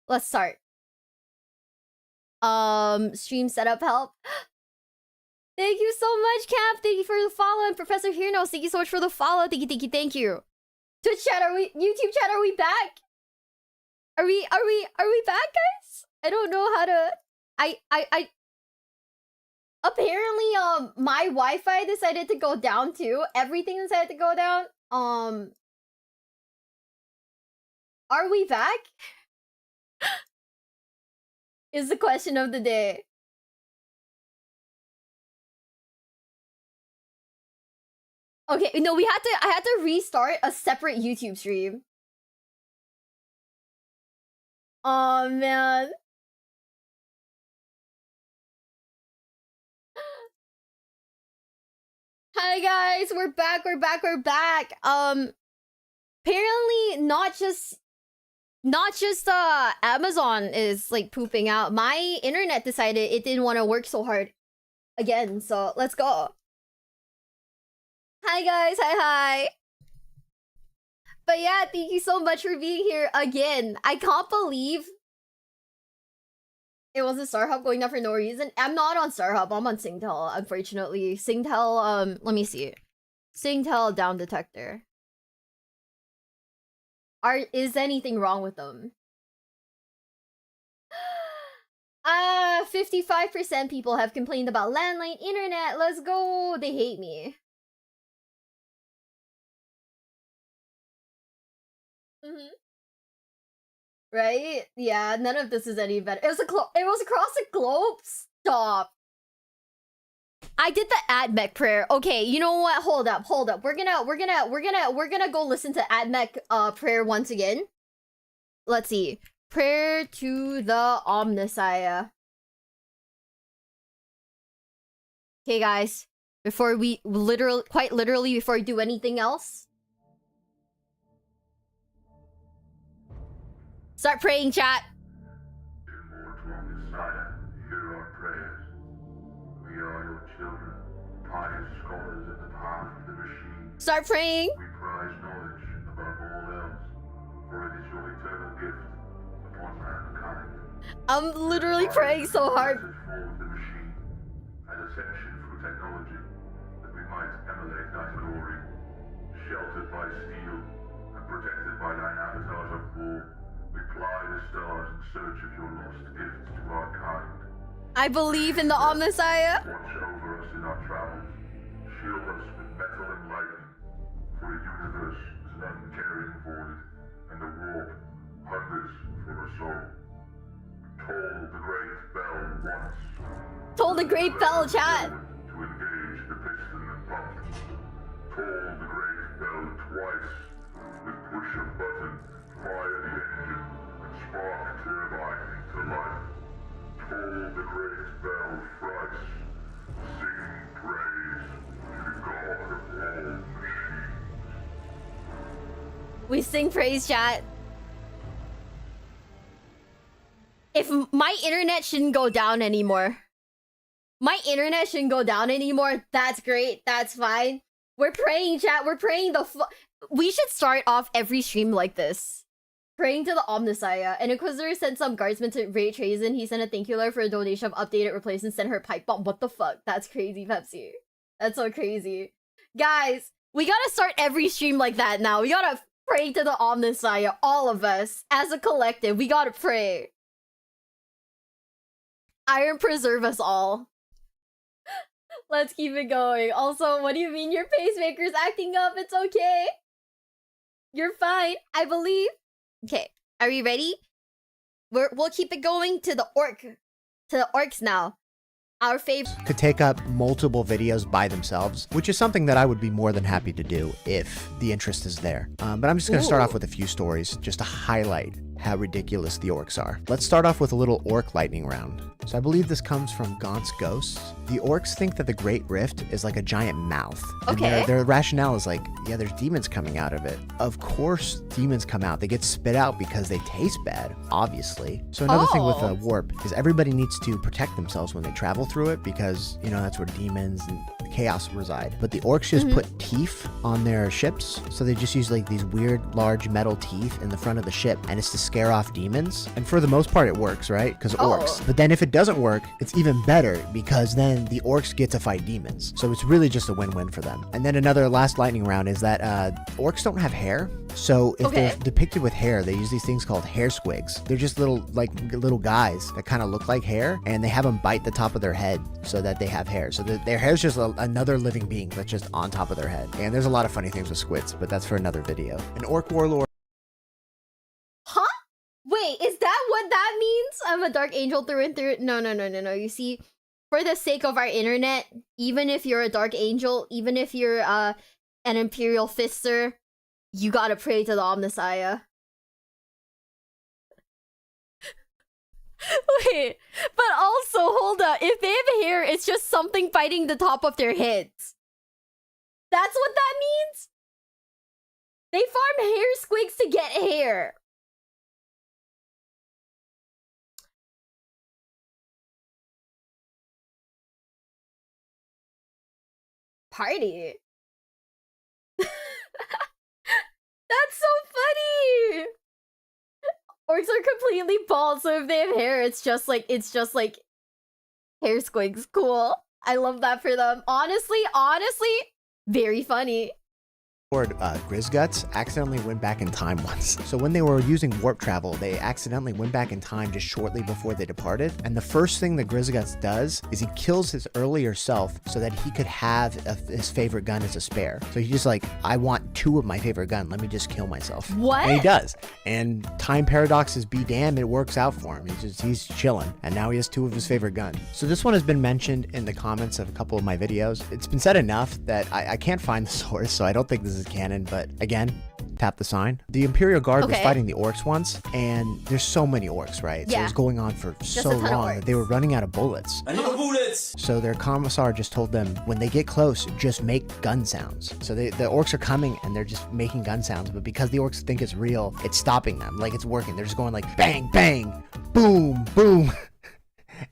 Let's start. Stream setup help. Thank you so much, Cap. Thank you for the follow. And Professor Hirnos, thank you so much for the follow. Thank you, thank you, thank you. Twitch chat, YouTube chat, are we back? Are we back, guys? I don't know how to... Apparently, my Wi-Fi decided to go down too. Everything decided to go down. Are we back? Is the question of the day. Okay, no, I had to restart a separate YouTube stream. Oh man. Hi guys, we're back. Apparently not just Amazon is like pooping out. My internet decided it didn't want to work so hard again, so let's go. Hi guys, hi. But yeah, thank you so much for being here again. I can't believe it was a StarHub going down for no reason. I'm not on StarHub, I'm on Singtel, unfortunately. Singtel, let me see. Singtel down detector. Is anything wrong with them? 55% people have complained about landline internet. Let's go. They hate me. Right? Yeah, none of this is any better. It was across the globe. Stop. I did the AdMech prayer. Okay, you know what? Hold up. We're gonna go listen to AdMech prayer once again. Let's see. Prayer to the Omnissiah. Okay, guys. Before we quite literally before we do anything else, start praying, chat. Immortal Omnissiah, hear our prayers. We are your children, pious scholars in the path of the machine. Start praying. We prize knowledge above all else, for it is your eternal gift upon mankind. I'm literally praying so hard. Blessed fall of the machine, and ascension through technology, that we might emulate thy glory, sheltered by steel and protected by thine avatars of war. We ply the stars in search of your lost gifts to our kind. I believe in the Omnissiah. Watch over us in our travels. Shield us with metal and lightning. For the universe is an uncaring void, and the warp hungers for a soul. Toll the great bell once. Toll the great bell, chat. To engage the piston and pump. Toll the great bell twice. With push of button. Fire the engine and spark turbine into life. Toll the great bell thrice. Sing praise to the God of all machines. We sing praise, chat. If my internet shouldn't go down anymore. That's great. That's fine. We're praying, chat. We're praying we should start off every stream like this. Praying to the Omnissiah. An Inquisitor sent some guardsmen to raid Trazyn. He sent a thank you letter for a donation of updated replacement, sent her pipe bomb. What the fuck? That's crazy, Pepsi. That's so crazy. Guys, we gotta start every stream like that now. We gotta pray to the Omnissiah. All of us. As a collective, we gotta pray. Iron preserve us all. Let's keep it going. Also, what do you mean your pacemaker's acting up? It's okay. You're fine, I believe. Okay, are we ready? We'll keep it going to the orcs now. Our favorite could take up multiple videos by themselves, which is something that I would be more than happy to do if the interest is there. But I'm just going to start off with a few stories just to highlight how ridiculous the orcs are. Let's start off with a little orc lightning round. So I believe this comes from Gaunt's Ghosts. The orcs think that the Great Rift is like a giant mouth. Okay. And their rationale is like, yeah, there's demons coming out of it. Of course, demons come out. They get spit out because they taste bad, obviously. So another thing with a warp is everybody needs to protect themselves when they travel through it because, you know, that's where demons and chaos reside. But the orcs just put teeth on their ships. So they just use like these weird large metal teeth in the front of the ship, and it's to scare off demons. And for the most part it works, right? Because orcs. But then if it doesn't work, it's even better because then the orcs get to fight demons. So it's really just a win-win for them. And then another last lightning round is that orcs don't have hair. So if they're depicted with hair, they use these things called hair squigs. They're just little guys that kind of look like hair, and they have them bite the top of their head so that they have hair. So their hair is just another living being that's just on top of their head. And there's a lot of funny things with squids, but that's for another video. An orc warlord. Huh? Wait, is that what that means? I'm a dark angel through and through. No. You see, for the sake of our internet, even if you're a dark angel, even if you're an Imperial fister, you gotta pray to the Omnissiah. Wait, but also, hold up. If they have hair, it's just something biting the top of their heads. That's what that means? They farm hair squigs to get hair. Party. That's so funny! Orcs are completely bald, so if they have hair, it's just like hair squigs. Cool. I love that for them. Honestly, very funny. Grizguts accidentally went back in time once. So when they were using warp travel, they accidentally went back in time just shortly before they departed. And the first thing the Grizguts does is he kills his earlier self so that he could have his favorite gun as a spare. So he's just like, I want 2 of my favorite gun. Let me just kill myself. What? And he does. And time paradoxes be damned, it works out for him. He's chilling. And now he has 2 of his favorite gun. So this one has been mentioned in the comments of a couple of my videos. It's been said enough that I can't find the source, so I don't think this is canon, but again, tap the sign. The Imperial Guard was fighting the orcs once, and there's so many orcs, right? So it was going on for so long that they were running out of bullets. I need bullets! So their commissar just told them, when they get close, just make gun sounds. So the orcs are coming, and they're just making gun sounds, but because the orcs think it's real, it's stopping them. Like, it's working. They're just going like, bang, bang, boom, boom.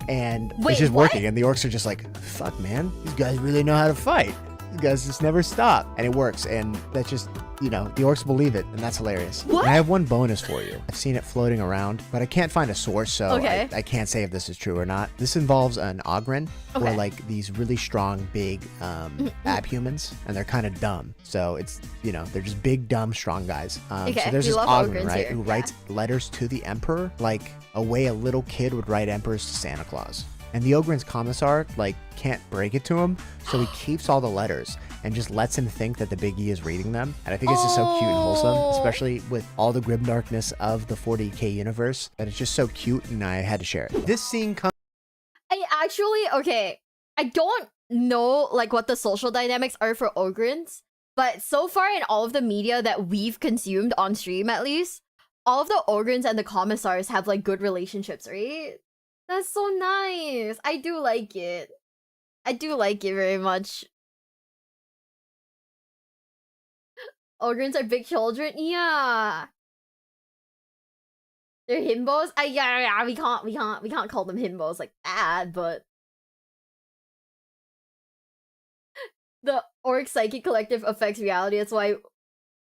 And it's just working, and the orcs are just like, fuck, man, these guys really know how to fight. These guys just never stop. And it works, and that's just, you know, the orcs believe it, and that's hilarious. What? And I have one bonus for you. I've seen it floating around, but I can't find a source, so I can't say if this is true or not. This involves an Ogryn, who are like these really strong, big abhumans, and they're kind of dumb. So it's, you know, they're just big, dumb, strong guys. So there's this Ogryn, right, who writes letters to the Emperor, like a way a little kid would write emperors to Santa Claus. And the Ogryn's Commissar, like, can't break it to him, so he keeps all the letters and just lets him think that the Big E is reading them. And I think it's just so cute and wholesome, especially with all the grimdarkness of the 40k universe, that it's just so cute, and I had to share it. This scene comes... I don't know, like, what the social dynamics are for Ogryns, but so far in all of the media that we've consumed on stream, at least, all of the Ogryns and the Commissars have, like, good relationships, right? That's so nice. I do like it. I do like it very much. Ogryns are big children? Yeah. They're himbos? Yeah, we can't call them himbos like that, but the orc psychic collective affects reality. That's why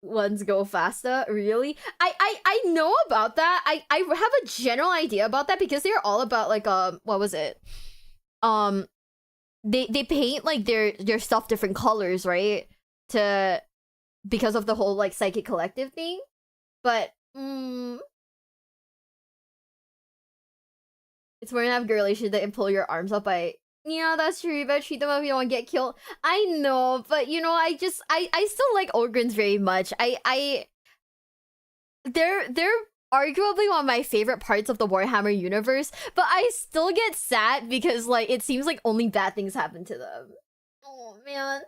ones go faster. Really? I know about that. I have a general idea about that because they're all about like what was it? They paint like their stuff different colors, right? Because of the whole like psychic collective thing. But it's more to have girl relations that pull your arms up by. Yeah, that's true. You better treat them if you don't want to get killed. I know, but you know, I still like Ogryns very much. They're arguably one of my favorite parts of the Warhammer universe, but I still get sad because like it seems like only bad things happen to them. Oh man.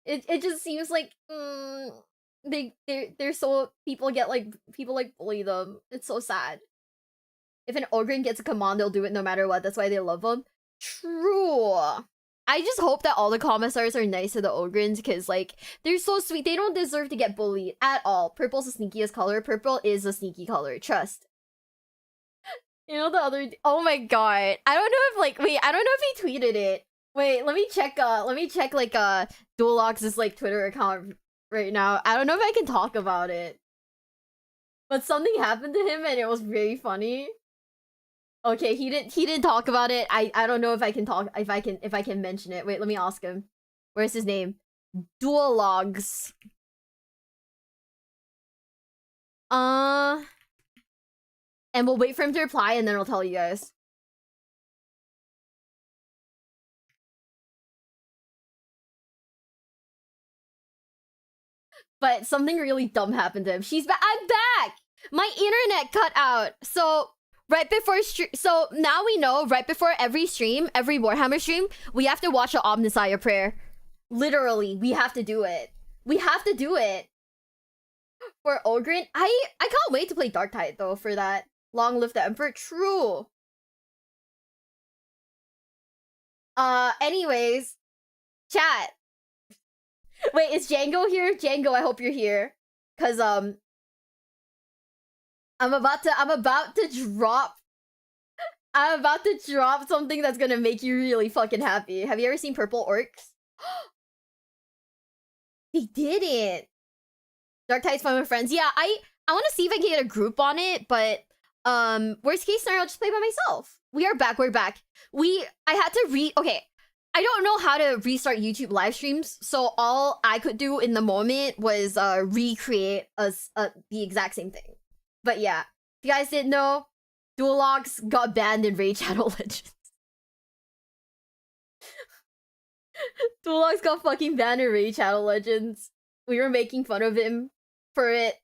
It just seems like they're so people bully them. It's so sad. If an Ogryn gets a command, they'll do it no matter what. That's why they love them. True. I just hope that all the commissars are nice to the Ogryns because, like, they're so sweet. They don't deserve to get bullied at all. Purple's the sneakiest color. Purple is a sneaky color. Trust. You know the other. Oh my god! I don't know if like wait. I don't know if he tweeted it. Wait, let me check. Let me check like Dualocks' like Twitter account right now. I don't know if I can talk about it, but something happened to him and it was very funny. Okay, he didn't talk about it. I don't know if I can talk if I can mention it. Wait, let me ask him. Where's his name? Dualocks. And we'll wait for him to reply and then I'll tell you guys. But something really dumb happened to him. She's back. I'm back! My internet cut out. So, right before so now we know, right before every stream, every Warhammer stream, we have to watch an Omnissiah prayer. Literally, we have to do it. We have to do it. For Ogryn, I can't wait to play Darktide though for that. Long live the Emperor. True. Anyways, chat. Wait, is Django here? Django, I hope you're here. Cause I'm about to drop something that's gonna make you really fucking happy. Have you ever seen Purple Orcs? They didn't. Darktide's fun with friends. Yeah, I want to see if I can get a group on it, but worst case scenario, I'll just play by myself. We are back. We're back. I had to okay. I don't know how to restart YouTube live streams, so all I could do in the moment was recreate the exact same thing. But yeah, if you guys didn't know, Dualocks got banned in Raid Shadow Legends. Dualocks got fucking banned in Raid Shadow Legends. We were making fun of him for it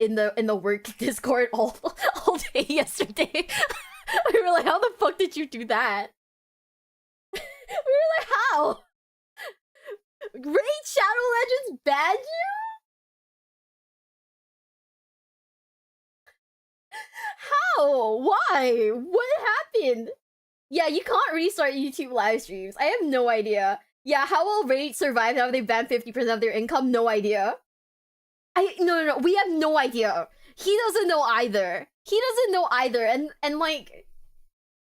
in the work Discord all day yesterday. We were like, how the fuck did you do that? We were like, how? Raid Shadow Legends banned you? How? Why? What happened? Yeah, you can't restart YouTube live streams. I have no idea. Yeah, how will Raid survive now they ban 50% of their income? No idea. No. We have no idea. He doesn't know either. And like,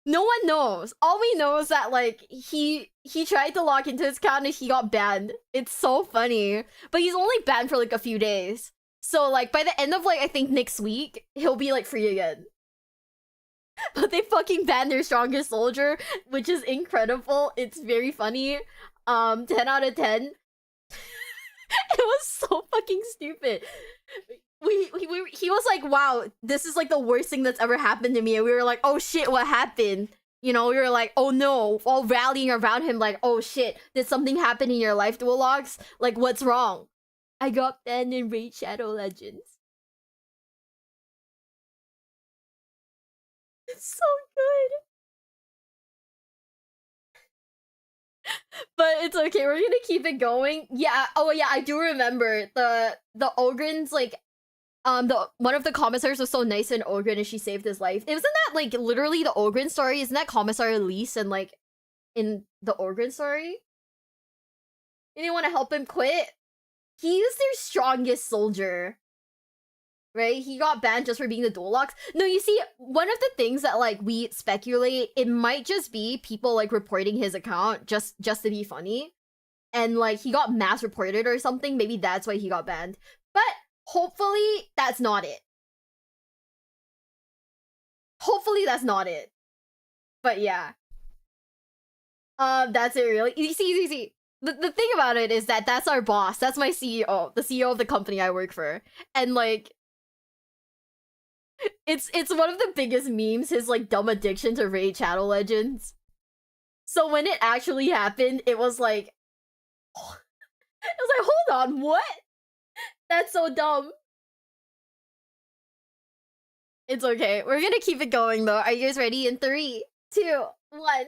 no one knows. All we know is that like he tried to log into his account and he got banned. It's so funny. But he's only banned for like a few days. So like by the end of like I think next week, he'll be like free again. But they fucking banned their strongest soldier, which is incredible. It's very funny. 10 out of 10. It was so fucking stupid. He was like, wow, this is like the worst thing that's ever happened to me. And we were like, oh shit, what happened? You know, we were like, oh no, all rallying around him like, oh shit, did something happen in your life, Dualocks? Like, what's wrong? I got banned in Raid Shadow Legends. It's so good. But it's okay, we're gonna keep it going. Yeah, oh yeah, I do remember the Ogryn's like one of the commissars was so nice in Ogryn and she saved his life. Isn't that like literally the Ogryn story? Isn't that Commissar Elise and like in the Ogryn story? You didn't want to help him quit? He is their strongest soldier. Right? He got banned just for being the Dualocks. No, you see, one of the things that like we speculate, it might just be people like reporting his account just to be funny. And like he got mass reported or something. Maybe that's why he got banned. But hopefully that's not it. Hopefully that's not it. But yeah. That's it really. You see. The thing about it is that that's our boss. That's my CEO. The CEO of the company I work for. And like it's one of the biggest memes, his like dumb addiction to Raid Shadow Legends. So when it actually happened, it was like hold on, what? That's so dumb. It's okay. We're gonna keep it going though. Are you guys ready? In 3, 2, 1.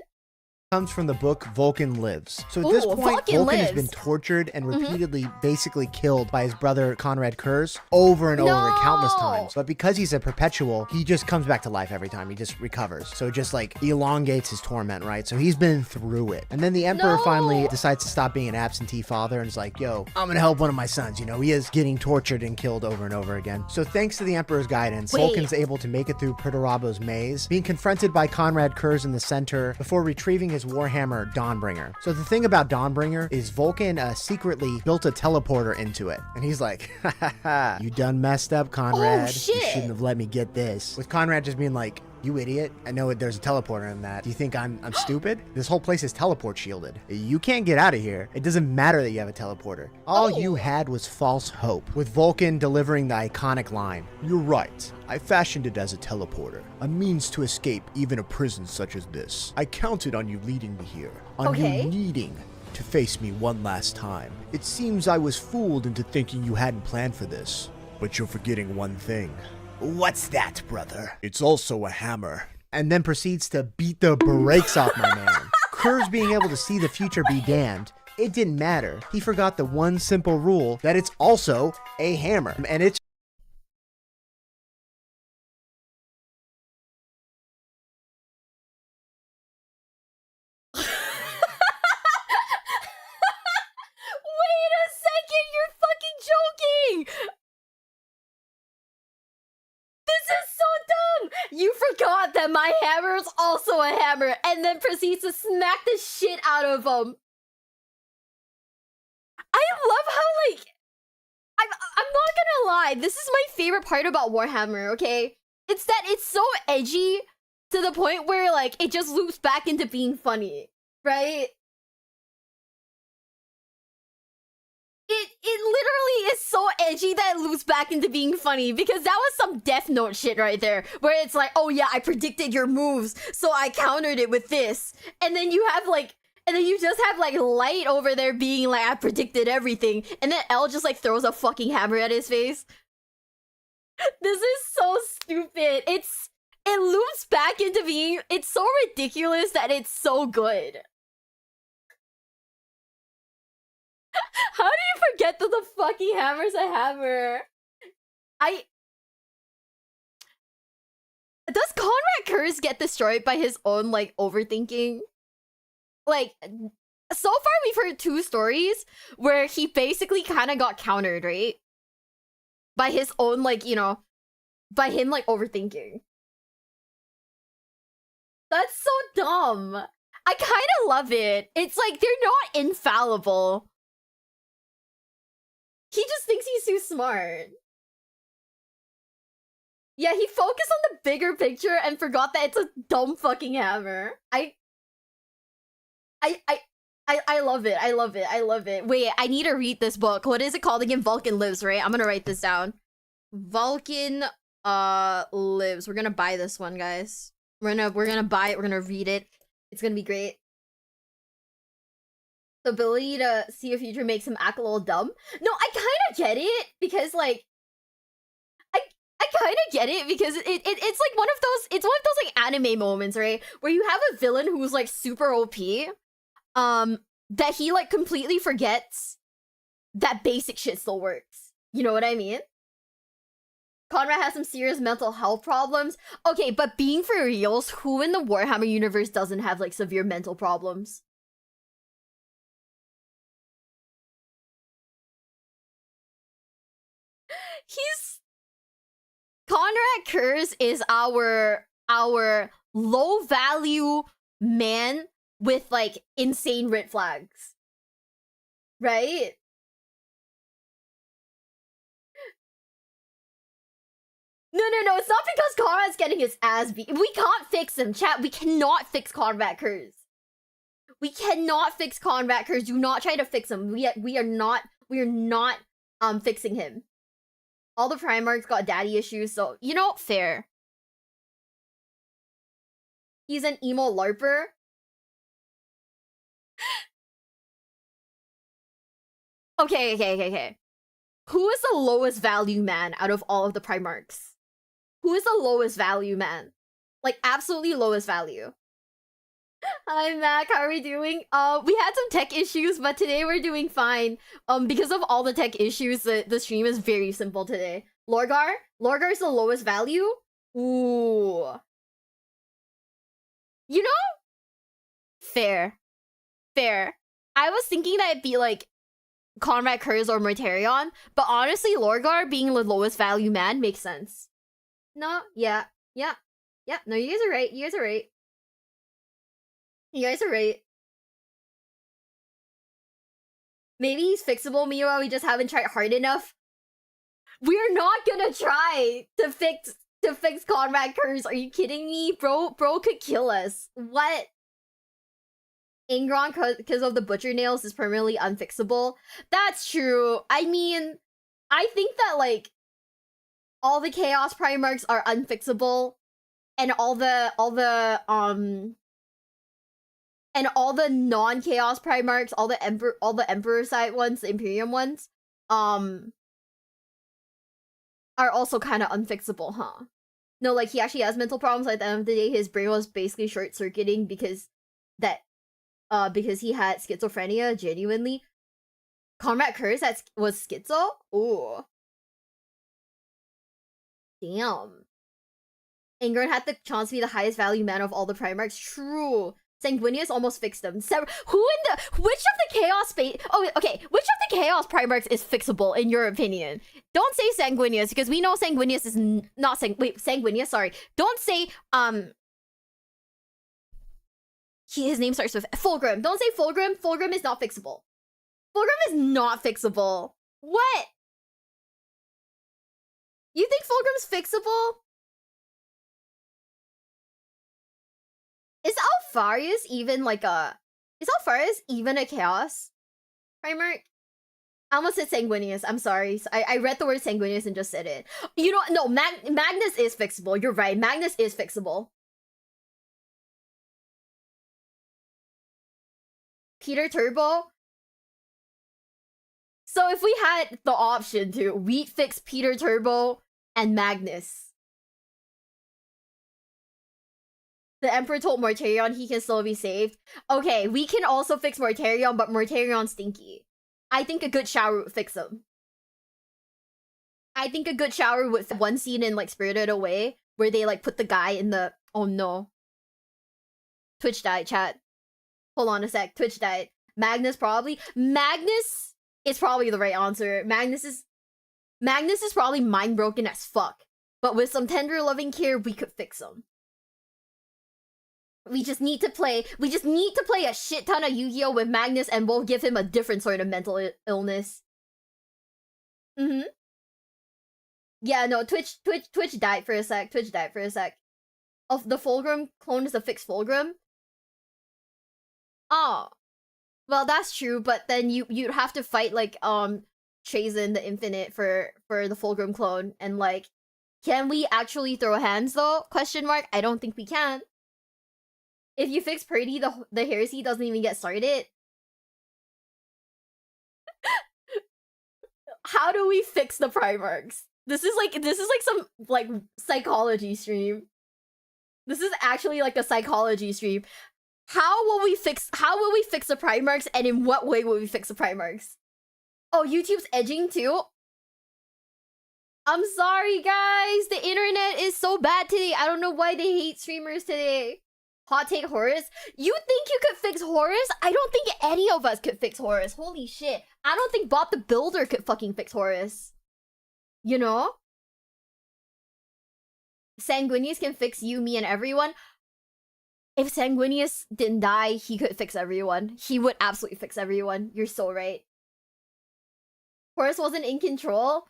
comes from the book Vulcan Lives. So at this Ooh, point, Vulcan has been tortured and repeatedly basically killed by his brother Conrad Curze over and over countless times. But because he's a perpetual, he just comes back to life every time. He just recovers. So it just like elongates his torment, right? So he's been through it. And then the Emperor finally decides to stop being an absentee father and is like, yo, I'm gonna help one of my sons. You know, he is getting tortured and killed over and over again. So thanks to the Emperor's guidance, Vulcan's able to make it through Perturabo's maze, being confronted by Conrad Curze in the center before retrieving his Warhammer Dawnbringer. So the thing about Dawnbringer is Vulcan secretly built a teleporter into it. And he's like, ha ha ha, you done messed up, Conrad. Oh, shit. You shouldn't have let me get this. With Conrad just being like, you idiot. I know there's a teleporter in that. Do you think I'm stupid? This whole place is teleport shielded. You can't get out of here. It doesn't matter that you have a teleporter. All you had was false hope. With Vulcan delivering the iconic line, you're right. I fashioned it as a teleporter. A means to escape even a prison such as this. I counted on you leading me here. On you needing to face me one last time. It seems I was fooled into thinking you hadn't planned for this. But you're forgetting one thing. What's that, brother? It's also a hammer. And then proceeds to beat the brakes off my man. Curze being able to see the future be damned, it didn't matter. He forgot the one simple rule that it's also a hammer. And it's Wait a second, you're fucking joking! This is so dumb! You forgot that my hammer is also a hammer, and then proceeds to smack the shit out of him. I love how, like, I'm not gonna lie, this is my favorite part about Warhammer, okay? It's that it's so edgy to the point where, like, it just loops back into being funny, right? It literally is so edgy that it loops back into being funny, because that was some Death Note shit right there, where it's like, oh yeah, I predicted your moves, so I countered it with this. And then you have like, and then you just have like Light over there being like, I predicted everything, and then L just like throws a fucking hammer at his face. This is so stupid. It loops back into being, it's so ridiculous that it's so good. How do you forget that the fucking hammer's a hammer? Does Conrad Curze get destroyed by his own, like, overthinking? Like, so far we've heard 2 stories where he basically kind of got countered, right? By his own, like, you know, by him, like, overthinking. That's so dumb. I kind of love it. It's like, they're not infallible. He just thinks he's too smart. Yeah, he focused on the bigger picture and forgot that it's a dumb fucking hammer. I love it. I love it. I love it. Wait, I need to read this book. What is it called again? Vulcan Lives, right? I'm gonna write this down. Vulcan Lives. We're gonna buy this one, guys. We're gonna buy it. We're gonna read it. It's gonna be great. The ability to see a future makes him act a little dumb. No, I kind of get it, because like I kind of get it, because it's like one of those like anime moments, right, where you have a villain who's like super OP, that he like completely forgets that basic shit still works. You know what I mean? Conrad has some serious mental health problems. Okay, but being for reals, who in the Warhammer universe doesn't have like severe mental problems? Conrad Curze is our low value man with like insane red flags. Right? No, it's not because Conrad's getting his ass beat. We can't fix him, chat. We cannot fix Conrad Curze. We cannot fix Conrad Curze. Do not try to fix him. We are not fixing him. All the Primarchs got daddy issues, so, you know, fair. He's an emo LARPer. Okay. Who is the lowest value man out of all of the Primarchs? Who is the lowest value man? Like, absolutely lowest value. Hi Mac, how are we doing? We had some tech issues, but today we're doing fine. Because of all the tech issues, the stream is very simple today. Lorgar? Lorgar is the lowest value? Ooh. You know? Fair. Fair. I was thinking that it'd be like Conrad Curze or Mortarion, but honestly, Lorgar being the lowest value man makes sense. No, yeah. No, you guys are right. You guys are right. You guys are right. Maybe he's fixable, Miwa. We just haven't tried hard enough. We're not gonna try to fix Conrad Curze. Are you kidding me? Bro could kill us. What? Ingron, because of the butcher nails, is permanently unfixable. That's true. I mean, I think that like all the Chaos Primarchs are unfixable, and all the non-Chaos Primarchs, all the Emperor side ones, the Imperium ones, are also kind of unfixable, huh? No, like he actually has mental problems. At the end of the day, his brain was basically short-circuiting because he had schizophrenia. Genuinely, Conrad Curze was schizo. Ooh, damn. Ingron had the chance to be the highest value man of all the Primarchs. True. Sanguinius almost fixed them. Which of the Chaos space? Oh, okay. Which of the Chaos Primarchs is fixable in your opinion? Don't say Sanguinius because we know Sanguinius is not Sanguinius. Sorry. Don't say his name starts with Fulgrim. Don't say Fulgrim. Fulgrim is not fixable. Fulgrim is not fixable. What? You think Fulgrim's fixable? Is Alpharius even like a... Is Alpharius even a Chaos Primarch? I almost said Sanguinius. I'm sorry. I read the word Sanguinius and just said it. You know, no, Magnus is fixable. You're right. Magnus is fixable. Peter Turbo? So if we had the option to, we'd fix Peter Turbo and Magnus. The Emperor told Mortarion he can still be saved. Okay, we can also fix Mortarion, but Mortarion's stinky. I think a good shower would fix him. I think a good shower would fit one scene in like Spirited Away where they like put the guy in the... Oh no. Twitch died, chat. Hold on a sec. Twitch died. Magnus probably... Magnus is probably the right answer. Magnus is probably mind broken as fuck. But with some tender loving care, we could fix him. We just need to play a shit ton of Yu-Gi-Oh! With Magnus and we'll give him a different sort of mental illness. Yeah, no, Twitch died for a sec. Of the Fulgrim clone is a fixed Fulgrim. Oh. Well, that's true, but then you'd have to fight like Trazyn the Infinite for the Fulgrim clone, and like, can we actually throw hands though? Question mark. I don't think we can. If you fix Purdy, the heresy doesn't even get started. How do we fix the Primarchs? This is like some like psychology stream. This is actually like a psychology stream. How will we fix the Primarchs, and in what way will we fix the Primarchs? Oh, YouTube's edging too? I'm sorry guys, the internet is so bad today. I don't know why they hate streamers today. Hot take Horus? You think you could fix Horus? I don't think any of us could fix Horus. Holy shit. I don't think Bob the Builder could fucking fix Horus. You know? Sanguinius can fix you, me, and everyone. If Sanguinius didn't die, he could fix everyone. He would absolutely fix everyone. You're so right. Horus wasn't in control?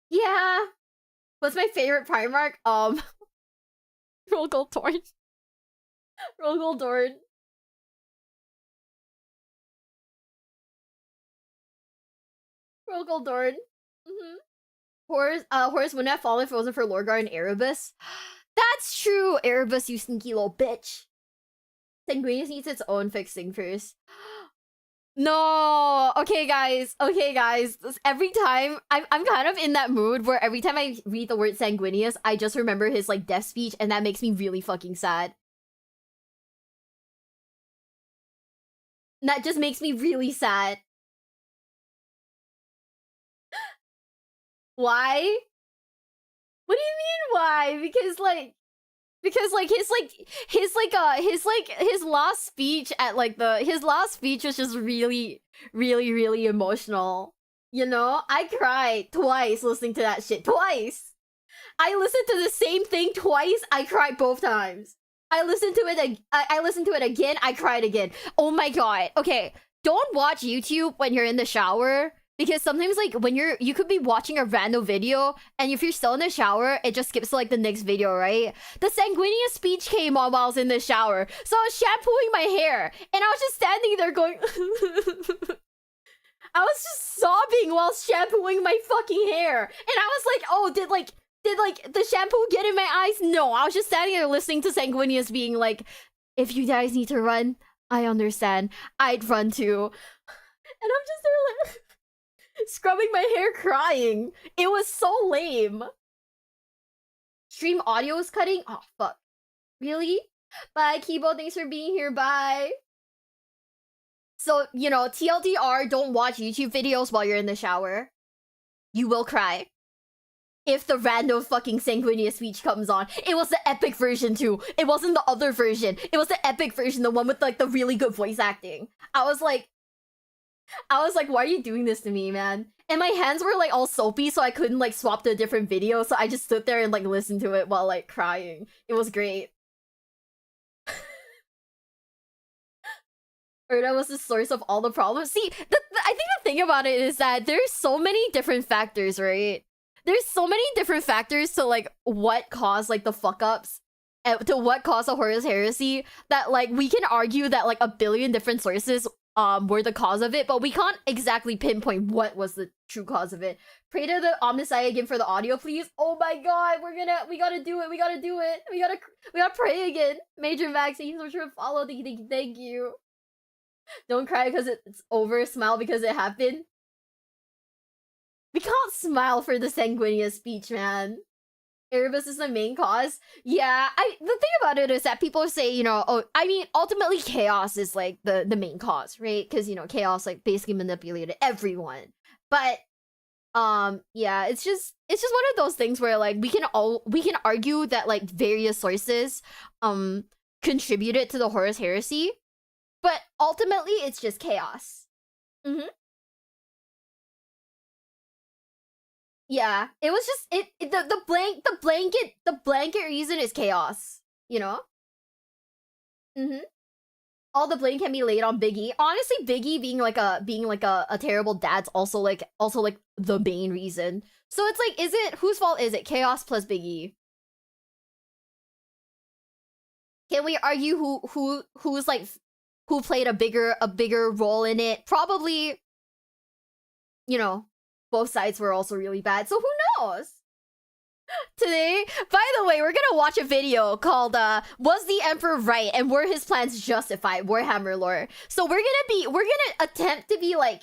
Yeah. What's my favorite Primarch? Rogol Dorn. Rogol Dorn. Rogol Dorn. Horus wouldn't have fallen if it wasn't for Lorgar and Erebus. That's true, Erebus, you sneaky little bitch. Sanguinius needs its own fixing first. No. Okay, guys. Okay, guys. Every time I'm kind of in that mood where every time I read the word Sanguinius, I just remember his like death speech, and that makes me really fucking sad. That just makes me really sad. Why? What do you mean why? Because his last speech at like his last speech was just really emotional. You know? I cried twice listening to that shit. Twice. I listened to the same thing twice. I cried both times. I listened to it again. I cried again. Oh my god. Okay, don't watch YouTube when you're in the shower, because sometimes like when you could be watching a random video, and if you're still in the shower, it just skips to like the next video, right? The Sanguinius speech came on while I was in the shower, so I was shampooing my hair, and I was just standing there going. I was just sobbing while shampooing my fucking hair, and I was like, oh, did the shampoo get in my eyes? No, I was just standing there listening to Sanguinius being like, if you guys need to run, I understand. I'd run too. And I'm just there like scrubbing my hair crying. It was so lame. Stream audio is cutting? Oh, fuck. Really? Bye, Kibo. Thanks for being here. Bye. So, you know, TLDR, don't watch YouTube videos while you're in the shower. You will cry. If the random fucking Sanguinius speech comes on. It was the epic version too. It wasn't the other version. It was the epic version, the one with like the really good voice acting. I was like, why are you doing this to me, man? And my hands were like all soapy, so I couldn't like swap to a different video, so I just stood there and like listened to it while like crying. It was great. Ordo was the source of all the problems. See, I think the thing about it is that there's so many different factors, right? There's so many different factors to like what caused like the fuck ups, to what caused the Horus Heresy, that like we can argue that like a billion different sources were the cause of it, but we can't exactly pinpoint what was the true cause of it. Pray to the Omnissiah again for the audio, please. Oh my god, we gotta do it. We gotta pray again. Major Max, thank you so much for follow. Thank you. Don't cry because it's over. Smile because it happened. We can't smile for the Sanguinius speech, man. Erebus is the main cause. Yeah, the thing about it is that people say, you know, oh, I mean, ultimately chaos is like the main cause, right? Because, you know, chaos like basically manipulated everyone. But yeah, it's just one of those things where like we can argue that like various sources contributed to the Horus Heresy, but ultimately it's just chaos. Mm-hmm. Yeah, it was just the blanket reason is chaos, you know? All the blame can be laid on Biggie. Honestly, Biggie being like a terrible dad's also like the main reason. So it's like, is it whose fault is it? Chaos plus Biggie. Can we argue who's like who played a bigger role in it? Probably, you know, both sides were also really bad, so who knows? Today, by the way, we're gonna watch a video called Was the Emperor Right and Were His Plans Justified? Warhammer lore. So we're gonna attempt to be like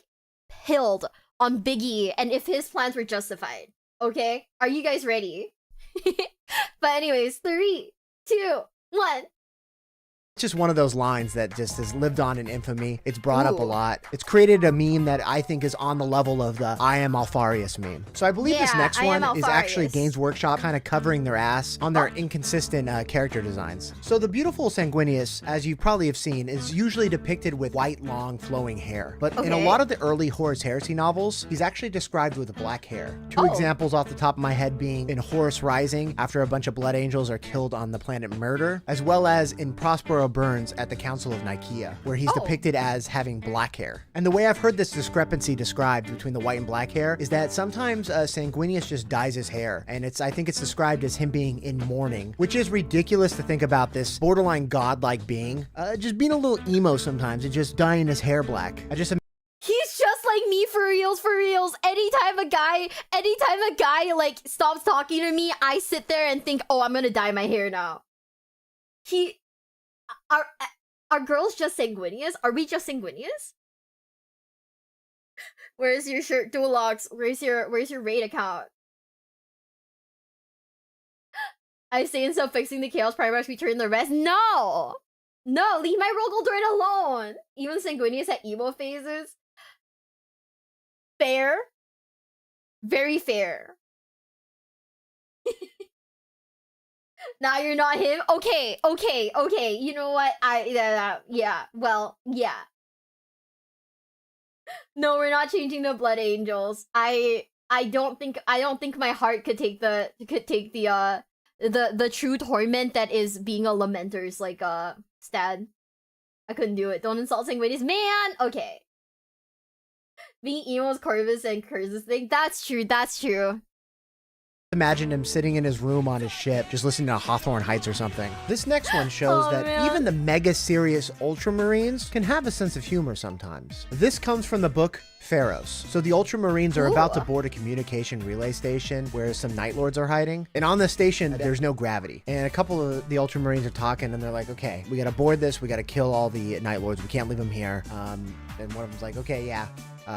pilled on Biggie and if his plans were justified. Okay? Are you guys ready? But anyways, 3, 2, 1. Just one of those lines that just has lived on in infamy. It's brought up a lot. It's created a meme that I think is on the level of the I am Alfarius meme. So I believe this next one is actually Games Workshop kind of covering their ass on their inconsistent character designs. So the beautiful Sanguinius, as you probably have seen, is usually depicted with white, long, flowing hair. But in a lot of the early Horus Heresy novels, he's actually described with black hair. Two examples off the top of my head being in Horus Rising, after a bunch of Blood Angels are killed on the planet Murder, as well as in Prospero Burns at the Council of Nicaea, where he's depicted as having black hair. And the way I've heard this discrepancy described between the white and black hair is that sometimes Sanguinius just dyes his hair, and I think it's described as him being in mourning, which is ridiculous to think about this borderline godlike being just being a little emo sometimes and just dyeing his hair black. He's just like me for reals. Anytime a guy like stops talking to me, I sit there and think, oh, I'm gonna dye my hair now. Are girls just Sanguinius? Are we just Sanguinius? Where's your shirt, Dualocks? Where's your raid account? I say instead of fixing the chaos Primarchs, we turn the rest. No! No, leave my Rogaldorn alone! Even Sanguinius had emo phases. Fair. Very fair. Now you're not him? Okay. You know what? Yeah. Well, yeah. No, we're not changing the Blood Angels. I don't think my heart could take the true torment that is being a lamenter's like Stad. I couldn't do it. Don't insult Sanguinius. Man! Okay. Being emo's Corvus and Curze's thing. That's true. Imagine him sitting in his room on his ship, just listening to Hawthorne Heights or something. This next one shows that man. even the mega serious Ultramarines can have a sense of humor sometimes. This comes from the book Pharaohs. So the Ultramarines are about to board a communication relay station where some Night Lords are hiding. And on the station, there's no gravity. And a couple of the Ultramarines are talking and they're like, okay, we gotta board this. We gotta kill all the Night Lords. We can't leave them here. And one of them's like, okay, yeah.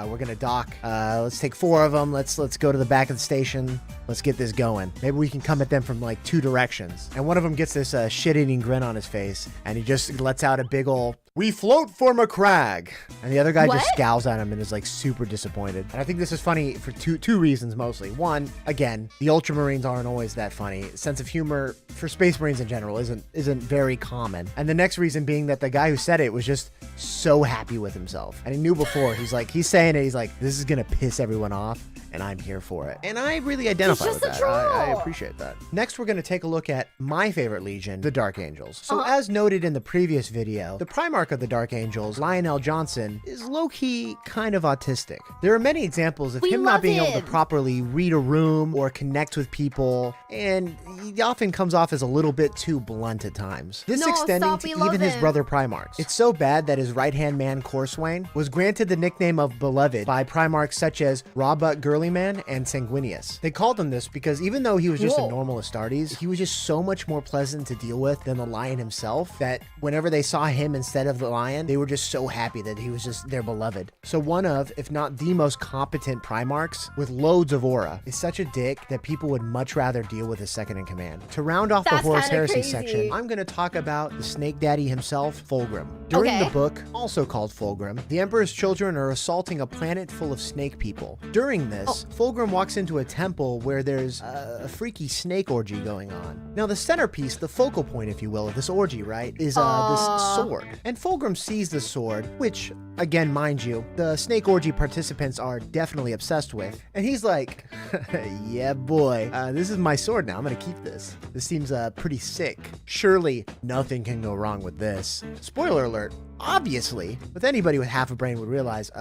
We're gonna dock. Let's take 4 of them. Let's go to the back of the station. Let's get this going. Maybe we can come at them from like 2 directions. And one of them gets this shit-eating grin on his face, and he just lets out a big ol' "We float for McCrag," and the other guy just scowls at him and is like super disappointed. And I think this is funny for two reasons mostly. One, again, the Ultramarines aren't always that funny. Sense of humor for Space Marines in general isn't very common. And the next reason being that the guy who said it was just so happy with himself, and he knew before. He's saying it. He's like, this is gonna piss everyone off, and I'm here for it. And I really identify with that. I appreciate that. Next, we're gonna take a look at my favorite legion, the Dark Angels. So as noted in the previous video, the Primarch of the Dark Angels, Lionel Johnson, is low-key kind of autistic. There are many examples of him not being able to properly read a room or connect with people, and he often comes off as a little bit too blunt at times. This extending to even his brother Primarchs. It's so bad that his right-hand man, Corwain, was granted the nickname of Beloved by Primarchs such as Rawbutt Girlyman and Sanguinius. They called him this because even though he was just a normal Astartes, he was just so much more pleasant to deal with than the Lion himself that whenever they saw him instead of the Lion, they were just so happy that he was just their beloved. So one of, if not the most competent Primarchs with loads of aura, is such a dick that people would much rather deal with his second in command. To round off the Horus Heresy section, I'm going to talk about the Snake Daddy himself, Fulgrim. During the book, also called Fulgrim, the Emperor's children are assaulting a planet full of snake people. During this, Fulgrim walks into a temple where there's a freaky snake orgy going on. Now the centerpiece, the focal point if you will, of this orgy, right, is this sword. And Fulgrim sees the sword, which, again, mind you, the snake orgy participants are definitely obsessed with. And he's like, yeah boy, this is my sword now, I'm gonna keep this. This seems pretty sick. Surely nothing can go wrong with this. Spoiler alert, obviously, with anybody with half a brain would realize,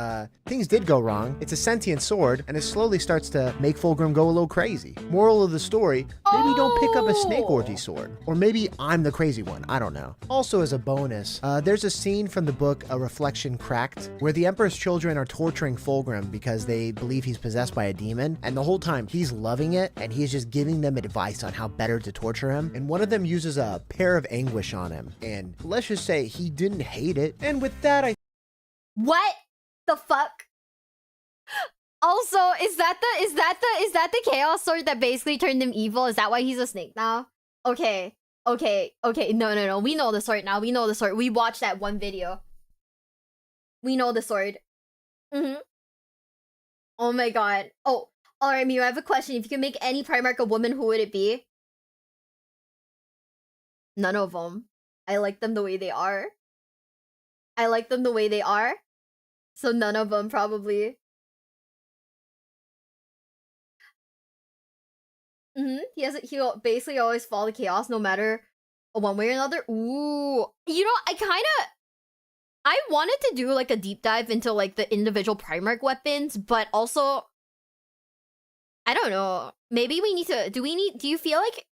things did go wrong. It's a sentient sword, and it slowly starts to make Fulgrim go a little crazy. Moral of the story, maybe don't pick up a snake orgy sword. Or maybe I'm the crazy one, I don't know. Also as a bonus, there's a scene from the book A Reflection Cracked, where the Emperor's children are torturing Fulgrim because they believe he's possessed by a demon, and the whole time he's loving it, and he's just giving them advice on how better to torture him, and one of them uses a pair of anguish on him, and let's just say he didn't hate it. And with that, What the fuck? Also, is that the chaos sword that basically turned him evil? Is that why he's a snake now? Okay. No. We know the sword now. We know the sword. We watched that one video. We know the sword. Oh my god. Oh, alright, Miu, I have a question. If you could make any Primarch a woman, who would it be? None of them. I like them the way they are. So none of them, probably. He'll basically always fall to chaos no matter one way or another. Ooh. You know, I wanted to do like a deep dive into like the individual Primarch weapons, but also I don't know. Maybe we need to do you feel like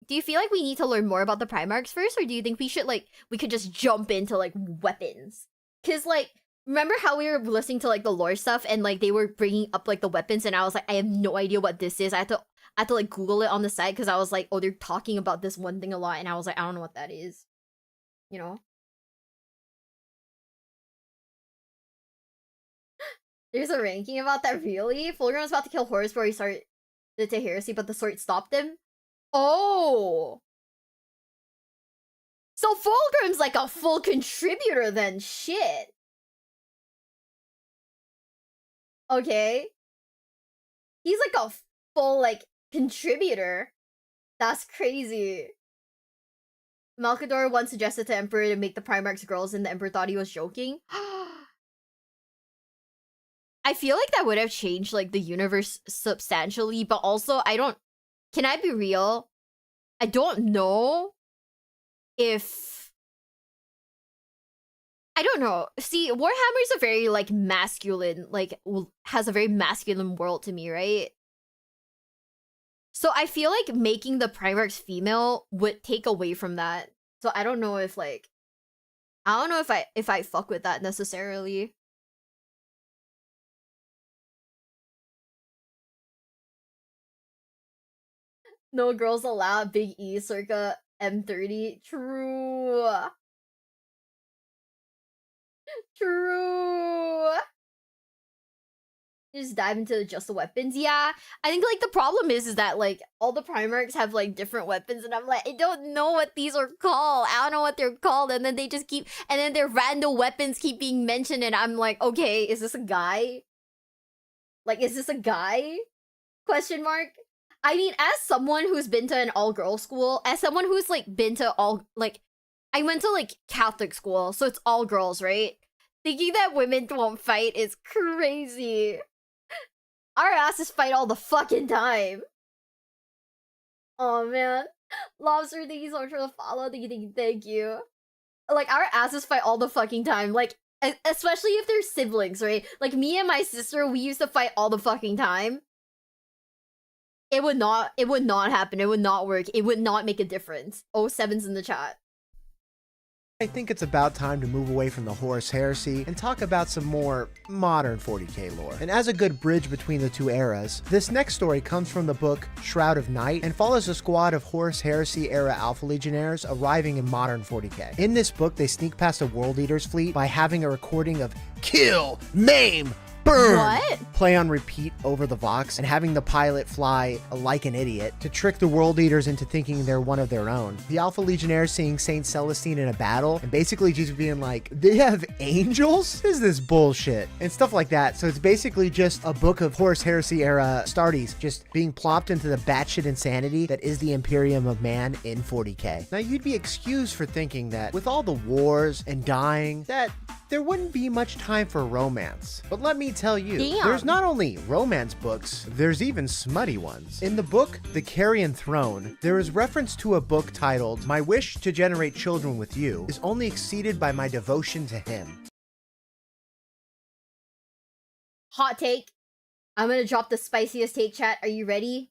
we need to learn more about the Primarchs first, or do you think we could just jump into like weapons? Cuz like remember how we were listening to like the lore stuff and like they were bringing up like the weapons and I was like I have no idea what this is. I had to like Google it on the site because I was like, oh, they're talking about this one thing a lot, and I was like, I don't know what that is. You know? There's a ranking about that, really? Fulgrim was about to kill Horus before he started to heresy, but the sword stopped him? Oh! So Fulgrim's like a full contributor then, shit. Okay. He's like a full, like, contributor. That's crazy. Malkador once suggested to Emperor to make the Primarchs girls, and the Emperor thought he was joking. I feel like that would have changed, like, the universe substantially, but also, can I be real? I don't know if... I don't know. See, Warhammer is a very, like, masculine, like, has a very masculine world to me, right? So I feel like making the Primarchs female would take away from that. So I don't know if, like... I don't know if I fuck with that necessarily. No girls allowed, Big E circa M30. True. True. Just dive into just the weapons. Yeah, I think like the problem is that like all the Primarchs have like different weapons, and I'm like, I don't know what these are called. I don't know what they're called, and then they just keep, and then their random weapons keep being mentioned, and I'm like, okay, is this a guy? Like, is this a guy? Question mark. I mean, as someone who's been to an all-girls school, as someone who's like been to all, like, I went to like Catholic school, so it's all girls, right? Thinking that women won't fight is crazy. Our asses fight all the fucking time. Oh man. Lobster, thank you so much for the follow. Thank you. Like, our asses fight all the fucking time. Like, especially if they're siblings, right? Like, me and my sister, we used to fight all the fucking time. It would not happen. It would not work. It would not make a difference. 07's in the chat. I think it's about time to move away from the Horus heresy and talk about some more modern 40k lore. And as a good bridge between the two eras, this next story comes from the book Shroud of Night and follows a squad of Horus heresy era Alpha Legionnaires arriving in modern 40k. In this book, they sneak past a World Eaters fleet by having a recording of kill, maim, burn What? play on repeat over the Vox, and having the pilot fly like an idiot to trick the World Eaters into thinking they're one of their own. The Alpha Legionnaires seeing Saint Celestine in a battle and basically just being like, they have angels? What is this bullshit? And stuff like that. So it's basically just a book of Horus Heresy era Astartes just being plopped into the batshit insanity that is the Imperium of Man in 40k. Now you'd be excused for thinking that with all the wars and dying, that there wouldn't be much time for romance. But let me tell you, there's not only romance books, there's even smutty ones. In the book, The Carrion Throne, there is reference to a book titled, My Wish to Generate Children with You is only exceeded by my devotion to him. Hot take. I'm gonna drop the spiciest take, chat. Are you ready?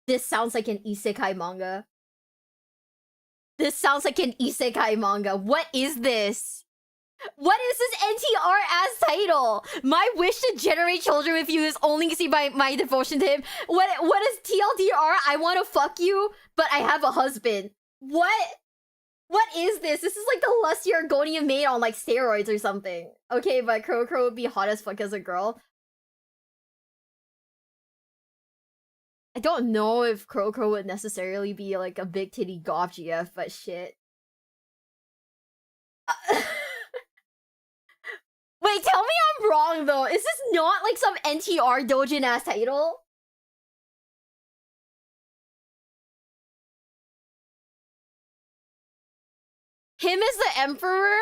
This sounds like an isekai manga. This sounds like an isekai manga. What is this? What is this NTR ass title? My wish to generate children with you is only seen by my devotion to him. What is TLDR? I want to fuck you, but I have a husband. What? What is this? This is like the lusty Argonian maid on like steroids or something. Okay, but Crow would be hot as fuck as a girl. I don't know if Crow would necessarily be like a big titty goth GF, but shit. Wait, tell me I'm wrong though. Is this not like some NTR Dojin ass title? Him as the Emperor?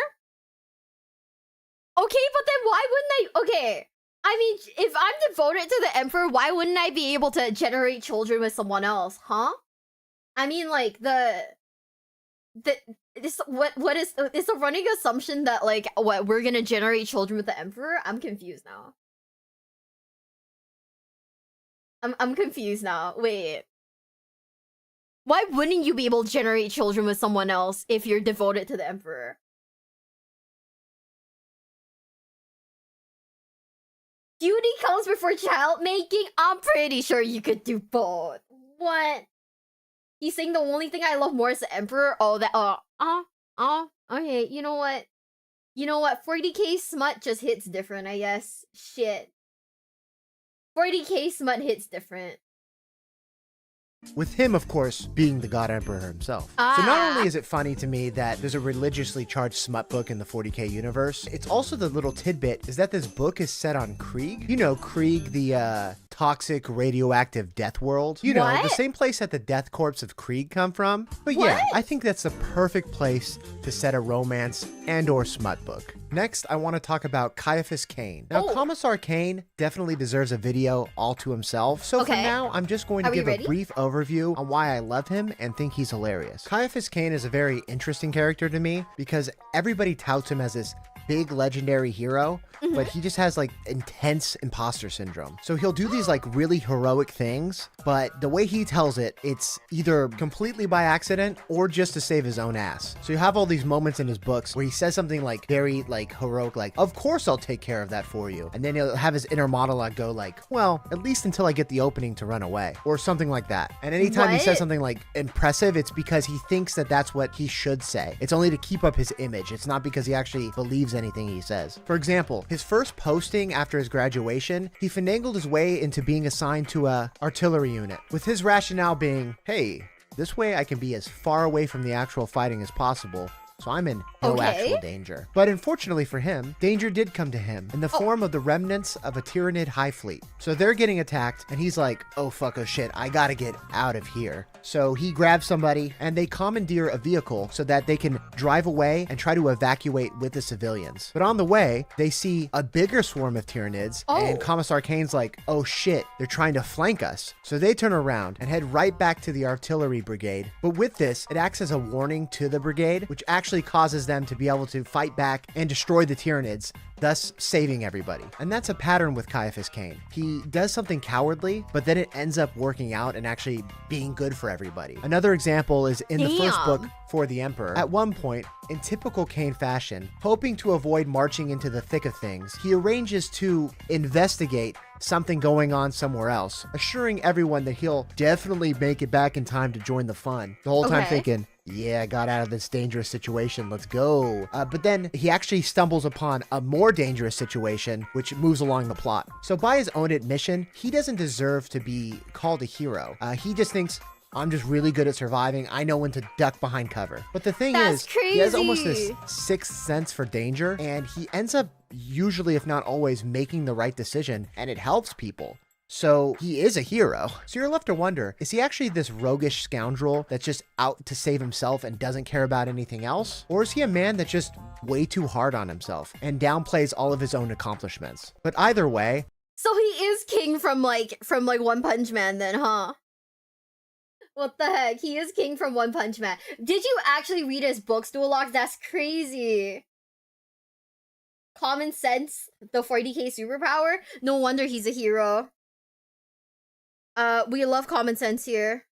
Okay, but then why wouldn't I? Okay. I mean, if I'm devoted to the Emperor, why wouldn't I be able to generate children with someone else, huh? I mean, like, it's a running assumption that, like, what, we're gonna generate children with the Emperor? I'm confused now. I'm confused now. Wait. Why wouldn't you be able to generate children with someone else if you're devoted to the Emperor? Duty comes before child making? I'm pretty sure you could do both. What? He's saying the only thing I love more is the Emperor? Oh, that, okay, you know what? You know what? 40k smut just hits different, I guess. Shit. 40k smut hits different. With him, of course, being the God Emperor himself. Ah. So not only is it funny to me that there's a religiously charged smut book in the 40k universe, it's also the little tidbit is that this book is set on Krieg. You know, Krieg, the toxic radioactive death world. You know, What? the same place that the death corpse of Krieg come from. But What? yeah, I think that's the perfect place to set a romance and or smut book. Next, I want to talk about Ciaphas Cain. Now, Oh. Commissar Cain definitely deserves a video all to himself. So for Okay. now, I'm just going to Are we give a ready? brief overview on why I love him and think he's hilarious. Ciaphas Cain is a very interesting character to me because everybody touts him as this big legendary hero, but he just has like intense imposter syndrome. So he'll do these like really heroic things, but the way he tells it, it's either completely by accident or just to save his own ass. So you have all these moments in his books where he says something like very like heroic, like, of course I'll take care of that for you. And then he'll have his inner monologue go like, well, at least until I get the opening to run away, or something like that. And anytime he What? says something like impressive, it's because he thinks that that's what he should say. It's only to keep up his image. It's not because he actually believes anything he says. For example, his first posting after his graduation, he finagled his way into being assigned to a artillery unit, with his rationale being, hey, this way I can be as far away from the actual fighting as possible, so I'm in no Okay. actual danger. But unfortunately for him, danger did come to him in the form of the remnants of a Tyrannid high fleet. So they're getting attacked, and he's like, oh fuck, oh shit, I gotta get out of here. So he grabs somebody, and they commandeer a vehicle so that they can drive away and try to evacuate with the civilians. But on the way, they see a bigger swarm of Tyrannids, and Commissar Cain's like, oh shit, they're trying to flank us. So they turn around and head right back to the artillery brigade. But with this, it acts as a warning to the brigade, which actually causes them to be able to fight back and destroy the Tyrannids, thus saving everybody. And that's a pattern with Ciaphas Cain. He does something cowardly, but then it ends up working out and actually being good for everybody. Another example is in the first book for the Emperor. At one point, in typical Cain fashion, hoping to avoid marching into the thick of things, he arranges to investigate something going on somewhere else, assuring everyone that he'll definitely make it back in time to join the fun. The whole time Okay. thinking, yeah, I got out of this dangerous situation, let's go. But then he actually stumbles upon a more dangerous situation, which moves along the plot. So by his own admission, he doesn't deserve to be called a hero. He just thinks, I'm just really good at surviving. I know when to duck behind cover. But the thing That's is, he has almost this crazy. sixth sense for danger, and he ends up usually, if not always, making the right decision, and it helps people. So he is a hero. So you're left to wonder, is he actually this roguish scoundrel that's just out to save himself and doesn't care about anything else? Or is he a man that's just way too hard on himself and downplays all of his own accomplishments? But either way, So he is king from like One Punch Man then, huh? What the heck? He is king from One Punch Man. Did you actually read his books, Dualocks? That's crazy. Common sense, the 40k superpower. No wonder he's a hero. We love common sense here.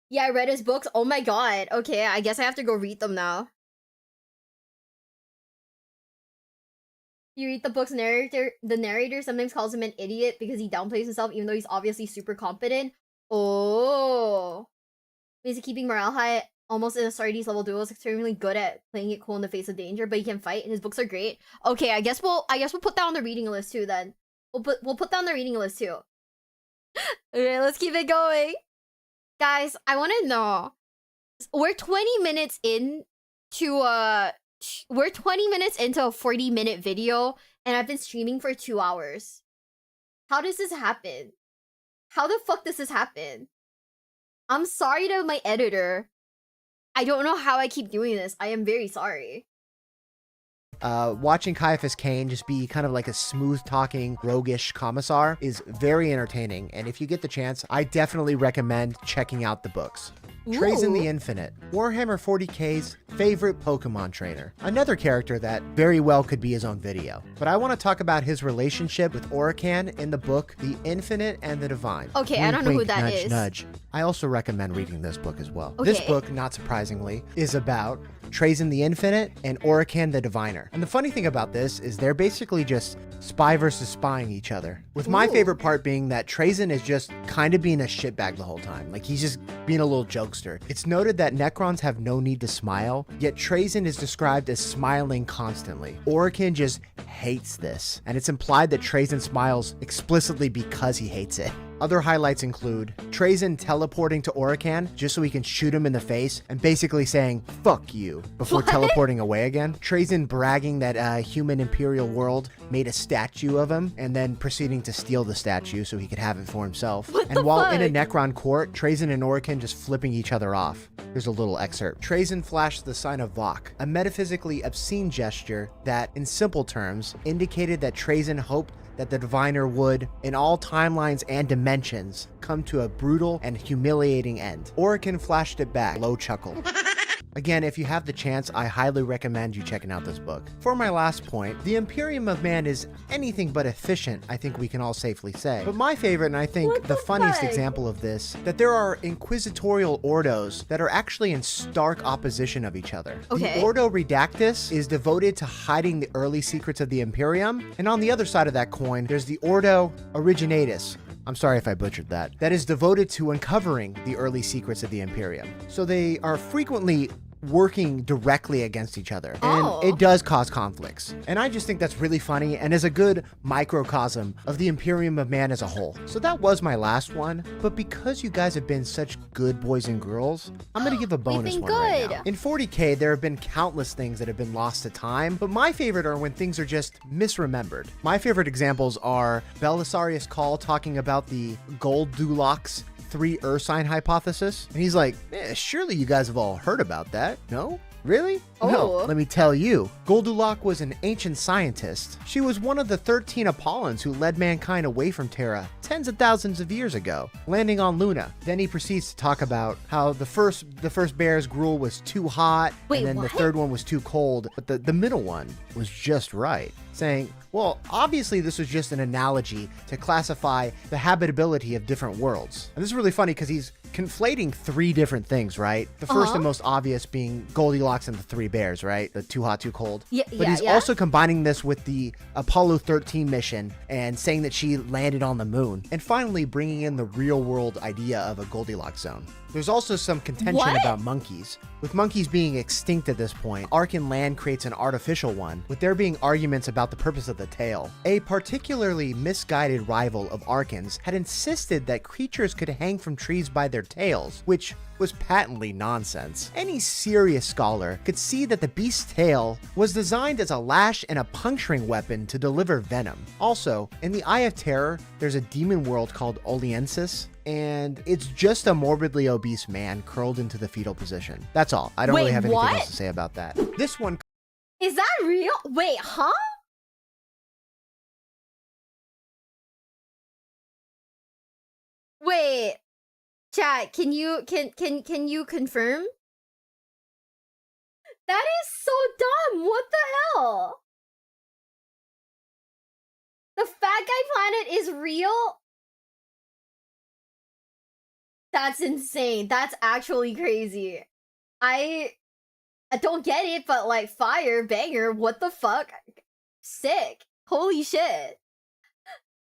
Yeah, I read his books. Oh my god. Okay, I guess I have to go read them now. You read the book's narrator. The narrator sometimes calls him an idiot because he downplays himself even though he's obviously super competent. Oh. Means keeping morale high almost in a Sardi's level duo is extremely good at playing it cool in the face of danger, but he can fight and his books are great. Okay, I guess we'll put that on the reading list too then. We'll put down the reading list too. Okay, let's keep it going. Guys, I want to know. We're 20 minutes in to we're 20 minutes into a 40-minute video and I've been streaming for 2 hours. How does this happen? How the fuck does this happen? I'm sorry to my editor. I don't know how I keep doing this. I am very sorry. watching Ciaphas Cain just be kind of like a smooth-talking, roguish commissar is very entertaining, and if you get the chance, I definitely recommend checking out the books. Trazyn the Infinite, Warhammer 40k's favorite Pokemon trainer. Another character that very well could be his own video. But I want to talk about his relationship with Orikan in the book The Infinite and the Divine. Okay, I don't know who that nudge, is. Nudge. I also recommend reading this book as well. Okay. This book, not surprisingly, is about Trazyn the Infinite, and Orikan the Diviner. And the funny thing about this is they're basically just spy versus spying each other. With my favorite part being that Trazyn is just kind of being a shitbag the whole time. Like, he's just being a little jokester. It's noted that Necrons have no need to smile, yet Trazyn is described as smiling constantly. Orikan just hates this, and it's implied that Trazyn smiles explicitly because he hates it. Other highlights include Trazyn teleporting to Orikan just so he can shoot him in the face and basically saying, "Fuck you," before teleporting away again. Trazyn bragging that a human Imperial world made a statue of him and then proceeding to steal the statue so he could have it for himself. And while in a Necron court, Trazyn and Orikan just flipping each other off. Here's a little excerpt. Trazyn flashed the sign of Vok, a metaphysically obscene gesture that, in simple terms, indicated that Trazyn hoped that the Diviner would, in all timelines and dimensions, come to a brutal and humiliating end. Orikan flashed it back, low chuckle. Again, if you have the chance, I highly recommend you checking out this book. For my last point, the Imperium of Man is anything but efficient, I think we can all safely say. But my favorite, and I think the funniest example of this, that there are inquisitorial Ordos that are actually in stark opposition of each other. The Ordo Redactus is devoted to hiding the early secrets of the Imperium, and on the other side of that coin, there's the Ordo Originatus. I'm sorry if I butchered that. That is devoted to uncovering the early secrets of the Imperium. So they are frequently working directly against each other, and it does cause conflicts. And I just think that's really funny and is a good microcosm of the Imperium of Man as a whole. So that was my last one, but because you guys have been such good boys and girls, I'm gonna give a bonus one right now. In 40K, there have been countless things that have been lost to time, but my favorite are when things are just misremembered. My favorite examples are Belisarius Cawl talking about the gold Dualocks 3 Ursine hypothesis. And he's like, surely you guys have all heard about that. No? Really? No, let me tell you. Goldulock was an ancient scientist. She was one of the 13 Apollons who led mankind away from Terra tens of thousands of years ago, landing on Luna. Then he proceeds to talk about how the first bear's gruel was too hot, and then the third one was too cold, but the middle one was just right. Saying, well, obviously this was just an analogy to classify the habitability of different worlds. And this is really funny because he's conflating 3 different things, right? The first and most obvious being Goldilocks and the 3 bears, right? The too hot, too cold. But he's also combining this with the Apollo 13 mission and saying that she landed on the moon. And finally bringing in the real world idea of a Goldilocks zone. There's also some contention about monkeys. With monkeys being extinct at this point, Arkan Land creates an artificial one, with there being arguments about the purpose of the tail. A particularly misguided rival of Arkan's had insisted that creatures could hang from trees by their tails, which was patently nonsense. Any serious scholar could see that the beast's tail was designed as a lash and a puncturing weapon to deliver venom. Also, in the Eye of Terror, there's a demon world called Oliensis, and it's just a morbidly obese man curled into the fetal position. That's all. I don't really have anything else to say about that. This one... Is that real? Wait, huh? Wait. Chat, can you confirm? That is so dumb. What the hell? The Fat Guy Planet is real? That's insane. That's actually crazy. I don't get it, but like, fire, banger, what the fuck? Sick. Holy shit.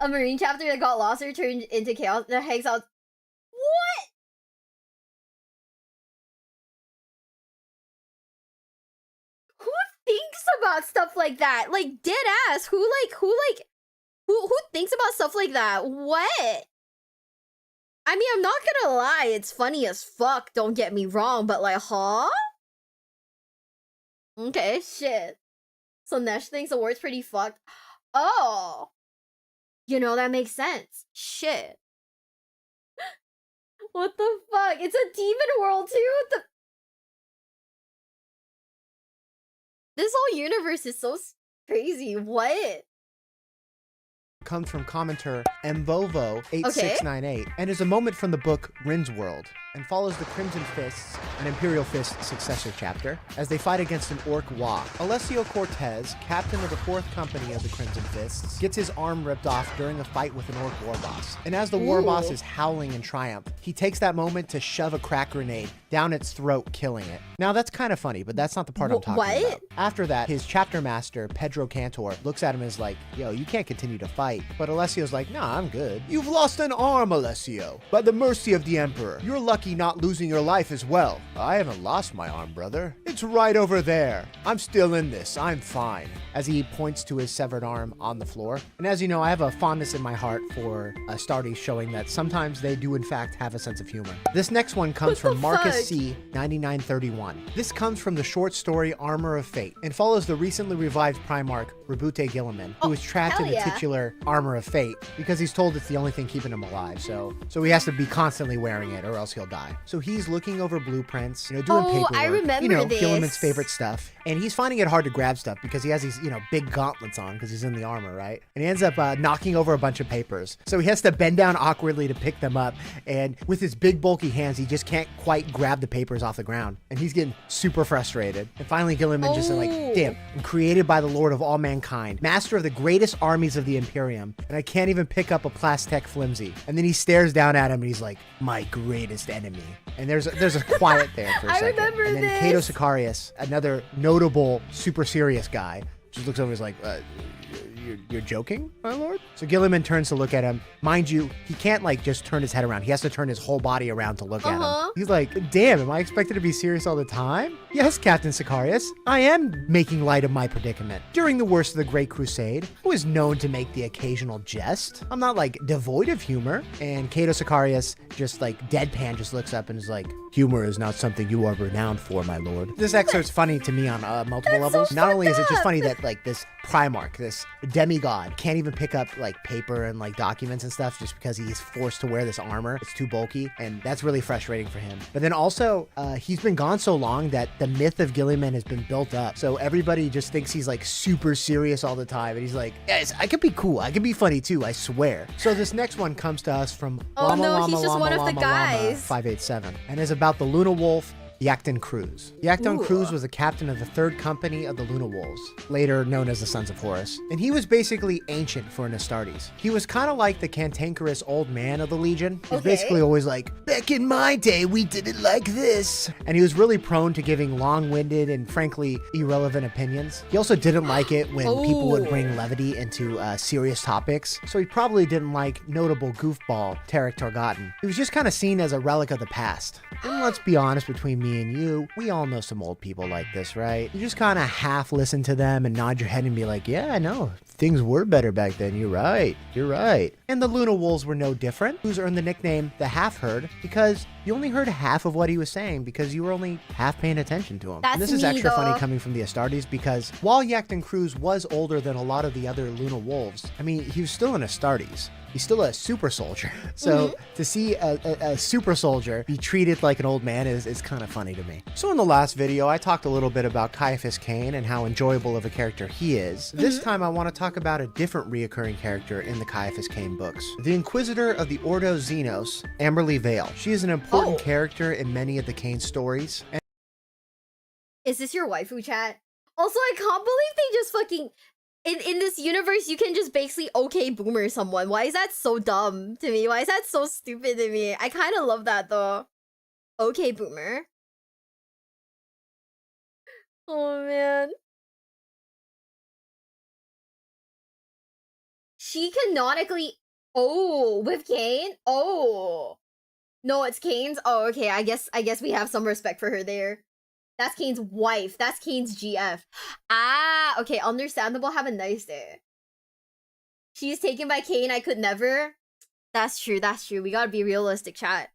A Marine chapter that got lost or turned into chaos that hangs out. What? Who thinks about stuff like that? Like, dead ass. Who thinks about stuff like that? What? I mean, I'm not gonna lie, it's funny as fuck, don't get me wrong, but like, huh? Okay, shit. So Nesh thinks the word's pretty fucked. Oh! You know, that makes sense. Shit. What the fuck? It's a demon world too? This whole universe is so crazy. What? comes from commenter Mvovo8698 and is a moment from the book Rin's World, and follows the Crimson Fists, an Imperial Fist successor chapter, as they fight against an orc Wa. Alessio Cortez, captain of the 4th Company of the Crimson Fists, gets his arm ripped off during a fight with an orc war boss. And as the war boss is howling in triumph, he takes that moment to shove a crack grenade down its throat, killing it. Now that's kind of funny, but that's not the part I'm talking about. After that, his chapter master, Pedro Cantor, looks at him and is like, yo, you can't continue to fight. But Alessio's like, nah, I'm good. You've lost an arm, Alessio, by the mercy of the Emperor. You're lucky not losing your life as well. I haven't lost my arm, brother. It's right over there. I'm still in this. I'm fine. As he points to his severed arm on the floor. And as you know, I have a fondness in my heart for Astartes, showing that sometimes they do in fact have a sense of humor. This next one comes from Marcus C. 9931. This comes from the short story Armor of Fate and follows the recently revived Primarch Rebute Gilliman, who is trapped in the titular Armor of Fate because he's told it's the only thing keeping him alive. So he has to be constantly wearing it or else he'll die. So he's looking over blueprints, doing paperwork, I remember Gilliman's favorite stuff. And he's finding it hard to grab stuff because he has these, big gauntlets on because he's in the armor, right? And he ends up knocking over a bunch of papers. So he has to bend down awkwardly to pick them up. And with his big bulky hands, he just can't quite grab the papers off the ground. And he's getting super frustrated. And finally, Gilliman just like, damn, I'm created by the Lord of all mankind, master of the greatest armies of the Imperium, and I can't even pick up a Plastech flimsy. And then he stares down at him and he's like, my greatest enemy. And there's a quiet there for a second. I remember and then this. Cato Sicarius, another notable, super serious guy, just looks over and is like, you're joking, my lord? So Gilliman turns to look at him. Mind you, he can't just turn his head around. He has to turn his whole body around to look at him. He's like, damn, am I expected to be serious all the time? Yes, Captain Sicarius, I am making light of my predicament. During the worst of the Great Crusade, I was known to make the occasional jest. I'm not devoid of humor. And Cato Sicarius just deadpan just looks up and is like, humor is not something you are renowned for, my lord. This excerpt's funny to me on multiple levels. Not only is it just funny that this Primarch, this demigod, can't even pick up paper and documents and stuff just because he's forced to wear this armor. It's too bulky, and that's really frustrating for him. But then also, he's been gone so long that the myth of Gilliman has been built up. So everybody just thinks he's super serious all the time, and he's like, yes, I could be cool. I could be funny too, I swear. So this next one comes to us from he's just one of the guys. 587, and is about the Luna Wolf, Ogryn and Commissar. Ogryn and Commissar was the captain of the 3rd Company of the Luna Wolves, later known as the Sons of Horus. And he was basically ancient for an Astartes. He was kind of like the cantankerous old man of the Legion. He was basically always like, back in my day, we did it like this. And he was really prone to giving long-winded and frankly irrelevant opinions. He also didn't like it when people would bring levity into serious topics. So he probably didn't like notable goofball Tarek Torgotten. He was just kind of seen as a relic of the past. And let's be honest, between me and you, we all know some old people like this, right? You just kind of half listen to them and nod your head and be like, yeah, I know. Things were better back then. You're right. You're right. And the Luna Wolves were no different. Who's earned the nickname the Half-Herd because you only heard half of what he was saying because you were only half paying attention to him. And this is extra funny coming from the Astartes because while Ogryn and Commissar was older than a lot of the other Luna Wolves, I mean, he was still an Astartes. He's still a super soldier. So to see a super soldier be treated like an old man is kind of funny to me. So in the last video, I talked a little bit about Ciaphas Cain and how enjoyable of a character he is. This time I want to talk about a different reoccurring character in the Ciaphas Cain books. The Inquisitor of the Ordo Xenos, Amberly Vail. She is an important character in many of the Cain stories. Is this your waifu chat? Also, I can't believe they just fucking... In this universe, you can just basically okay boomer someone. Why is that so dumb to me? Why is that so stupid to me? I kind of love that though. Okay boomer. Oh man. She canonically... Oh, with Cain? Oh. No, it's Cain's? Oh, okay. I guess we have some respect for her there. That's Cain's wife. That's Cain's GF. Ah, okay. Understandable. Have a nice day. She's taken by Cain. I could never. That's true. That's true. We gotta be realistic, chat.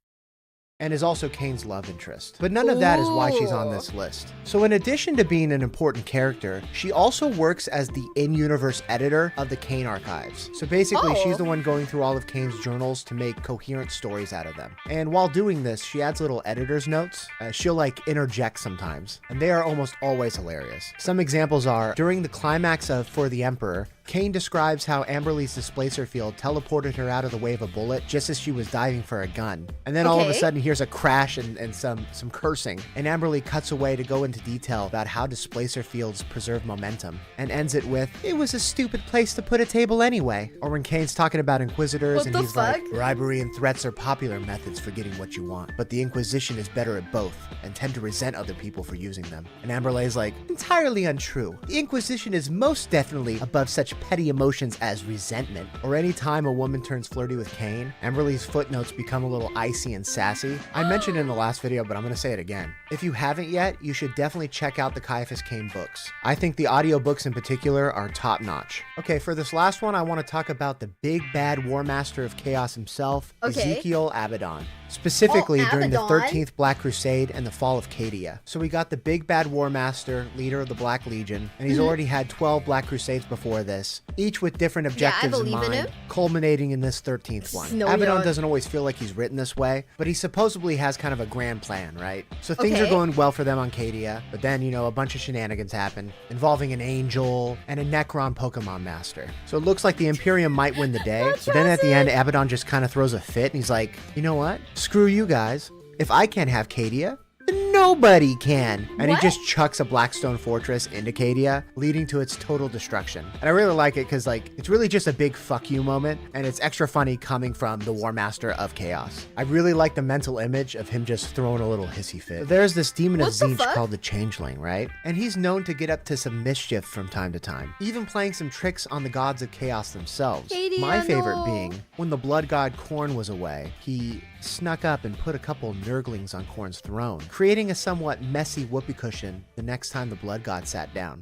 and is also Cain's love interest. But none of that is why she's on this list. So in addition to being an important character, she also works as the in-universe editor of the Cain archives. So basically, she's the one going through all of Cain's journals to make coherent stories out of them. And while doing this, she adds little editor's notes. She'll like interject sometimes, and they are almost always hilarious. Some examples are, during the climax of For the Emperor, Cain describes how Amberly's displacer field teleported her out of the way of a bullet just as she was diving for a gun. And then all of a sudden here's a crash and some cursing. And Amberly cuts away to go into detail about how displacer fields preserve momentum and ends it with, "It was a stupid place to put a table anyway." Or when Cain's talking about Inquisitors and he's like, "Bribery and threats are popular methods for getting what you want, but the Inquisition is better at both and tend to resent other people for using them." And Amberly's like, "Entirely untrue. The Inquisition is most definitely above such petty emotions as resentment." Or any time a woman turns flirty with Cain, Amberly's footnotes become a little icy and sassy. I mentioned in the last video, but I'm gonna say it again. If you haven't yet, you should definitely check out the Ciaphas Cain books. I think the audiobooks in particular are top notch. Okay, for this last one, I want to talk about the big bad War Master of Chaos himself, Ezekiel Abaddon. Specifically during the 13th Black Crusade and the fall of Cadia. So we got the big bad War Master, leader of the Black Legion, and he's already had 12 Black Crusades before this, each with different objectives in mind, culminating in this 13th one. Abaddon doesn't always feel like he's written this way, but he supposedly has kind of a grand plan, right? So things are going well for them on Cadia, but then, you know, a bunch of shenanigans happen, involving an angel and a Necron Pokemon Master. So it looks like the Imperium might win the day, but then at the end, Abaddon just kind of throws a fit, and he's like, "You know what? Screw you guys. If I can't have Cadia, then nobody can." And he just chucks a Blackstone fortress into Cadia, leading to its total destruction. And I really like it because, like, it's really just a big fuck you moment, and it's extra funny coming from the War Master of Chaos. I really like the mental image of him just throwing a little hissy fit. There's this demon of Tzeentch called the Changeling, right? And he's known to get up to some mischief from time to time, even playing some tricks on the gods of chaos themselves. My favorite being, when the blood god Khorne was away, he snuck up and put a couple nurglings on Khorne's throne, creating a somewhat messy whoopee cushion the next time the blood god sat down.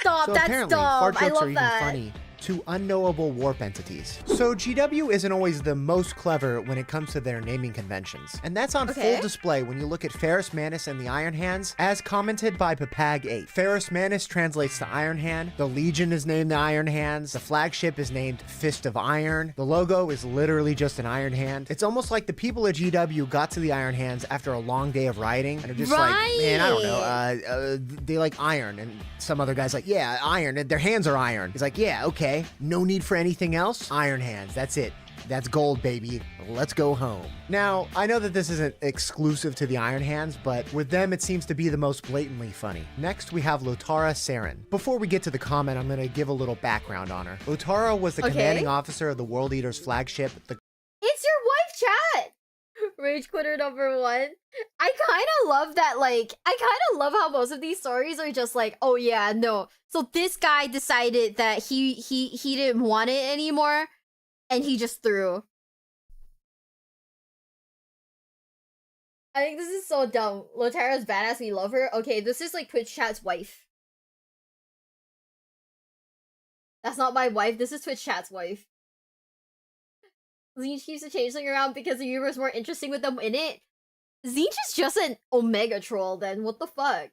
Stop, so that's apparently, dumb. fart I jokes love are even that. funny to unknowable warp entities. So GW isn't always the most clever when it comes to their naming conventions. And that's on full display when you look at Ferrus Manus and the Iron Hands, as commented by Papag8. Ferrus Manus translates to Iron Hand, the Legion is named the Iron Hands, the flagship is named Fist of Iron, the logo is literally just an Iron Hand. It's almost like the people at GW got to the Iron Hands after a long day of writing, and are just like, man, I don't know, they like iron, and some other guy's like, yeah, iron, and their hands are iron. He's like, yeah, okay, no need for anything else? Iron Hands, that's it. That's gold, baby. Let's go home. Now, I know that this isn't exclusive to the Iron Hands, but with them, it seems to be the most blatantly funny. Next, we have Lotara Saren. Before we get to the comment, I'm going to give a little background on her. Lotara was the commanding officer of the World Eater's flagship, the... It's your wife, chat! Rage Quitter number 1. I kind of love that, like, I kind of love how most of these stories are just like, oh yeah, no. So this guy decided that he didn't want it anymore, and he just threw. I think this is so dumb. Lotara's badass, we love her. Okay, this is like Twitch chat's wife. That's not my wife, this is Twitch chat's wife. Tzeentch keeps the changeling around because the universe is more interesting with them in it. Tzeentch is just an Omega troll then, what the fuck?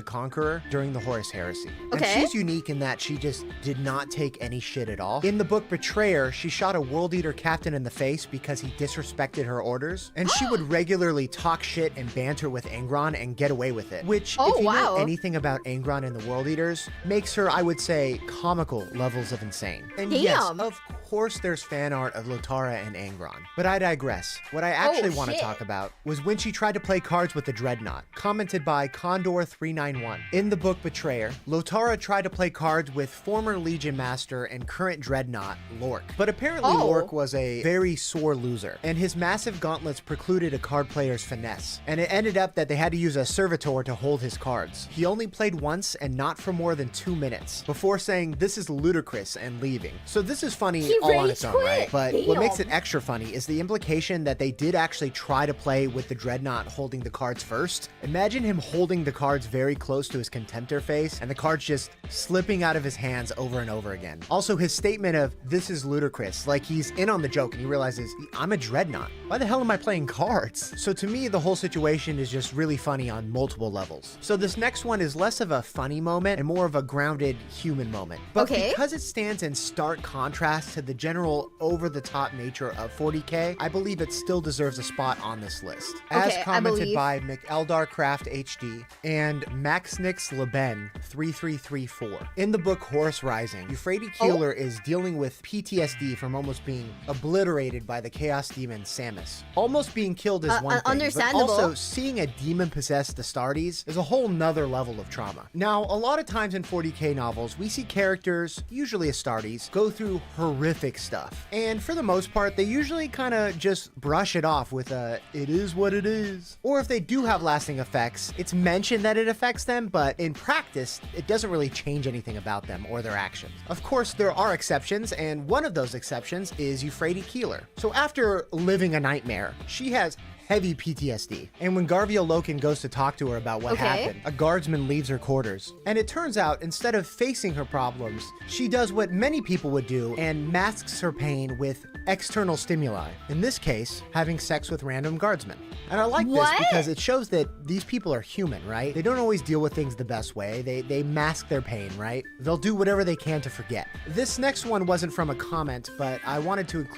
the Conqueror during the Horus Heresy. And she's unique in that she just did not take any shit at all. In the book Betrayer, she shot a World Eater captain in the face because he disrespected her orders, and she would regularly talk shit and banter with Angron and get away with it, which, if you know anything about Angron and the World Eaters, makes her, I would say, comical levels of insane. And yes, of course there's fan art of Lotara and Angron, but I digress. What I actually want to talk about was when she tried to play cards with the Dreadnought, commented by Condor391. In the book Betrayer, Lotara tried to play cards with former Legion Master and current Dreadnought, Lork. But apparently Lork was a very sore loser, and his massive gauntlets precluded a card player's finesse. And it ended up that they had to use a servitor to hold his cards. He only played once and not for more than 2 minutes, before saying this is ludicrous and leaving. So this is funny. He all on rage its own, quit? right? But what makes it Damn. extra funny is the implication that they did actually try to play with the Dreadnought holding the cards first. Imagine him holding the cards very close to his Contemptor face and the cards just slipping out of his hands over and over again. Also, his statement of, "This is ludicrous," like he's in on the joke and he realizes, I'm a Dreadnought. Why the hell am I playing cards? So to me, the whole situation is just really funny on multiple levels. So this next one is less of a funny moment and more of a grounded human moment. But because it stands in stark contrast to the general over-the-top nature of 40k, I believe it still deserves a spot on this list. As commented by McEldarcraft HD and Maxnix Leben 3334. In the book Horus Rising, Euphrates Keeler is dealing with PTSD from almost being obliterated by the Chaos Demon Samus. Almost being killed is one thing, understandable. but also seeing a demon possess the Astartes is a whole nother level of trauma. Now, a lot of times in 40k novels, we see characters, usually Astartes, go through horrific stuff. And for the most part, they usually kind of just brush it off with a, "it is what it is." Or if they do have lasting effects, it's mentioned that it affects them, but in practice, it doesn't really change anything about them or their actions. Of course, there are exceptions, and one of those exceptions is Euphrates Keeler. So after living a nightmare, she has heavy PTSD. And when Garvia Loken goes to talk to her about what happened, a guardsman leaves her quarters. And it turns out, instead of facing her problems, she does what many people would do and masks her pain with external stimuli. In this case, having sex with random guardsmen. And I like this because it shows that these people are human, right? They don't always deal with things the best way. They mask their pain, right? They'll do whatever they can to forget. This next one wasn't from a comment, but I wanted to include.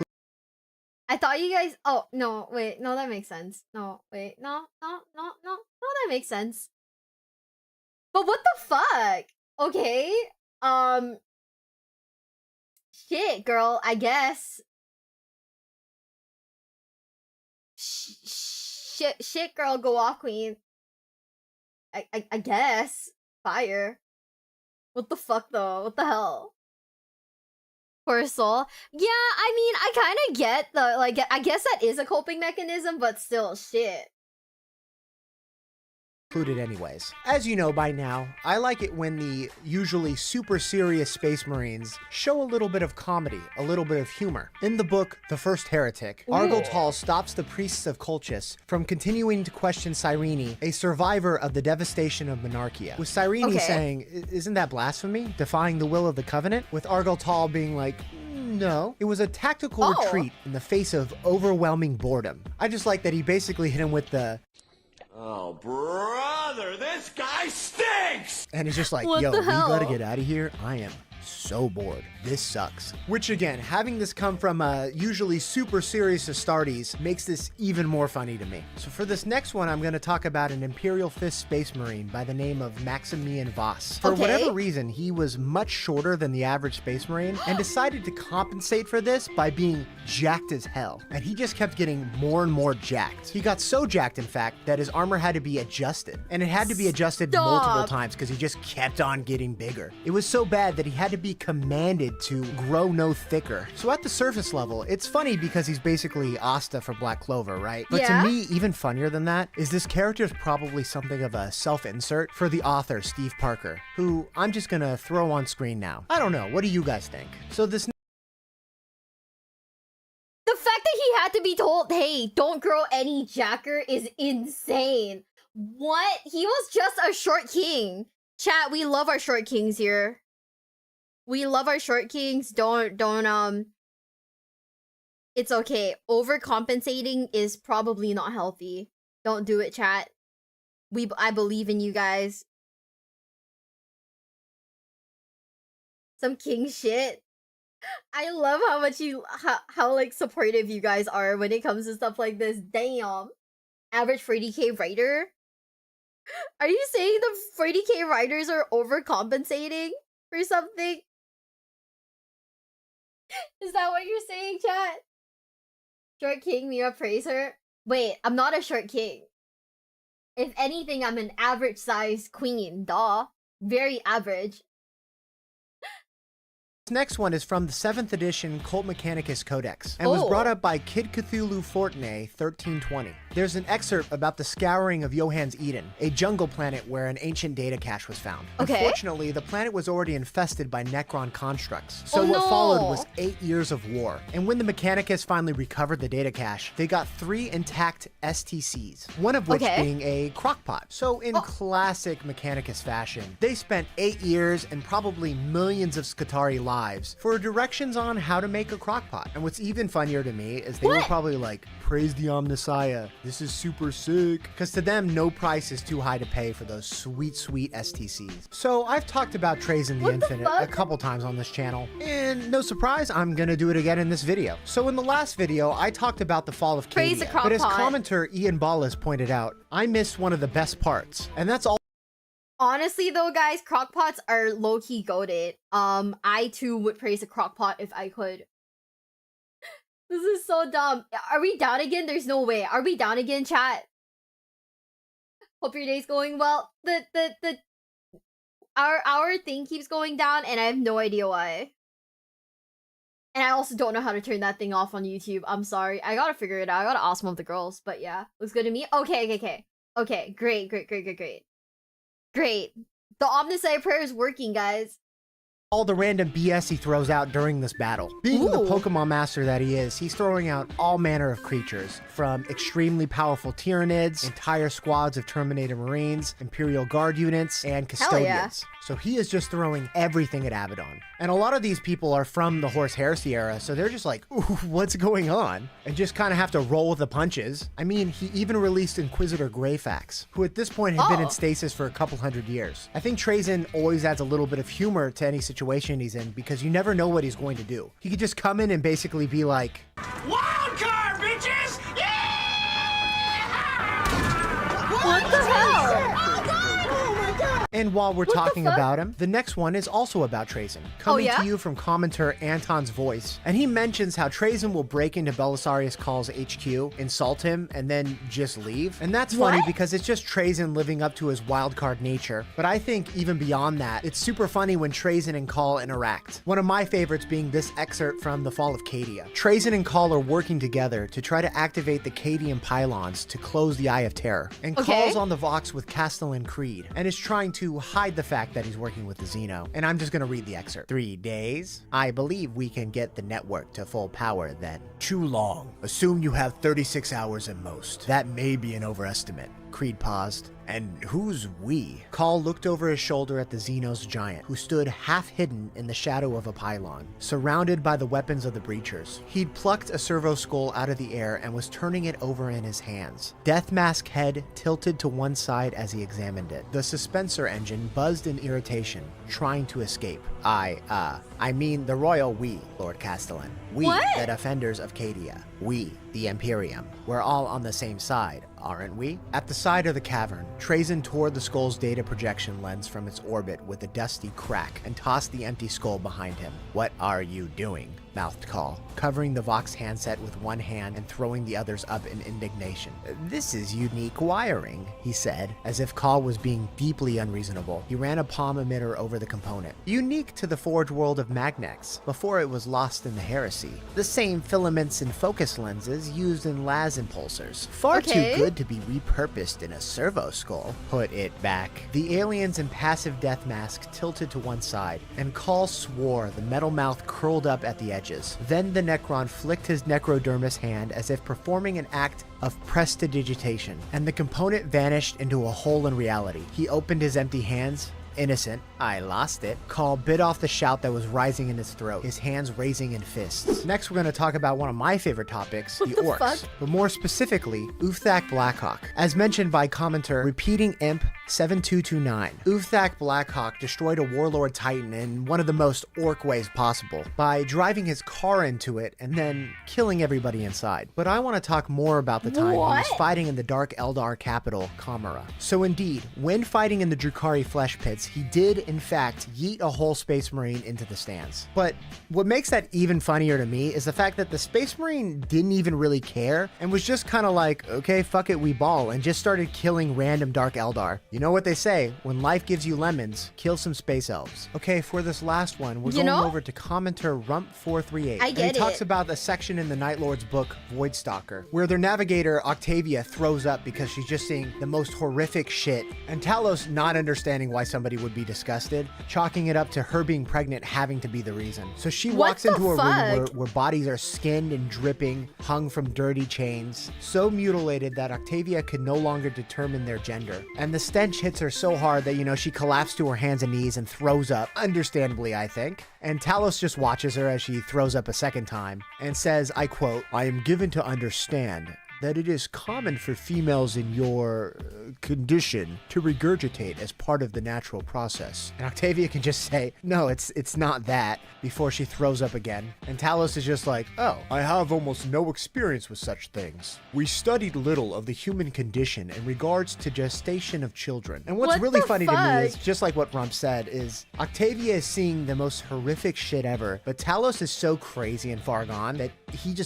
I thought you guys. Oh no! Wait, no, that makes sense. No, wait, no, that makes sense. But what the fuck? Okay, shit, girl. I guess. Shit, girl. Go off, queen. I guess. Fire. What the fuck though? What the hell? Poor soul. Yeah, I mean, I kind of get the, like, I guess that is a coping mechanism, but still, shit. Included anyways. As you know by now, I like it when the usually super serious Space Marines show a little bit of comedy, a little bit of humor. In the book, The First Heretic, Argoltal stops the priests of Colchis from continuing to question Cyrene, a survivor of the devastation of Monarchia, with Cyrene saying, "Isn't that blasphemy? Defying the will of the Covenant?" With Argoltal being like, "No, it was a tactical retreat in the face of overwhelming boredom." I just like that he basically hit him with the, "Oh, brother, this guy stinks!" And he's just like, "Yo, we gotta get out of here. I am so bored. This sucks." Which again, having this come from a usually super serious Astartes makes this even more funny to me. So for this next one, I'm going to talk about an Imperial 5th Space Marine by the name of Maximian Voss. For whatever reason, he was much shorter than the average Space Marine and decided to compensate for this by being jacked as hell. And he just kept getting more and more jacked. He got so jacked, in fact, that his armor had to be adjusted. And it had to be adjusted multiple times because he just kept on getting bigger. It was so bad that he had to be commanded to grow no thicker. So at the surface level, it's funny because he's basically Asta for Black Clover, right? But to me, even funnier than that is this character is probably something of a self-insert for the author, Steve Parker, who I'm just gonna throw on screen now. I don't know, what do you guys think? So this... The fact that he had to be told, "Hey, don't grow any jacker," is insane. What? He was just a short king. Chat, we love our short kings here. We love our short kings. Don't, it's okay. Overcompensating is probably not healthy. Don't do it, chat. I believe in you guys. Some king shit. I love how much how like supportive you guys are when it comes to stuff like this. Damn. Average 40k writer? Are you saying the 40k writers are overcompensating for something? Is that what you're saying, chat? Short king, Mia praise her. Wait, I'm not a short king. If anything, I'm an average sized queen, duh. Very average. This next one is from the 7th edition Cult Mechanicus Codex and was brought up by Kid Cthulhu Fortney 1320. There's an excerpt about the scouring of Johann's Eden, a jungle planet where an ancient data cache was found. Unfortunately, the planet was already infested by Necron constructs, so what followed was 8 years of war. And when the Mechanicus finally recovered the data cache, they got 3 intact STCs, one of which being a crockpot. So in classic Mechanicus fashion, they spent 8 years and probably millions of Skitarii lives for directions on how to make a crockpot. And what's even funnier to me is they were probably like, praise the Omnissiah, this is super sick. Because to them, no price is too high to pay for those sweet, sweet STCs. So I've talked about Trazyn the Infinite a couple times on this channel, and no surprise, I'm gonna do it again in this video. So in the last video, I talked about the fall of Cadia, but as commenter Ian Ballas pointed out, I missed one of the best parts, and that's all. Honestly though, guys, crockpots are low-key goated. I too would praise a crockpot if I could. This is so dumb. Are we down again? There's no way. Are we down again, chat? Hope your day's going well. Our thing keeps going down and I have no idea why. And I also don't know how to turn that thing off on YouTube. I'm sorry. I gotta figure it out. I gotta ask one of the girls. But yeah, looks good to me. Okay, great. Great. The Omnissiah prayer is working, guys. All the random BS he throws out during this battle. Being the Pokemon master that he is, he's throwing out all manner of creatures, from extremely powerful Tyranids, entire squads of Terminator Marines, Imperial Guard units, and Custodians. So he is just throwing everything at Abaddon. And a lot of these people are from the Horse Heresy era, so they're just like, ooh, what's going on? And just kind of have to roll with the punches. I mean, he even released Inquisitor Greyfax, who at this point had been in stasis for a couple hundred years. I think Trazyn always adds a little bit of humor to any situation he's in, because you never know what he's going to do. He could just come in and basically be like, wild card, bitches! Yeah! What the hell? and while we're talking about him, the next one is also about Trazyn, coming to you from commenter Anton's Voice. And he mentions how Trazyn will break into Belisarius Caul's HQ, insult him, and then just leave. And that's funny because it's just Trazyn living up to his wildcard nature. But I think even beyond that, it's super funny when Trazyn and Caul interact. One of my favorites being this excerpt from The Fall of Cadia. Trazyn and Caul are working together to try to activate the Cadian pylons to close the Eye of Terror. And Caul's on the Vox with Castellan Creed and is trying to hide the fact that he's working with the Xeno. And I'm just gonna read the excerpt. 3 days? I believe we can get the network to full power then. Too long. Assume you have 36 hours at most. That may be an overestimate. Creed paused. And who's we? Caul looked over his shoulder at the Xenos giant, who stood half hidden in the shadow of a pylon, surrounded by the weapons of the Breachers. He'd plucked a servo skull out of the air and was turning it over in his hands. Death Mask head tilted to one side as he examined it. The suspensor engine buzzed in irritation, trying to escape. I mean the royal we, Lord Castellan. We, the defenders of Cadia. We, the Imperium. We're all on the same side, aren't we? At the side of the cavern, Trazyn tore the skull's data projection lens from its orbit with a dusty crack and tossed the empty skull behind him. What are you doing? Mouthed Caul, covering the Vox handset with one hand and throwing the others up in indignation. This is unique wiring, he said, as if Caul was being deeply unreasonable. He ran a palm emitter over the component. Unique to the Forge world of Magnex, before it was lost in the Heresy. The same filaments and focus lenses used in las impulsors. Far too good to be repurposed in a servo skull. Put it back. The alien's impassive death mask tilted to one side, and Caul swore, the metal mouth curled up at the edge. Then the Necron flicked his necrodermis hand as if performing an act of prestidigitation, and the component vanished into a hole in reality. He opened his empty hands. Innocent. I lost it. Caul bit off the shout that was rising in his throat, his hands raising in fists. Next, we're going to talk about one of my favorite topics, the orcs. But more specifically, Uthak Blackhawk. As mentioned by commenter Repeating Imp 7229, Uthak Blackhawk destroyed a warlord titan in one of the most orc ways possible, by driving his car into it and then killing everybody inside. But I want to talk more about the time he was fighting in the Dark Eldar capital, Kamara. So indeed, when fighting in the Drukhari flesh pits, genmates, he did, in fact, yeet a whole Space Marine into the stands. But what makes that even funnier to me is the fact that the Space Marine didn't even really care and was just kind of like, okay, fuck it, we ball, and just started killing random Dark Eldar. You know what they say, when life gives you lemons, kill some Space Elves. Okay, for this last one, we're going over to commenter Rump438. I get he talks about the section in the Night Lord's book, Voidstalker, where their navigator, Octavia, throws up because she's just seeing the most horrific shit, and Talos not understanding why somebody would be disgusted, chalking it up to her being pregnant having to be the reason. So she walks into a room where bodies are skinned and dripping, hung from dirty chains, so mutilated that Octavia could no longer determine their gender. And the stench hits her so hard that, you know, she collapsed to her hands and knees and throws up, understandably, I think. And Talos just watches her as she throws up a second time and says, I quote, "I am given to understand that it is common for females in your condition to regurgitate as part of the natural process." And Octavia can just say, no, it's not that, before she throws up again. And Talos is just like, oh, I have almost no experience with such things. We studied little of the human condition in regards to gestation of children. And what's really funny to me is, just like what Rump said, is Octavia is seeing the most horrific shit ever, but Talos is so crazy and far gone that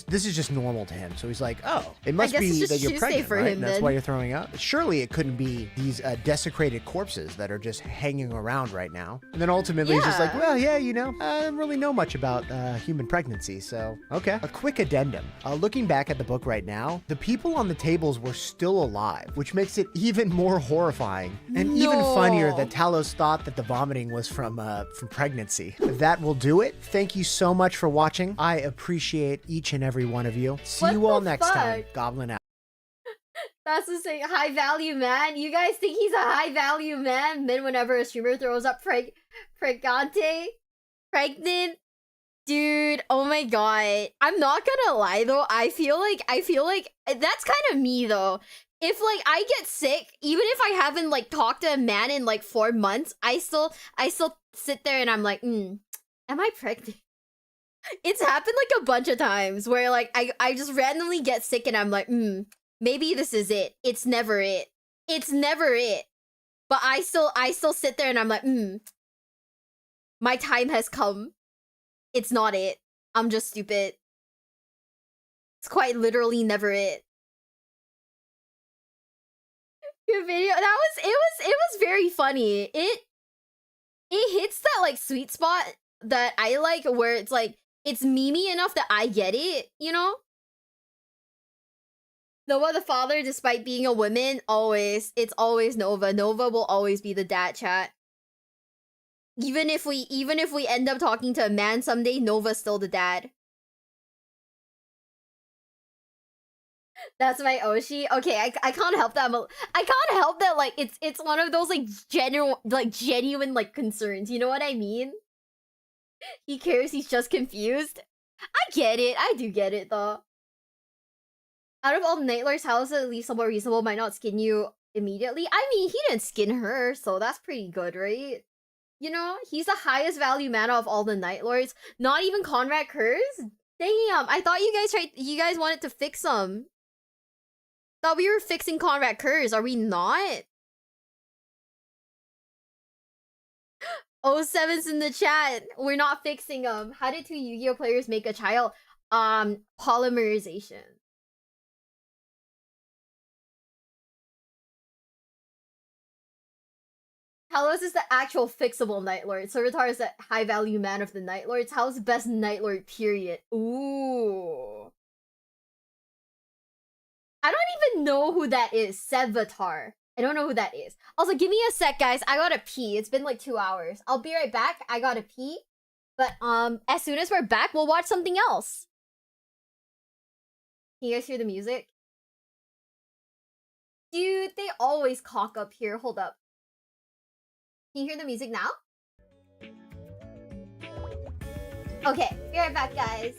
this is just normal to him. So he's like, oh, it must be that you're pregnant, right? And that's why you're throwing up. Surely it couldn't be these desecrated corpses that are just hanging around right now. And then ultimately he's just like, well, yeah, you know, I don't really know much about human pregnancy, so okay. A quick addendum. Looking back at the book right now, the people on the tables were still alive, which makes it even more horrifying and even funnier that Talos thought that the vomiting was from pregnancy. That will do it. Thank you so much for watching. I appreciate each and every one of you. See you all next time. Goblin out. That's the same high value man. You guys think he's a high value man? Then whenever a streamer throws up pregnant, dude. Oh my god. I'm not gonna lie though. I feel like that's kind of me though. If like I get sick, even if I haven't like talked to a man in like 4 months, I still sit there and I'm like, am I pregnant? It's happened like a bunch of times where like I just randomly get sick and I'm like, maybe this is it. It's never it. It's never it. But I still sit there and I'm like, my time has come. It's not it. I'm just stupid. It's quite literally never it. Good video. It was very funny. It hits that like sweet spot that I like, where it's like it's memey enough that I get it, you know? Nova the father, despite being a woman, it's always Nova. Nova will always be the dad, chat. Even if we end up talking to a man someday, Nova's still the dad. That's my Oshi. Okay, I can't help that. I can't help that. Like it's one of those like genuine like concerns. You know what I mean? He cares. He's just confused. I get it. I do get it though. Out of all the Night Lords, how is it at least somewhat reasonable might not skin you immediately? I mean, he didn't skin her, so that's pretty good, right? You know, he's the highest value mana of all the Night Lords. Not even Conrad Curze? Damn, I thought you guys wanted to fix him. Thought we were fixing Conrad Curze, are we not? 07's in the chat. We're not fixing him. How did 2 Yu-Gi-Oh players make a child? Polymerization. Talos is the actual fixable Night Lord. Servitor is the high value man of the Night Lords. How's the best Night Lord, period? Ooh. I don't even know who that is. Sevatar. I don't know who that is. Also, give me a sec, guys. I gotta pee. It's been like 2 hours. I'll be right back. I gotta pee. But as soon as we're back, we'll watch something else. Can you guys hear the music? Dude, they always cock up here. Hold up. Can you hear the music now? Okay, be right back, guys.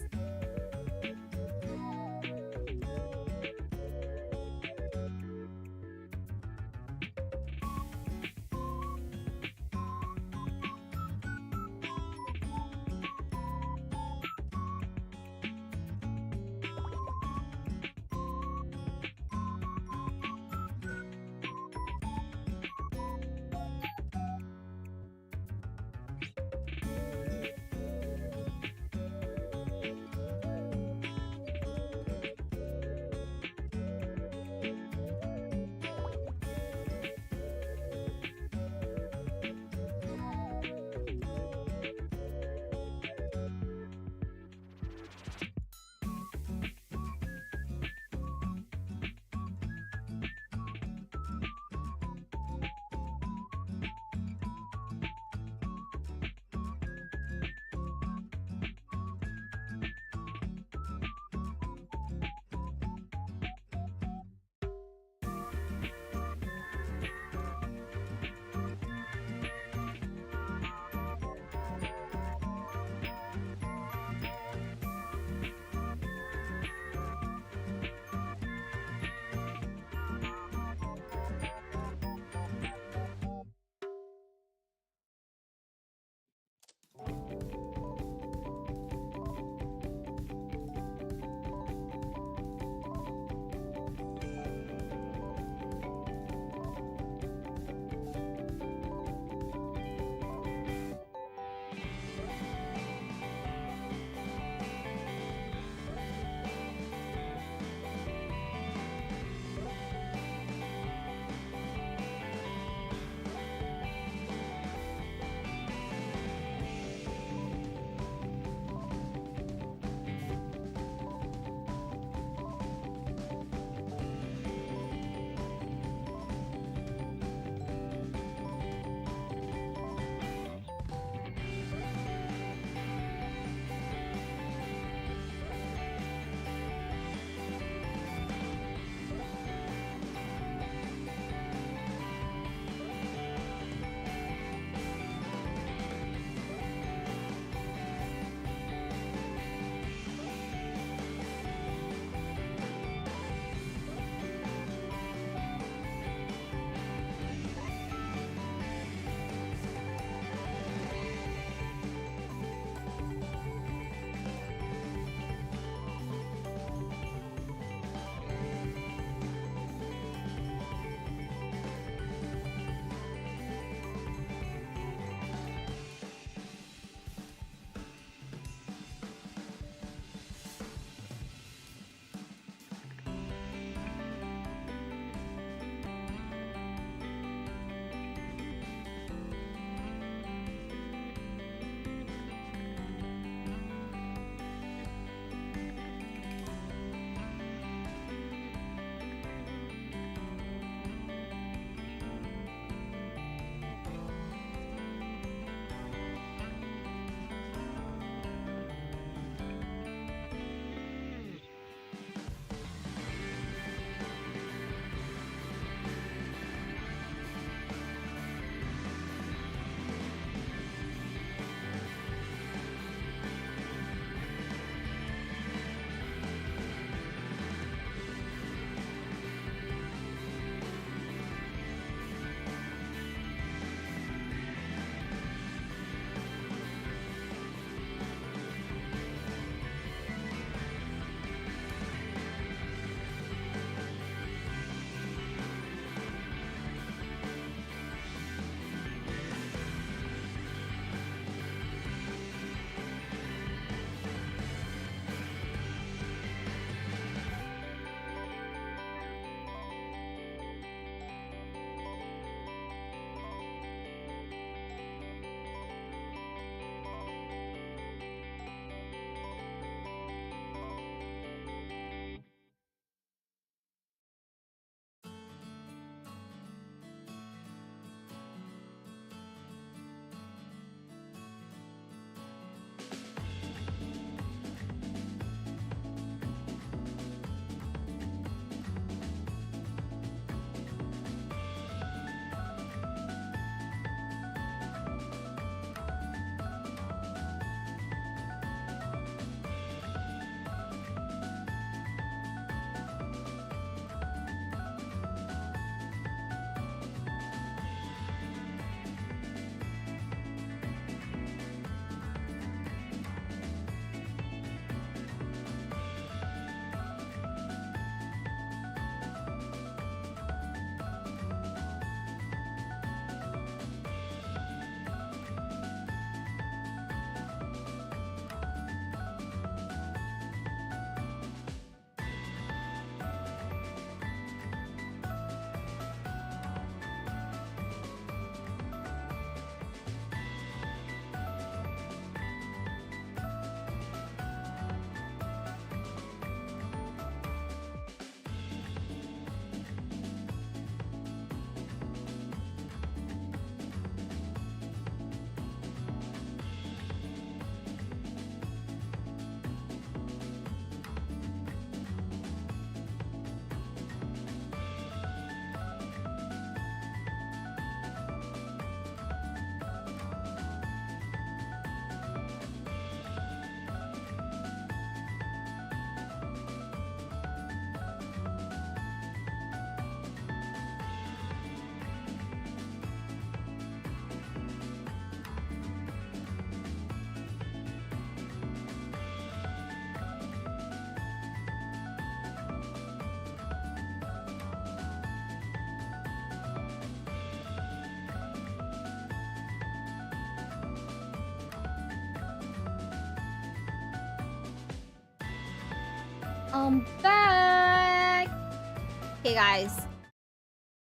I'm back. Okay, guys.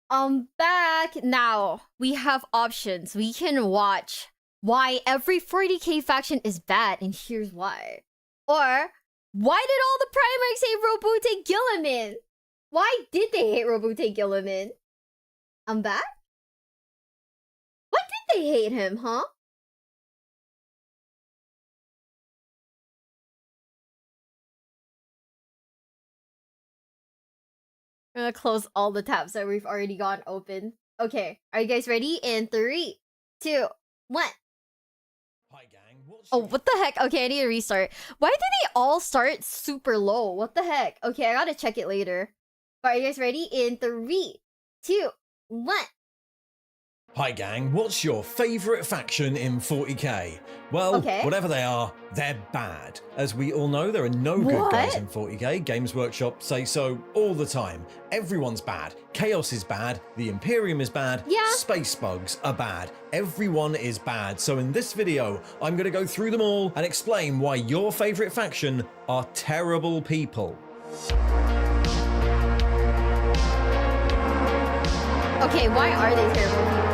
I'm back. Now, we have options. We can watch why every 40k faction is bad, and here's why. Or, why did all the Primarchs hate Robute Gilliman? Why did they hate Robute Gilliman? I'm back? Why did they hate him, huh? I'm gonna close all the tabs that we've already gotten open. Okay, are you guys ready? In 3, 2, 1. Hi gang, Oh, what the heck? Okay, I need to restart. Why did they all start super low? What the heck? Okay, I gotta check it later. But are you guys ready? In 3, 2, 1. Hi gang, what's your favourite faction in 40k? Well, whatever they are, they're bad. As we all know, there are no good guys in 40k. Games Workshop say so all the time. Everyone's bad. Chaos is bad. The Imperium is bad. Space bugs are bad. Everyone is bad. So in this video, I'm going to go through them all and explain why your favourite faction are terrible people. Okay, why are they terrible people?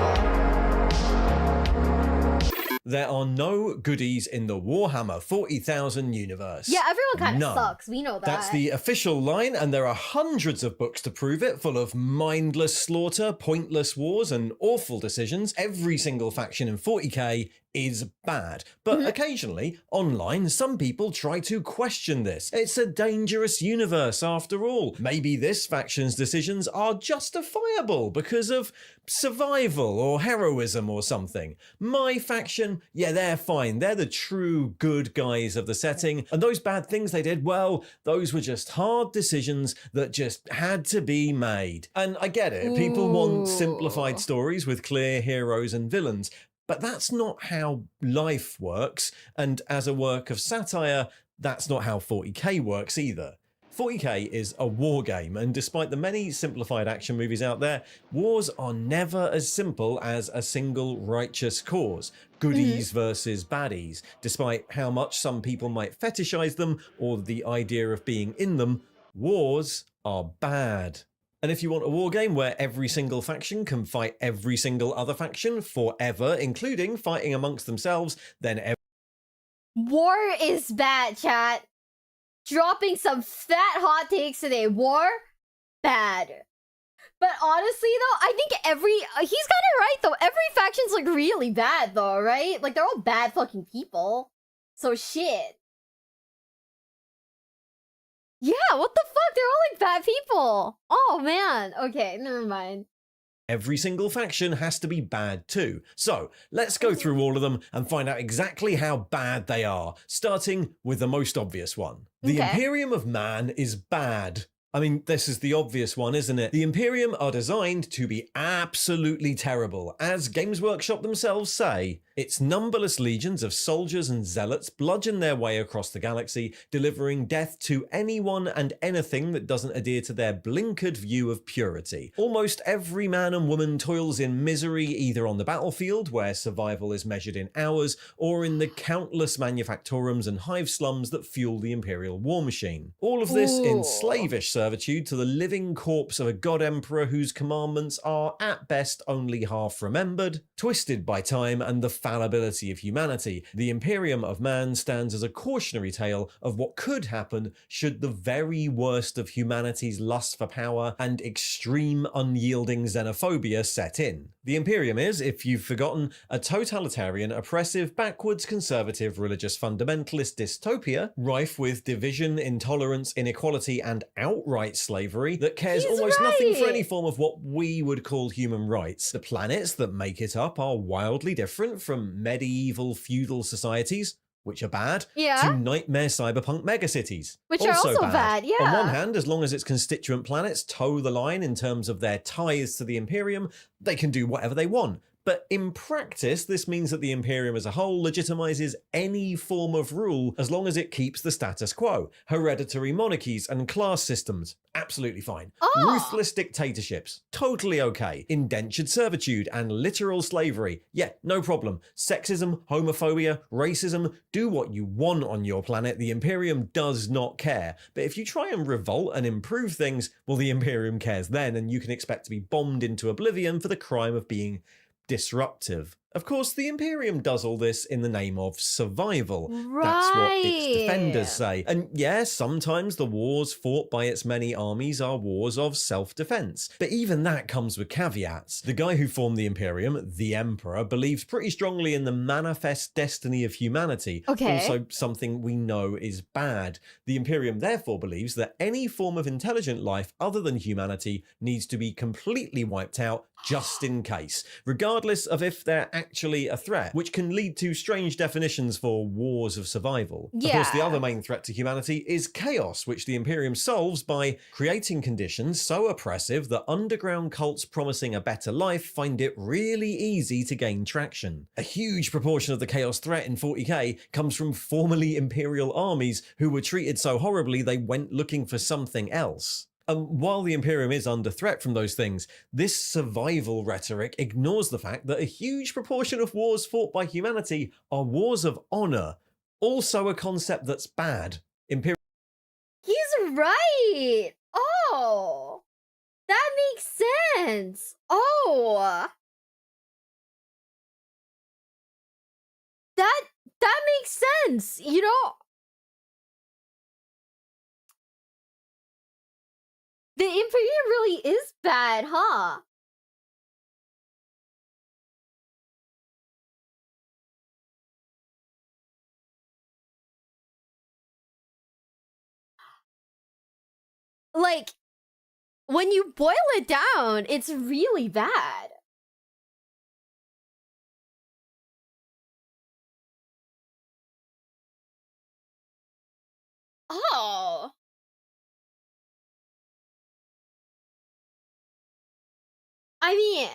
There are no goodies in the Warhammer 40,000 universe. Yeah, everyone kind of sucks. We know that. That's the official line, and there are hundreds of books to prove it, full of mindless slaughter, pointless wars, and awful decisions. Every single faction in 40k is bad. But occasionally, online, some people try to question this. It's a dangerous universe after all. Maybe this faction's decisions are justifiable because of survival or heroism or something. My faction, yeah, they're fine. They're the true good guys of the setting. And those bad things they did, well, those were just hard decisions that just had to be made. And I get it. People want simplified stories with clear heroes and villains. But that's not how life works, and as a work of satire, that's not how 40k works either. 40k is a war game, and despite the many simplified action movies out there, wars are never as simple as a single righteous cause. Goodies versus baddies. Despite how much some people might fetishize them, or the idea of being in them, wars are bad. And if you want a war game where every single faction can fight every single other faction forever, including fighting amongst themselves, then war is bad, chat. Dropping some fat hot takes today. War, bad. But honestly, though, I think he's kind of right, though. Every faction's, like, really bad, though, right? Like, they're all bad fucking people. So, shit. Yeah, what the fuck? They're all, like, bad people. Oh, man. Okay, never mind. Every single faction has to be bad too. So let's go through all of them and find out exactly how bad they are, starting with the most obvious one. The Imperium of Man is bad. I mean, this is the obvious one, isn't it? The Imperium are designed to be absolutely terrible. As Games Workshop themselves say, its numberless legions of soldiers and zealots bludgeon their way across the galaxy, delivering death to anyone and anything that doesn't adhere to their blinkered view of purity. Almost every man and woman toils in misery, either on the battlefield, where survival is measured in hours, or in the countless manufactorums and hive slums that fuel the Imperial war machine. All of this in slavish servitude to the living corpse of a god emperor whose commandments are, at best, only half remembered, twisted by time and the fallibility of humanity. The Imperium of Man stands as a cautionary tale of what could happen should the very worst of humanity's lust for power and extreme unyielding xenophobia set in. The Imperium is, if you've forgotten, a totalitarian, oppressive, backwards, conservative, religious fundamentalist dystopia, rife with division, intolerance, inequality, and outright slavery that cares almost nothing for any form of what we would call human rights. The planets that make it up are wildly different from medieval feudal societies, which are bad, to nightmare cyberpunk megacities, which are also bad. On one hand, as long as its constituent planets toe the line in terms of their ties to the Imperium, they can do whatever they want. But in practice, this means that the Imperium as a whole legitimizes any form of rule as long as it keeps the status quo. Hereditary monarchies and class systems, absolutely fine. Oh. Ruthless dictatorships, totally okay. Indentured servitude and literal slavery, yeah, no problem. Sexism, homophobia, racism, do what you want on your planet. The Imperium does not care. But if you try and revolt and improve things, well, the Imperium cares then, and you can expect to be bombed into oblivion for the crime of being disruptive. Of course, the Imperium does all this in the name of survival. Right. That's what its defenders say. And yeah, sometimes the wars fought by its many armies are wars of self-defense. But even that comes with caveats. The guy who formed the Imperium, the Emperor, believes pretty strongly in the manifest destiny of humanity. Okay. Also something we know is bad. The Imperium therefore believes that any form of intelligent life other than humanity needs to be completely wiped out just in case, regardless of if they're actually a threat, which can lead to strange definitions for wars of survival. Of course, the Yeah. other main threat to humanity is chaos, which the Imperium solves by creating conditions so oppressive that underground cults promising a better life find it really easy to gain traction. A huge proportion of the chaos threat in 40k comes from formerly Imperial armies who were treated so horribly they went looking for something else. And while the Imperium is under threat from those things, this survival rhetoric ignores the fact that a huge proportion of wars fought by humanity are wars of honor, also a concept that's bad. Imperium He's right. Oh, that makes sense. Oh, that makes sense. You know, the Imperium really is bad, huh? Like, when you boil it down, it's really bad. Oh. I mean,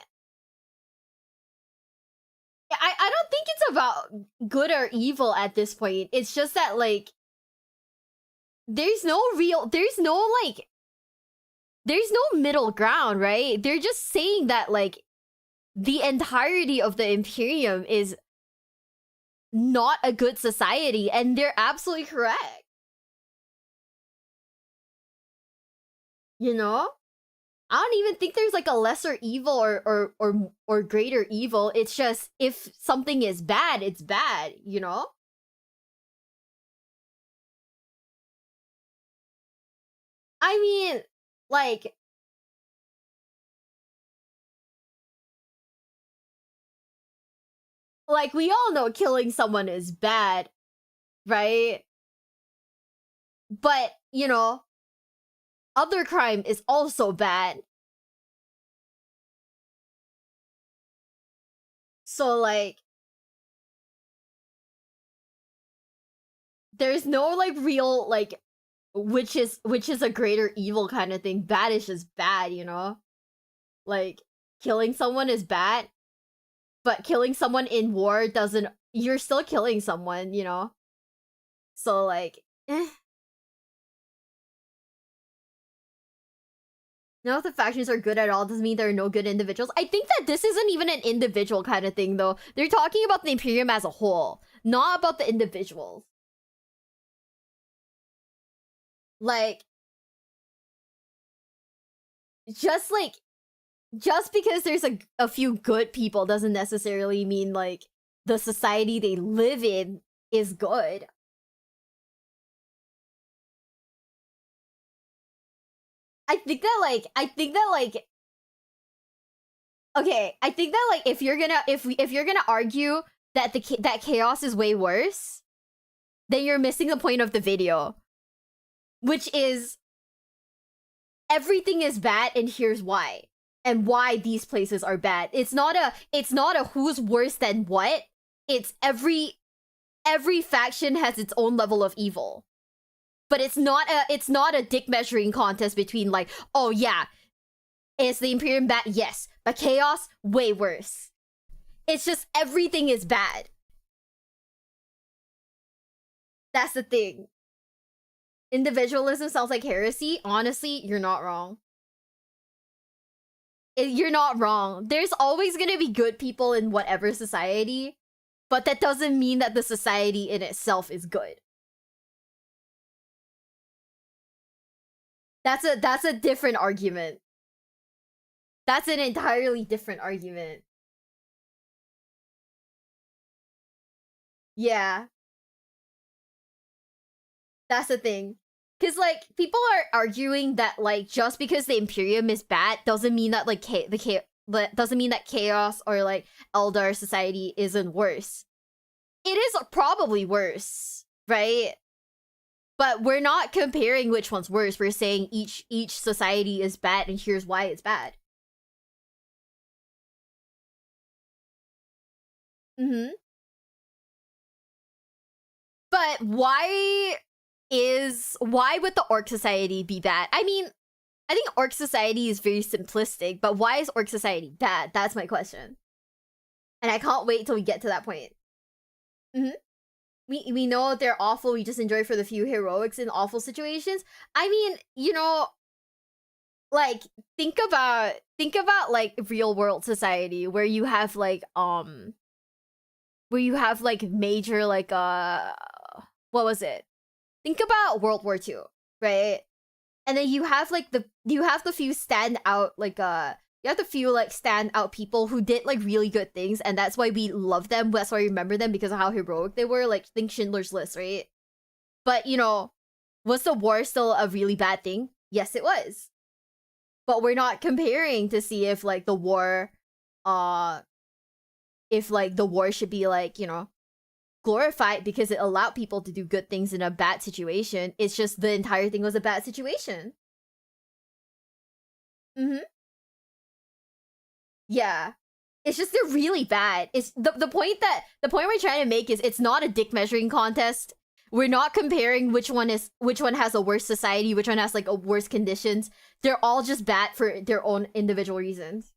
I don't think it's about good or evil at this point. It's just that, like, there's no middle ground, right? They're just saying that, like, the entirety of the Imperium is not a good society, and they're absolutely correct. You know? I don't even think there's like a lesser evil or greater evil. It's just if something is bad, it's bad, you know? I mean, like, we all know killing someone is bad, right? But, you know, other crime is also bad. So, like, there's no, like, real, like, which is a greater evil kind of thing. Bad is just bad, you know? Like, killing someone is bad, but killing someone in war doesn't... You're still killing someone, you know? So, like, None of the factions are good at all doesn't mean there are no good individuals. I think that this isn't even an individual kind of thing, though. They're talking about the Imperium as a whole, not about the individuals. Like, just because there's a few good people doesn't necessarily mean, like, the society they live in is good. I think that if you're gonna argue that that chaos is way worse, then you're missing the point of the video, which is everything is bad and here's why, and why these places are bad. It's not a who's worse than what. It's every faction has its own level of evil. But it's not a dick measuring contest between, like, oh yeah, is the Imperium bad? Yes. But chaos, way worse. It's just everything is bad. That's the thing. Individualism sounds like heresy. Honestly, you're not wrong. You're not wrong. There's always gonna be good people in whatever society, but that doesn't mean that the society in itself is good. That's a different argument. That's an entirely different argument. Yeah. That's the thing. Because, like, people are arguing that, like, just because the Imperium is bad doesn't mean that, like, doesn't mean that chaos or, like, Eldar society isn't worse. It is probably worse, right? But we're not comparing which one's worse. We're saying each society is bad, and here's why it's bad. But why would the Orc Society be bad? I mean, I think Orc Society is very simplistic, but why is Orc Society bad? That's my question. And I can't wait till we get to that point. We know they're awful, we just enjoy for the few heroics in awful situations. I mean, you know, like, think about like real world society where you have like major like what was it? Think about World War II, right? And then you have like the few standout people who did like really good things, and that's why we love them. That's why we remember them because of how heroic they were. Like, think Schindler's List, right? But you know, was the war still a really bad thing? Yes, it was. But we're not comparing to see if like the war, should be like, you know, glorified because it allowed people to do good things in a bad situation. It's just the entire thing was a bad situation. Yeah. It's just they're really bad. It's the point we're trying to make is it's not a dick measuring contest. We're not comparing which one has a worse society, which one has like a worse conditions. They're all just bad for their own individual reasons.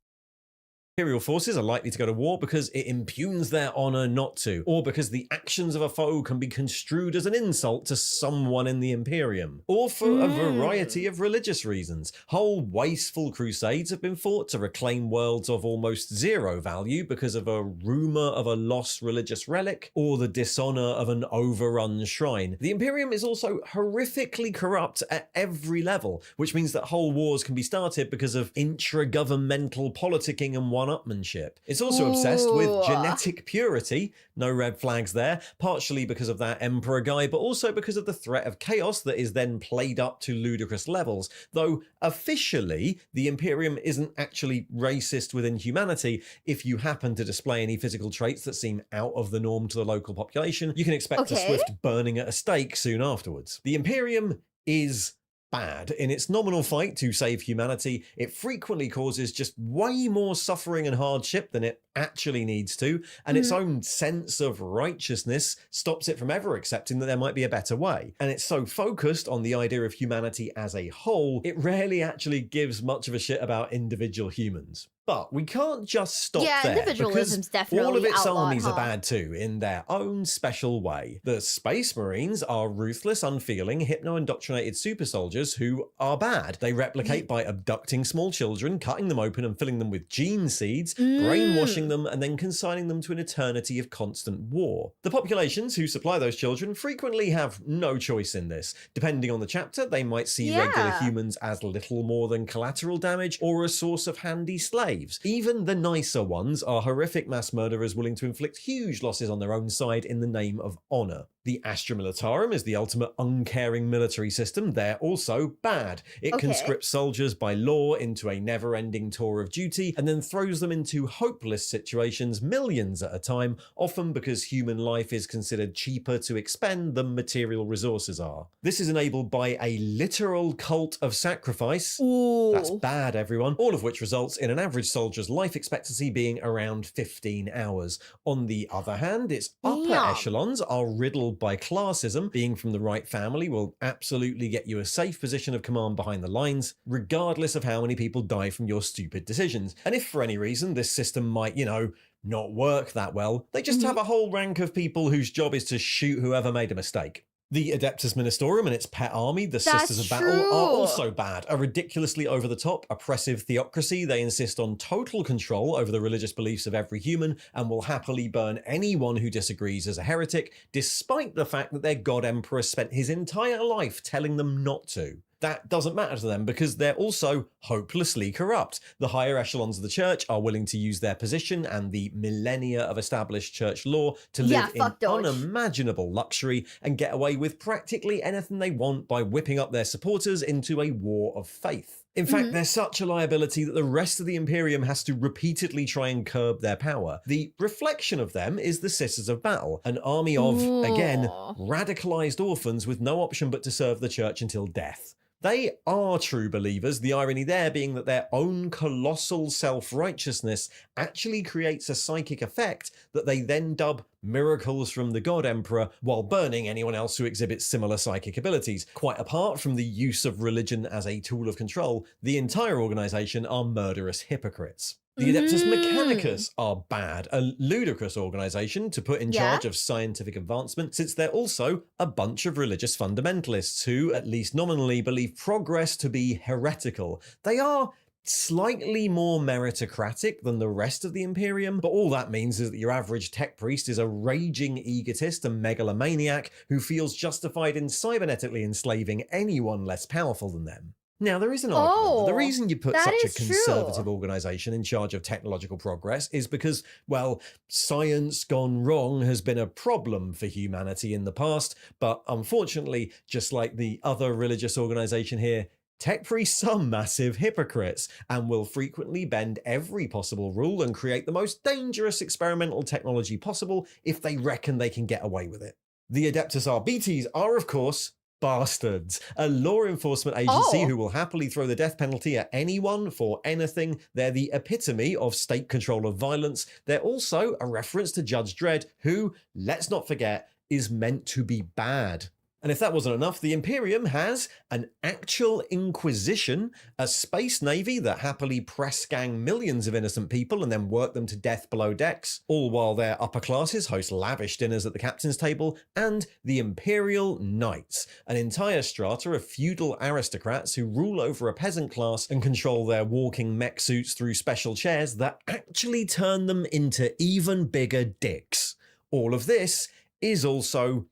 Imperial forces are likely to go to war because it impugns their honor not to, or because the actions of a foe can be construed as an insult to someone in the Imperium, or for a variety of religious reasons. Whole wasteful crusades have been fought to reclaim worlds of almost zero value because of a rumor of a lost religious relic, or the dishonor of an overrun shrine. The Imperium is also horrifically corrupt at every level, which means that whole wars can be started because of intragovernmental politicking and one-upmanship. It's also obsessed with genetic purity, no red flags there, partially because of that Emperor guy, but also because of the threat of chaos that is then played up to ludicrous levels. Though officially, the Imperium isn't actually racist within humanity. If you happen to display any physical traits that seem out of the norm to the local population, you can expect a swift burning at a stake soon afterwards. The Imperium is bad. In its nominal fight to save humanity, it frequently causes just way more suffering and hardship than it actually needs to, and its own sense of righteousness stops it from ever accepting that there might be a better way. And it's so focused on the idea of humanity as a whole, it rarely actually gives much of a shit about individual humans. But we can't just stop there, individualism's definitely all of its outlawed, armies are bad too, in their own special way. The Space Marines are ruthless, unfeeling, hypno-indoctrinated super soldiers who are bad. They replicate by abducting small children, cutting them open and filling them with gene seeds, brainwashing them, and then consigning them to an eternity of constant war. The populations who supply those children frequently have no choice in this. Depending on the chapter, they might see regular humans as little more than collateral damage or a source of handy slaves. Even the nicer ones are horrific mass murderers willing to inflict huge losses on their own side in the name of honor. The Astra Militarum is the ultimate uncaring military system. They're also bad. It conscripts soldiers by law into a never-ending tour of duty and then throws them into hopeless situations millions at a time, often because human life is considered cheaper to expend than material resources are. This is enabled by a literal cult of sacrifice. That's bad, everyone. All of which results in an average soldier's life expectancy being around 15 hours. On the other hand, its upper echelons are riddled by classism. Being from the right family will absolutely get you a safe position of command behind the lines, regardless of how many people die from your stupid decisions. And if for any reason this system might, you know, not work that well. They just have a whole rank of people whose job is to shoot whoever made a mistake. The Adeptus Ministorum and its pet army, the Sisters of Battle, are also bad. A ridiculously over-the-top, oppressive theocracy. They insist on total control over the religious beliefs of every human and will happily burn anyone who disagrees as a heretic, despite the fact that their God Emperor spent his entire life telling them not to. That doesn't matter to them because they're also hopelessly corrupt. The higher echelons of the church are willing to use their position and the millennia of established church law to live in unimaginable luxury and get away with practically anything they want by whipping up their supporters into a war of faith. In fact, they're such a liability that the rest of the Imperium has to repeatedly try and curb their power. The reflection of them is the Sisters of Battle, an army of, again, radicalized orphans with no option but to serve the church until death. They are true believers, the irony there being that their own colossal self-righteousness actually creates a psychic effect that they then dub miracles from the God Emperor while burning anyone else who exhibits similar psychic abilities. Quite apart from the use of religion as a tool of control, the entire organization are murderous hypocrites. The Adeptus Mechanicus are bad, a ludicrous organization to put in charge of scientific advancement, since they're also a bunch of religious fundamentalists who, at least nominally, believe progress to be heretical. They are slightly more meritocratic than the rest of the Imperium, but all that means is that your average tech priest is a raging egotist and megalomaniac who feels justified in cybernetically enslaving anyone less powerful than them. Now, there is an argument that the reason you put such a conservative organization in charge of technological progress is because, well, science gone wrong has been a problem for humanity in the past, but unfortunately, just like the other religious organization here, tech priests are massive hypocrites and will frequently bend every possible rule and create the most dangerous experimental technology possible if they reckon they can get away with it. The Adeptus Arbites are, of course, bastards, a law enforcement agency who will happily throw the death penalty at anyone for anything. They're the epitome of state control of violence. They're also a reference to Judge Dredd, who, let's not forget, is meant to be bad. And if that wasn't enough, the Imperium has an actual inquisition, a space navy that happily press gang millions of innocent people and then work them to death below decks, all while their upper classes host lavish dinners at the captain's table, and the Imperial Knights, an entire strata of feudal aristocrats who rule over a peasant class and control their walking mech suits through special chairs that actually turn them into even bigger dicks. All of this is also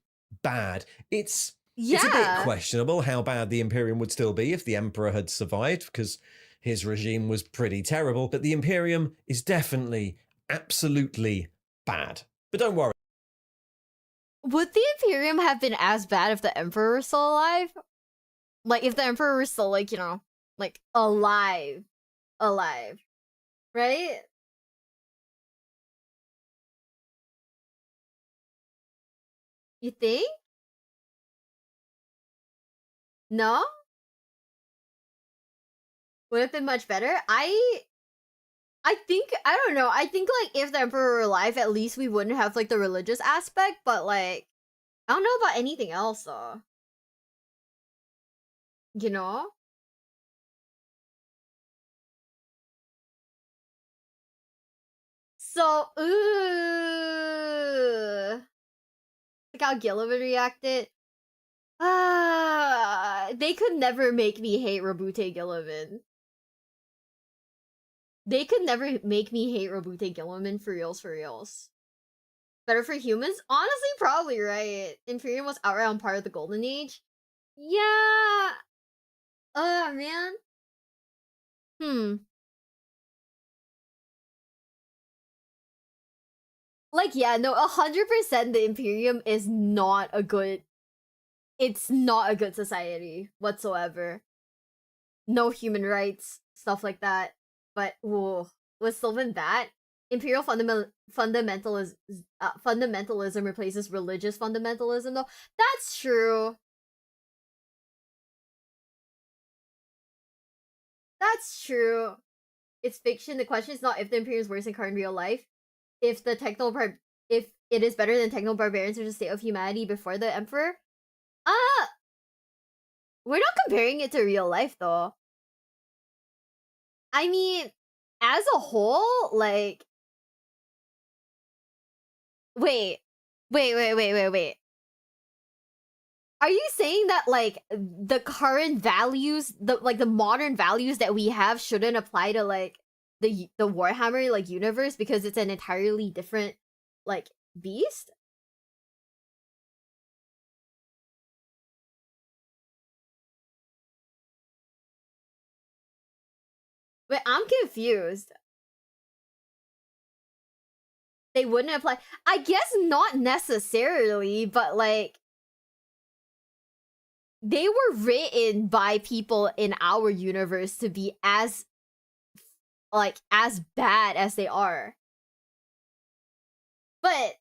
bad. It's a bit questionable how bad the Imperium would still be if the Emperor had survived, because his regime was pretty terrible, but the Imperium is definitely, absolutely bad. But don't worry. Would the Imperium have been as bad if the Emperor was still alive? Like, if the Emperor was still, like, you know, like, alive. Right? You think? No? Would have been much better? I think, I don't know, I think, like, if the Emperor were alive, at least we wouldn't have, like, the religious aspect, but, like, I don't know about anything else, though. You know? So, like how Gillivan reacted. They could never make me hate Rabute Gillivan. They could never make me hate Rabute Gillivan for reals. Better for humans? Honestly, probably right. Imperium was outright on par with the Golden Age. Yeah. Man. Like, yeah, no, 100% the Imperium is not a good... It's not a good society whatsoever. No human rights, stuff like that. But, whoa, was still been that? Imperial fundamentalism replaces religious fundamentalism, though. That's true. That's true. It's fiction. The question is not if the Imperium is worse than current real life. If it is better than techno barbarians or the state of humanity before the Emperor. We're not comparing it to real life, though. I mean, as a whole, like, Wait. Wait. Are you saying that, like, the current values, the modern values that we have shouldn't apply to, like, the Warhammer, like, universe because it's an entirely different, like, beast? Wait, I'm confused. They wouldn't apply. I guess not necessarily, but, like, they were written by people in our universe to be as, like, as bad as they are. But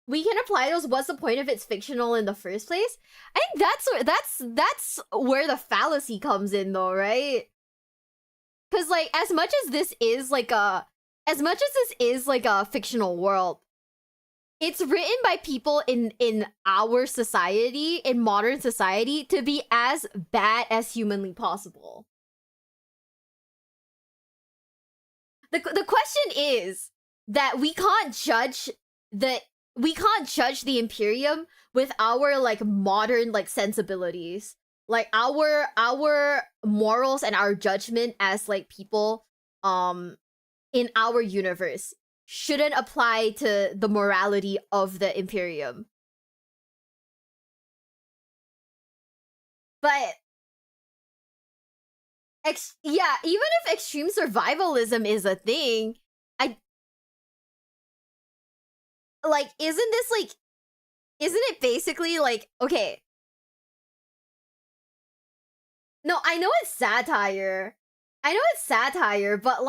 we can apply those. What's the point if it's fictional in the first place? I think that's where the fallacy comes in, though, right? Because, like, as much as this is like a fictional world, it's written by people in our society, in modern society, to be as bad as humanly possible. The question is that we can't judge the Imperium with our, like, modern, like, sensibilities. Like, our morals and our judgment as, like, people in our universe shouldn't apply to the morality of the Imperium. But yeah, even if extreme survivalism is a thing, isn't it basically like, okay, no, I know it's satire, but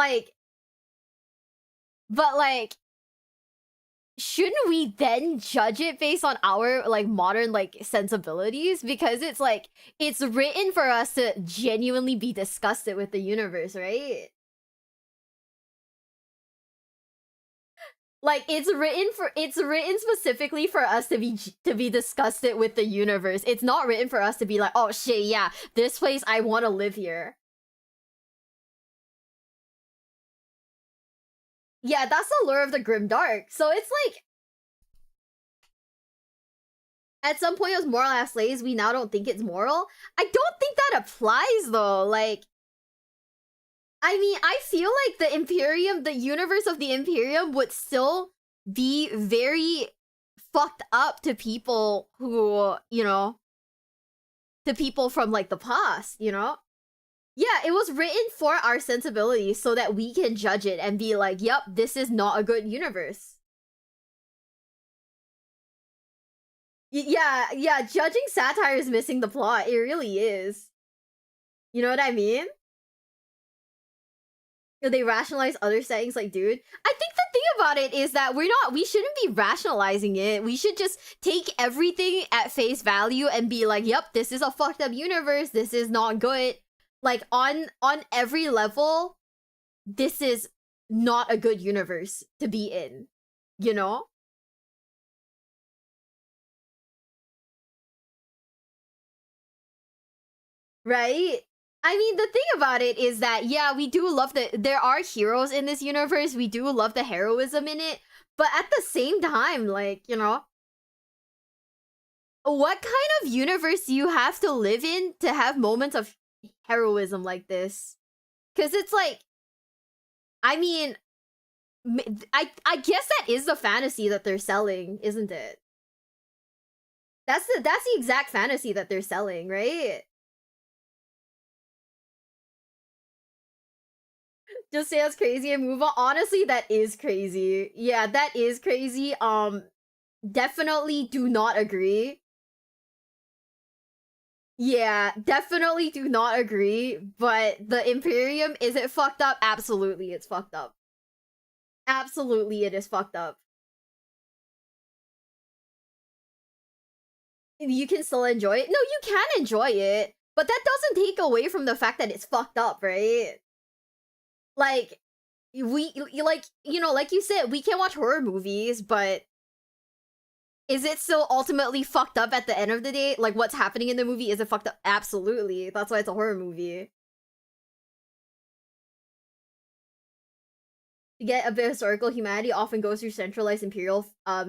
shouldn't we then judge it based on our, like, modern, like, sensibilities? Because it's like, it's written for us to genuinely be disgusted with the universe, right? Like, it's written specifically for us to be disgusted with the universe. It's not written for us to be like, oh shit, yeah, this place, I want to live here. Yeah, that's the lure of the grimdark. So it's like, at some point it was moral as slaves, we now don't think it's moral. I don't think that applies, though. Like, I mean, I feel like the Imperium, the universe of the Imperium would still be very fucked up to people who, you know, to people from, like, the past, you know? Yeah, it was written for our sensibilities so that we can judge it and be like, yep, this is not a good universe. Yeah, judging satire is missing the plot. It really is. You know what I mean? They rationalize other settings, like, dude. I think the thing about it is that we shouldn't be rationalizing it. We should just take everything at face value and be like, yep, this is a fucked up universe. This is not good. Like, on every level, this is not a good universe to be in, you know? Right? I mean, the thing about it is that, yeah, we do love there are heroes in this universe, we do love the heroism in it, but at the same time, like, you know, what kind of universe do you have to live in to have moments of heroism like this? Because it's like, I mean, I guess that is the fantasy that they're selling, isn't it? That's the exact fantasy that they're selling, right? Just say that's crazy and move on. Honestly, that is crazy. Yeah, that is crazy. Definitely do not agree. Yeah, definitely do not agree. But the Imperium, is it fucked up? Absolutely, it's fucked up. Absolutely, it is fucked up. You can still enjoy it. No, you can enjoy it, but that doesn't take away from the fact that it's fucked up, right? Like, like, you know, like you said, we can watch horror movies, but is it still ultimately fucked up at the end of the day? Like, what's happening in the movie, is it fucked up? Absolutely. That's why it's a horror movie. to get a bit of historical, humanity often goes through centralized imperial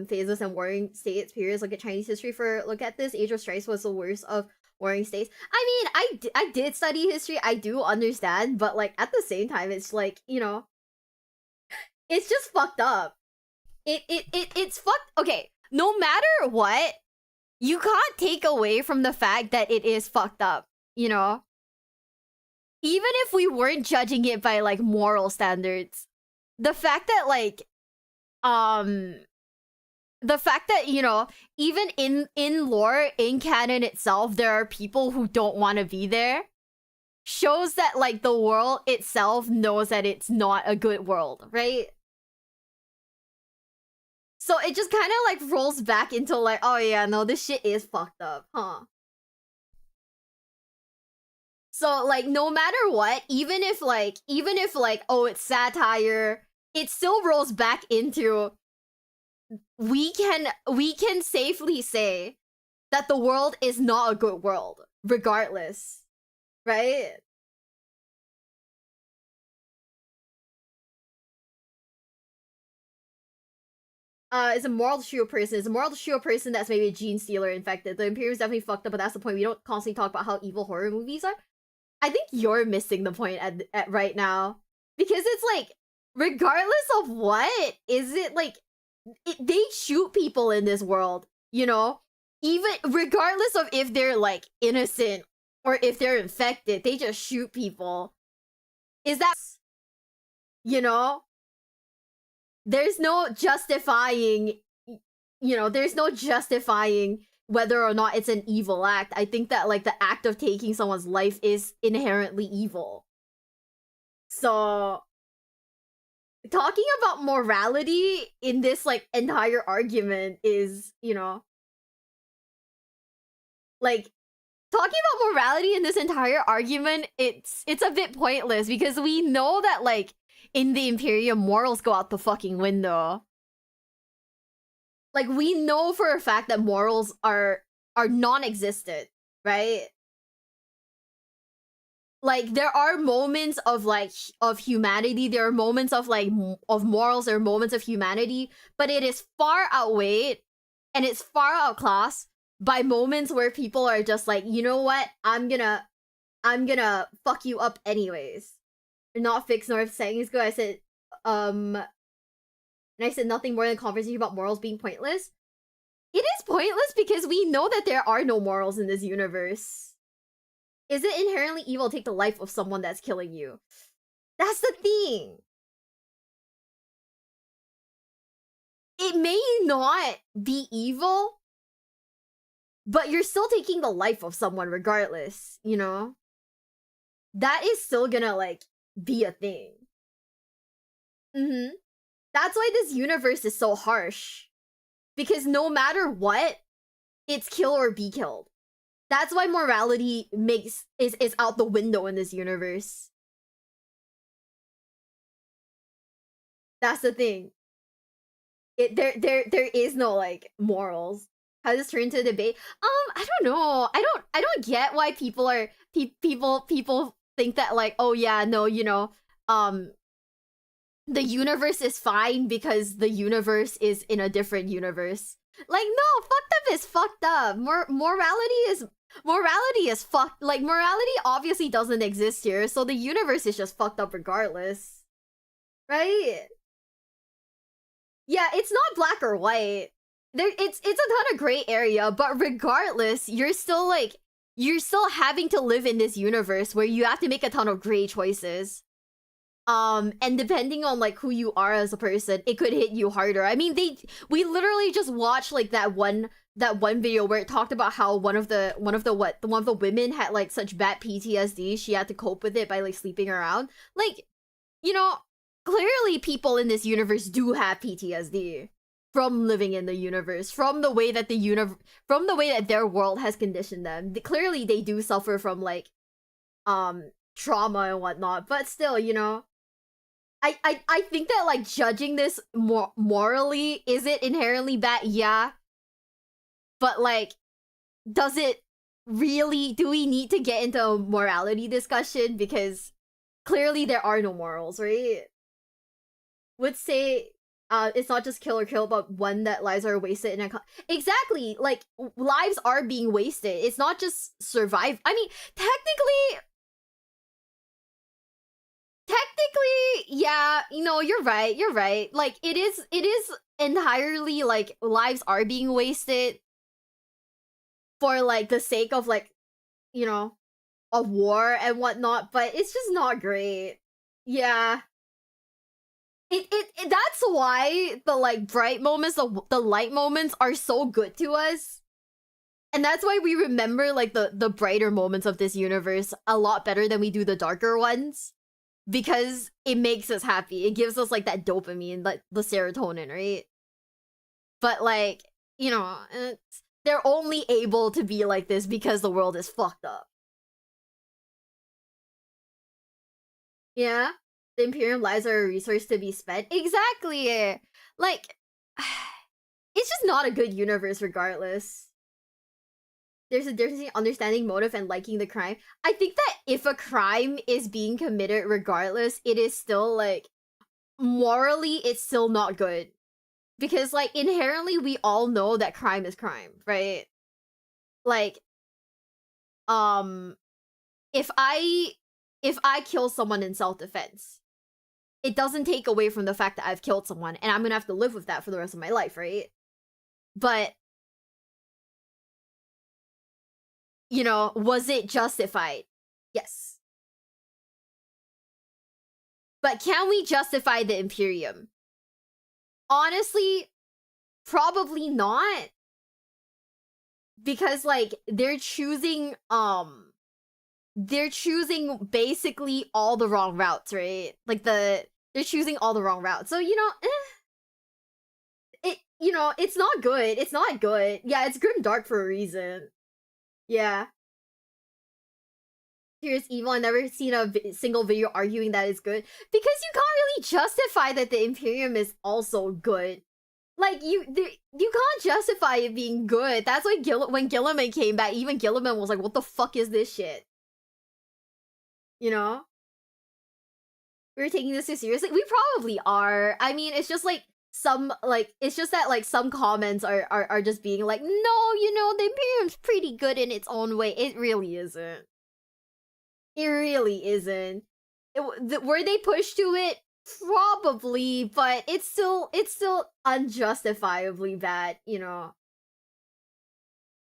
phases and warring states periods. Look at Chinese history for look at this. Age of Strifes was the worst of warring states. I mean, I did study history. I do understand, but like at the same time, it's like, you know, it's just fucked up. It's fucked. Okay, no matter what, you can't take away from the fact that it is fucked up, you know? Even if we weren't judging it by like moral standards, the fact that like the fact that, you know, even in lore, in canon itself, there are people who don't want to be there shows that like the world itself knows that it's not a good world, right? So it just kind of like rolls back into like, oh yeah, no, this shit is fucked up, huh? So like no matter what, even if like oh it's satire, it still rolls back into we can safely say that the world is not a good world, regardless. Right? Is a moral to shoot a person. Is a moral to shoot a person that's maybe a gene stealer infected. The Imperium is definitely fucked up, but that's the point. We don't constantly talk about how evil horror movies are. I think you're missing the point at right now. Because it's like, regardless of what, is it like, they shoot people in this world, you know? Even, regardless of if they're like innocent or if they're infected, they just shoot people. Is that, you know? There's no justifying, you know, there's no justifying whether or not it's an evil act. I think that, like, the act of taking someone's life is inherently evil. So, talking about morality in this, like, entire argument is, you know, like, talking about morality in this entire argument, it's a bit pointless because we know that, like, in the Imperium, morals go out the fucking window. Like, we know for a fact that morals are non-existent, right? Like, there are moments of, like, of humanity, there are moments of, like, of morals, there are moments of humanity, but it is far outweighed, and it's far outclassed by moments where people are just like, you know what, I'm gonna fuck you up anyways. Not fixed nor saying is good. I said, and I said nothing more than conversation about morals being pointless. It is pointless because we know that there are no morals in this universe. Is it inherently evil to take the life of someone that's killing you? That's the thing. It may not be evil, but you're still taking the life of someone regardless, you know? That is still gonna, like, be a thing. That's why this universe is so harsh. Because no matter what, it's kill or be killed. That's why morality is out the window in this universe. That's the thing. There is no, like, morals. How does this turn into a debate? I don't know. I don't get why people are people think that, like, oh yeah, no, you know, the universe is fine because the universe is in a different universe. Like, no, fucked up is fucked up. Morality is fucked. Like, morality obviously doesn't exist here, so the universe is just fucked up regardless. Right? Yeah, it's not black or white. It's a ton of gray area, but regardless, you're still having to live in this universe where you have to make a ton of gray choices. And depending on, like, who you are as a person, it could hit you harder. I mean, we literally just watched, like, that one video where it talked about how one of the women had, like, such bad PTSD, she had to cope with it by, like, sleeping around. Like, you know, clearly people in this universe do have PTSD from living in the universe, from the way that their world has conditioned them. Clearly they do suffer from, like, trauma and whatnot, but still, you know, I think that, like, judging this morally, is it inherently bad? Yeah. But, like, does it really, do we need to get into a morality discussion? Because clearly there are no morals, right? would say it's not just kill or kill, but one that lives are wasted in a exactly, like lives are being wasted. It's not just survive. I mean, technically, yeah, you know, you're right. Like it is entirely like lives are being wasted for like the sake of like, you know, a war and whatnot, but it's just not great. Yeah. That's why the like bright moments, the light moments are so good to us. And that's why we remember like the brighter moments of this universe a lot better than we do the darker ones. Because it makes us happy. It gives us like that dopamine, like the serotonin, right? But like, you know, they're only able to be like this because the world is fucked up. Yeah? The Imperium lives are a resource to be spent. Exactly! Like, it's just not a good universe regardless. There's a difference between understanding motive and liking the crime. I think that if a crime is being committed regardless, it is still, like, morally, it's still not good. Because, like, inherently, we all know that crime is crime, right? Like, if I kill someone in self-defense, it doesn't take away from the fact that I've killed someone, and I'm gonna have to live with that for the rest of my life, right? But, you know, was it justified? Yes. But can we justify the Imperium? Honestly, probably not. Because, like, they're choosing basically all the wrong routes, right? Like, they're choosing all the wrong routes. So, you know, it's not good. It's not good. Yeah, it's grim dark for a reason. Yeah. Here's evil. I've never seen a single video arguing that it's good. Because you can't really justify that the Imperium is also good. Like, you can't justify it being good. That's why when Gilliman came back, even Gilliman was like, what the fuck is this shit? You know? We're taking this too seriously? We probably are. I mean, it's just like, it's just that, like, some comments are just being like, no, you know, the Imperium's pretty good in its own way. It really isn't. It really isn't. Were they pushed to it? Probably, but it's still unjustifiably bad, you know?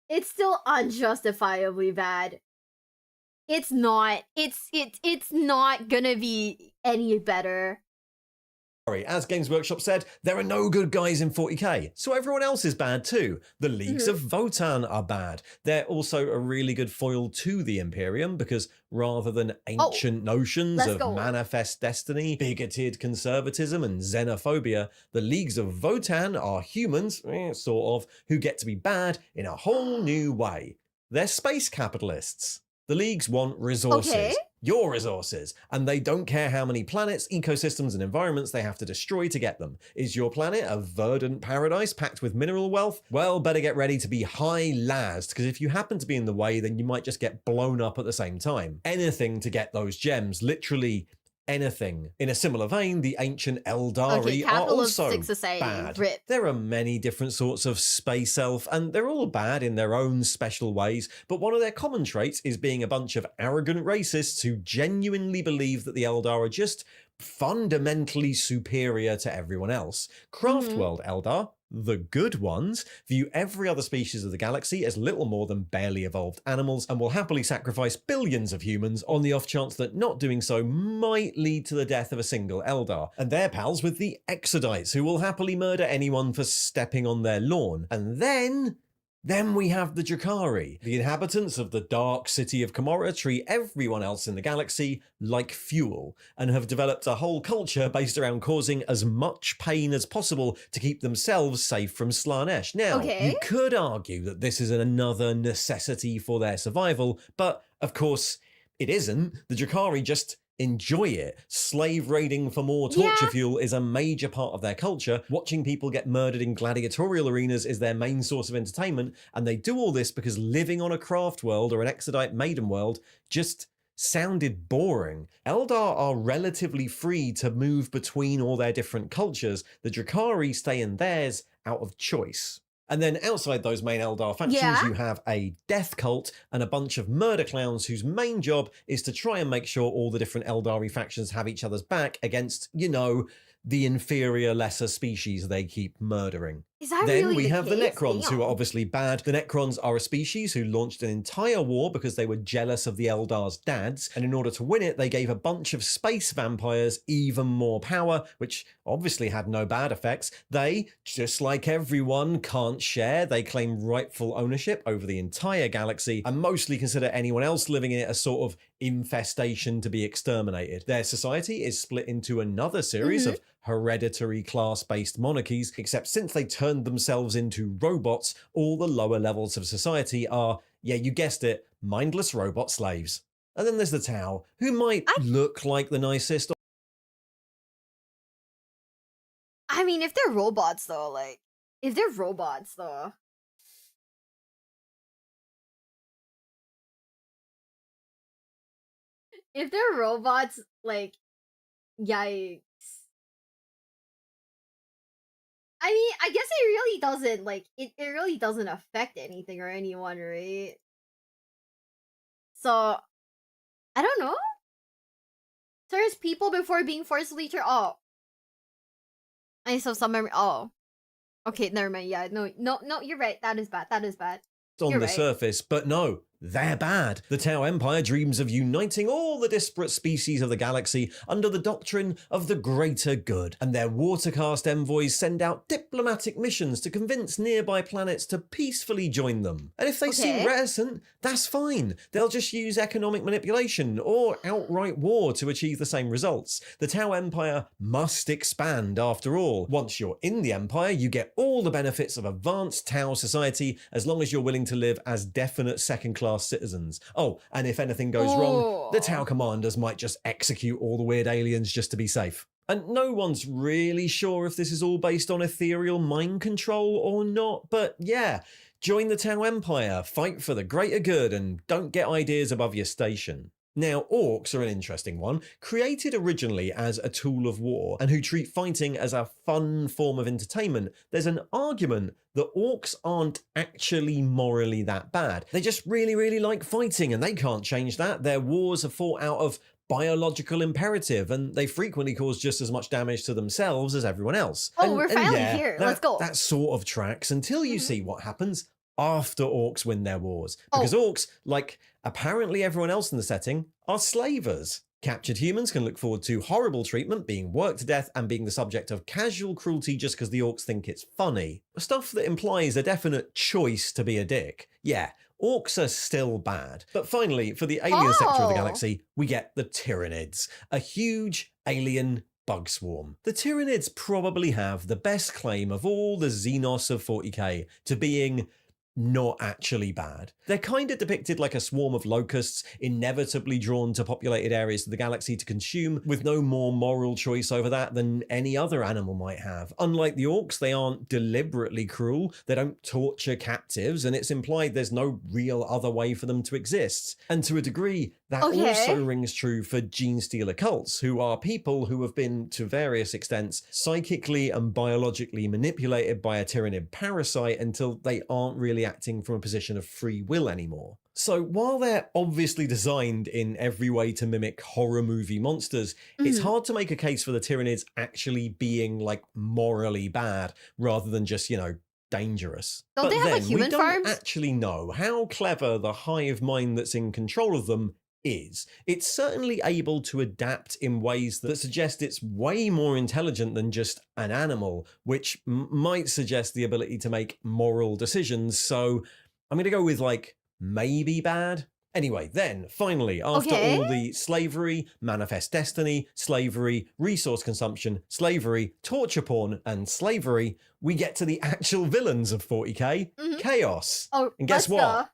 It's still unjustifiably bad. It's not gonna be any better. As Games Workshop said, there are no good guys in 40k, so everyone else is bad too. The Leagues of Votann are bad. They're also a really good foil to the Imperium because rather than ancient notions of manifest destiny, bigoted conservatism and xenophobia, the Leagues of Votann are humans, sort of, who get to be bad in a whole new way. They're space capitalists. The Leagues want resources. Your resources, and they don't care how many planets, ecosystems, and environments they have to destroy to get them. Is your planet a verdant paradise packed with mineral wealth? Well, better get ready to be high-lased, because if you happen to be in the way, then you might just get blown up at the same time. Anything to get those gems, literally anything. In a similar vein, the ancient Eldari are also bad. Rip. There are many different sorts of space elf, and they're all bad in their own special ways, but one of their common traits is being a bunch of arrogant racists who genuinely believe that the Eldar are just fundamentally superior to everyone else. Craftworld Eldar, the good ones, view every other species of the galaxy as little more than barely evolved animals and will happily sacrifice billions of humans on the off chance that not doing so might lead to the death of a single Eldar. And they're pals with the Exodites, who will happily murder anyone for stepping on their lawn. And then we have the Drakari. The inhabitants of the dark city of Camorra treat everyone else in the galaxy like fuel, and have developed a whole culture based around causing as much pain as possible to keep themselves safe from Slaanesh. Now, you could argue that this is another necessity for their survival, but of course it isn't. The Drakari just enjoy it. Slave raiding for more torture fuel is a major part of their culture. Watching people get murdered in gladiatorial arenas is their main source of entertainment, and they do all this because living on a craft world or an Exodite maiden world just sounded boring. Eldar are relatively free to move between all their different cultures. The Drakari stay in theirs out of choice. And then outside those main Eldar factions, you have a death cult and a bunch of murder clowns whose main job is to try and make sure all the different Eldari factions have each other's back against, you know, the inferior, lesser species they keep murdering. Is that Then really we have the case? Necrons, who are Damn. obviously bad. The Necrons are a species who launched an entire war because they were jealous of the Eldar's dads, and in order to win it, they gave a bunch of space vampires even more power, which obviously had no bad effects. They, just like everyone, can't share. They claim rightful ownership over the entire galaxy, and mostly consider anyone else living in it a sort of infestation to be exterminated. Their society is split into another series of hereditary class-based monarchies, except since they turned themselves into robots, all the lower levels of society are, yeah, you guessed it, mindless robot slaves. And then there's the Tau, who might look like the nicest. I mean, if they're robots though, like, if they're robots though. If they're robots, like, yikes. I mean, I guess it really doesn't, like, it really doesn't affect anything or anyone, right? So, I don't know. There's people before being forcibly oh. I saw some memory. Oh. Okay, never mind. Yeah, no, you're right. That is bad. That is bad. On You're the right. surface, but no, they're bad. The Tau Empire dreams of uniting all the disparate species of the galaxy under the doctrine of the greater good, and their watercast envoys send out diplomatic missions to convince nearby planets to peacefully join them. And if they seem reticent, that's fine. They'll just use economic manipulation or outright war to achieve the same results. The Tau Empire must expand after all. Once you're in the Empire, you get all the benefits of advanced Tau society as long as you're willing to live as definite second-class citizens. Oh, and if anything goes wrong, the Tau commanders might just execute all the weird aliens just to be safe. And no one's really sure if this is all based on ethereal mind control or not, but yeah, join the Tau Empire, fight for the greater good, and don't get ideas above your station. Now, orcs are an interesting one, created originally as a tool of war and who treat fighting as a fun form of entertainment. There's an argument that orcs aren't actually morally that bad. They just really, really like fighting and they can't change that. Their wars are fought out of biological imperative and they frequently cause just as much damage to themselves as everyone else. Oh, we're finally here. Let's go. That sort of tracks until you see what happens after orcs win their wars. Because orcs, like apparently everyone else in the setting, are slavers. Captured humans can look forward to horrible treatment, being worked to death, and being the subject of casual cruelty just because the orcs think it's funny. Stuff that implies a definite choice to be a dick. Yeah, orcs are still bad. But finally, for the alien sector of the galaxy, we get the Tyranids, a huge alien bug swarm. The Tyranids probably have the best claim of all the Xenos of 40k to being not actually bad. They're kind of depicted like a swarm of locusts, inevitably drawn to populated areas of the galaxy to consume, with no more moral choice over that than any other animal might have. Unlike the orcs, they aren't deliberately cruel, they don't torture captives, and it's implied there's no real other way for them to exist. And to a degree, that also rings true for gene stealer cults, who are people who have been, to various extents, psychically and biologically manipulated by a Tyranid parasite until they aren't really acting from a position of free will anymore. So while they're obviously designed in every way to mimic horror movie monsters, it's hard to make a case for the Tyranids actually being like morally bad rather than just, you know, dangerous. Don't they have like human we don't farms? actually know how clever the hive mind that's in control of them is. It's certainly able to adapt in ways that suggest it's way more intelligent than just an animal, which might suggest the ability to make moral decisions. So I'm going to go with like maybe bad. Anyway, then finally, after all the slavery, manifest destiny, slavery, resource consumption, slavery, torture porn, and slavery, we get to the actual villains of 40k, Chaos. Oh, and guess what?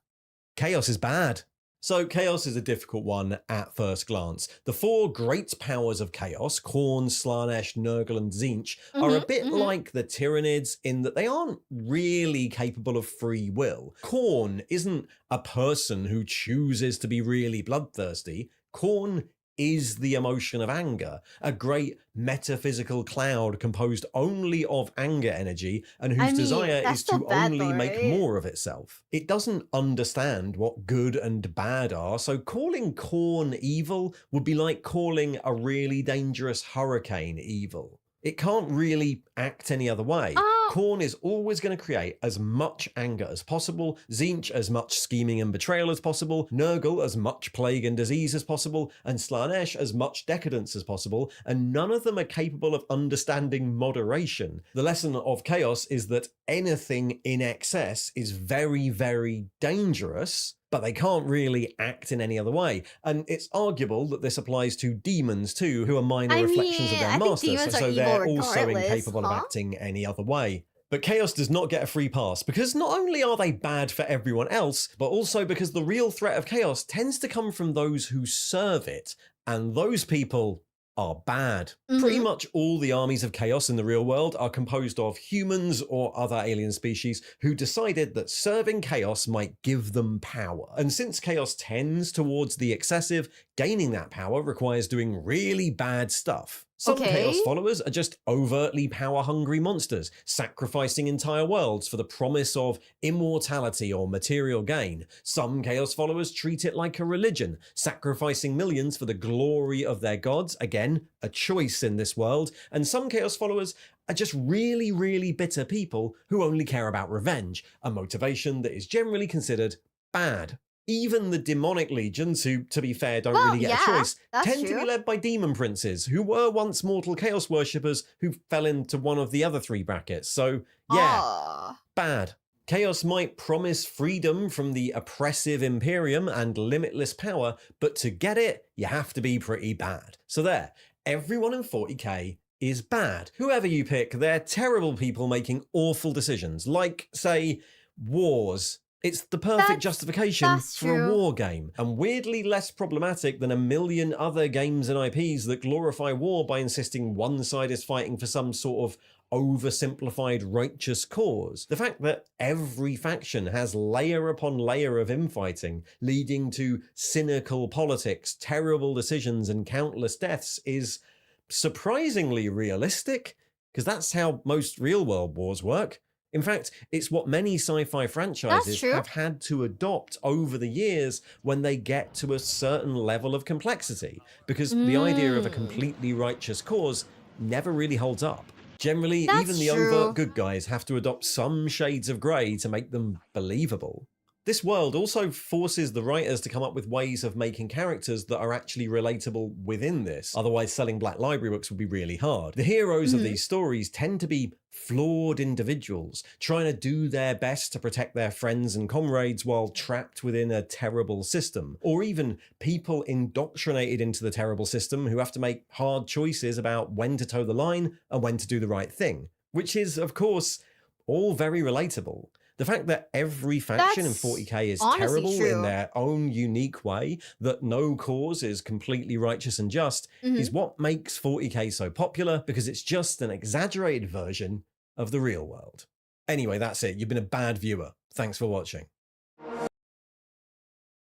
Chaos is bad. So Chaos is a difficult one at first glance. The four great powers of Chaos, Khorne, Slaanesh, Nurgle, and Tzeentch, are a bit like the Tyranids in that they aren't really capable of free will. Khorne isn't a person who chooses to be really bloodthirsty. Khorne is the emotion of anger, a great metaphysical cloud composed only of anger energy and whose desire that's is to still bad only though, make right? more of itself. It doesn't understand what good and bad are, so calling Khorne evil would be like calling a really dangerous hurricane evil. It can't really act any other way. Khorne is always going to create as much anger as possible, Tzeentch as much scheming and betrayal as possible, Nurgle as much plague and disease as possible, and Slaanesh as much decadence as possible, and none of them are capable of understanding moderation. The lesson of chaos is that anything in excess is very, very dangerous, but they can't really act in any other way. And it's arguable that this applies to demons too, who are minor reflections of their masters, so they're also incapable of acting any other way. But chaos does not get a free pass, because not only are they bad for everyone else, but also because the real threat of chaos tends to come from those who serve it, and those people are bad. Pretty much all the armies of chaos in the real world are composed of humans or other alien species who decided that serving chaos might give them power. And since chaos tends towards the excessive, gaining that power requires doing really bad stuff. Some chaos followers are just overtly power-hungry monsters, sacrificing entire worlds for the promise of immortality or material gain. Some chaos followers treat it like a religion, sacrificing millions for the glory of their gods, again, a choice in this world. And some chaos followers are just really, really bitter people who only care about revenge, a motivation that is generally considered bad. Even the demonic legions, who, to be fair, don't really get a choice, tend to be led by demon princes, who were once mortal chaos worshippers who fell into one of the other three brackets. So, yeah, bad. Chaos might promise freedom from the oppressive Imperium and limitless power, but to get it, you have to be pretty bad. So there, everyone in 40k is bad. Whoever you pick, they're terrible people making awful decisions, like, say, wars. It's the perfect justification for a war game, and weirdly less problematic than a million other games and IPs that glorify war by insisting one side is fighting for some sort of oversimplified righteous cause. The fact that every faction has layer upon layer of infighting, leading to cynical politics, terrible decisions, and countless deaths is surprisingly realistic, because that's how most real-world wars work. In fact, it's what many sci-fi franchises have had to adopt over the years when they get to a certain level of complexity, because the idea of a completely righteous cause never really holds up. Generally, even the overt good guys have to adopt some shades of grey to make them believable. This world also forces the writers to come up with ways of making characters that are actually relatable within this. Otherwise, selling Black Library books would be really hard. The heroes of these stories tend to be flawed individuals, trying to do their best to protect their friends and comrades while trapped within a terrible system. Or even people indoctrinated into the terrible system who have to make hard choices about when to toe the line and when to do the right thing. Which is, of course, all very relatable. The fact that every faction in 40k is terrible in their own unique way, that no cause is completely righteous and just, is what makes 40k so popular, because it's just an exaggerated version of the real world. Anyway, that's it. You've been a bad viewer. Thanks for watching.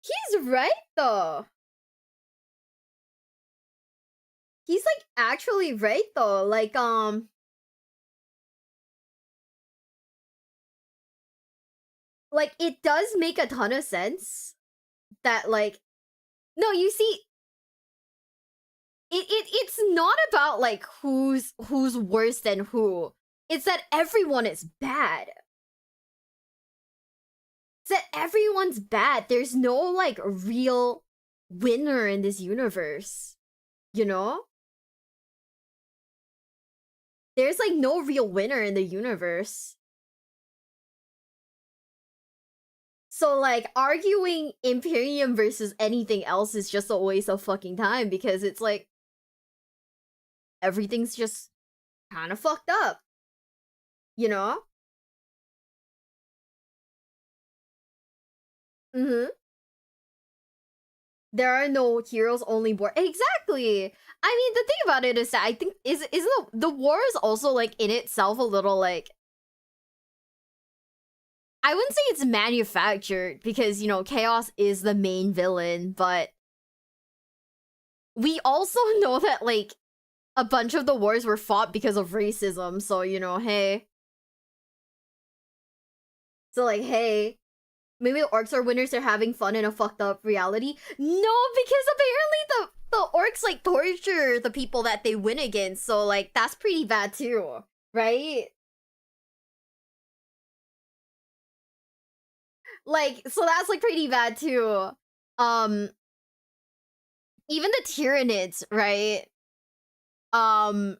He's right, though. He's, like, actually right, though. Like, like, it does make a ton of sense that, like, no, you see, it's not about, like, who's worse than who. It's that everyone is bad. It's that everyone's bad. There's no, like, real winner in this universe. You know? There's, like, no real winner in the universe. So, like, arguing Imperium versus anything else is just a waste of fucking time, because it's like, everything's just kind of fucked up. You know? There are no heroes, only war. Exactly! I mean, the thing about it is that I think, isn't the war is also, like, in itself a little, like, I wouldn't say it's manufactured, because, you know, Chaos is the main villain, but we also know that, like, a bunch of the wars were fought because of racism, so, you know, hey. So, like, hey, maybe the orcs are winners, they're having fun in a fucked up reality. No, because apparently the orcs, like, torture the people that they win against, so, like, that's pretty bad too, right? Like, so that's, like, pretty bad too. Even the Tyranids, right? The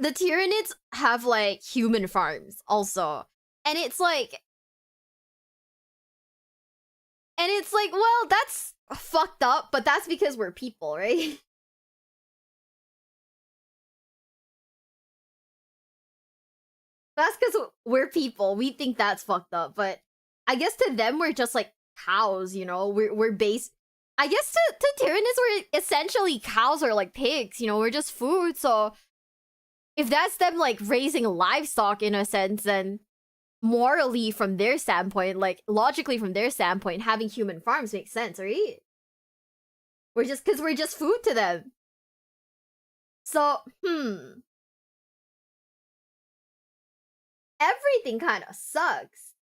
Tyranids have, like, human farms also. And it's like, well, that's fucked up, but that's because we're people, right? That's because we're people. We think that's fucked up, but I guess to them we're just like cows, you know? We're based. I guess to Tyranids we're essentially cows or like pigs, you know, we're just food, so if that's them like raising livestock in a sense, then morally from their standpoint, like logically from their standpoint, having human farms makes sense, right? We're just food to them. So, everything kind of sucks.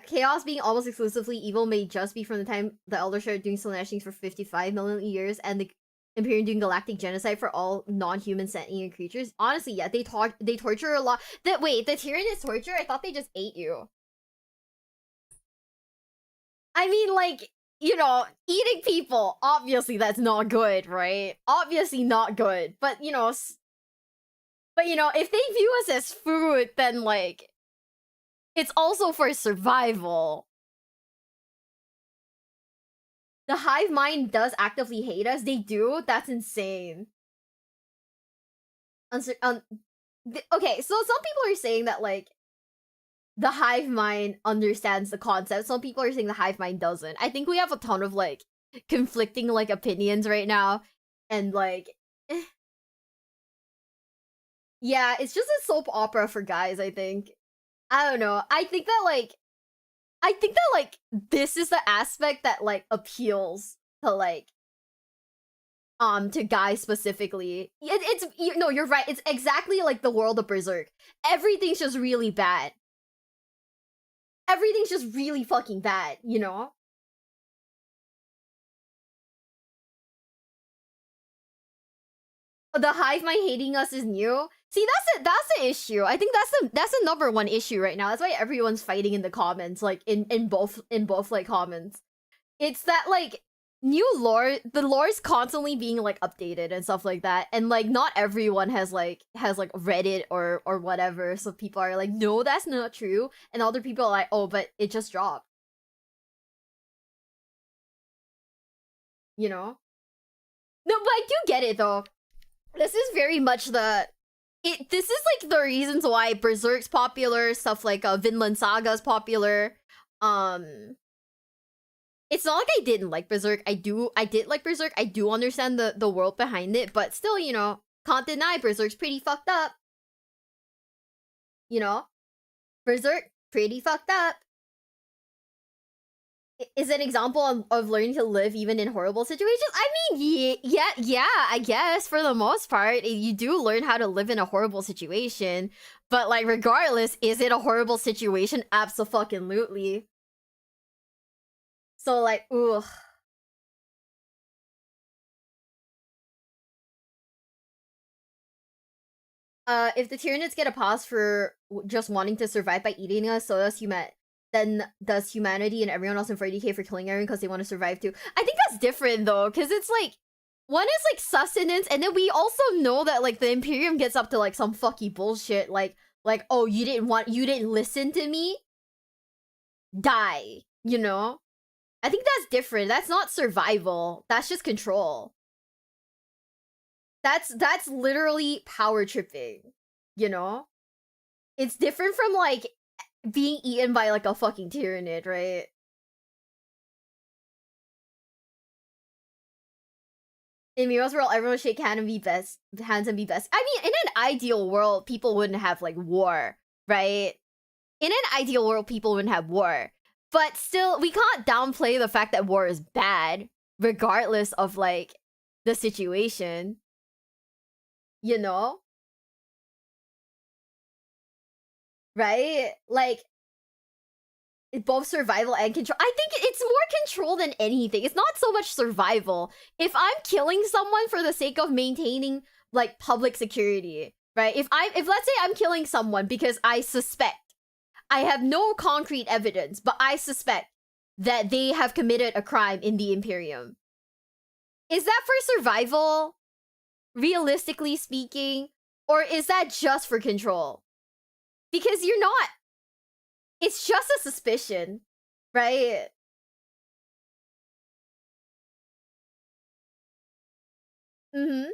Chaos being almost exclusively evil may just be from the time the Eldar started doing slashings for 55 million years, and the Imperium doing galactic genocide for all non-human sentient creatures. Honestly, yeah, they torture a lot. Wait, the Tyranids torture? I thought they just ate you. I mean, like, you know, eating people, obviously that's not good, right? Obviously not good. But, you know, if they view us as food, then, like, it's also for survival. The hive mind does actively hate us. They do? That's insane. Okay, so some people are saying that, like, the hive mind understands the concept. Some people are saying the hive mind doesn't. I think we have a ton of, like, conflicting, like, opinions right now. And, like... yeah, it's just a soap opera for guys, I think. I don't know. I think that, like, this is the aspect that, like, appeals to, like, to guys specifically. No, you're right. It's exactly like the world of Berserk. Everything's just really bad. Everything's just really fucking bad, you know? The hive mind hating us is new. See, that's the issue. I think that's the number one issue right now. That's why everyone's fighting in the comments, like in both like comments. It's that, like, new lore, the lore is constantly being, like, updated and stuff like that, and, like, not everyone has read it or whatever, so people are like, no, that's not true, and other people are like, oh, but it just dropped, you know? No, but I do get it though. This is very much this is like the reasons why Berserk's popular, stuff like Vinland Saga's popular. It's not like I didn't like Berserk. I did like Berserk. I do understand the world behind it, but still, you know, can't deny Berserk's pretty fucked up. You know? Berserk, pretty fucked up. Is an example of learning to live even in horrible situations. I mean, yeah, I guess for the most part, you do learn how to live in a horrible situation. But, like, regardless, is it a horrible situation? Abso-fucking-lutely. So, like, ugh. If the Tyranids get a pass for just wanting to survive by eating us, so then does humanity and everyone else in 40k for killing everyone because they want to survive too. I think that's different though, because it's like, one is like sustenance, and then we also know that, like, the Imperium gets up to, like, some fucky bullshit, like, oh, you didn't listen to me? Die, you know? I think that's different. That's not survival. That's just control. That's literally power tripping, you know? It's different from, like, being eaten by, like, a fucking Tyranid, right? In Miro's world, everyone would shake hands and be best. I mean, in an ideal world, people wouldn't have, like, war, right? In an ideal world, people wouldn't have war. But still, we can't downplay the fact that war is bad, regardless of, like, the situation. You know? Right? Like, both survival and control. I think it's more control than anything. It's not so much survival. If I'm killing someone for the sake of maintaining, like, public security, right? If let's say I'm killing someone because I suspect, I have no concrete evidence, but I suspect that they have committed a crime in the Imperium. Is that for survival, realistically speaking? Or is that just for control? Because you're not. It's just a suspicion, right? Mm-hmm.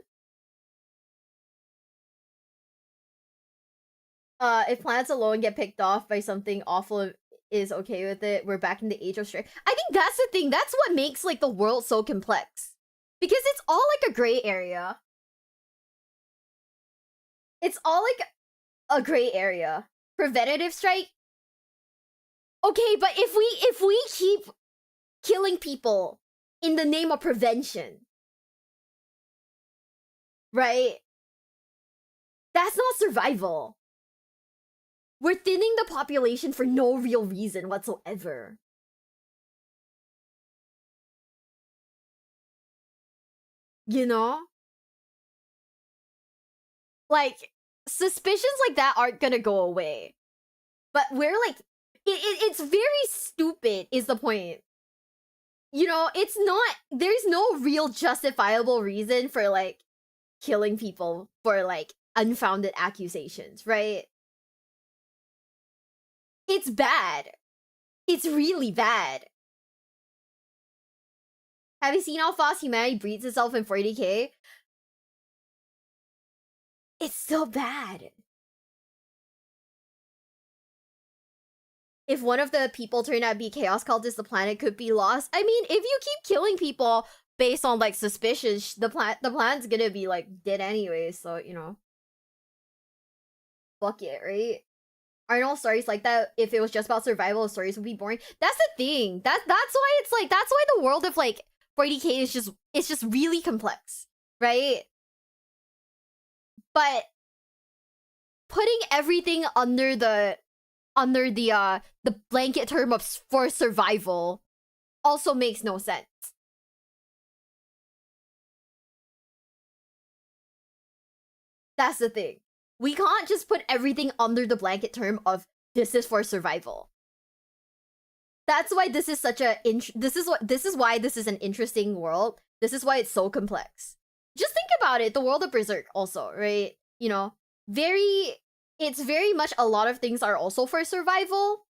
If planets alone get picked off by something awful is okay with it, we're back in the age of strength. I think that's the thing. That's what makes, like, the world so complex. Because it's all, like, a gray area. It's all, like, a gray area. Preventative strike? Okay, but if we keep killing people in the name of prevention, right? That's not survival. We're thinning the population for no real reason whatsoever. You know? Like, suspicions like that aren't gonna go away. But we're like, it's very stupid is the point. You know, it's not, there's no real justifiable reason for, like, killing people for, like, unfounded accusations, right? It's bad. It's really bad. Have you seen how fast humanity breeds itself in 40k? It's so bad. If one of the people turned out to be chaos cultists, the planet could be lost. I mean, if you keep killing people based on, like, suspicions, the planet's gonna be, like, dead anyway, so, you know. Fuck it, right? Aren't all stories like that? If it was just about survival, stories would be boring. That's the thing. That's why it's like, that's why the world of, like, 40k is just, it's just really complex, right? But putting everything under the blanket term of for survival also makes no sense. That's the thing. We can't just put everything under the blanket term of this is for survival. That's why this is such a this is why this is an interesting world. This is why it's so complex. Just think about it, the world of Berserk also, right? You know, it's very much a lot of things are also for survival,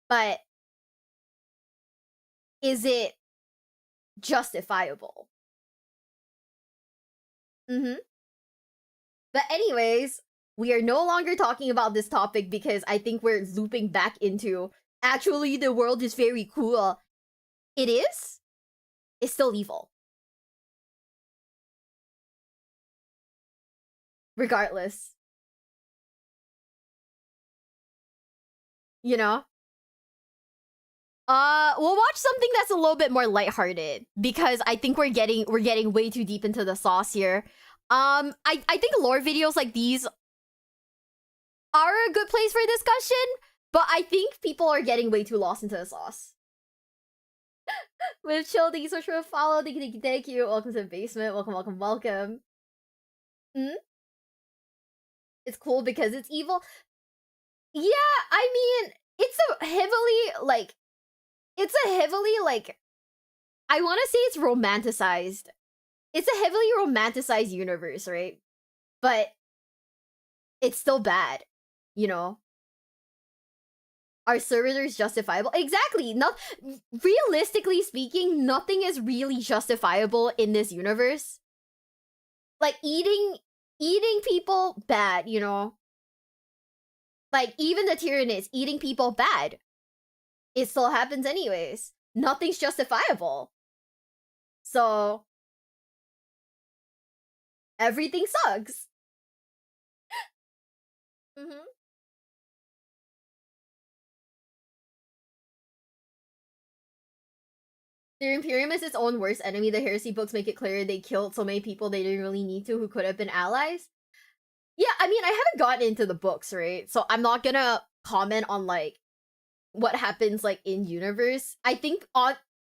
but is it justifiable? Mm-hmm. But anyways, we are no longer talking about this topic because I think we're looping back into actually the world is very cool. It is? It's still evil. Regardless. You know? We'll watch something that's a little bit more lighthearted because I think we're getting way too deep into the sauce here. I think lore videos like these are a good place for discussion, but I think people are getting way too lost into the sauce. With chill, thank you so much for a follow. Thank you. Welcome to the basement. Welcome. It's cool because it's evil. Yeah, I mean, it's a heavily, like, I want to say it's romanticized. It's a heavily romanticized universe, right? But it's still bad, you know? Are servitors justifiable? Exactly. Not realistically speaking, nothing is really justifiable in this universe. Like eating people, bad, you know? Like even the Tyranids eating people, bad. It still happens anyways. Nothing's justifiable. So everything sucks. Mm-hmm. The Imperium is its own worst enemy. The heresy books make it clear they killed so many people they didn't really need to who could have been allies. Yeah, I mean, I haven't gotten into the books, right? So I'm not gonna comment on, like, what happens, like, in universe. I think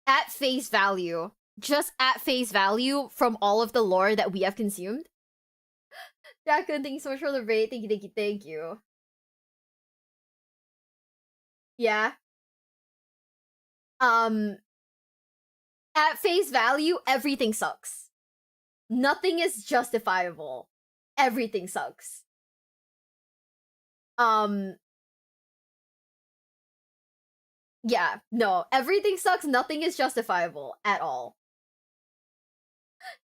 at face value, just at face value from all of the lore that we have consumed. Jacko, thank you so much for the raid. Thank you, thank you, thank you. Yeah. At face value, everything sucks. Nothing is justifiable. Everything sucks. Yeah, no, everything sucks. Nothing is justifiable at all.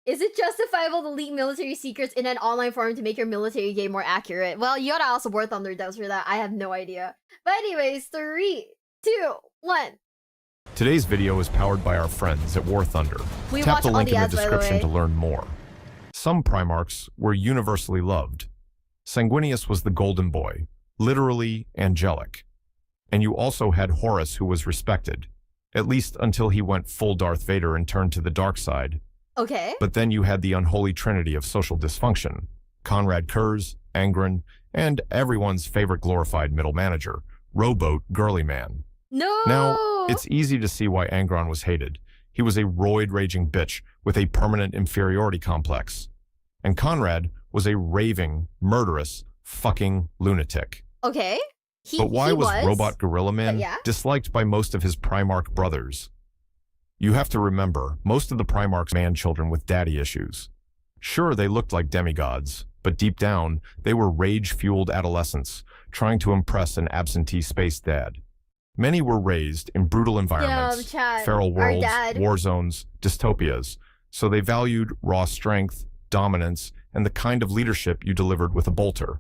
Is it justifiable to leak military secrets in an online forum to make your military game more accurate? Well, you gotta ask War Thunder Devs for that. I have no idea. But anyways, 3, 2, 1. Today's video is powered by our friends at War Thunder. We Tap watch the all link the in the ads, by the description way. to learn more. Some Primarchs were universally loved. Sanguinius was the golden boy, literally angelic. And you also had Horus, who was respected, at least until he went full Darth Vader and turned to the dark side. Okay. But then you had the unholy trinity of social dysfunction, Conrad Curze, Ogryn, and everyone's favorite glorified middle manager, Rowboat Girly Man. No! Now, it's easy to see why Ogryn was hated. He was a roid-raging bitch with a permanent inferiority complex. And Conrad was a raving, murderous, fucking lunatic. Okay. But why he was Robot Gorilla Man yeah. disliked by most of his Primarch brothers? You have to remember, most of the Primarchs man children with daddy issues. Sure, they looked like demigods, but deep down, they were rage-fueled adolescents trying to impress an absentee space dad. Many were raised in brutal environments, feral worlds, war zones, dystopias, so they valued raw strength, dominance, and the kind of leadership you delivered with a bolter.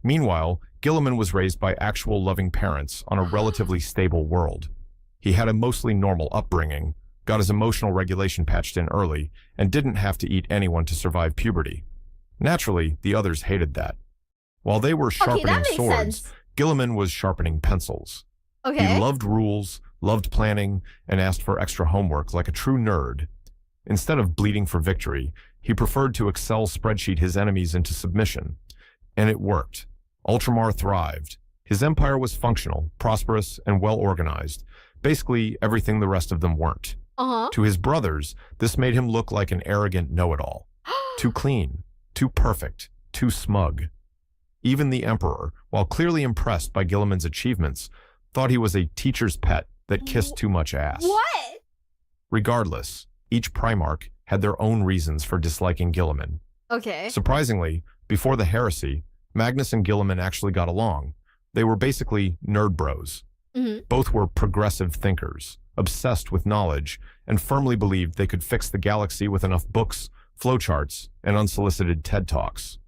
Meanwhile, Guilliman was raised by actual loving parents on a relatively stable world. He had a mostly normal upbringing, got his emotional regulation patched in early, and didn't have to eat anyone to survive puberty. Naturally, the others hated that. While they were sharpening swords, Guilliman was sharpening pencils. Okay. He loved rules, loved planning, and asked for extra homework like a true nerd. Instead of bleeding for victory, he preferred to Excel spreadsheet his enemies into submission. And it worked. Ultramar thrived. His empire was functional, prosperous, and well-organized. Basically, everything the rest of them weren't. To his brothers, this made him look like an arrogant know-it-all. Too clean, too perfect, too smug. Even the Emperor, while clearly impressed by Guilliman's achievements, thought he was a teacher's pet that kissed too much ass. What? Regardless, each Primarch had their own reasons for disliking Guilliman. Okay. Surprisingly, before the heresy, Magnus and Guilliman actually got along. They were basically nerd bros. Both were progressive thinkers, obsessed with knowledge, and firmly believed they could fix the galaxy with enough books, flowcharts, and unsolicited TED Talks.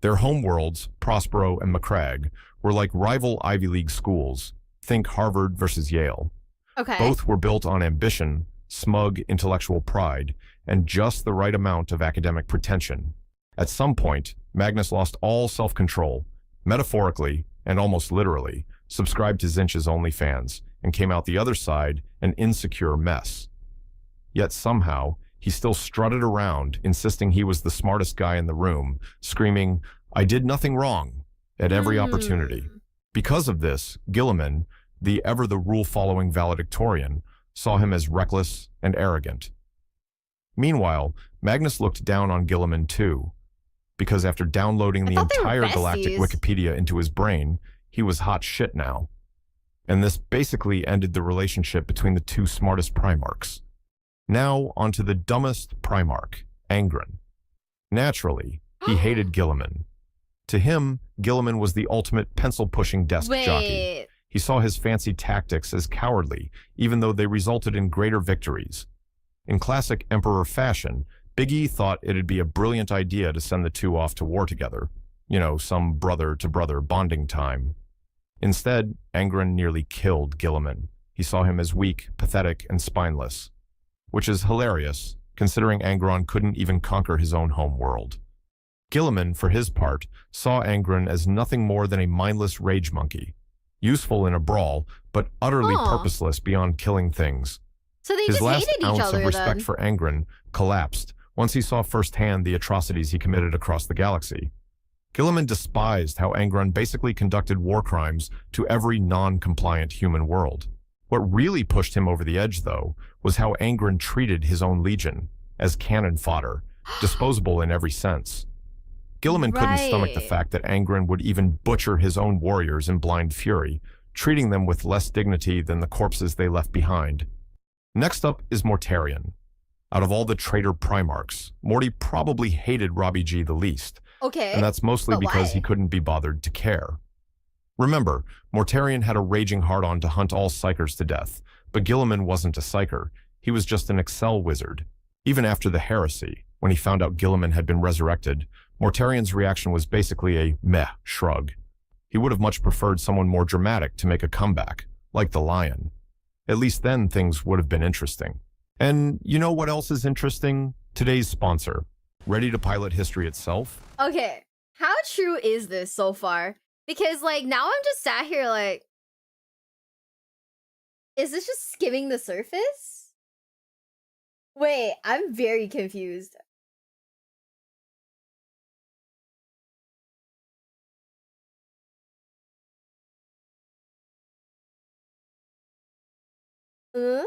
Their homeworlds, Prospero and Macragge, were like rival Ivy League schools. Think Harvard versus Yale. Okay. Both were built on ambition, smug intellectual pride, and just the right amount of academic pretension. At some point, Magnus lost all self-control, metaphorically and almost literally, subscribed to Tzeentchian's OnlyFans, and came out the other side an insecure mess. Yet somehow, he still strutted around, insisting he was the smartest guy in the room, screaming, "I did nothing wrong," at every opportunity. Because of this, Guilliman, the ever-the-rule-following valedictorian, saw him as reckless and arrogant. Meanwhile, Magnus looked down on Guilliman too, because after downloading the entire galactic Wikipedia into his brain, he was hot shit now. And this basically ended the relationship between the two smartest Primarchs. Now, onto the dumbest Primarch, Ogryn. Naturally, he hated Guilliman. To him, Guilliman was the ultimate pencil-pushing desk jockey. He saw his fancy tactics as cowardly, even though they resulted in greater victories. In classic Emperor fashion, Big E thought it'd be a brilliant idea to send the two off to war together. You know, some brother-to-brother bonding time. Instead, Ogryn nearly killed Guilliman. He saw him as weak, pathetic, and spineless. Which is hilarious, considering Ogryn couldn't even conquer his own home world. Guilliman, for his part, saw Ogryn as nothing more than a mindless rage monkey. Useful in a brawl, but utterly purposeless beyond killing things. So they His just last hated each ounce other of respect then. for Ogryn collapsed once he saw firsthand the atrocities he committed across the galaxy. Guilliman despised how Ogryn basically conducted war crimes to every non-compliant human world. What really pushed him over the edge, though, was how Ogryn treated his own legion as cannon fodder, disposable in every sense. Guilliman couldn't stomach the Right. fact that Ogryn would even butcher his own warriors in blind fury, treating them with less dignity than the corpses they left behind. Next up is Mortarion. Out of all the traitor Primarchs, Morty probably hated Robbie G the least, Okay. and that's mostly But because why? he couldn't be bothered to care. Remember, Mortarion had a raging hard-on to hunt all psychers to death, but Guilliman wasn't a psyker. He was just an Excel wizard. Even after the heresy, when he found out Guilliman had been resurrected, Mortarion's reaction was basically a meh shrug. He would have much preferred someone more dramatic to make a comeback, like the Lion. At least then things would have been interesting. And you know what else is interesting? Today's sponsor. Ready to pilot history itself? Okay. How true is this so far? Because, like, now I'm just sat here like, is this just skimming the surface? Wait, I'm very confused. Uh?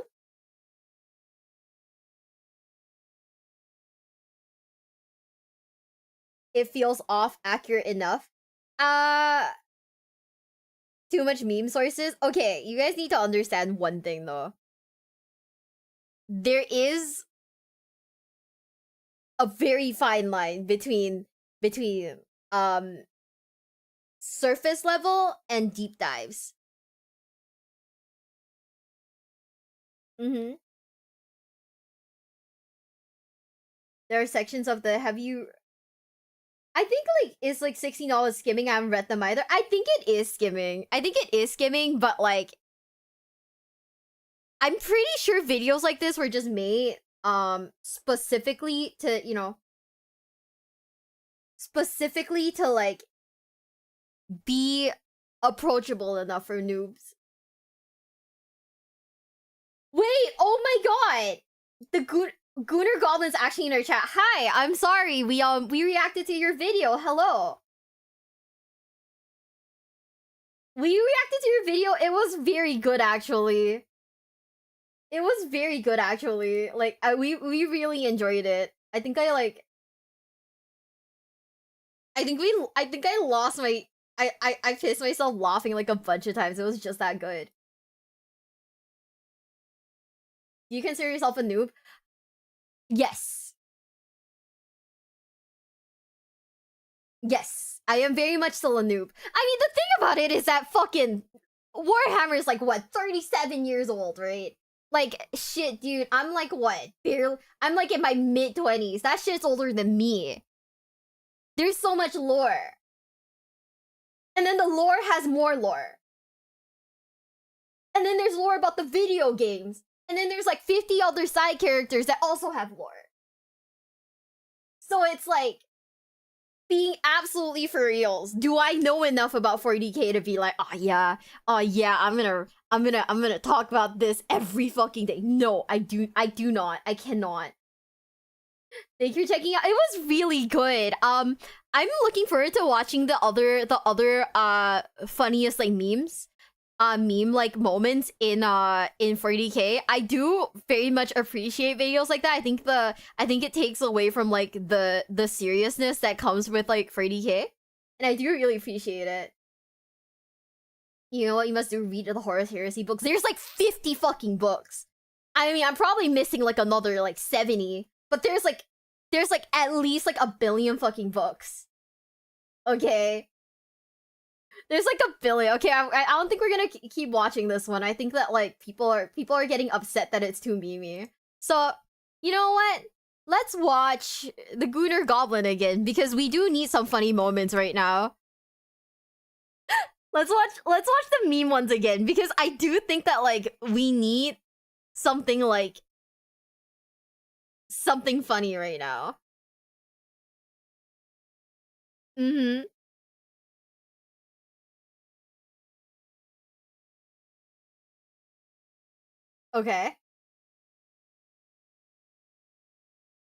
It feels off accurate enough. Too much meme sources? Okay, you guys need to understand one thing though. There is a very fine line between surface level and deep dives. Mm-hmm. There are sections of the I think like it's like $16 skimming. I haven't read them either. I think it is skimming. But like I'm pretty sure videos like this were just made specifically to, specifically to like be approachable enough for noobs. Wait, oh my god! The Gooner Goblin's actually in our chat. Hi, I'm sorry. We reacted to your video. Hello. We reacted to your video. It was very good actually. It was very good actually. Like we really enjoyed it. I think I lost my I pissed myself laughing like a bunch of times. It was just that good. Do you consider yourself a noob? Yes. Yes. I am very much still a noob. I mean, the thing about it is that fucking Warhammer is like, what, 37 years old, right? Like, shit, dude, I'm like, what, barely, I'm like in my mid-20s. That shit's older than me. There's so much lore. And then the lore has more lore. And then there's lore about the video games. And then there's like 50 other side characters that also have lore. So it's like, being absolutely for reals, do I know enough about 40k to be like, oh yeah, I'm gonna talk about this every fucking day? No, I do not. I cannot. Thank you for checking out. It was really good. I'm looking forward to watching the other funniest like memes. Meme like moments in 40k. I do very much appreciate videos like that. I think it takes away from like the seriousness that comes with like 40k, and I do really appreciate it. You know what you must do? Read the Horus Heresy books. There's like 50 fucking books. I mean, I'm probably missing like another like 70, but there's like at least like a billion fucking books. Okay. There's like a billion. Okay, I don't think we're gonna keep watching this one. I think that like people are getting upset that it's too memey. So you know what? Let's watch the Gooner Goblin again because we do need some funny moments right now. Let's watch the meme ones again because I do think that like we need something like something funny right now. Mm-hmm. Okay.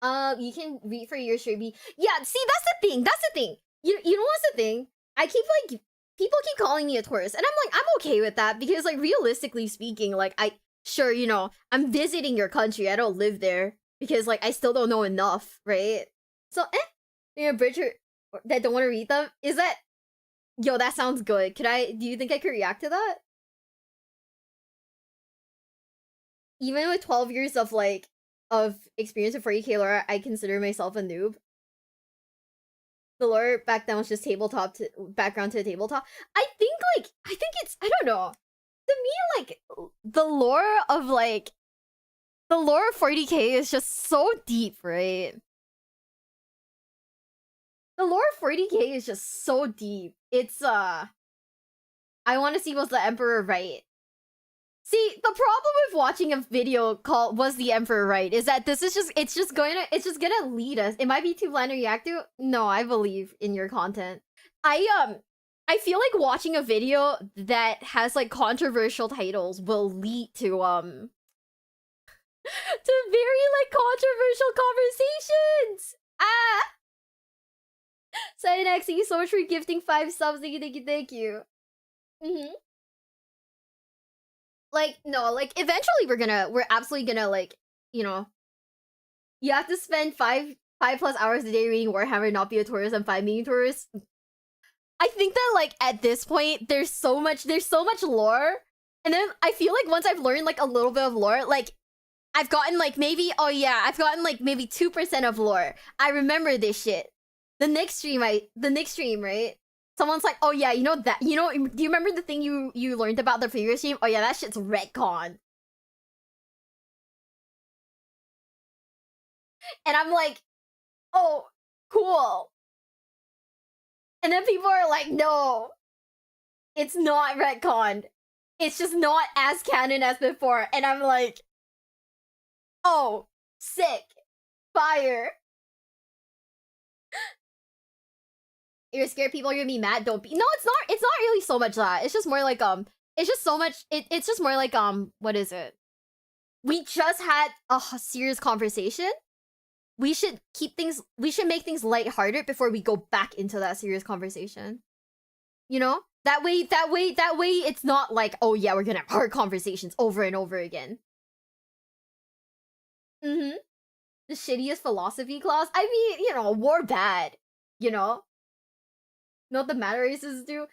You can read for your Sherby. Yeah, see, that's the thing. That's the thing. You know what's the thing? I keep like people keep calling me a tourist, and I'm like, I'm okay with that because like realistically speaking, like sure, you know, I'm visiting your country. I don't live there because like I still don't know enough, right? So you know, Bridger that don't want to read them. Is that yo? That sounds good. Do you think I could react to that? Even with 12 years of like of experience with 40k lore, I consider myself a noob. The lore back then was just background to the tabletop. I think it's, I don't know. To me, like, the lore of 40k is just so deep, right? The lore of 40k is just so deep. It's, I want to see was the Emperor right? See, the problem with watching a video called "Was the Emperor Right?" is that this is just it's just gonna lead us. It might be too bland to react to. No, I believe in your content. I feel like watching a video that has like controversial titles will lead to to very like controversial conversations. Cyanx, thank you so much for gifting 5 subs. Thank you. Like, no, like, eventually we're absolutely gonna, like, you know, you have to spend 5+ hours a day reading Warhammer, not be a tourist, and 5 being tourists. I think that, like, at this point, there's so much lore, and then I feel like once I've learned, like, a little bit of lore, like, I've gotten, like, maybe, I've gotten, like, maybe 2% of lore. I remember this shit. The next stream, right? Someone's like, oh yeah, you know that, you know, do you remember the thing you learned about the previous stream? Oh yeah, that shit's retcon. And I'm like, oh, cool. And then people are like, no, it's not retconned. It's just not as canon as before. And I'm like, oh, sick. Fire. You're scared people are gonna be mad, don't be. No, it's not really so much that. It's just more like it's just so much it's just more like what is it? We just had a serious conversation. We should make things lighthearted before we go back into that serious conversation. You know? That way it's not like, oh yeah, we're gonna have hard conversations over and over again. The shittiest philosophy clause? I mean, you know, war bad, you know? Know what the meta races do?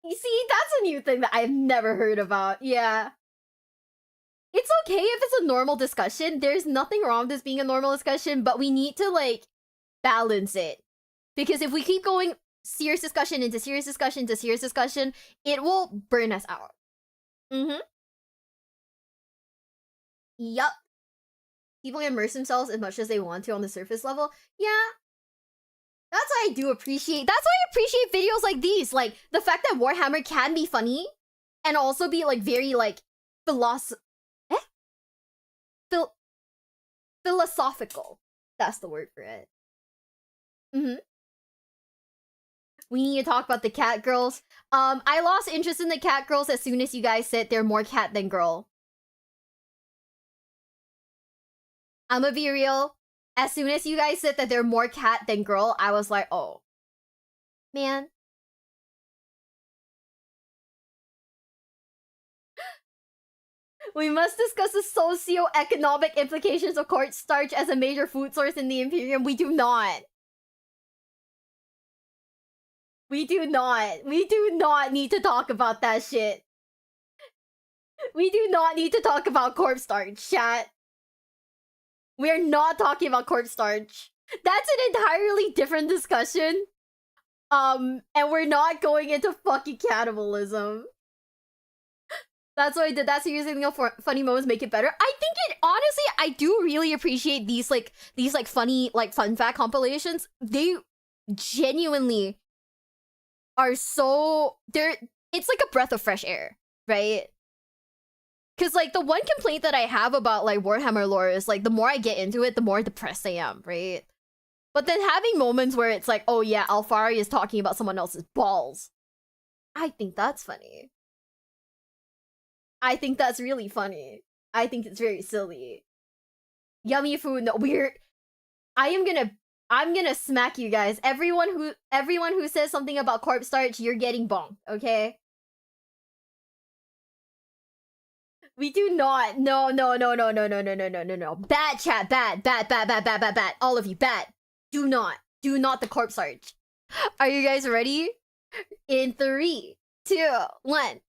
You see, that's a new thing that I've never heard about. Yeah. It's okay if it's a normal discussion. There's nothing wrong with this being a normal discussion, but we need to, like, balance it. Because if we keep going serious discussion into serious discussion into serious discussion, it will burn us out. Yup. People immerse themselves as much as they want to on the surface level. Yeah. That's why I do appreciate. That's why I appreciate videos like these. Like, the fact that Warhammer can be funny and also be, like, very, like, philosophical. That's the word for it. We need to talk about the cat girls. I lost interest in the cat girls as soon as you guys said they're more cat than girl. I'ma be real. As soon as you guys said that they're more cat than girl, I was like, oh. Man. We must discuss the socio-economic implications of cornstarch as a major food source in the Imperium. We do not. We do not. We do not need to talk about that shit. We do not need to talk about cornstarch, chat. We're not talking about cornstarch. That's an entirely different discussion. And we're not going into fucking cannibalism. That's what I did. That's using the funny moments make it better. I think it honestly, I do really appreciate these funny fun fact compilations. They genuinely are so it's like a breath of fresh air, right? Because, like, the one complaint that I have about, like, Warhammer lore is, like, the more I get into it, the more depressed I am, right? But then having moments where it's like, oh yeah, Alfari is talking about someone else's balls. I think that's funny. I think that's really funny. I think it's very silly. Yummy food. No, I'm gonna smack you guys. Everyone who says something about corpse starch, you're getting bonked, okay? We do not. No. Bad chat, bad. All of you, bad. Do not the corpse starch. Are you guys ready? In 3, 2, 1.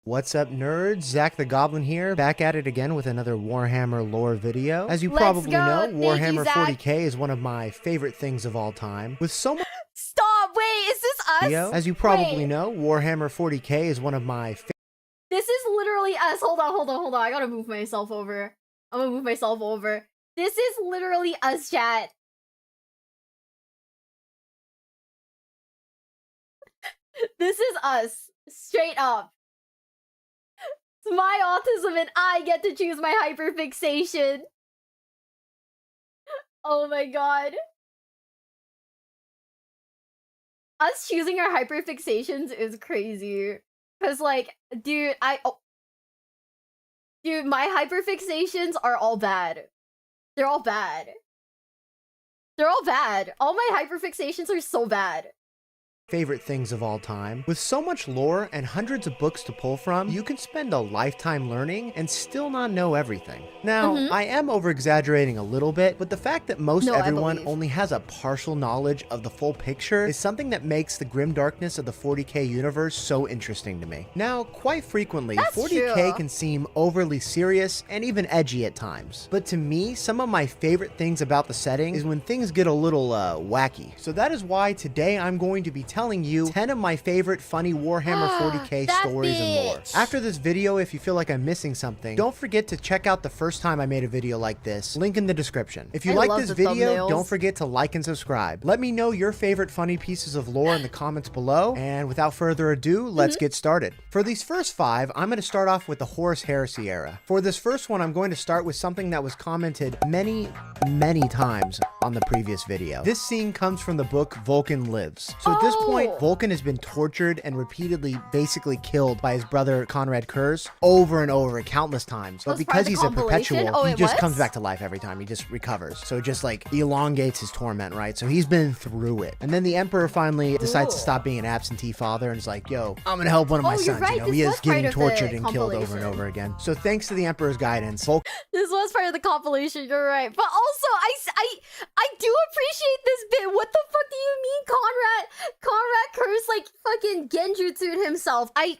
What's up, nerds? Zach the Goblin here, back at it again with another Warhammer lore video. As you Let's probably go. know, Thank you, Warhammer Zach. 40k is one of my favorite things of all time. With so much Stop! Wait, is this us? video, as you probably Wait. know, Warhammer 40k is one of my This is literally us. Hold on. I gotta move myself over. I'm gonna move myself over. This is literally us, chat. This is us. Straight up. It's my autism and I get to choose my hyperfixation. Oh my god. Us choosing our hyperfixations is crazy. Cause like, dude, dude, my hyperfixations are all bad. They're all bad. They're all bad. All my hyperfixations are so bad. favorite things of all time. With so much lore and hundreds of books to pull from, you can spend a lifetime learning and still not know everything. Now, I am over-exaggerating a little bit, but the fact that most everyone only has a partial knowledge of the full picture is something that makes the grim darkness of the 40k universe so interesting to me. Now, quite frequently, 40k can seem overly serious and even edgy at times. But to me, some of my favorite things about the setting is when things get a little wacky. So that is why today I'm going to be telling you 10 of my favorite funny Warhammer 40k stories and lore. After this video, if you feel like I'm missing something, don't forget to check out the first time I made a video like this, link in the description. If you like this video, don't forget to like and subscribe. Let me know your favorite funny pieces of lore in the comments below, and without further ado, let's get started. For these first 5, I'm going to start off with the Horus Heresy era. For this first one, I'm going to start with something that was commented many times on the previous video. This scene comes from the book Vulcan Lives. So at this point, Vulcan has been tortured and repeatedly basically killed by his brother Conrad Curze over and over countless times. But because he's a perpetual, he just comes back to life every time. He just recovers. So it just like elongates his torment, right? So he's been through it. And then the Emperor finally decides to stop being an absentee father and is like, yo, I'm gonna help one of my sons. You know, he is getting tortured and killed over and over again. So thanks to the Emperor's guidance, Vulcan this was part of the compilation, you're right. But also, I do appreciate this bit. What the fuck do you mean Conrad Curze like fucking genjutsu'd himself? I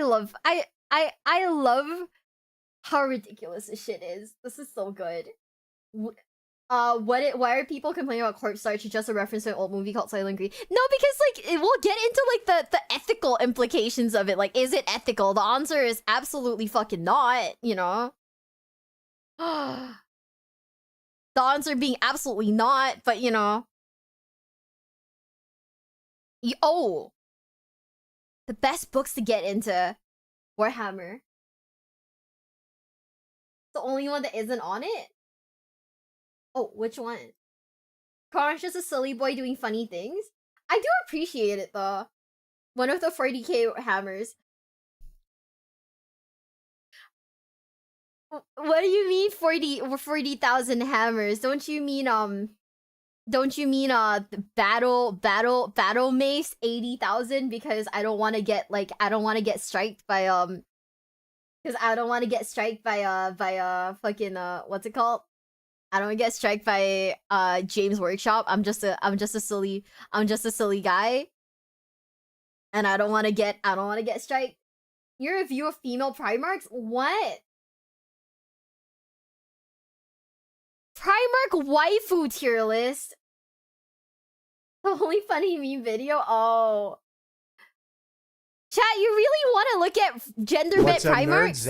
love how ridiculous this shit is. This is so good. Why are people complaining about corpse starch? It's just a reference to an old movie called Silent Green. No, because like we'll get into like the ethical implications of it. Like, is it ethical? The answer is absolutely fucking not, you know? The answer being absolutely not, but you know. The best books to get into Warhammer. The only one that isn't on it? Oh, which one? Primarch's just a silly boy doing funny things? I do appreciate it though. One of the 40k hammers. What do you mean 40,000 hammers? Don't you mean battle mace 80,000? Because I don't want to get striked by fucking what's it called? I don't get striked by James Workshop. I'm just a silly guy. And I don't want to get striked. Your review of female Primarchs? What? Primarch waifu tier list? The only funny meme video? Oh. Chat, you really want to look at gender bent Primarchs?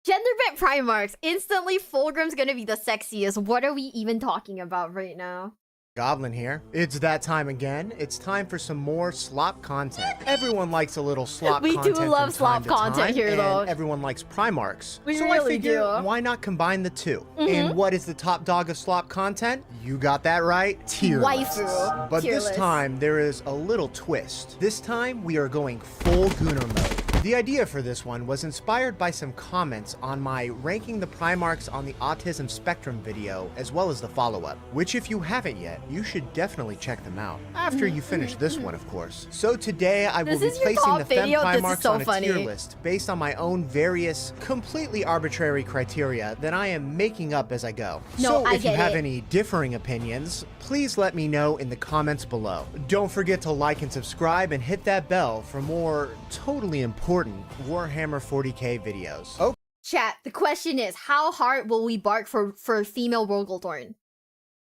Gender bent Primarchs. Instantly, Fulgrim's gonna be the sexiest. What are we even talking about right now? Goblin here. It's that time again. It's time for some more slop content. Everyone likes a little slop content. We do love slop content here, though. Everyone likes Primarchs. We so really I figure, do. why not combine the two? And what is the top dog of slop content? You got that right. Tier lists. Waifu. But this time, there is a little twist. This time, we are going full Gunnar mode. The idea for this one was inspired by some comments on my ranking the Primarchs on the autism spectrum video, as well as the follow-up, which if you haven't yet, you should definitely check them out. After you finish this one, of course. So today I will be placing the Fem Primarchs on a tier list based on my own various, completely arbitrary criteria that I am making up as I go. So if you have any differing opinions, please let me know in the comments below. Don't forget to like and subscribe and hit that bell for more totally important Warhammer 40k videos. Oh, Chat, the question is, how hard will we bark for female Rogaldorn?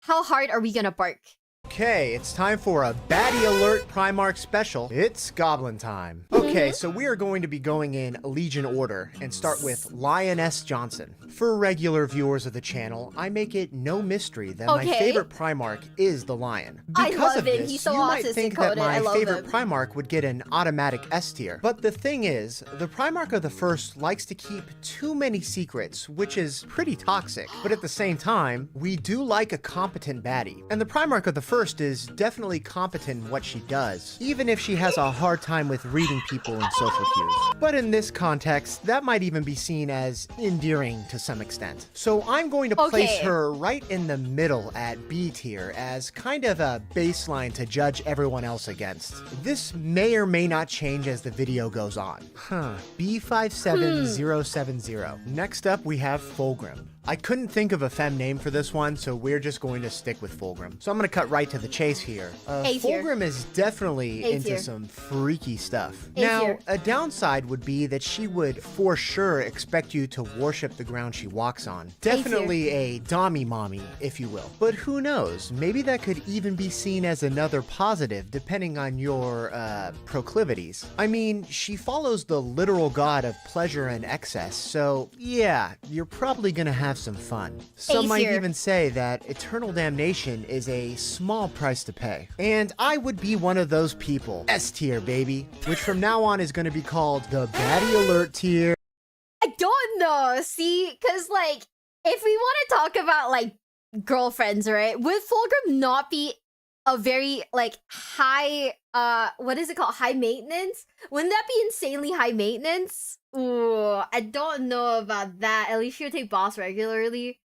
How hard are we gonna bark? okay, it's time for a Baddie Alert Primarch special. It's Goblin time. Okay, so we are going to be going in Legion order and start with Lioness Johnson. For regular viewers of the channel, I make it no mystery that my favorite Primarch is the Lion. Because of this, you might think that my favorite Primarch would get an automatic S tier. But the thing is, the Primarch of the First likes to keep too many secrets, which is pretty toxic. But at the same time, we do like a competent baddie. And the Primarch of the First is definitely competent in what she does, even if she has a hard time with reading people in social cues. But in this context, that might even be seen as endearing to some extent. So I'm going to place her right in the middle at B tier as kind of a baseline to judge everyone else against. This may or may not change as the video goes on. B57070. Next up we have Fulgrim. I couldn't think of a femme name for this one, so we're just going to stick with Fulgrim. So I'm going to cut right to the chase here. Fulgrim is definitely into some freaky stuff. Now, a downside would be that she would for sure expect you to worship the ground she walks on. Definitely a dommy mommy, if you will. But who knows? Maybe that could even be seen as another positive, depending on your, proclivities. I mean, she follows the literal god of pleasure and excess, so yeah, you're probably gonna have some fun. Some might even say that eternal damnation is a small price to pay. And I would be one of those people. S tier, baby. Which from now on is going to be called the Baddie Alert tier. I don't know. See, because, like, if we want to talk about, like, girlfriends, right? Would Fulgrim not be a very, like, high, what is it called? High maintenance? Wouldn't that be insanely high maintenance? Ooh, I don't know about that. At least she'll take boss regularly.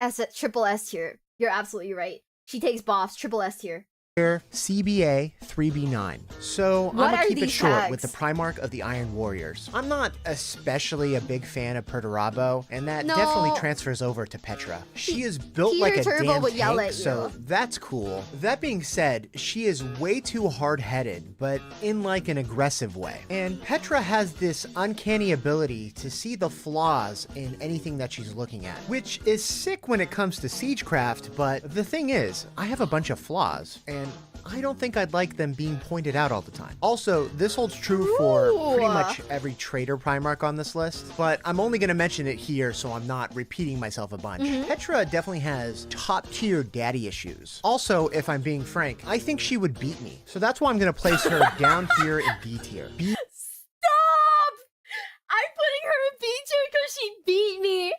As a triple S tier. You're absolutely right. She takes boss, triple S tier. CBA 3B9. So I'm gonna keep it short with the Primarch of the Iron Warriors. I'm not especially a big fan of Perturabo, and that definitely transfers over to Petra. She is built like a damn tank, so that's cool. That being said, she is way too hard-headed, but in like an aggressive way. And Petra has this uncanny ability to see the flaws in anything that she's looking at, which is sick when it comes to siegecraft, but the thing is, I have a bunch of flaws, and I don't think I'd like them being pointed out all the time. Also, this holds true for pretty much every traitor Primarch on this list, but I'm only going to mention it here so I'm not repeating myself a bunch. Petra definitely has top-tier daddy issues. Also, if I'm being frank, I think she would beat me, so that's why I'm going to place her down here in B tier. Stop! I'm putting her in B tier because she beat me.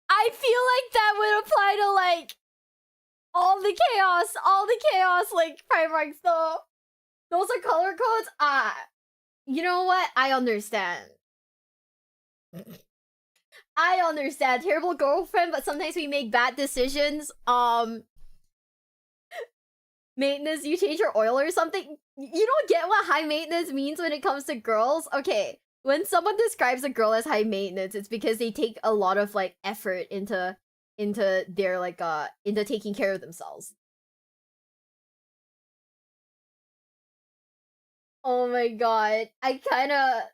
I feel like that would apply to, like, all the chaos, like, Primarchs, though. Those are color codes? You know what? I understand. I understand. Terrible girlfriend, but sometimes we make bad decisions. Maintenance, you change your oil or something? You don't get what high maintenance means when it comes to girls? Okay, when someone describes a girl as high maintenance, it's because they take a lot of, like, effort into their, like, into taking care of themselves. Oh my god. I kinda...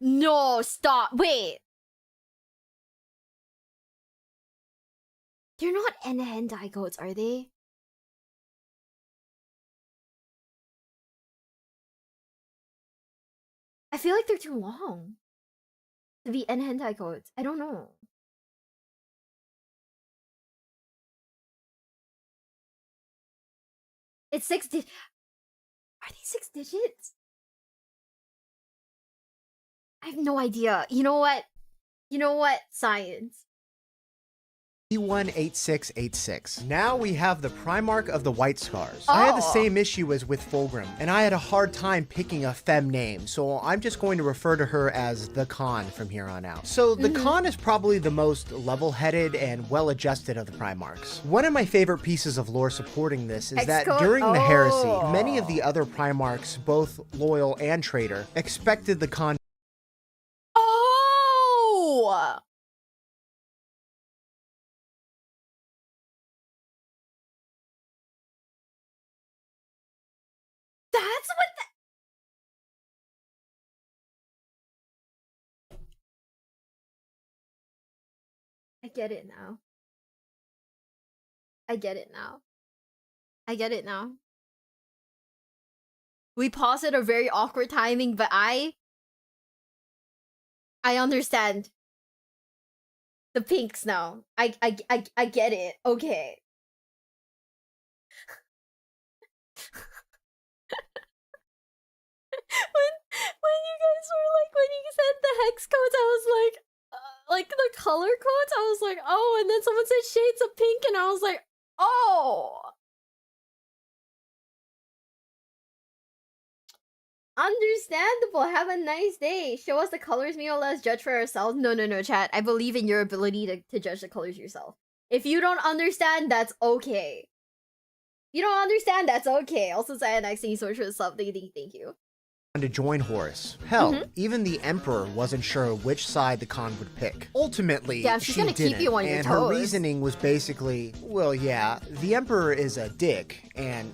No, stop. Wait. They're not Hentai goats, are they? I feel like they're too long to be Hentai codes. I don't know. It's 6 digits. Are these 6 digits? I have no idea. You know what? Science. P18686. Now we have the Primarch of the White Scars. I had the same issue as with Fulgrim, and I had a hard time picking a femme name, so I'm just going to refer to her as the Khan from here on out. So the Khan is probably the most level-headed and well-adjusted of the Primarchs. One of my favorite pieces of lore supporting this is that during the heresy, many of the other Primarchs, both loyal and traitor, expected the Khan. Oh! That's what I get it now. I get it now. I get it now. We paused at a very awkward timing, but I understand the pinks now. I get it. Okay. when you guys were like, when you said the hex codes, I was like the color codes, I was like, oh, and then someone said shades of pink, and I was like, oh. Understandable. Have a nice day. Show us the colors, Mio. Let's judge for ourselves. No, chat. I believe in your ability to judge the colors yourself. If you don't understand, that's okay. You don't understand, that's okay. Also, Cyanx, thank you so much for the sub. Thank you. To join Horus. Hell, even the Emperor wasn't sure which side the Khan would pick. Ultimately, yeah, she's she gonna didn't, keep you on your and toes. her reasoning was basically, well, yeah, the Emperor is a dick and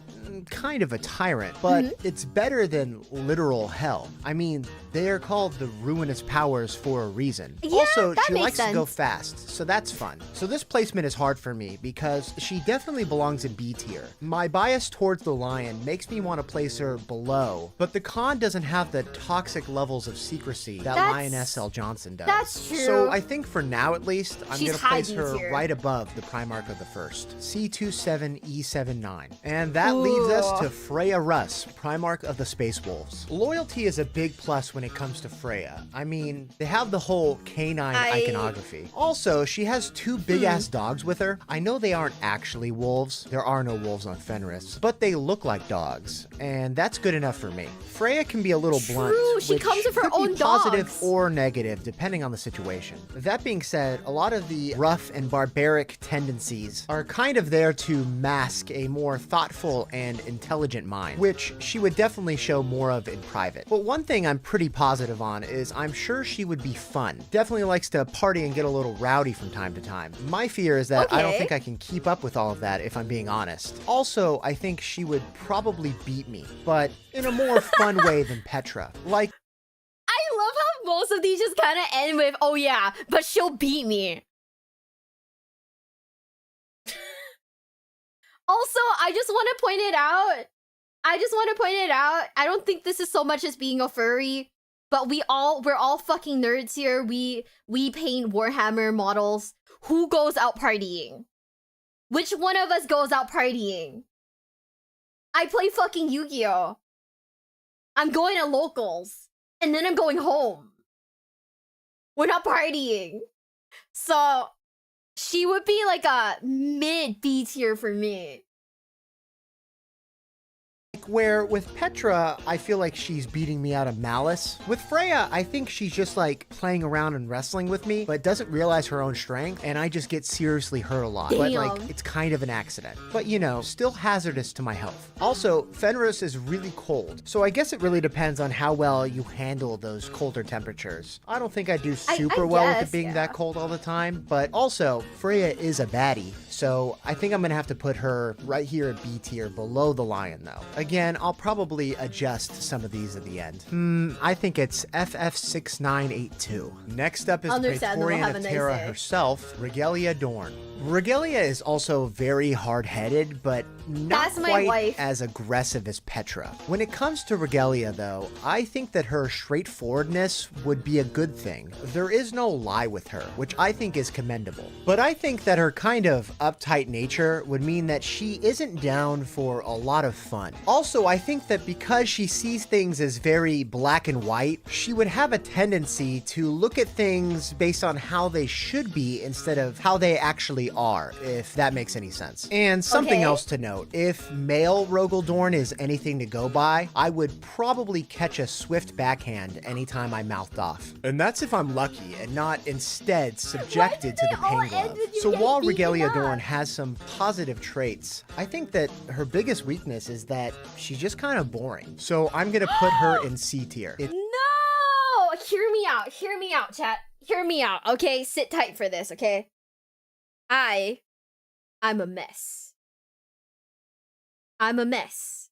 kind of a tyrant, but it's better than literal hell. I mean, they are called the ruinous powers for a reason. Yeah, also, that she makes likes sense. to go fast, so that's fun. So this placement is hard for me because she definitely belongs in B tier. My bias towards the Lion makes me want to place her below, but the Khan doesn't have the toxic levels of secrecy that Lioness L. Johnson does. That's true. So I think for now at least, I'm She's going to place high her B tier. right above the Primarch of the First, C27E79. And that leads us to Freya Russ, Primarch of the Space Wolves. Loyalty is a big plus when it comes to Freya. I mean, they have the whole canine iconography. Also, she has two big-ass dogs with her. I know they aren't actually wolves. There are no wolves on Fenris, but they look like dogs, and that's good enough for me. Freya can be a little blunt, she which comes with her could be own positive dogs. or negative, depending on the situation. That being said, a lot of the rough and barbaric tendencies are kind of there to mask a more thoughtful and intelligent mind, which she would definitely show more of in private. But one thing I'm pretty positive on is I'm sure she would be fun. Definitely likes to party and get a little rowdy from time to time. My fear is that I don't think I can keep up with all of that, if I'm being honest. Also, I think she would probably beat me, but in a more fun way than Petra. Like, I love how most of these just kind of end with, oh yeah, but she'll beat me. Also, I just want to point it out. I don't think this is so much as being a furry, but we're all fucking nerds here. We paint Warhammer models. Who goes out partying? Which one of us goes out partying? I play fucking Yu-Gi-Oh! I'm going to locals, and then I'm going home. We're not partying. So, she would be like a mid B tier for me. where with Petra, I feel like she's beating me out of malice. With Freya, I think she's just like playing around and wrestling with me, but doesn't realize her own strength, and I just get seriously hurt a lot. But like, it's kind of an accident. But you know, still hazardous to my health. Also, Fenris is really cold, so I guess it really depends on how well you handle those colder temperatures. I don't think I do super well with it being that cold all the time, but also, Freya is a baddie, so I think I'm gonna have to put her right here at B tier below the Lion though. Again, I'll probably adjust some of these at the end. I think it's FF6982. Next up is the Praetorian of Terra herself, Regalia Dorn. Regalia is also very hard-headed, but not quite as aggressive as Petra. When it comes to Regalia, though, I think that her straightforwardness would be a good thing. There is no lie with her, which I think is commendable. But I think that her kind of uptight nature would mean that she isn't down for a lot of fun. Also, Also, I think that because she sees things as very black and white, she would have a tendency to look at things based on how they should be instead of how they actually are, if that makes any sense. And something else to note, if male Rogaldorn is anything to go by, I would probably catch a swift backhand anytime I mouthed off. And that's if I'm lucky and not instead subjected to the pain glove. So while Regalia Dorn has some positive traits, I think that her biggest weakness is that she's just kind of boring. So I'm gonna put her in C tier. No! Hear me out, chat. Hear me out, okay? Sit tight for this, okay? I'm a mess. I'm a mess.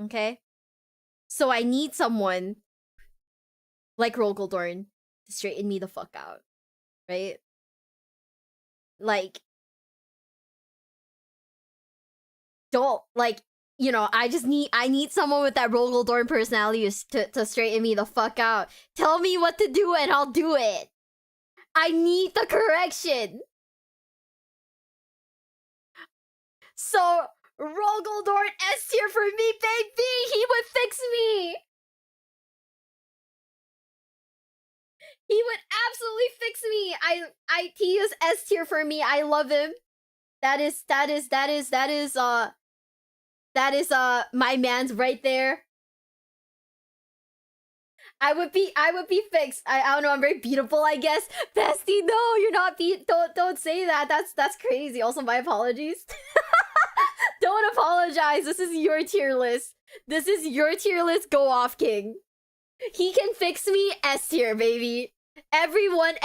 Okay? So I need someone like Rogaldorn to straighten me the fuck out. Right? Like, don't, like, you know, I need someone with that Rogaldorn personality to straighten me the fuck out. Tell me what to do and I'll do it. I need the correction. So, Rogaldorn S tier for me, baby! He would fix me! He would absolutely fix me! He is S tier for me, I love him. That is my man's right there. I would be fixed. I don't know, I'm very beautiful, I guess. Bestie, no, you're not don't say that. That's crazy. Also, my apologies. Don't apologize. This is your tier list. This is your tier list. Go off, King. He can fix me. S tier, baby. Everyone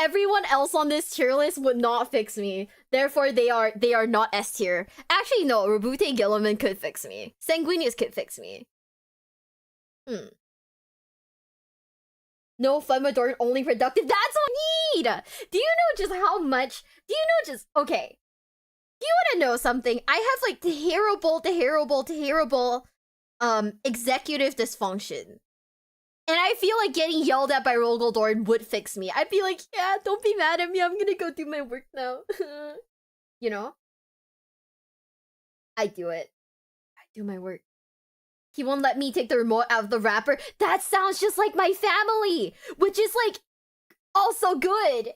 else on this tier list would not fix me. Therefore, they are not S tier. Actually, no. Rabute Gilliman could fix me. Sanguinius could fix me. No Flamadorn, only productive. That's all I need! Do you know just how much? Do you know just... Okay. Do you want to know something? I have, like, terrible executive dysfunction. And I feel like getting yelled at by Rogaldorn would fix me. I'd be like, yeah, don't be mad at me. I'm gonna go do my work now. You know? I do it. I do my work. He won't let me take the remote out of the wrapper. That sounds just like my family, which is like also good.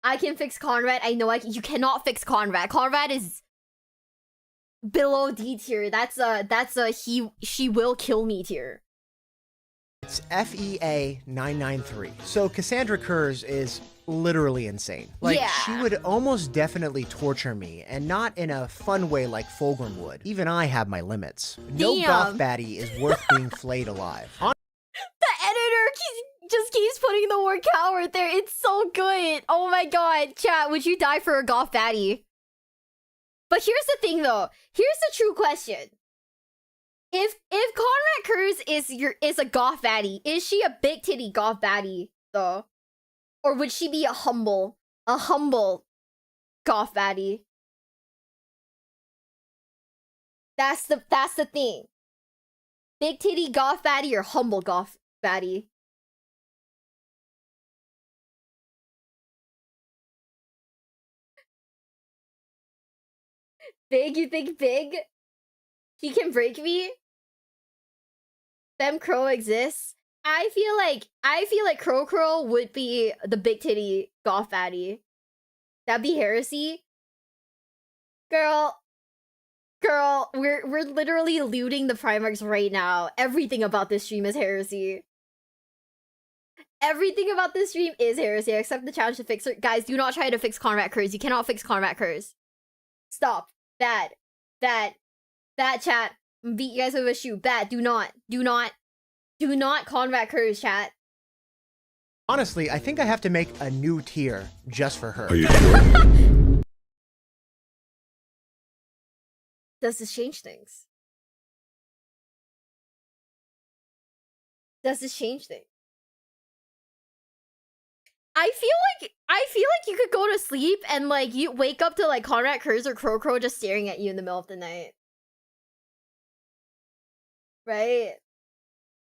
I can fix Conrad. I know you cannot fix Conrad. Conrad is below D tier. That's a she will kill me tier. It's FEA 993. So Cassandra Curze is literally insane. Like, yeah. She would almost definitely torture me, and not in a fun way like Fulgrim would. Even I have my limits. No goth baddie is worth being flayed alive. The editor just keeps putting the word coward there. It's so good. Oh my god. Chat, would you die for a goth baddie? But here's the thing though. Here's the true question. If Conrad Curze is a goth baddie, is she a big titty goth baddie though? Or would she be a humble goth baddie? That's the thing. Big titty goth baddie or humble goth baddie? Big, you think big? He can break me? Fem Crow exists? I feel like Crow would be the big titty goth baddie. That'd be heresy. Girl, we're literally looting the Primarchs right now. Everything about this stream is heresy. Everything about this stream is heresy. I accept the challenge to fix it. Guys, do not try to fix Conrad Curze. You cannot fix Conrad Curze. Stop. Bad. Chat. Beat you guys with a shoe. Bad. Do not Conrad Curze, chat. Honestly, I think I have to make a new tier just for her. Are you sure? Does this change things? Does this change things? I feel like you could go to sleep and like you wake up to like Conrad Curze or Crow just staring at you in the middle of the night. Right?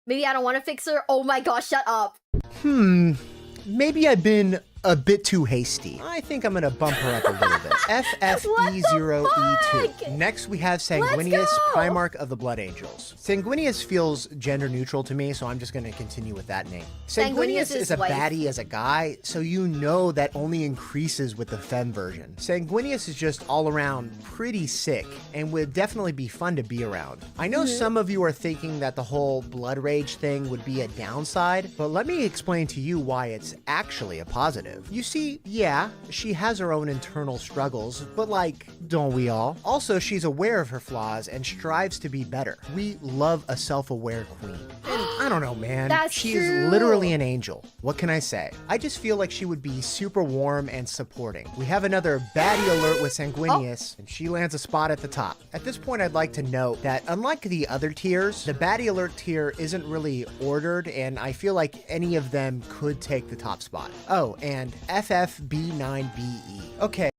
Maybe I don't want to fix her. Oh my gosh, shut up. Maybe I've been a bit too hasty. I think I'm gonna bump her up a little bit. FFE0E2. Next, we have Sanguinius, Primarch of the Blood Angels. Sanguinius feels gender neutral to me, so I'm just gonna continue with that name. Sanguinius is a baddie as a guy, so you know that only increases with the femme version. Sanguinius is just all around pretty sick and would definitely be fun to be around. I know some of you are thinking that the whole blood rage thing would be a downside, but let me explain to you why it's actually a positive. You see, yeah, she has her own internal struggles, but like, don't we all? Also, she's aware of her flaws and strives to be better. We love a self-aware queen. And I don't know, man. She is literally an angel. What can I say? I just feel like she would be super warm and supporting. We have another baddie alert with Sanguinius, and she lands a spot at the top. At this point, I'd like to note that unlike the other tiers, the baddie alert tier isn't really ordered, and I feel like any of them could take the top spot. Oh, and FFB9BE. Okay.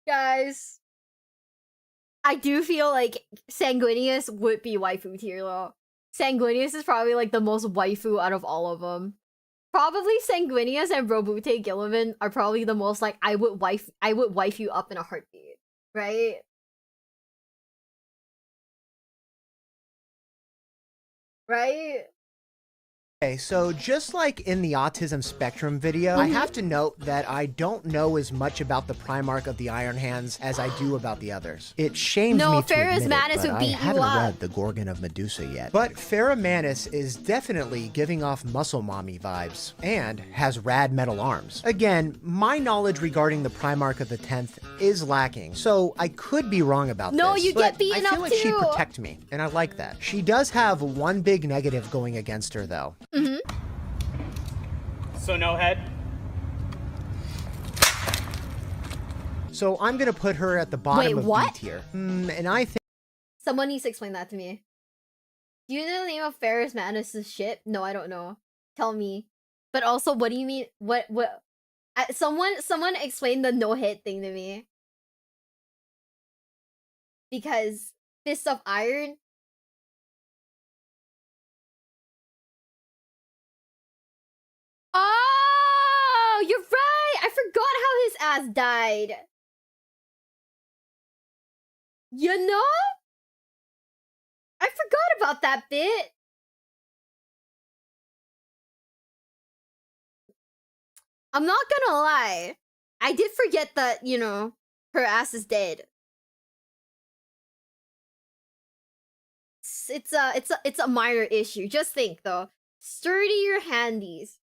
Guys, I do feel like Sanguinius would be waifu tier though. Sanguinius is probably like the most waifu out of all of them. Probably Sanguinius and Robute Gillivan are probably the most like I would wife you up in a heartbeat, right? Right? Okay, so just like in the autism spectrum video, I have to note that I don't know as much about the Primarch of the Iron Hands as I do about the others. It shames me to Ferrus admit Manus it, would but I beat you haven't up. read the Gorgon of Medusa yet. But Farrah Manus is definitely giving off muscle mommy vibes, and has rad metal arms. Again, my knowledge regarding the Primarch of the 10th is lacking, so I could be wrong about this. No, you but get beaten I feel up like she'd too. protect me, and I like that. She does have one big negative going against her, though. So no head? So I'm gonna put her at the bottom Wait, of what? B tier. And I think Someone needs to explain that to me. Do you know the name of Ferrus Manus' ship? No, I don't know. Tell me. But also, what do you mean? What? Someone explain the no hit thing to me. Because Fist of Iron. Oh, you're right. I forgot how his ass died. You know? I forgot about that bit. I'm not gonna lie. I did forget that, you know, her ass is dead. It's a minor issue. Just think though. Sturdier handies.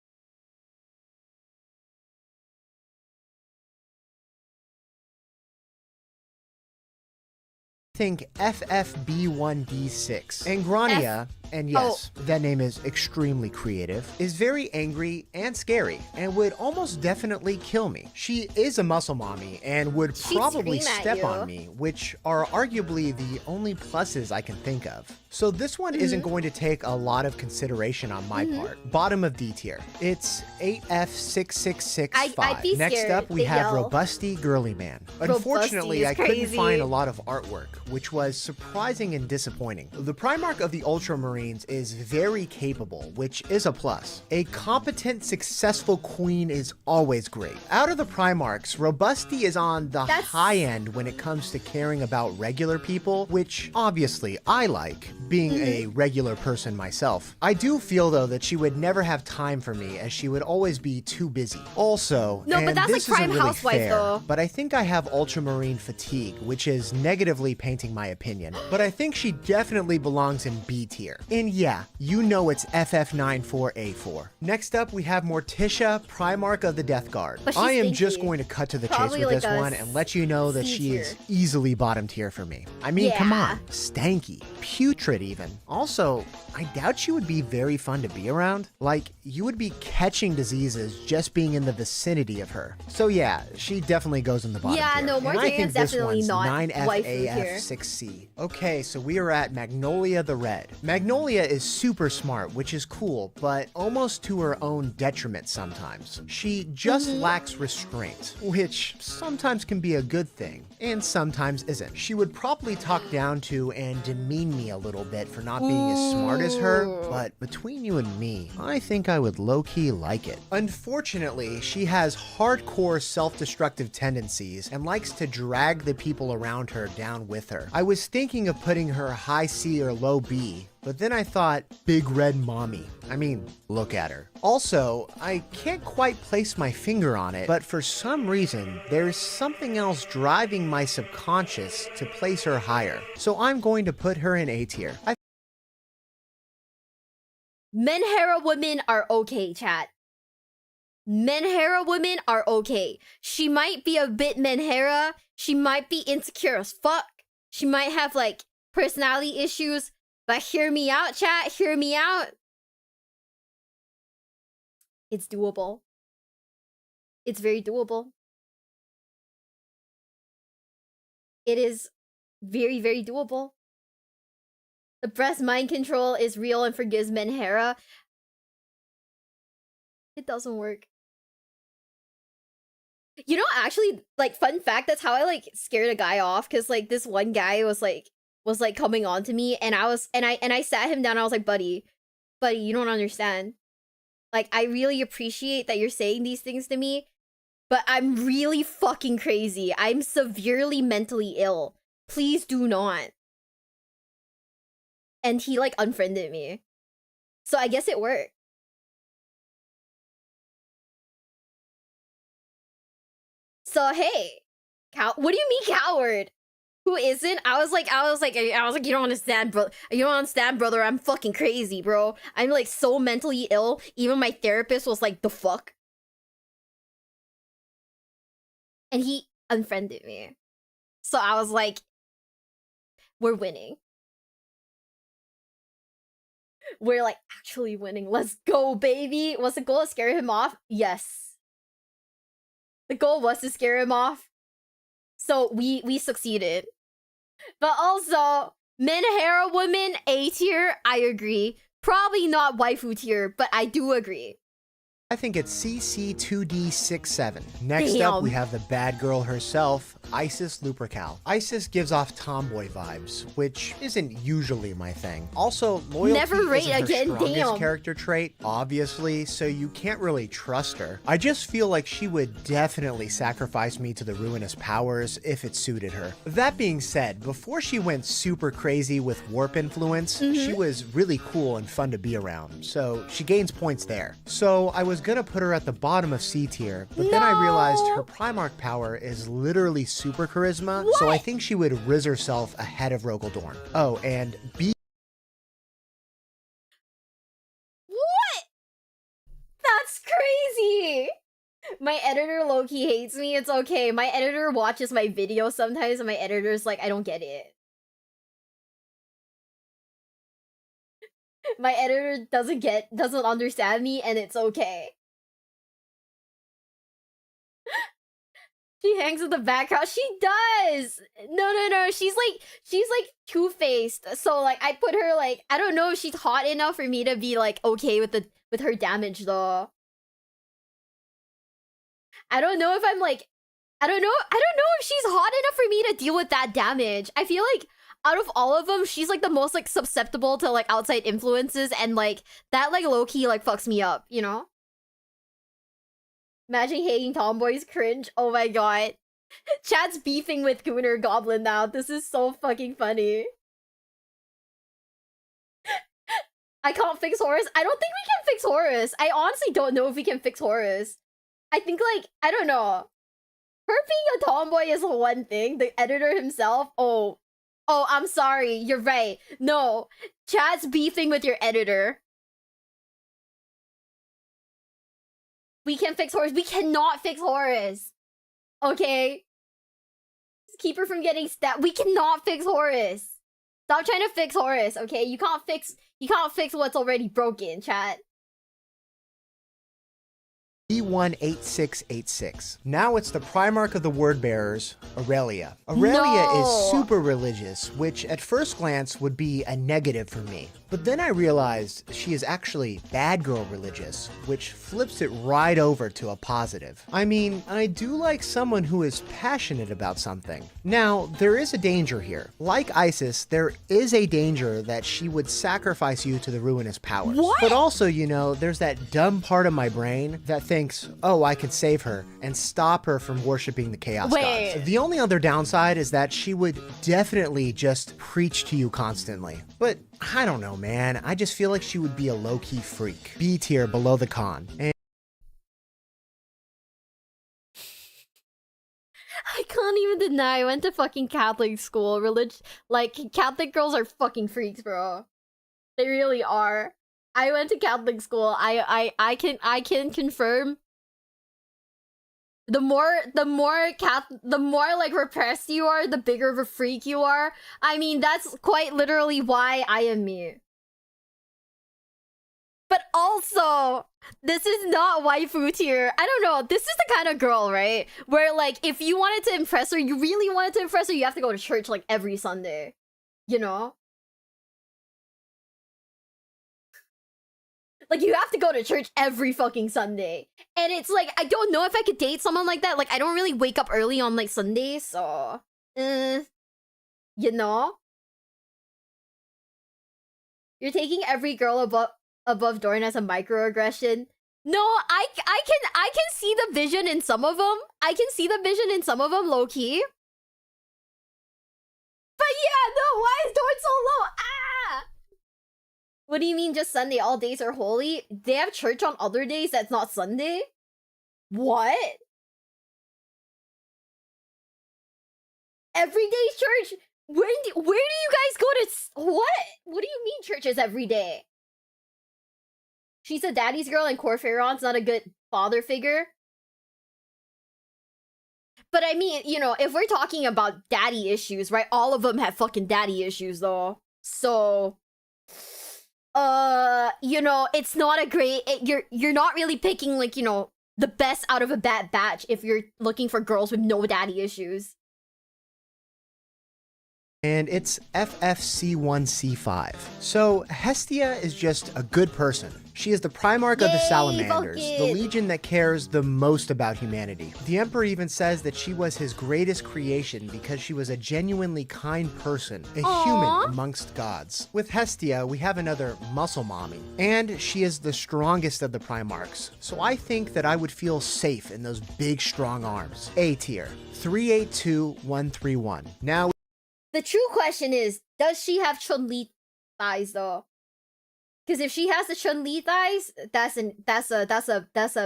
FFB1D6. Angrania, and yes, that name is extremely creative, is very angry and scary, and would almost definitely kill me. She is a muscle mommy, and would probably scream at step you. on me, which are arguably the only pluses I can think of. So this one isn't going to take a lot of consideration on my part. Bottom of D tier. It's 8F6665. I'd be Next scared. up, we They have yell. Robusty Girly Man. Robusty Unfortunately, is I couldn't crazy. find a lot of artwork, which was surprising and disappointing. The Primarch of the Ultramarines is very capable, which is a plus. A competent, successful queen is always great. Out of the Primarchs, Robusty is on the high end when it comes to caring about regular people, which obviously I like, being a regular person myself. I do feel though that she would never have time for me, as she would always be too busy. Also, No, but and that's like this isn't prime really housewife, fair, though. but I think I have Ultramarine fatigue, which is negatively painting my opinion. But I think she definitely belongs in B tier. And yeah, you know it's FF94A4. Next up, we have Morticia, Primarch of the Death Guard. But she's I am stinky. just going to cut to the Probably chase with like this a one and let you know that C she is tier. easily bottom tier for me. I mean, come Yeah. on, stanky, putrid even. Also, I doubt she would be very fun to be around. Like, you would be catching diseases just being in the vicinity of her. So yeah, she definitely goes in the bottom Yeah, tier. no, And I Morticia think is this definitely one's not waifu tier. 9FAF6C. Okay, so we are at Magnolia the Red. Magnolia Magnolia is super smart, which is cool, but almost to her own detriment sometimes. She just lacks restraint, which sometimes can be a good thing, and sometimes isn't. She would probably talk down to and demean me a little bit for not being as smart as her, but between you and me, I think I would low-key like it. Unfortunately, she has hardcore self-destructive tendencies and likes to drag the people around her down with her. I was thinking of putting her high C or low B, but then I thought, big red mommy. I mean, look at her. Also, I can't quite place my finger on it, but for some reason, there's something else driving my subconscious to place her higher. So I'm going to put her in A tier. Menhera women are okay, chat. Menhera women are okay. She might be a bit Menhera. She might be insecure as fuck. She might have, like, personality issues. But hear me out, chat. Hear me out. It's doable. It's very doable. It is very, very doable. The breast mind control is real and forgives Menhera. It doesn't work. You know, actually, like, fun fact, that's how I, like, scared a guy off, because, like, this one guy was coming on to me, and I sat him down, and I was like, buddy, you don't understand. Like, I really appreciate that you're saying these things to me, but I'm really fucking crazy. I'm severely mentally ill. Please do not. And he, like, unfriended me. So I guess it worked. So hey, what do you mean coward? Who isn't? I was like, you don't understand, bro. You don't understand, brother. I'm fucking crazy, bro. I'm like so mentally ill. Even my therapist was like, the fuck? And he unfriended me. So I was like, we're winning. We're like actually winning. Let's go, baby. Was the goal to scare him off? Yes. The goal was to scare him off. So we succeeded. But also, Menhera women, A tier, I agree. Probably not waifu tier, but I do agree. I think it's CC2D67. Next up, we have the bad girl herself, Isis Lupercal. Isis gives off tomboy vibes, which isn't usually my thing. Also, loyalty Never rate isn't her again, strongest damn. character trait, obviously, so you can't really trust her. I just feel like she would definitely sacrifice me to the ruinous powers if it suited her. That being said, before she went super crazy with warp influence, she was really cool and fun to be around, so she gains points there. So I was gonna put her at the bottom of C tier, but then I realized her Primarch power is literally super charisma, so I think she would riz herself ahead of Rogaldorn. Oh, and B. What? That's crazy! My editor low-key hates me. It's okay. My editor watches my videos sometimes, and my editor's like, I don't get it. My editor doesn't understand me, and it's okay. She hangs in the background. She does. No. She's like two-faced. So like I put her like, I don't know if she's hot enough for me to be like okay with her damage though. I don't know if I'm like, I don't know if she's hot enough for me to deal with that damage. I feel like out of all of them, she's like the most like susceptible to like outside influences, and like that like low-key like fucks me up, you know? Imagine hating tomboys, cringe. Oh my god. Chat's beefing with Gooner Goblin now. This is so fucking funny. I can't fix Horus. I don't think we can fix Horus. I honestly don't know if we can fix Horus. I think like, I don't know. Her being a tomboy is one thing. The editor himself, oh, I'm sorry. You're right. No, chat's beefing with your editor. We can fix Horus. We cannot fix Horus. Okay? Just keep her from getting stabbed. We cannot fix Horus. Stop trying to fix Horus, okay? You can't fix what's already broken, chat. B18686. Now it's the Primarch of the Wordbearers, Aurelia. Aurelia No. is super religious, which at first glance would be a negative for me. But then I realized she is actually bad girl religious, which flips it right over to a positive. I mean, I do like someone who is passionate about something. Now, there is a danger here. Like Isis, there is a danger that she would sacrifice you to the ruinous powers. What? But also, you know, there's that dumb part of my brain that thinks, oh, I could save her and stop her from worshiping the Chaos Wait. Gods. The only other downside is that she would definitely just preach to you constantly. But I don't know, man. I just feel like she would be a low-key freak. B tier below the con. And I can't even deny I went to fucking Catholic school. Like, Catholic girls are fucking freaks, bro. They really are. I went to Catholic school. I can confirm. The more like repressed you are, the bigger of a freak you are. I mean, that's quite literally why I am me. But also, this is not waifu tier. I don't know. This is the kind of girl, right? Where like, if you wanted to impress her, you really wanted to impress her, you have to go to church like every Sunday. You know? Like, you have to go to church every fucking Sunday. And it's like, I don't know if I could date someone like that. Like, I don't really wake up early on, like, Sundays, so... you know? You're taking every girl above Dorn as a microaggression. No, I can see the vision in some of them. I can see the vision in some of them, low-key. But yeah, no, why is Dorn so low? Ah! What do you mean just Sunday? All days are holy? They have church on other days that's not Sunday? What? Everyday church? Where do you guys go to... What? What do you mean church is every day? She's a daddy's girl and Corferon's not a good father figure? But I mean, you know, if we're talking about daddy issues, right? All of them have fucking daddy issues, though. So... you know, it's not a great... You're not really picking, like, you know, the best out of a bad batch if you're looking for girls with no daddy issues. And it's FFC1C5. So Hestia is just a good person. She is the Primarch of the Yay, Salamanders, the Vulcan! legion that cares the most about humanity. The Emperor even says that she was his greatest creation because she was a genuinely kind person, a Aww. human amongst gods. With Hestia, we have another muscle mommy, and she is the strongest of the Primarchs. So I think that I would feel safe in those big, strong arms. A tier, 382131. Now, The true question is, does she have Chun-Li thighs though? Because if she has the Chun-Li thighs, that's a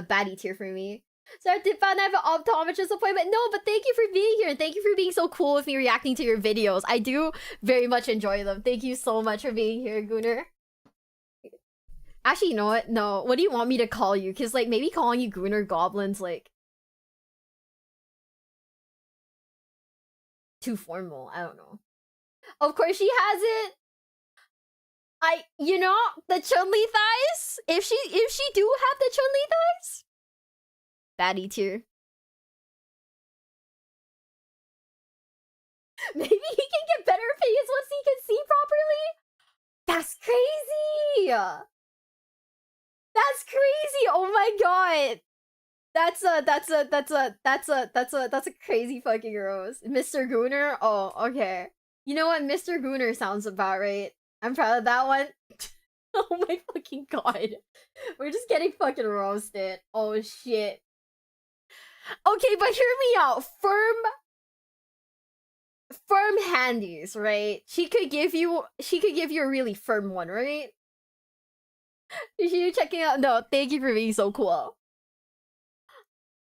baddie tier for me. So I did find I have an optometrist appointment. No, but thank you for being here and thank you for being so cool with me reacting to your videos. I do very much enjoy them. Thank you so much for being here, Gunnar. Actually, you know what? No, what do you want me to call you? Because like maybe calling you Gunnar Goblin's like too formal. I don't know. Of course she has it. You know, the Chun-Li thighs. If she do have the Chun-Li thighs, baddie tier. Maybe he can get better opinions once he can see properly. That's crazy. That's crazy. Oh my god. That's a crazy fucking rose. Mr. Gunnar? Oh, okay. You know what? Mr. Gunnar sounds about right. I'm proud of that one. Oh my fucking god. We're just getting fucking roasted. Oh shit. Okay, but hear me out. Firm handies, right? She could give you a really firm one, right? Is you checking out? No, thank you for being so cool.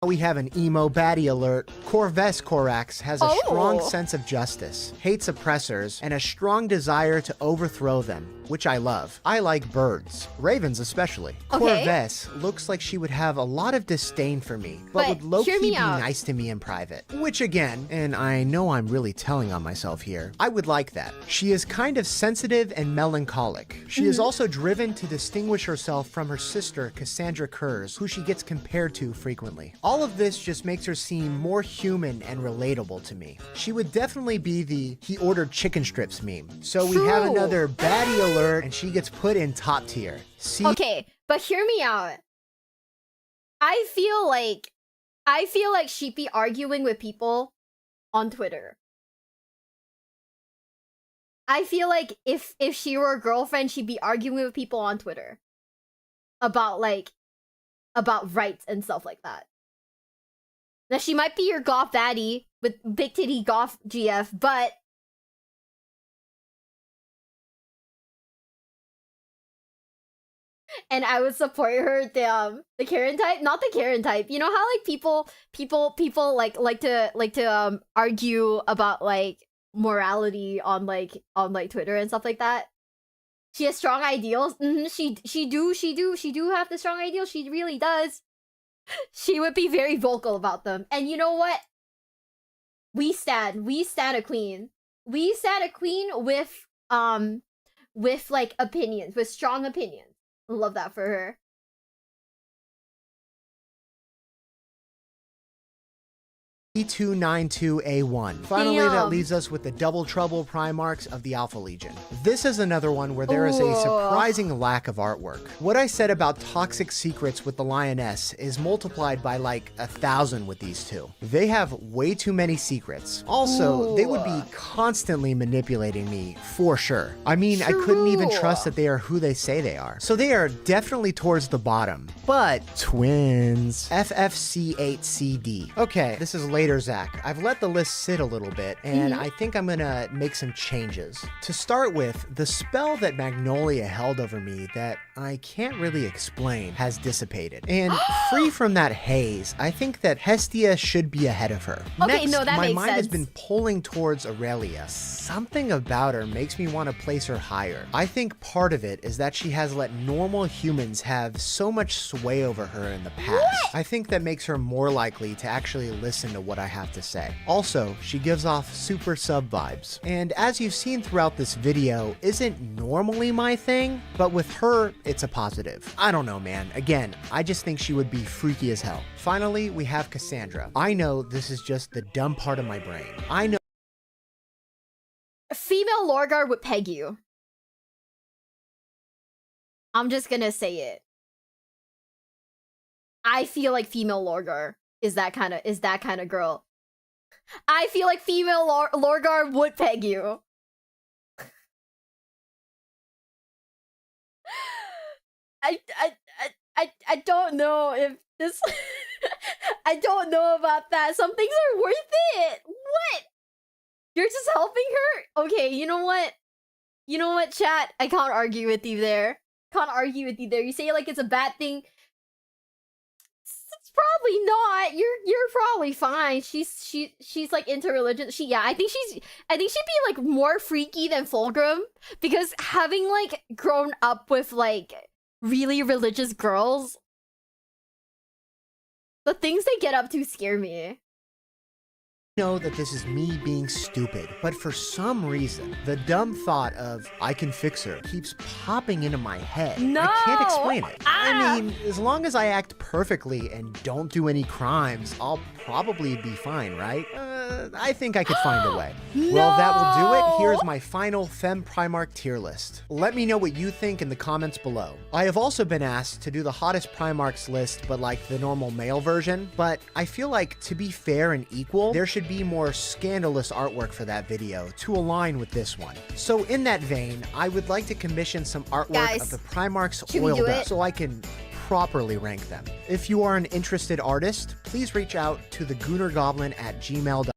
we have an emo baddie alert. Corvus Corax has a strong Oh. sense of justice, hates oppressors, and a strong desire to overthrow them. which I love. I like birds, ravens especially. Okay. Corvus looks like she would have a lot of disdain for me, but would But low-key hear me be out. nice to me in private. Which again, and I know I'm really telling on myself here, I would like that. She is kind of sensitive and melancholic. She is also driven to distinguish herself from her sister Cassandra Curze, who she gets compared to frequently. All of this just makes her seem more human and relatable to me. She would definitely be the "he ordered chicken strips" meme. So we have True. another baddie alert and she gets put in top tier. See, Okay, but hear me out. I feel like she'd be arguing with people on Twitter. I feel like if she were a girlfriend, she'd be arguing with people on Twitter about rights and stuff like that. Now she might be your goth baddie with big titty goth GF, but and I would support her the Karen type, not the Karen type. You know how like people like to argue about like morality on Twitter and stuff like that. She has strong ideals. She do have the strong ideals. She really does. She would be very vocal about them. And you know what? We stand a queen. We stand a queen with like opinions, with strong opinions. Love that for her. E292A1. Finally, that Damn. leaves us with the Double Trouble Primarchs of the Alpha Legion. This is another one where there is a Ooh. surprising lack of artwork. What I said about toxic secrets with the Lioness is multiplied by like 1,000 with these two. They have way too many secrets. Also, they would be constantly manipulating me for sure. I mean, I couldn't even True. trust that they are who they say they are. So they are definitely towards the bottom. But twins. FFC8CD. Okay, this is later, Zach. I've let the list sit a little bit, and I think I'm gonna make some changes. To start with, the spell that Magnolia held over me that I can't really explain has dissipated. And free from that haze, I think that Hestia should be ahead of her. Okay, Next, no, that my makes mind has sense. been pulling towards Aurelia. Something about her makes me want to place her higher. I think part of it is that she has let normal humans have so much sway over her in the past. I think that makes her more likely to actually listen to what I have to say. Also, she gives off super sub vibes. And as you've seen throughout this video, isn't normally my thing, but with her, it's a positive. I don't know, man. Again, I just think she would be freaky as hell. Finally, we have Cassandra. I know this is just the dumb part of my brain. I know Female Lorgar would peg you. I'm just gonna say it. I feel like female Lorgar is that kind of girl. I feel like female Lorgar would peg you. I don't know if this I don't know about that. Some things are worth it. What? You're just helping her? Okay, you know what? You know what, chat? I can't argue with you there. Can't argue with you there. You say like it's a bad thing. It's probably not. You're probably fine. She's like into religion. I think she'd be like more freaky than Fulgrim, because having like grown up with like really religious girls, the things they get up to scare me. know that this is me being stupid, but for some reason, the dumb thought of "I can fix her" keeps popping into my head. No! I can't explain it. Ah! I mean, as long as I act perfectly and don't do any crimes, I'll probably be fine, right? I think I could find a way. Well, that will do it. Here's my final Femme Primarch tier list. Let me know what you think in the comments below. I have also been asked to do the hottest Primarchs list, but like the normal male version, but I feel like to be fair and equal, there should be more scandalous artwork for that video to align with this one. So in that vein, I would like to commission some artwork Guys, of the Primarchs should we do oiled up it? so I can properly rank them. If you are an interested artist, please reach out to the goonergoblin@gmail.com.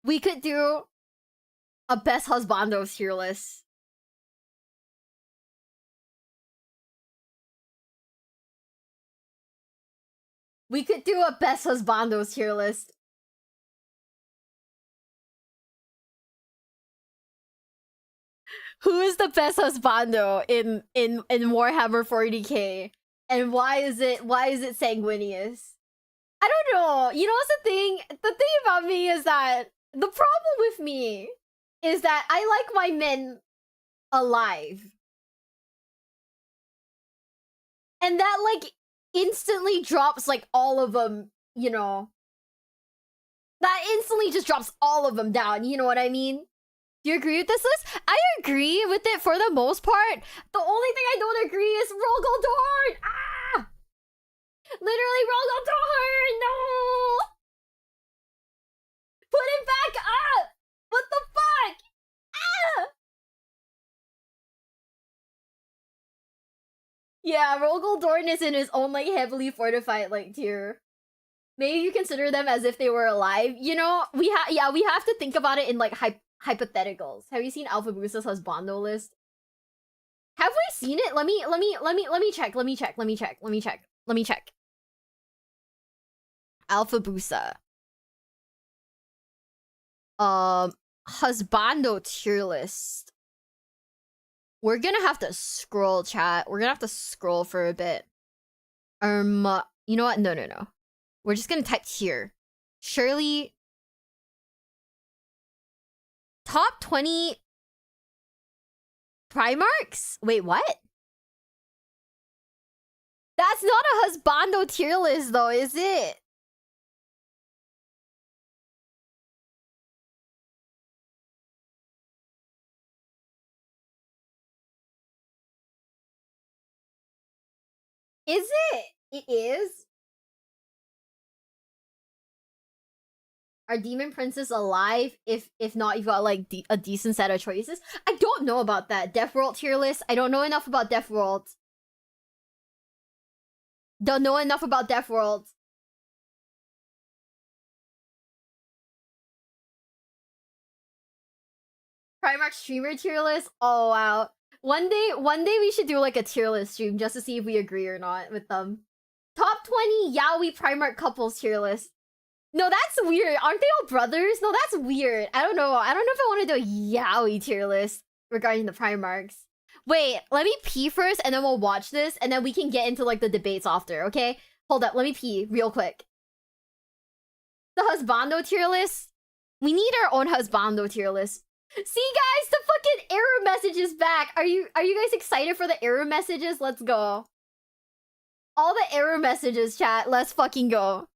We could do a best husbandos tier list. We could do a best husbandos tier list. Who is the best husbando in Warhammer 40k? And why is it Sanguinius? I don't know. You know what's the thing? The thing about me is that the problem with me is that I like my men alive. And that like instantly drops like all of them, you know. That instantly just drops all of them down, you know what I mean? Do you agree with this list? I agree with it for the most part. The only thing I don't agree is Rogaldorn! Ah! Literally Rogaldorn! No! Put him back up! What the fuck? Ah! Yeah, Rogaldorn is in his own like heavily fortified like tier. Maybe you consider them as if they were alive. You know, we have to think about it in like hypotheticals. Have you seen Alpha Boosta's husbando list? Have we seen it? Let me check. Alpha Boosta. Husbando tier list. We're gonna have to scroll, chat. We're gonna have to scroll for a bit. You know what? No. We're just gonna type tier. Surely top 20 Primarchs? Wait, what? That's not a husbando tier list though, is it? Is it? It is? Are Demon Princes alive? If not, you've got like a decent set of choices. I don't know about that. Death World tier list. I don't know enough about Death World. Don't know enough about Death World. Primarch streamer tier list. Oh wow. One day we should do like a tier list stream just to see if we agree or not with them. Top 20 Yaoi Primarch couples tier list. No, that's weird. Aren't they all brothers? No, that's weird. I don't know. I don't know if I want to do a Yaoi tier list regarding the Primarchs. Wait, let me pee first and then we'll watch this and then we can get into like the debates after, okay? Hold up, let me pee real quick. The husbando tier list? We need our own husbando tier list. See guys, the fucking error message is back. Are you guys excited for the error messages? Let's go. All the error messages, chat. Let's fucking go.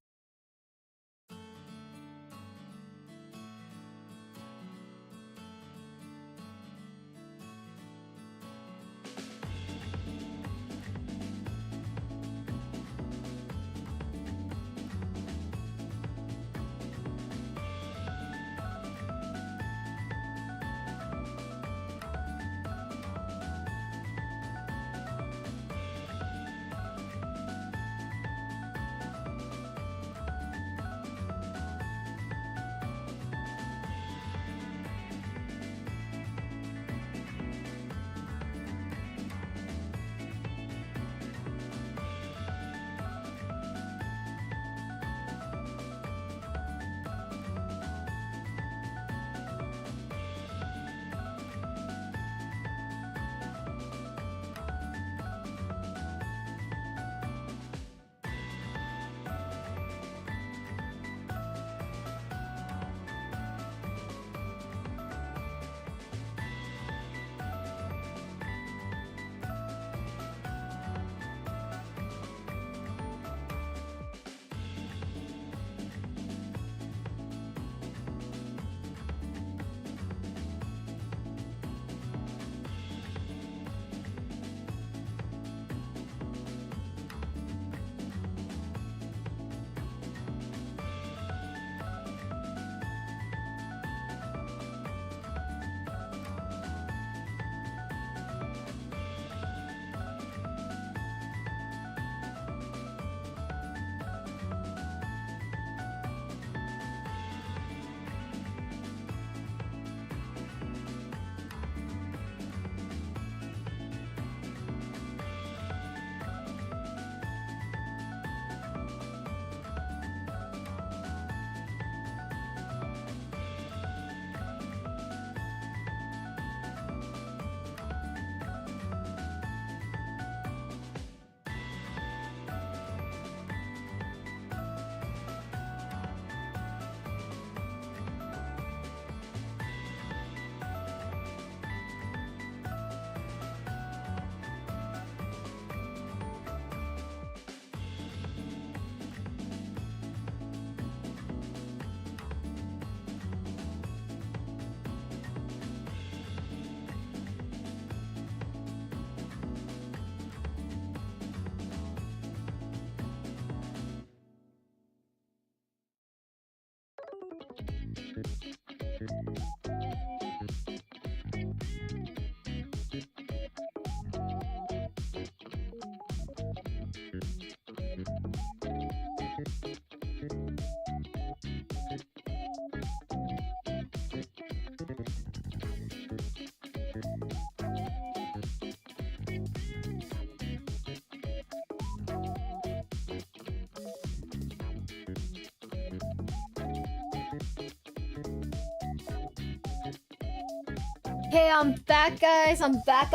Hey, I'm back, guys. I'm back.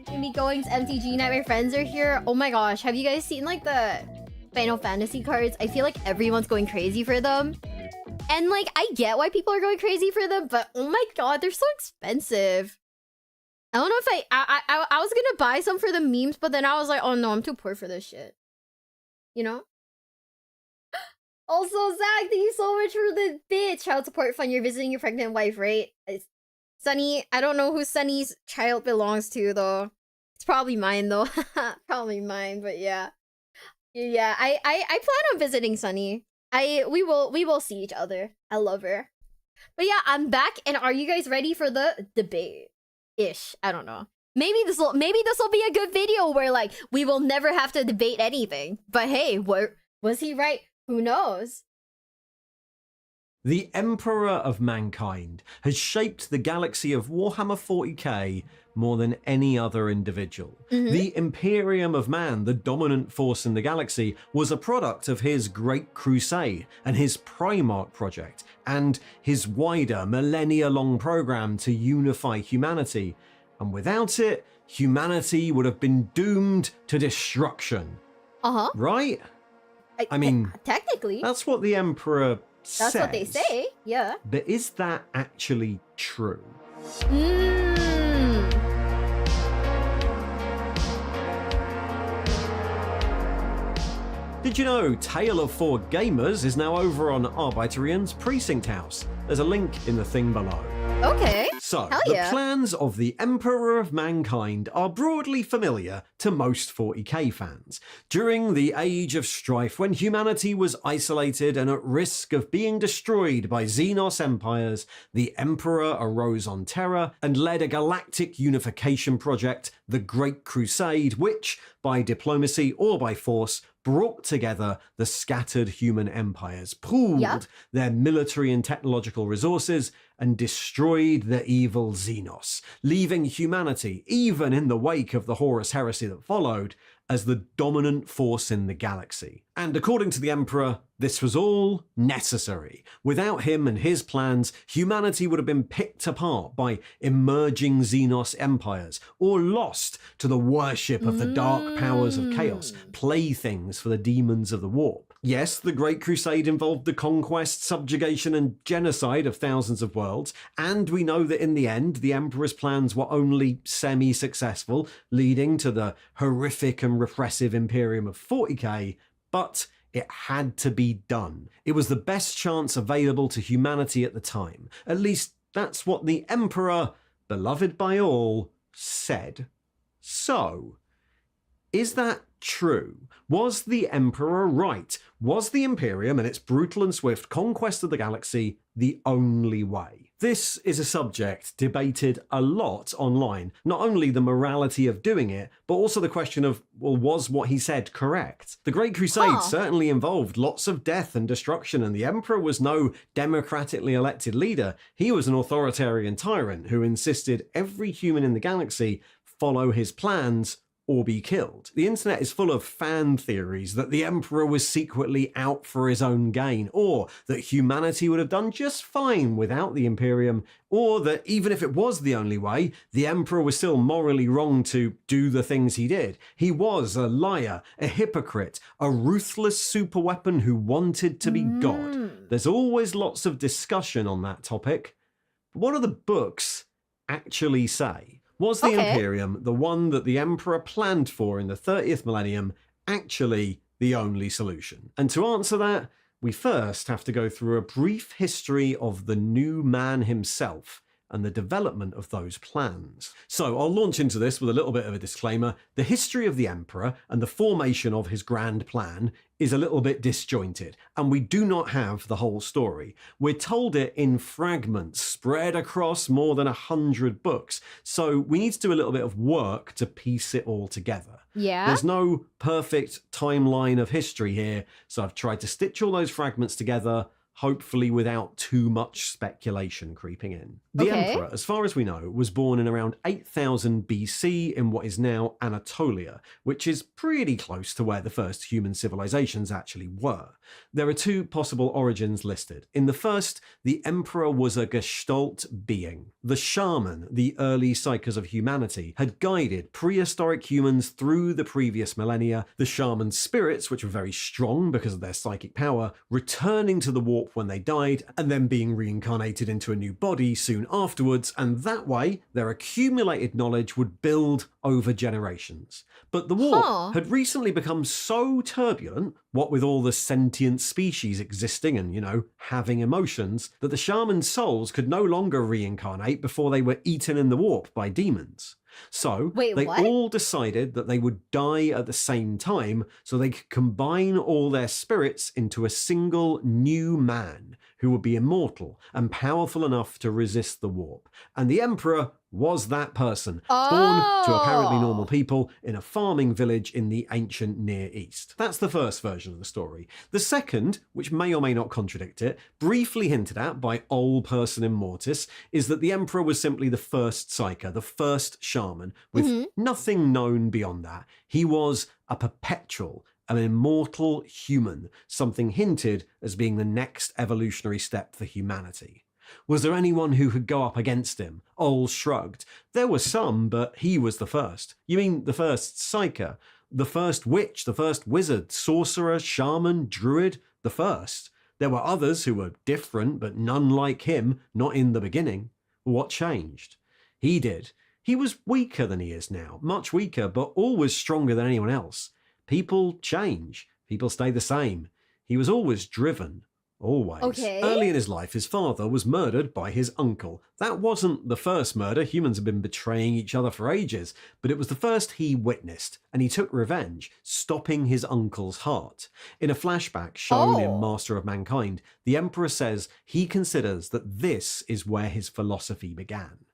Jimmy Goings, MTG Night, my friends are here. Oh my gosh, have you guys seen like the Final Fantasy cards? I feel like everyone's going crazy for them. And like, I get why people are going crazy for them, but oh my god, they're so expensive. I don't know if I was gonna buy some for the memes, but then I was like, oh no, I'm too poor for this shit. You know? Also, Zach, thank you so much for the bit. Child support fund. You're visiting your pregnant wife, right? Sunny, I don't know who Sunny's child belongs to, though. It's probably mine, though. Probably mine, but yeah. Yeah, I plan on visiting Sunny. We will see each other. I love her. But yeah, I'm back, and are you guys ready for the debate-ish? I don't know. Maybe this will be a good video where like we will never have to debate anything. But hey, was he right? Who knows? The Emperor of Mankind has shaped the galaxy of Warhammer 40k more than any other individual. The Imperium of Man, the dominant force in the galaxy, was a product of his Great Crusade and his Primarch project, and his wider millennia-long program to unify humanity. And without it, humanity would have been doomed to destruction. Right? I mean, technically, that's what the Emperor says. That's what they say, yeah. But is that actually true? Did you know Tale of Four Gamers is now over on Arbeiterian's Precinct House? There's a link in the thing below. Okay. So, Hell the yeah. plans of the Emperor of Mankind are broadly familiar to most 40k fans. During the Age of Strife, when humanity was isolated and at risk of being destroyed by Xenos empires, the Emperor arose on Terra and led a galactic unification project, the Great Crusade, which, by diplomacy or by force, brought together the scattered human empires, pooled their military and technological resources, and destroyed the evil Xenos, leaving humanity, even in the wake of the Horus heresy that followed, as the dominant force in the galaxy. And according to the Emperor, this was all necessary. Without him and his plans, humanity would have been picked apart by emerging Xenos empires, or lost to the worship of the dark powers of chaos, playthings for the demons of the warp. Yes, the Great Crusade involved the conquest, subjugation, and genocide of thousands of worlds, and we know that in the end, the Emperor's plans were only semi-successful, leading to the horrific and repressive Imperium of 40k, but it had to be done. It was the best chance available to humanity at the time. At least that's what the Emperor, beloved by all, said. So, is that true? Was the Emperor right? Was the Imperium and its brutal and swift conquest of the galaxy the only way? This is a subject debated a lot online. Not only the morality of doing it, but also the question of, well, was what he said correct? The Great Crusade certainly involved lots of death and destruction, and the Emperor was no democratically elected leader. He was an authoritarian tyrant who insisted every human in the galaxy follow his plans or be killed. The internet is full of fan theories that the Emperor was secretly out for his own gain, or that humanity would have done just fine without the Imperium, or that even if it was the only way, the Emperor was still morally wrong to do the things he did. He was a liar, a hypocrite, a ruthless superweapon who wanted to be God. There's always lots of discussion on that topic. But what do the books actually say? Was the Imperium, the one that the Emperor planned for in the 30th millennium, actually the only solution? And to answer that, we first have to go through a brief history of the new man himself, and the development of those plans. So I'll launch into this with a little bit of a disclaimer. The history of the Emperor and the formation of his grand plan is a little bit disjointed, and we do not have the whole story. We're told it in fragments spread across more than 100 books, so we need to do a little bit of work to piece it all together. Yeah? There's no perfect timeline of history here, so I've tried to stitch all those fragments together, hopefully without too much speculation creeping in. The Emperor, as far as we know, was born in around 8000 BC in what is now Anatolia, which is pretty close to where the first human civilizations actually were. There are two possible origins listed. In the first, the Emperor was a Gestalt being. The shaman, the early psychers of humanity, had guided prehistoric humans through the previous millennia, the shaman's spirits, which were very strong because of their psychic power, returning to the warp when they died, and then being reincarnated into a new body soon afterwards, and that way their accumulated knowledge would build over generations. But the warp had recently become so turbulent, what with all the sentient species existing and, having emotions, that the shaman's souls could no longer reincarnate before they were eaten in the warp by demons. So they all decided that they would die at the same time so they could combine all their spirits into a single new man who would be immortal and powerful enough to resist the warp. And the Emperor was that person, born to apparently normal people in a farming village in the ancient Near East. That's the first version of the story. The second, which may or may not contradict it, briefly hinted at by Ol Person Immortis, is that the Emperor was simply the first psyker, the first shaman, with nothing known beyond that. He was a perpetual, an immortal human, something hinted as being the next evolutionary step for humanity. Was there anyone who could go up against him? Ol shrugged. There were some, but he was the first. You mean the first psyker? The first witch, the first wizard, sorcerer, shaman, druid? The first. There were others who were different, but none like him, not in the beginning. What changed? He did. He was weaker than he is now, much weaker, but always stronger than anyone else. People change. People stay the same. He was always driven. Always. Early in his life, his father was murdered by his uncle. That wasn't the first murder. Humans have been betraying each other for ages, but it was the first he witnessed, and he took revenge, stopping his uncle's heart. In a flashback shown in Master of Mankind, the Emperor says he considers that this is where his philosophy began.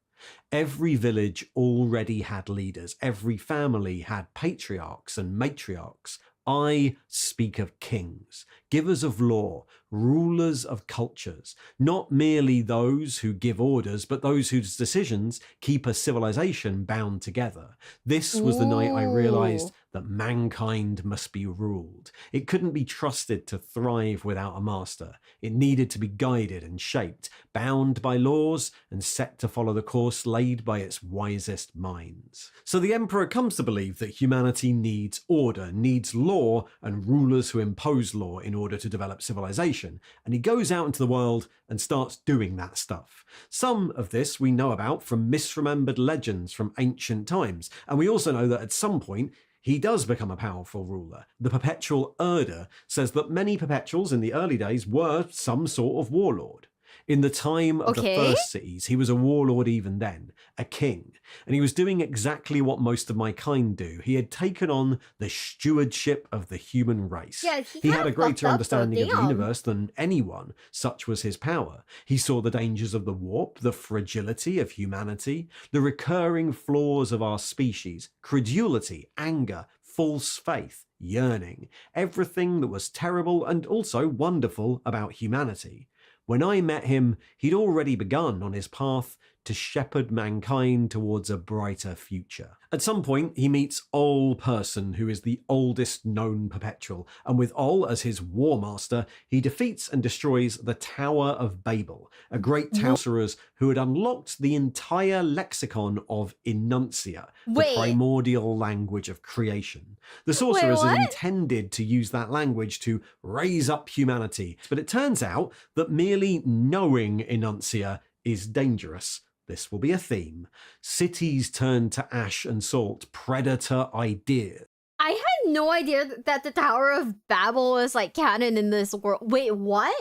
Every village already had leaders. Every family had patriarchs and matriarchs. I speak of kings, givers of law, rulers of cultures, not merely those who give orders, but those whose decisions keep a civilization bound together. This was the night I realized that mankind must be ruled. It couldn't be trusted to thrive without a master. It needed to be guided and shaped, bound by laws, and set to follow the course laid by its wisest minds. So the Emperor comes to believe that humanity needs order, needs law, and rulers who impose law in order to develop civilization, and he goes out into the world and starts doing that stuff. Some of this we know about from misremembered legends from ancient times, and we also know that at some point he does become a powerful ruler. The perpetual Ordo says that many perpetuals in the early days were some sort of warlord. In the time of the first cities, he was a warlord even then, a king, and he was doing exactly what most of my kind do. He had taken on the stewardship of the human race. Yeah, he had a greater understanding of the universe than anyone, such was his power. He saw the dangers of the warp, the fragility of humanity, the recurring flaws of our species, credulity, anger, false faith, yearning, everything that was terrible and also wonderful about humanity. When I met him, he'd already begun on his path to shepherd mankind towards a brighter future. At some point, he meets Ol Person, who is the oldest known perpetual, and with Ol as his war master, he defeats and destroys the Tower of Babel, a great sorcerers who had unlocked the entire lexicon of Enuncia, the primordial language of creation. The sorcerers had intended to use that language to raise up humanity, but it turns out that merely knowing Enuncia is dangerous. This will be a theme. Cities turn to ash and salt, predator ideas. I had no idea that the Tower of Babel was like canon in this world. Wait, what?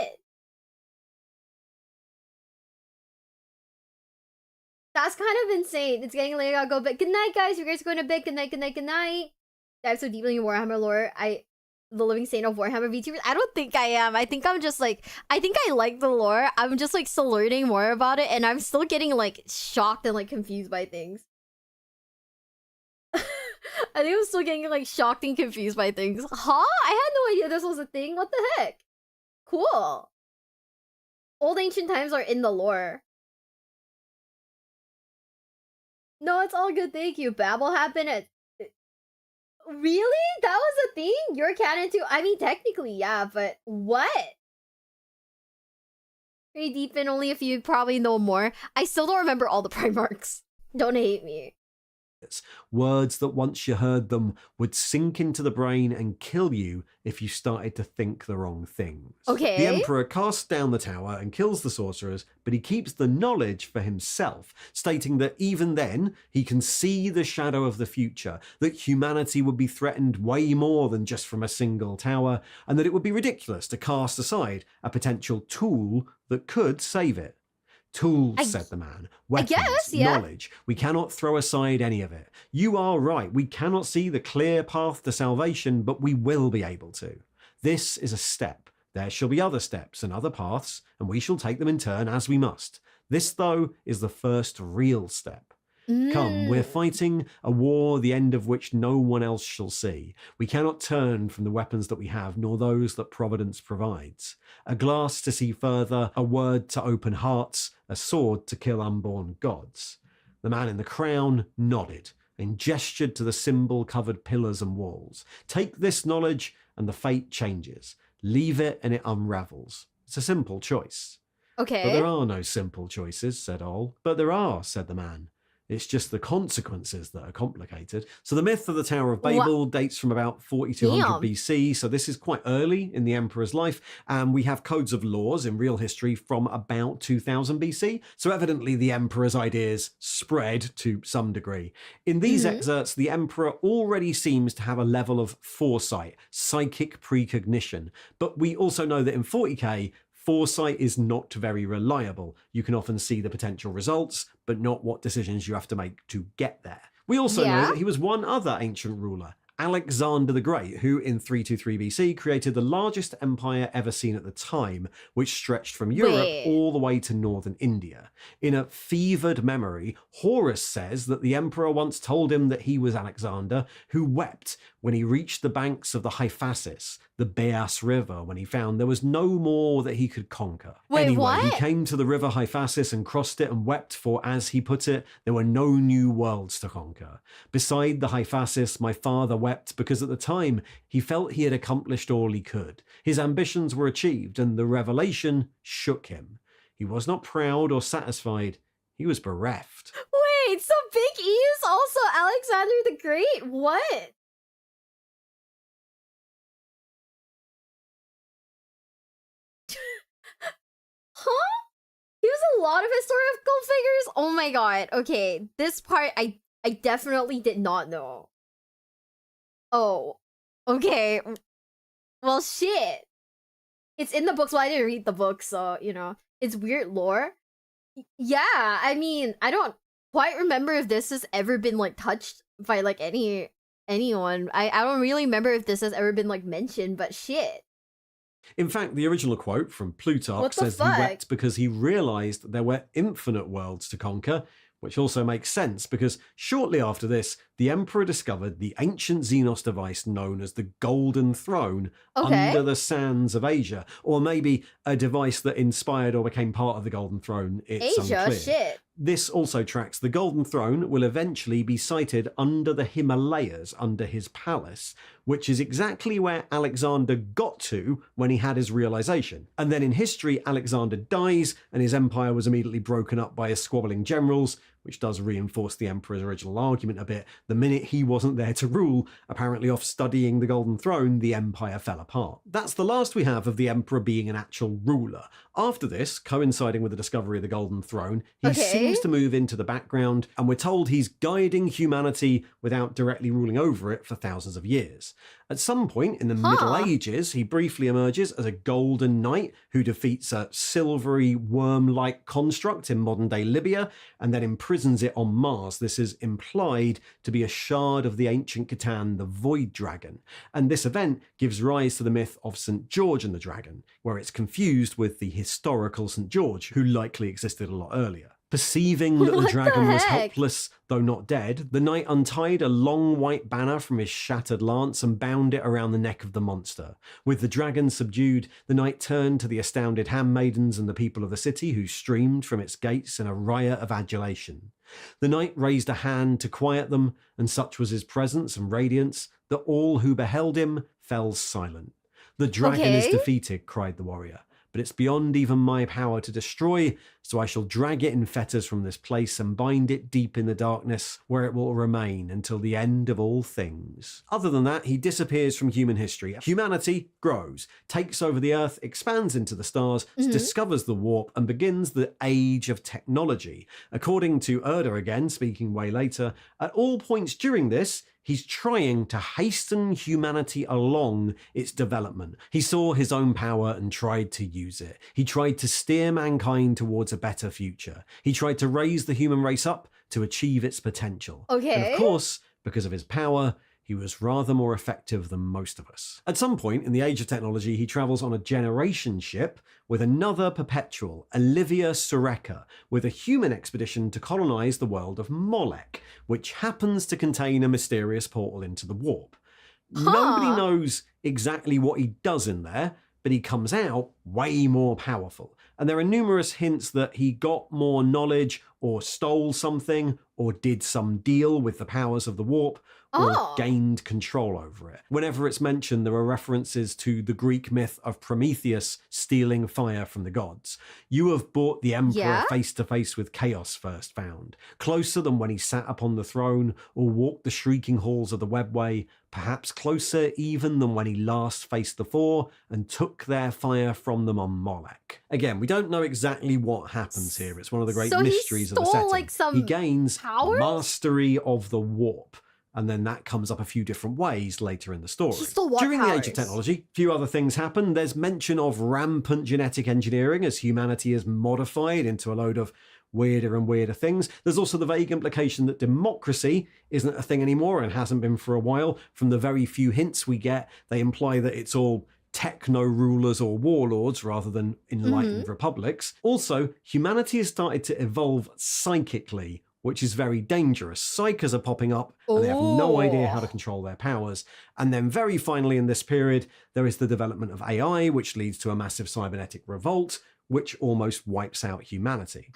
That's kind of insane. It's getting late. I gotta go. But good night, guys. You guys are going to bed. Good night. Good night. Good night. Dive so deeply in Warhammer lore. The living saint of Warhammer VTubers. I don't think I am. I think I'm just like, I think I like the lore. I'm just like still learning more about it, and I'm still getting like shocked and like confused by things. I think I'm still getting like shocked and confused by things. Huh? I had no idea this was a thing. What the heck? Cool. Old ancient times are in the lore. No, it's all good. Thank you. Babel happened at. Really? That was a thing? You're canon too? I mean, technically, yeah, but what? Pretty deep in, only if you probably know more. I still don't remember all the Primarchs. Don't hate me. Words that once you heard them would sink into the brain and kill you if you started to think the wrong things. Okay. The Emperor casts down the tower and kills the sorcerers, but he keeps the knowledge for himself, stating that even then, he can see the shadow of the future, that humanity would be threatened way more than just from a single tower, and that it would be ridiculous to cast aside a potential tool that could save it. Tools, said the man. Weapons, guess, yeah. knowledge. We cannot throw aside any of it. You are right. We cannot see the clear path to salvation, but we will be able to. This is a step. There shall be other steps and other paths, and we shall take them in turn as we must. This, though, is the first real step. Come, we're fighting a war the end of which no one else shall see. We cannot turn from the weapons that we have, nor those that Providence provides. A glass to see further, a word to open hearts, a sword to kill unborn gods. The man in the crown nodded and gestured to the symbol-covered pillars and walls. Take this knowledge and the fate changes. Leave it and it unravels. It's a simple choice. Okay. But there are no simple choices, said Ol. But there are, said the man. It's just the consequences that are complicated. So the myth of the Tower of Babel dates from about 4200 BC. So this is quite early in the Emperor's life. And we have codes of laws in real history from about 2000 BC. So evidently the Emperor's ideas spread to some degree. In these excerpts, the Emperor already seems to have a level of foresight, psychic precognition. But we also know that in 40k, foresight is not very reliable. You can often see the potential results, but not what decisions you have to make to get there. We also know that he was one other ancient ruler, Alexander the Great, who in 323 BC created the largest empire ever seen at the time, which stretched from Europe all the way to northern India. In a fevered memory, Horus says that the emperor once told him that he was Alexander, who wept when he reached the banks of the Ciaphas, the Beas River, when he found there was no more that he could conquer. He came to the river Ciaphas and crossed it and wept, for, as he put it, there were no new worlds to conquer. Beside the Ciaphas, my father wept because at the time he felt he had accomplished all he could. His ambitions were achieved and the revelation shook him. He was not proud or satisfied. He was bereft. Wait, so Big E is also Alexander the Great? What? Huh? He was a lot of historical figures? Oh my god. Okay, this part I definitely did not know. Oh. Okay. Well, shit. It's in the books. Well, I didn't read the book, so, you know. It's weird lore. Yeah, I mean, I don't quite remember if this has ever been, like, touched by, like, anyone. I don't really remember if this has ever been, like, mentioned, but shit. In fact, the original quote from Plutarch says he wept because he realized there were infinite worlds to conquer, which also makes sense because shortly after this, the Emperor discovered the ancient Xenos device known as the Golden Throne under the sands of Asia, or maybe a device that inspired or became part of the Golden Throne. It's unclear. Shit. This also tracks the Golden Throne will eventually be sited under the Himalayas, under his palace, which is exactly where Alexander got to when he had his realization. And then in history, Alexander dies and his empire was immediately broken up by his squabbling generals, which does reinforce the Emperor's original argument a bit. The minute he wasn't there to rule, apparently off studying the Golden Throne, the empire fell apart. That's the last we have of the Emperor being an actual ruler. After this, coinciding with the discovery of the Golden Throne, he seems to move into the background, and we're told he's guiding humanity without directly ruling over it for thousands of years. At some point in the Middle Ages, he briefly emerges as a golden knight who defeats a silvery worm-like construct in modern-day Libya, and then imprisons imprisons it on Mars. This is implied to be a shard of the ancient Catan, the Void Dragon. And this event gives rise to the myth of St. George and the Dragon, where it's confused with the historical St. George, who likely existed a lot earlier. Perceiving that the What dragon the was heck? helpless, though not dead, the knight untied a long white banner from his shattered lance and bound it around the neck of the monster. With the dragon subdued, the knight turned to the astounded handmaidens and the people of the city who streamed from its gates in a riot of adulation. The knight raised a hand to quiet them, and such was his presence and radiance that all who beheld him fell silent. "The dragon is Okay. defeated," cried the warrior. "But it's beyond even my power to destroy, so I shall drag it in fetters from this place and bind it deep in the darkness, where it will remain until the end of all things." Other than that, he disappears from human history. Humanity grows, takes over the earth, expands into the stars, discovers the warp, and begins the age of technology. According to Ordo again, speaking way later, at all points during this, he's trying to hasten humanity along its development. He saw his own power and tried to use it. He tried to steer mankind towards a better future. He tried to raise the human race up to achieve its potential. And Okay. of course, because of his power, he was rather more effective than most of us. At some point in the age of technology, he travels on a generation ship with another perpetual, Olivia Sureka, with a human expedition to colonize the world of Molech, which happens to contain a mysterious portal into the warp. Nobody knows exactly what he does in there, but he comes out way more powerful. And there are numerous hints that he got more knowledge or stole something or did some deal with the powers of the warp or gained control over it. Whenever it's mentioned, there are references to the Greek myth of Prometheus stealing fire from the gods. "You have brought the Emperor face to face with chaos first found, closer than when he sat upon the throne or walked the shrieking halls of the webway, perhaps closer even than when he last faced the Four and took their fire from them on Molech." Again, we don't know exactly what happens here. It's one of the great So he mysteries of the stole, setting. like, some he gains powers? mastery of the warp. And then that comes up a few different ways later in the story. He stole what During the Age of powers? Technology, a few other things happen. There's mention of rampant genetic engineering as humanity is modified into a load of weirder and weirder things. There's also the vague implication that democracy isn't a thing anymore and hasn't been for a while. From the very few hints we get, they imply that it's all techno-rulers or warlords rather than enlightened republics. Also, humanity has started to evolve psychically, which is very dangerous. Psychers are popping up and they have no idea how to control their powers. And then very finally in this period, there is the development of AI, which leads to a massive cybernetic revolt, which almost wipes out humanity.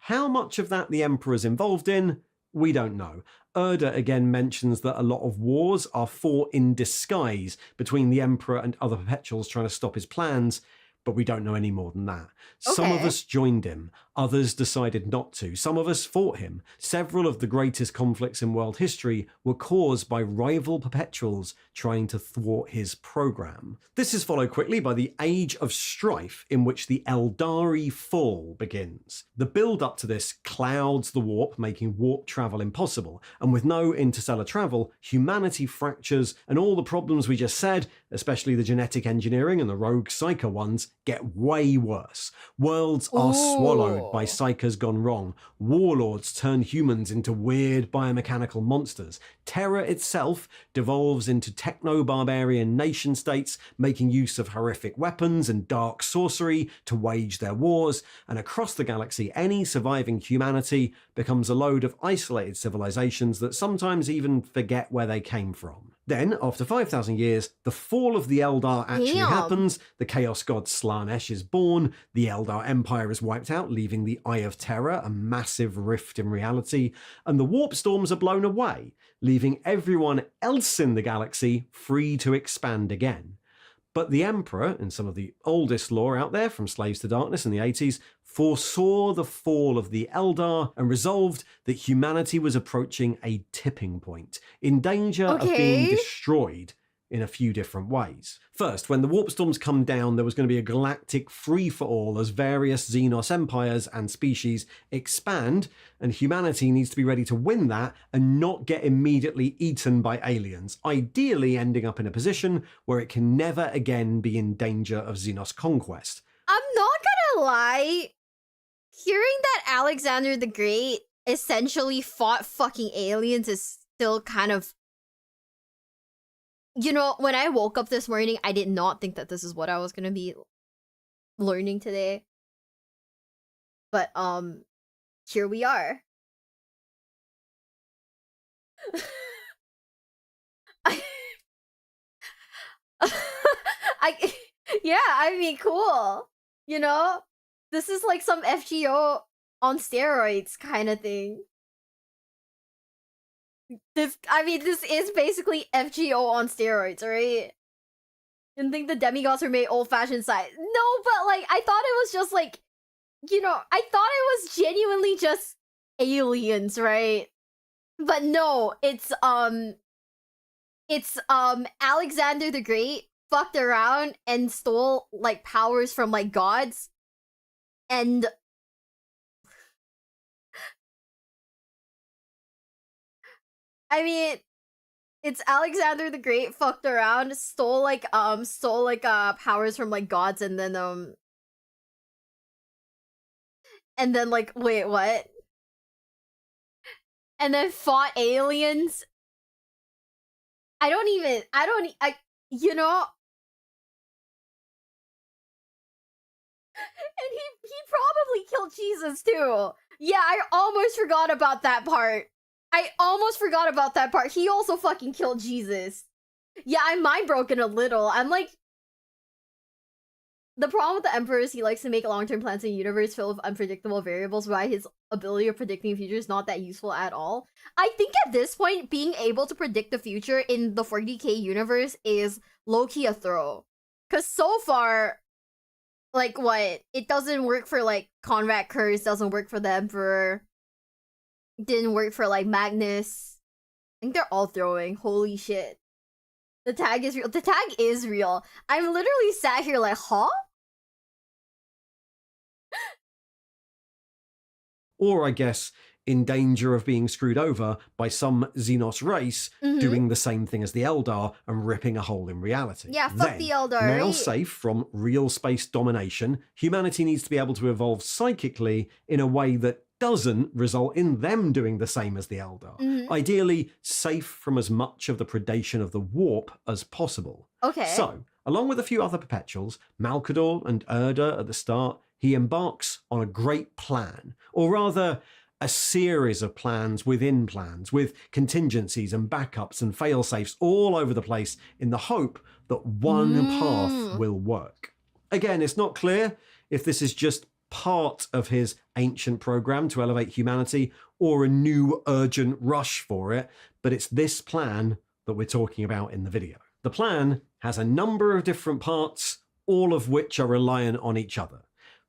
How much of that the Emperor's involved in, we don't know. Ordo again mentions that a lot of wars are fought in disguise between the Emperor and other Perpetuals trying to stop his plans, but we don't know any more than that. Some of Okay. us joined him, others decided not to. Some of us fought him. Several of the greatest conflicts in world history were caused by rival Perpetuals trying to thwart his program. This is followed quickly by the Age of Strife, in which the Eldari Fall begins. The build up to this clouds the warp, making warp travel impossible. And with no interstellar travel, humanity fractures, and all the problems we just said, especially the genetic engineering and the rogue psyker ones, get way worse. Worlds are swallowed by psychers gone wrong. Warlords turn humans into weird biomechanical monsters. Terror itself devolves into techno-barbarian nation-states, making use of horrific weapons and dark sorcery to wage their wars. And across the galaxy, any surviving humanity becomes a load of isolated civilizations that sometimes even forget where they came from. Then, after 5,000 years, the fall of the Eldar actually Damn. happens. The Chaos God Slanesh is born. The Eldar Empire is wiped out, leaving the Eye of Terror, a massive rift in reality. And the warp storms are blown away, leaving everyone else in the galaxy free to expand again. But the Emperor, in some of the oldest lore out there, from Slaves to Darkness in the 80s, foresaw the fall of the Eldar and resolved that humanity was approaching a tipping point, in danger of being Okay. destroyed in a few different ways. First, when the warp storms come down, there was going to be a galactic free-for-all as various Xenos empires and species expand, and humanity needs to be ready to win that and not get immediately eaten by aliens, ideally ending up in a position where it can never again be in danger of Xenos conquest. I'm not gonna lie. Hearing that Alexander the Great essentially fought fucking aliens is still kind of... You know, when I woke up this morning, I did not think that this is what I was gonna be learning today. But, here we are. Yeah, I mean, cool. You know? This is like some FGO on steroids kind of thing. This is basically FGO on steroids, right? Didn't think the demigods were made old-fashioned side. No, but like, I thought it was just like, you know, I thought it was genuinely just aliens, right? But no, it's Alexander the Great fucked around and stole like powers from like gods, and I mean, it's Alexander the Great fucked around, stole powers from like gods, and then like, wait, what? And then fought aliens. You know. And he probably killed Jesus too. Yeah, I almost forgot about that part. He also fucking killed Jesus. Yeah, I'm mind broken a little. I'm like, the problem with the Emperor is he likes to make long-term plans in a universe filled with unpredictable variables, why his ability of predicting the future is not that useful at all. I think at this point, being able to predict the future in the 40k universe is low-key a throw. Because so far, like, what? It doesn't work for, like, Conrad Curze, doesn't work for the Emperor. Didn't work for, like, Magnus. I think they're all throwing. Holy shit. The tag is real. The tag is real. I'm literally sat here like, huh? Or, I guess, in danger of being screwed over by some Xenos race doing the same thing as the Eldar and ripping a hole in reality. Yeah, fuck Then, the Eldar, now right? safe from real space domination, humanity needs to be able to evolve psychically in a way that doesn't result in them doing the same as the Eldar. Ideally, safe from as much of the predation of the warp as possible. Okay. So, along with a few other perpetuals, Malkador and Urda at the start, he embarks on a great plan, or rather, a series of plans within plans, with contingencies and backups and fail-safes all over the place in the hope that one path will work. Again, it's not clear if this is just part of his ancient program to elevate humanity or a new urgent rush for it, but it's this plan that we're talking about in the video. The plan has a number of different parts, all of which are reliant on each other.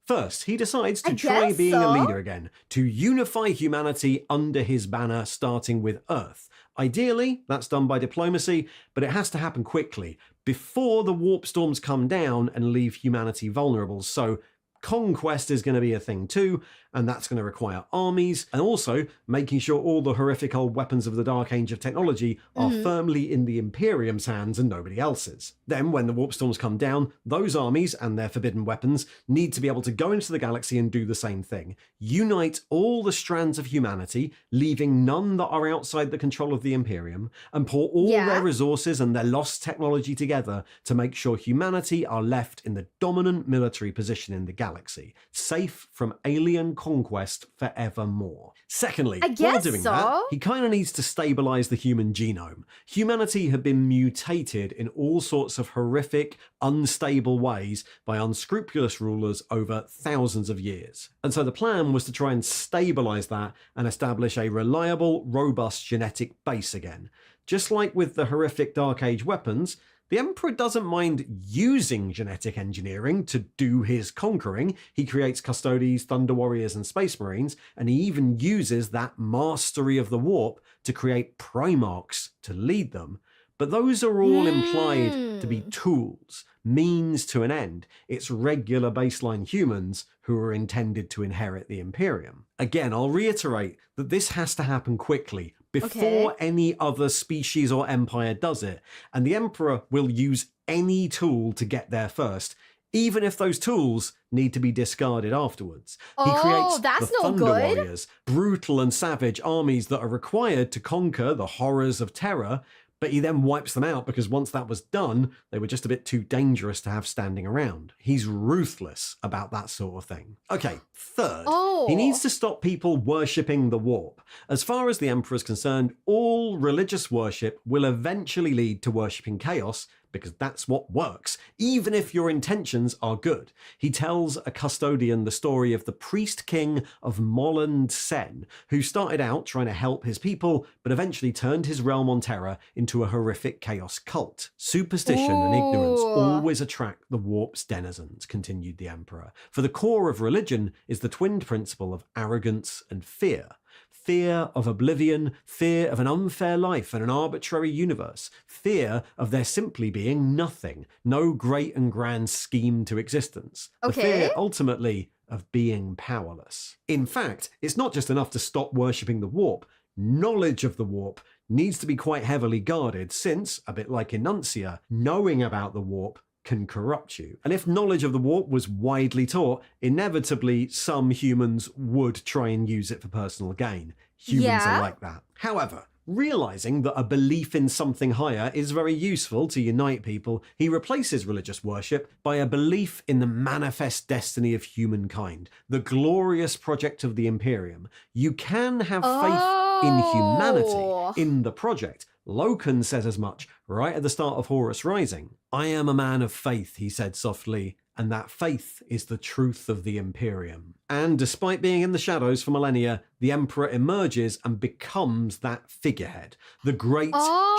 First, he decides to try being a leader again, to unify humanity under his banner, starting with Earth. Ideally, that's done by diplomacy, but it has to happen quickly, before the warp storms come down and leave humanity vulnerable. So conquest is going to be a thing too, and that's going to require armies, and also making sure all the horrific old weapons of the Dark Age of technology are firmly in the Imperium's hands and nobody else's. Then, when the warp storms come down, those armies and their forbidden weapons need to be able to go into the galaxy and do the same thing. Unite all the strands of humanity, leaving none that are outside the control of the Imperium, and pour all their resources and their lost technology together to make sure humanity are left in the dominant military position in the galaxy, safe from alien conquest forevermore. Secondly, while doing that, he kind of needs to stabilize the human genome. Humanity had been mutated in all sorts of horrific, unstable ways by unscrupulous rulers over thousands of years. And so the plan was to try and stabilize that and establish a reliable, robust genetic base again. Just like with the horrific Dark Age weapons, the Emperor doesn't mind using genetic engineering to do his conquering. He creates Custodes, Thunder Warriors, and Space Marines, and he even uses that mastery of the warp to create Primarchs to lead them. But those are all implied to be tools, means to an end. It's regular baseline humans who are intended to inherit the Imperium. Again, I'll reiterate that this has to happen quickly, before any other species or empire does it, and the Emperor will use any tool to get there first, even if those tools need to be discarded afterwards. He Oh, creates that's the no Thunder good. Warriors, brutal and savage armies that are required to conquer the horrors of terror, but he then wipes them out because once that was done, they were just a bit too dangerous to have standing around. He's ruthless about that sort of thing. Okay, third, he needs to stop people worshipping the warp. As far as the Emperor is concerned, all religious worship will eventually lead to worshipping chaos, because that's what works, even if your intentions are good. He tells a custodian the story of the priest king of Molland Sen, who started out trying to help his people, but eventually turned his realm on terror into a horrific chaos cult. Superstition and ignorance always attract the warp's denizens, continued the Emperor. For the core of religion is the twin principle of arrogance and fear. Fear of oblivion, fear of an unfair life and an arbitrary universe, fear of there simply being nothing, no great and grand scheme to existence. The fear, ultimately, of being powerless. In fact, it's not just enough to stop worshipping the warp. Knowledge of the warp needs to be quite heavily guarded since, a bit like Enuncia, knowing about the warp can corrupt you. And if knowledge of the warp was widely taught, inevitably some humans would try and use it for personal gain. Humans are like that. However, realizing that a belief in something higher is very useful to unite people, he replaces religious worship by a belief in the manifest destiny of humankind, the glorious project of the Imperium. You can have faith in humanity, in the project. Loken says as much right at the start of Horus Rising. I am a man of faith, he said softly, and that faith is the truth of the Imperium. And despite being in the shadows for millennia, the Emperor emerges and becomes that figurehead, the great,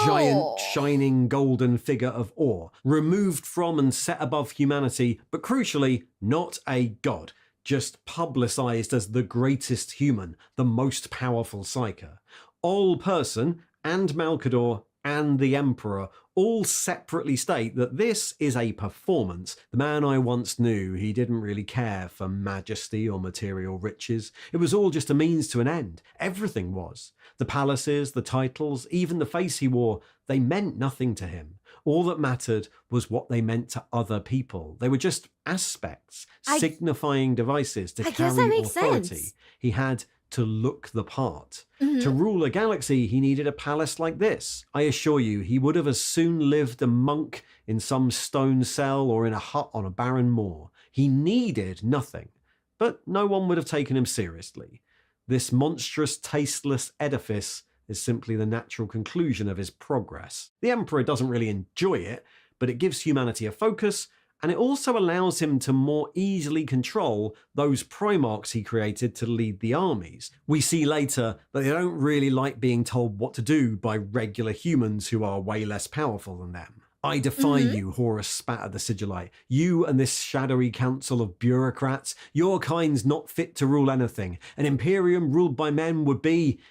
giant, shining golden figure of awe, removed from and set above humanity, but crucially, not a god, just publicized as the greatest human, the most powerful psyker. All person and Malcador and the Emperor all separately state that this is a performance. The man I once knew, he didn't really care for majesty or material riches. It was all just a means to an end. Everything was. The palaces, the titles, even the face he wore, they meant nothing to him. All that mattered was what they meant to other people. They were just aspects, signifying devices to carry authority. He had to look the part. To rule a galaxy, he needed a palace like this. I assure you, he would have as soon lived a monk in some stone cell or in a hut on a barren moor. He needed nothing, but no one would have taken him seriously. This monstrous, tasteless edifice is simply the natural conclusion of his progress. The Emperor doesn't really enjoy it, but it gives humanity a focus, and it also allows him to more easily control those Primarchs he created to lead the armies. We see later that they don't really like being told what to do by regular humans who are way less powerful than them. I defy you, Horus spat at the Sigillite. You and this shadowy council of bureaucrats, your kind's not fit to rule anything. An Imperium ruled by men would be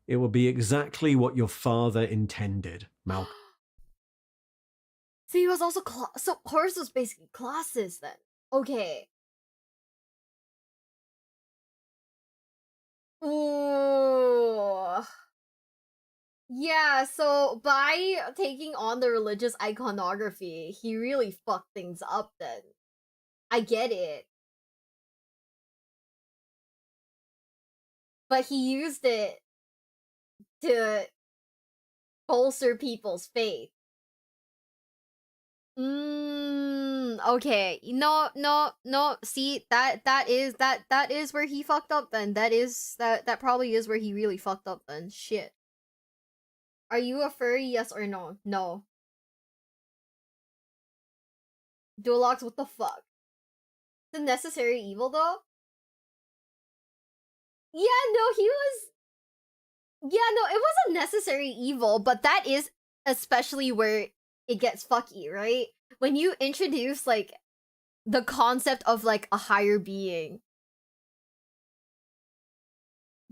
exactly what your father intended, Malcolm. So he was also so Horus was basically classes then. Okay. Ooh. Yeah, so by taking on the religious iconography, he really fucked things up then. I get it. But he used it to bolster people's faith. Okay. No. See, that is where he fucked up then. That probably is where he really fucked up then. Shit. Are you a furry? Yes or no? No. Dualocks, what the fuck? The necessary evil though? Yeah, no, it wasn't necessary evil, but that is especially where it gets fucky, right? When you introduce like the concept of like a higher being,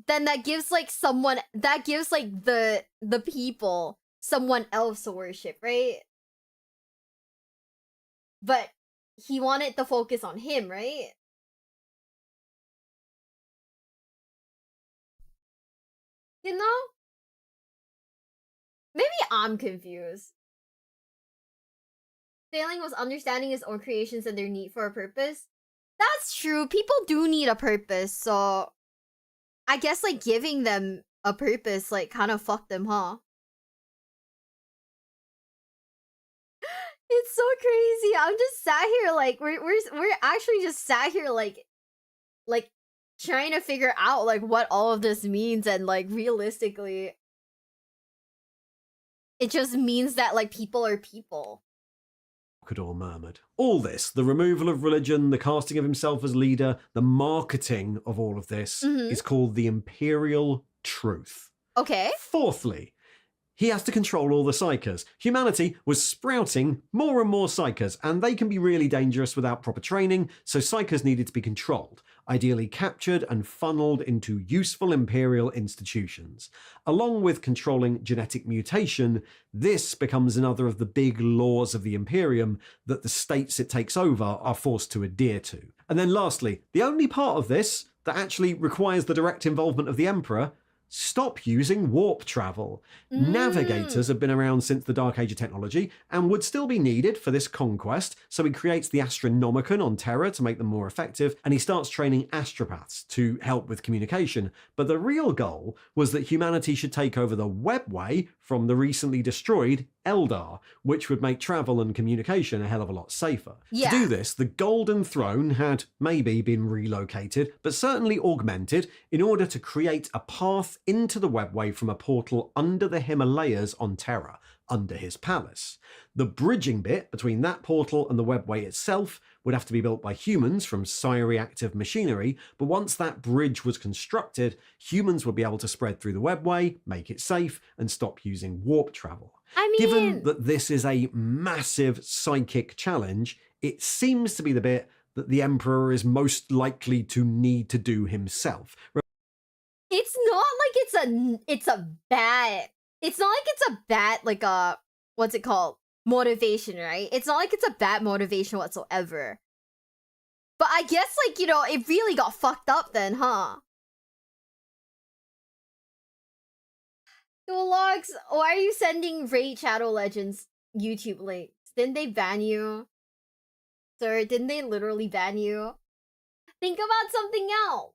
then that gives like the people someone else to worship, right? But he wanted to focus on him, right? You know? Maybe I'm confused. failing was understanding his own creations and their need for a purpose. That's true. People do need a purpose, so I guess like giving them a purpose like kind of fucked them, huh? It's so crazy. I'm just sat here like we're actually just sat here like trying to figure out like what all of this means, and like realistically it just means that like people are people. Malkador murmured. All this, the removal of religion, the casting of himself as leader, the marketing of all of this, is called the Imperial Truth. Okay. Fourthly, he has to control all the psychers. Humanity was sprouting more and more psychers, and they can be really dangerous without proper training, so psychers needed to be controlled, ideally captured and funneled into useful Imperial institutions. Along with controlling genetic mutation, this becomes another of the big laws of the Imperium that the states it takes over are forced to adhere to. And then lastly, the only part of this that actually requires the direct involvement of the Emperor: stop using warp travel. Navigators have been around since the Dark Age of technology and would still be needed for this conquest, so he creates the Astronomicon on Terra to make them more effective, and he starts training astropaths to help with communication. But the real goal was that humanity should take over the webway from the recently destroyed Eldar, which would make travel and communication a hell of a lot safer. Yeah. To do this, the Golden Throne had maybe been relocated, but certainly augmented in order to create a path into the webway from a portal under the Himalayas on Terra, under his palace. The bridging bit between that portal and the webway itself would have to be built by humans from psi-reactive machinery, but once that bridge was constructed, humans would be able to spread through the webway, make it safe, and stop using warp travel. I mean, Given that this is a massive psychic challenge, it seems to be the bit that the Emperor is most likely to need to do himself. it's not like it's a bad like a what's it called? Motivation, right? It's not like it's a bad motivation whatsoever. But I guess like, you know, it really got fucked up then, huh? Dualocks, why are you sending Raid Shadow Legends YouTube links? Didn't they ban you? Sir, didn't they literally ban you? Think about something else.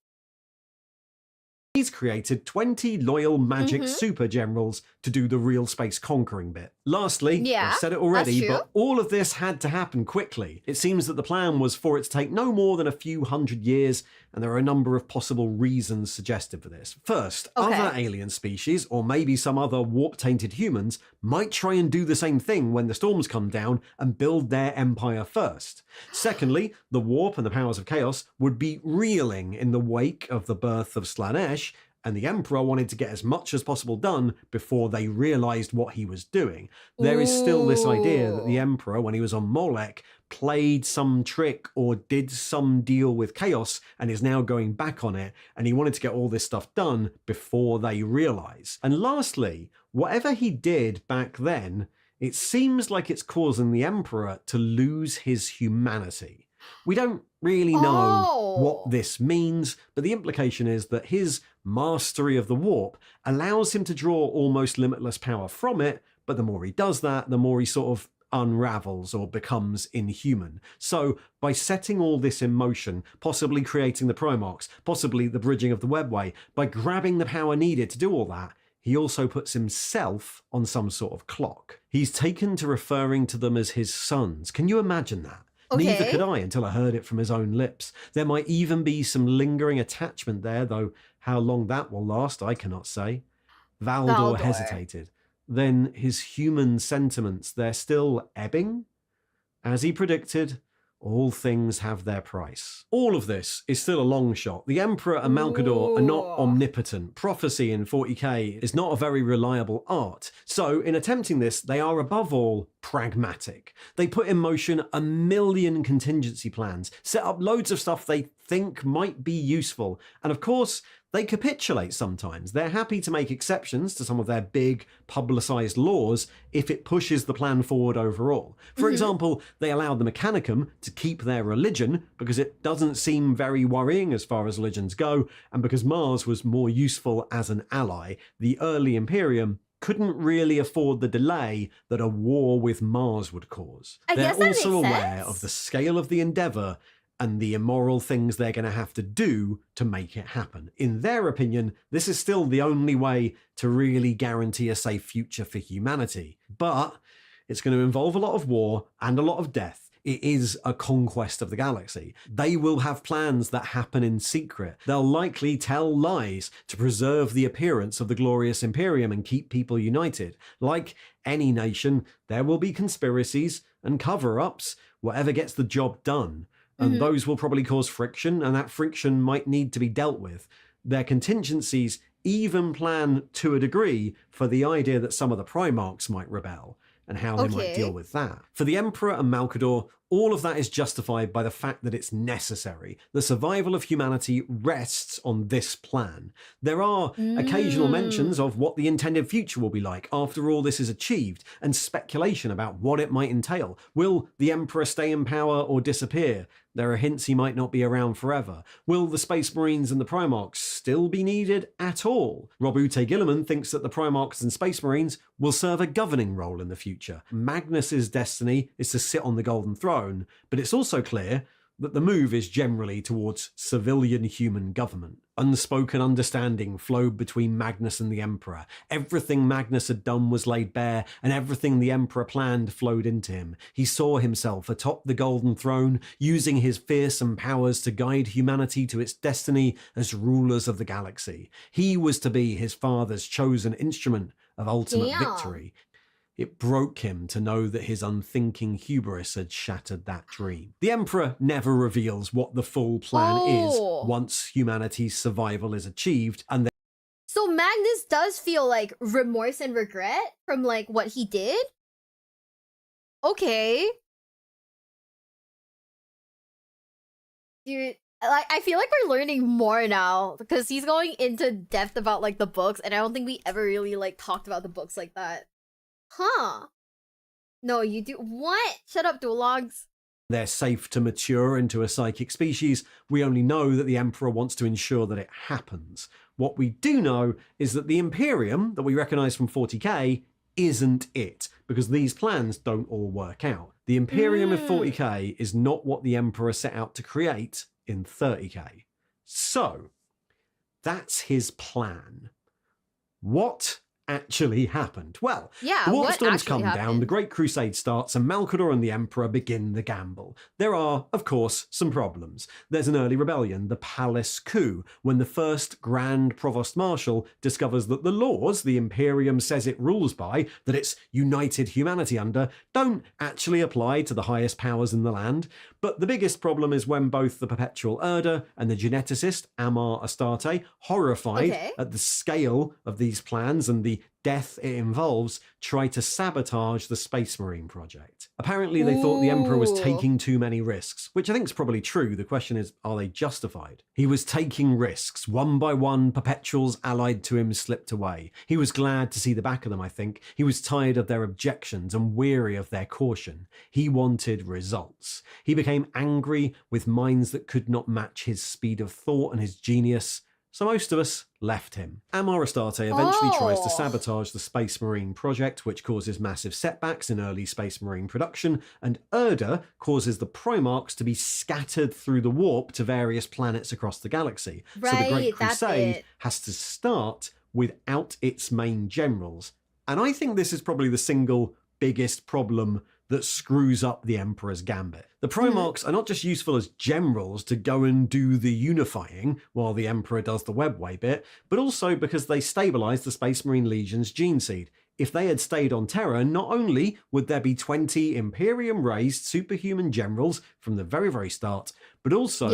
He's created 20 loyal magic super generals to do the real space conquering bit. Lastly, Yeah, I've said it already, that's true. but all of this had to happen quickly. It seems that the plan was for it to take no more than a few hundred years, and there are a number of possible reasons suggested for this. First, other alien species, or maybe some other warp-tainted humans, might try and do the same thing when the storms come down and build their empire first. Secondly, the warp and the powers of chaos would be reeling in the wake of the birth of Slaanesh, and the Emperor wanted to get as much as possible done before they realised what he was doing. There is still this idea that the Emperor, when he was on Molech, played some trick or did some deal with chaos and is now going back on it, and he wanted to get all this stuff done before they realise. And lastly, whatever he did back then, it seems like it's causing the Emperor to lose his humanity. We don't really know what this means, but the implication is that his mastery of the warp allows him to draw almost limitless power from it, but the more he does that, the more he sort of unravels or becomes inhuman. So by setting all this in motion, possibly creating the Primarchs, possibly the bridging of the webway, by grabbing the power needed to do all that, he also puts himself on some sort of clock. He's taken to referring to them as his sons. Can you imagine that? Neither could I until I heard it from his own lips. There might even be some lingering attachment there, though how long that will last, I cannot say. Valdor hesitated. Then his human sentiments, they're still ebbing? As he predicted, all things have their price. All of this is still a long shot. The Emperor and Malkador are not omnipotent. Prophecy in 40k is not a very reliable art. So in attempting this, they are above all pragmatic. They put in motion a million contingency plans, set up loads of stuff they think might be useful, and of course, they capitulate sometimes. They're happy to make exceptions to some of their big, publicised laws if it pushes the plan forward overall. For example, they allowed the Mechanicum to keep their religion because it doesn't seem very worrying as far as religions go, and because Mars was more useful as an ally. The early Imperium couldn't really afford the delay that a war with Mars would cause. I They're guess that also makes aware sense. of the scale of the endeavor and the immoral things they're going to have to do to make it happen. In their opinion, this is still the only way to really guarantee a safe future for humanity. But it's going to involve a lot of war and a lot of death. It is a conquest of the galaxy. They will have plans that happen in secret. They'll likely tell lies to preserve the appearance of the glorious Imperium and keep people united. Like any nation, there will be conspiracies and cover-ups, whatever gets the job done. And those will probably cause friction, and that friction might need to be dealt with. Their contingencies even plan, to a degree, for the idea that some of the Primarchs might rebel, and how they might deal with that. For the Emperor and Malcador, all of that is justified by the fact that it's necessary. The survival of humanity rests on this plan. There are occasional mentions of what the intended future will be like after all this is achieved, and speculation about what it might entail. Will the Emperor stay in power or disappear? There are hints he might not be around forever. Will the Space Marines and the Primarchs still be needed at all? Rob Ute Gilliman thinks that the Primarchs and Space Marines will serve a governing role in the future. Magnus's destiny is to sit on the Golden Throne, but it's also clear that the move is generally towards civilian human government. Unspoken understanding flowed between Magnus and the Emperor. Everything Magnus had done was laid bare, and everything the Emperor planned flowed into him. He saw himself atop the Golden Throne, using his fearsome powers to guide humanity to its destiny as rulers of the galaxy. He was to be his father's chosen instrument of ultimate victory. It broke him to know that his unthinking hubris had shattered that dream. The Emperor never reveals what the full plan is once humanity's survival is achieved, and So Magnus does feel like remorse and regret from like what he did? Okay. Dude, like I feel like we're learning more now because he's going into depth about like the books, and I don't think we ever really like talked about the books like that. Huh. No, you do. What? Shut up, Dualocks. they're safe to mature into a psychic species. We only know that the Emperor wants to ensure that it happens. What we do know is that the Imperium that we recognise from 40k isn't it, because these plans don't all work out. The Imperium of 40k is not what the Emperor set out to create in 30k. So, that's his plan. What actually happened? Well, Yeah, the what Waterstorms actually come down, happened? the Great Crusade starts, and Malcador and the Emperor begin the gamble. There are, of course, some problems. There's an early rebellion, the Palace Coup, when the first Grand Provost Marshal discovers that the laws the Imperium says it rules by, that it's united humanity under, don't actually apply to the highest powers in the land. But the biggest problem is when both the Perpetual Order and the geneticist, Amar Astarte, horrified at the scale of these plans and the death it involves, try to sabotage the Space Marine project. Apparently they thought the Emperor was taking too many risks, which I think is probably true. The question is, are they justified? He was taking risks. One by one, Perpetuals allied to him slipped away. He was glad to see the back of them, I think. He was tired of their objections and weary of their caution. He wanted results. He became angry with minds that could not match his speed of thought and his genius. So most of us left him. Amar Astarte eventually tries to sabotage the Space Marine project, which causes massive setbacks in early Space Marine production, and Ordo causes the Primarchs to be scattered through the warp to various planets across the galaxy. So the Great Crusade has to start without its main generals. And I think this is probably the single biggest problem that screws up the Emperor's gambit. The Primarchs are not just useful as generals to go and do the unifying while the Emperor does the webway bit, but also because they stabilise the Space Marine Legion's gene seed. If they had stayed on Terra, not only would there be 20 Imperium-raised superhuman generals from the very, very start, but also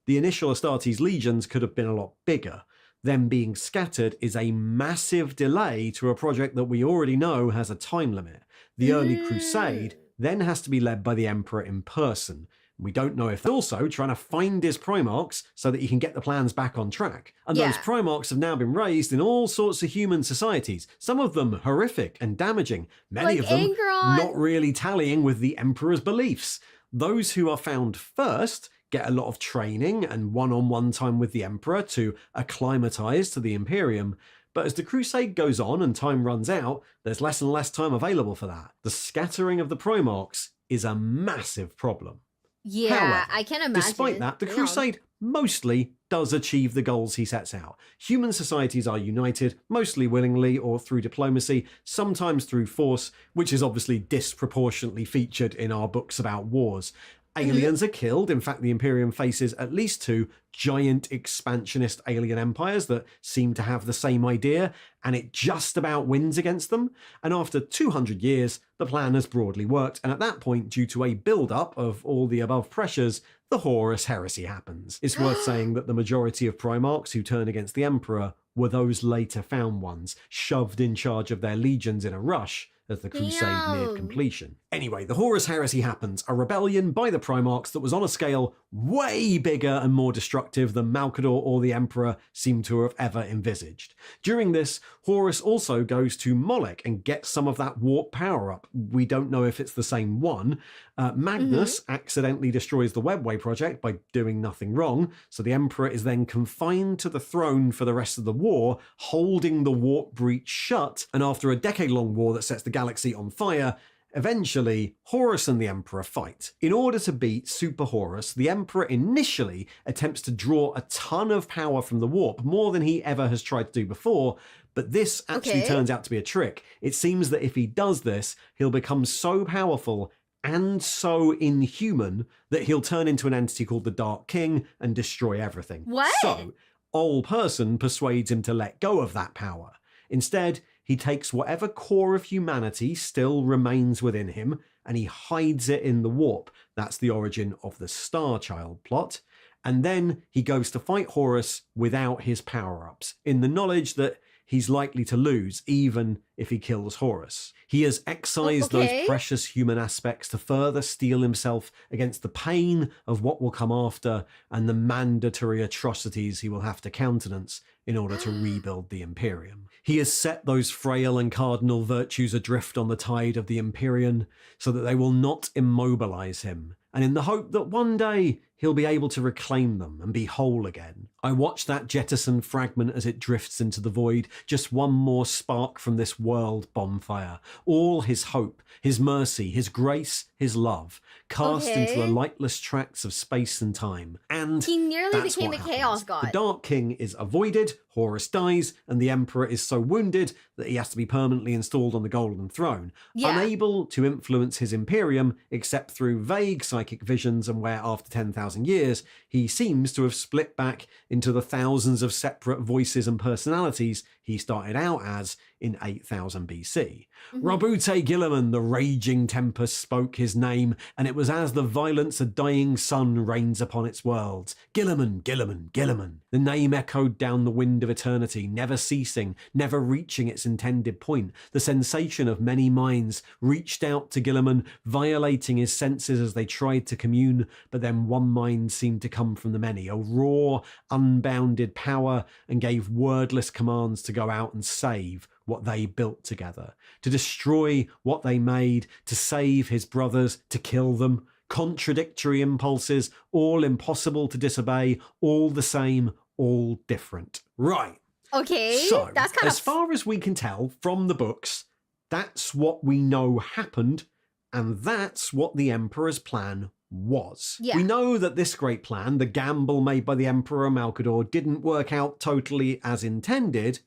the initial Astartes legions could have been a lot bigger. Them being scattered is a massive delay to a project that we already know has a time limit. The early Crusade then has to be led by the Emperor in person. We don't know if they're also trying to find his Primarchs so that he can get the plans back on track. And those Primarchs have now been raised in all sorts of human societies, some of them horrific and damaging, many of them not really tallying with the Emperor's beliefs. Those who are found first get a lot of training and one-on-one time with the Emperor to acclimatise to the Imperium, But as the crusade goes on and time runs out, there's less and less time available for that. The scattering of the Primarchs is a massive problem. Yeah, However, I can imagine. Despite that, the crusade mostly does achieve the goals he sets out. Human societies are united, mostly willingly or through diplomacy, sometimes through force, which is obviously disproportionately featured in our books about wars. Aliens are killed. In fact, the Imperium faces at least 2 giant expansionist alien empires that seem to have the same idea, and it just about wins against them. And after 200 years, the plan has broadly worked, and at that point, due to a build-up of all the above pressures, the Horus heresy happens. It's worth saying that the majority of Primarchs who turn against the Emperor were those later found ones, shoved in charge of their legions in a rush as the crusade neared completion. Anyway, the Horus heresy happens, a rebellion by the Primarchs that was on a scale way bigger and more destructive than Malkador or the Emperor seem to have ever envisaged. During this, Horus also goes to Molech and gets some of that warp power up. We don't know if it's the same one. Magnus accidentally destroys the Webway project by doing nothing wrong, so the Emperor is then confined to the throne for the rest of the war, holding the warp breach shut, and after a decade-long war that sets the galaxy on fire, eventually, Horus and the Emperor fight. In order to beat Super Horus, the Emperor initially attempts to draw a ton of power from the warp, more than he ever has tried to do before, but this actually turns out to be a trick. It seems that if he does this, he'll become so powerful and so inhuman that he'll turn into an entity called the Dark King and destroy everything. What? So, Ol Person persuades him to let go of that power. Instead, he takes whatever core of humanity still remains within him and he hides it in the warp. That's the origin of the Star Child plot. And then he goes to fight Horus without his power-ups, in the knowledge that he's likely to lose even if he kills Horus. He has excised those precious human aspects to further steel himself against the pain of what will come after and the mandatory atrocities he will have to countenance in order to rebuild the Imperium. He has set those frail and cardinal virtues adrift on the tide of the Imperium so that they will not immobilize him, and in the hope that one day he'll be able to reclaim them and be whole again. I watch that jettisoned fragment as it drifts into the void, just one more spark from this world bonfire. All his hope, his mercy, his grace, his love, cast into the lightless tracts of space and time. And he nearly that's became what a happens. chaos god. The Dark King is avoided, Horus dies, and the Emperor is so wounded that he has to be permanently installed on the Golden Throne, unable to influence his Imperium except through vague psychic visions, and where after 10,000 years he seems to have split back into the thousands of separate voices and personalities he started out as in 8000 BC. Rabute Gilliman, the raging tempest, spoke his name, and it was as the violence a dying sun rains upon its worlds. Gilliman, Gilliman, Gilliman. The name echoed down the wind of eternity, never ceasing, never reaching its intended point. The sensation of many minds reached out to Gilliman, violating his senses as they tried to commune, but then one mind seemed to come from the many, a raw, unbounded power, and gave wordless commands to go out and save what they built together, to destroy what they made, to save his brothers, to kill them. Contradictory impulses, all impossible to disobey, all the same, all different. Right. Okay, so, that's kind as far as we can tell from the books, that's what we know happened, and that's what the Emperor's plan was. Yeah. We know that this great plan, the gamble made by the Emperor Malkador, didn't work out totally as intended,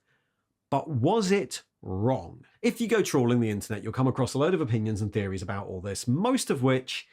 but was it wrong? If you go trawling the internet, you'll come across a load of opinions and theories about all this, most of which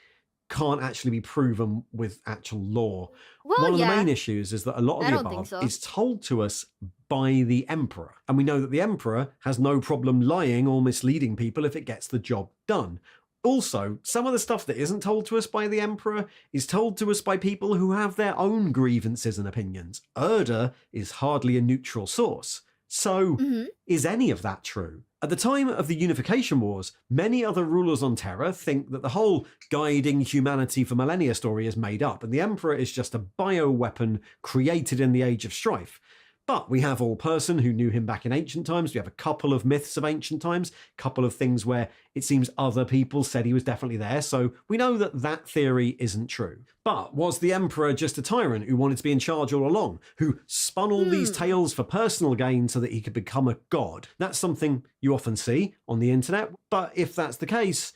can't actually be proven with actual law. Well, One of the main issues is that a lot of I the don't think above so. is told to us by the Emperor. And we know that the Emperor has no problem lying or misleading people if it gets the job done. Also, some of the stuff that isn't told to us by the Emperor is told to us by people who have their own grievances and opinions. Ordo is hardly a neutral source. So, is any of that true? At the time of the Unification Wars, many other rulers on Terra think that the whole guiding humanity for millennia story is made up, and the Emperor is just a bioweapon created in the Age of Strife. But we have All Person, who knew him back in ancient times. We have a couple of myths of ancient times, a couple of things where it seems other people said he was definitely there, so we know that that theory isn't true. But was the Emperor just a tyrant who wanted to be in charge all along, who spun all these tales for personal gain so that he could become a god? That's something you often see on the internet, but if that's the case,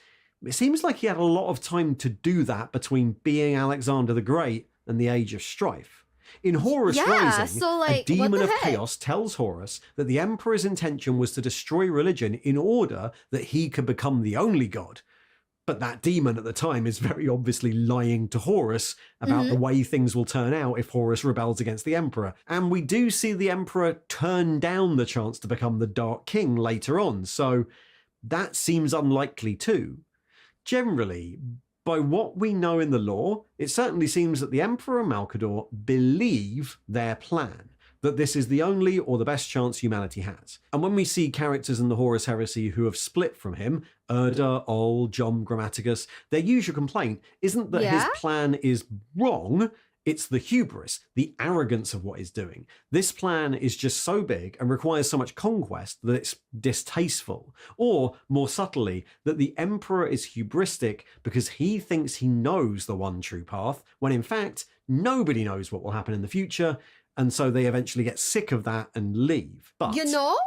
it seems like he had a lot of time to do that between being Alexander the Great and the Age of Strife. In Horus Rising, a demon of chaos tells Horus that the Emperor's intention was to destroy religion in order that he could become the only god. But that demon at the time is very obviously lying to Horus about the way things will turn out if Horus rebels against the Emperor. And we do see the Emperor turn down the chance to become the Dark King later on, so that seems unlikely too. Generally, by what we know in the lore, it certainly seems that the Emperor and Malcador believe their plan, that this is the only or the best chance humanity has. And when we see characters in the Horus Heresy who have split from him, Urda, Ol, John Grammaticus, their usual complaint isn't that his plan is wrong, it's the hubris, the arrogance of what he's doing. This plan is just so big and requires so much conquest that it's distasteful. Or, more subtly, that the Emperor is hubristic because he thinks he knows the one true path, when in fact, nobody knows what will happen in the future, and so they eventually get sick of that and leave. But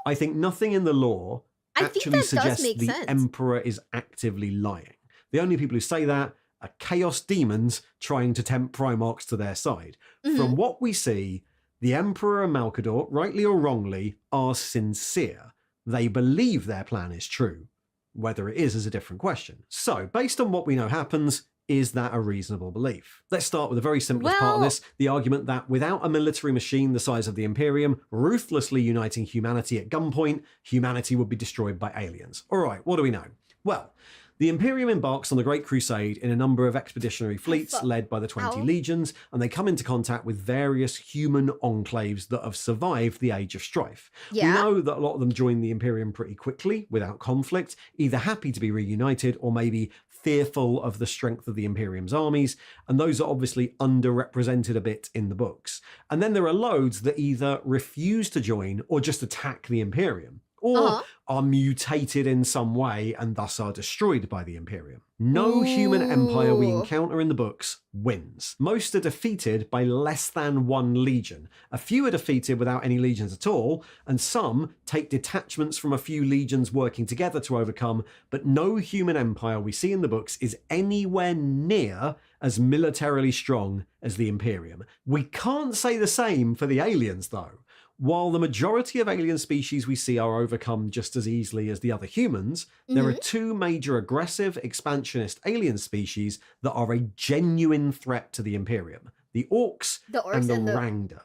I think nothing in the lore actually suggests the Emperor is actively lying. The only people who say that are chaos demons trying to tempt Primarchs to their side. From what we see, the Emperor and Malcador, rightly or wrongly, are sincere. They believe their plan is true. Whether it is a different question. So, based on what we know happens, is that a reasonable belief? Let's start with the very simplest part of this, the argument that without a military machine the size of the Imperium, ruthlessly uniting humanity at gunpoint, humanity would be destroyed by aliens. All right, what do we know? Well, the Imperium embarks on the Great Crusade in a number of expeditionary fleets led by the 20 legions, and they come into contact with various human enclaves that have survived the Age of Strife. We know that a lot of them joined the Imperium pretty quickly, without conflict, either happy to be reunited or maybe fearful of the strength of the Imperium's armies, and those are obviously underrepresented a bit in the books. And then there are loads that either refuse to join or just attack the Imperium, or are mutated in some way and thus are destroyed by the Imperium. No human empire we encounter in the books wins. Most are defeated by less than one legion. A few are defeated without any legions at all, and some take detachments from a few legions working together to overcome, but no human empire we see in the books is anywhere near as militarily strong as the Imperium. We can't say the same for the aliens though. While the majority of alien species we see are overcome just as easily as the other humans, there are two major aggressive, expansionist alien species that are a genuine threat to the Imperium. The Orcs and the Rangda.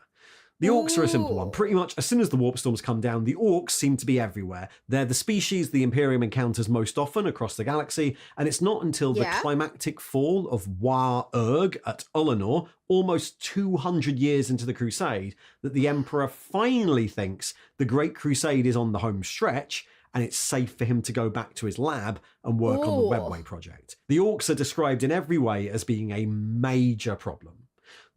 The Orcs are a simple one. Pretty much as soon as the warp storms come down, the Orcs seem to be everywhere. They're the species the Imperium encounters most often across the galaxy, and it's not until the climactic fall of War-Urg at Ullanor, almost 200 years into the Crusade, that the Emperor finally thinks the Great Crusade is on the home stretch, and it's safe for him to go back to his lab and work on the Webway project. The Orcs are described in every way as being a major problem.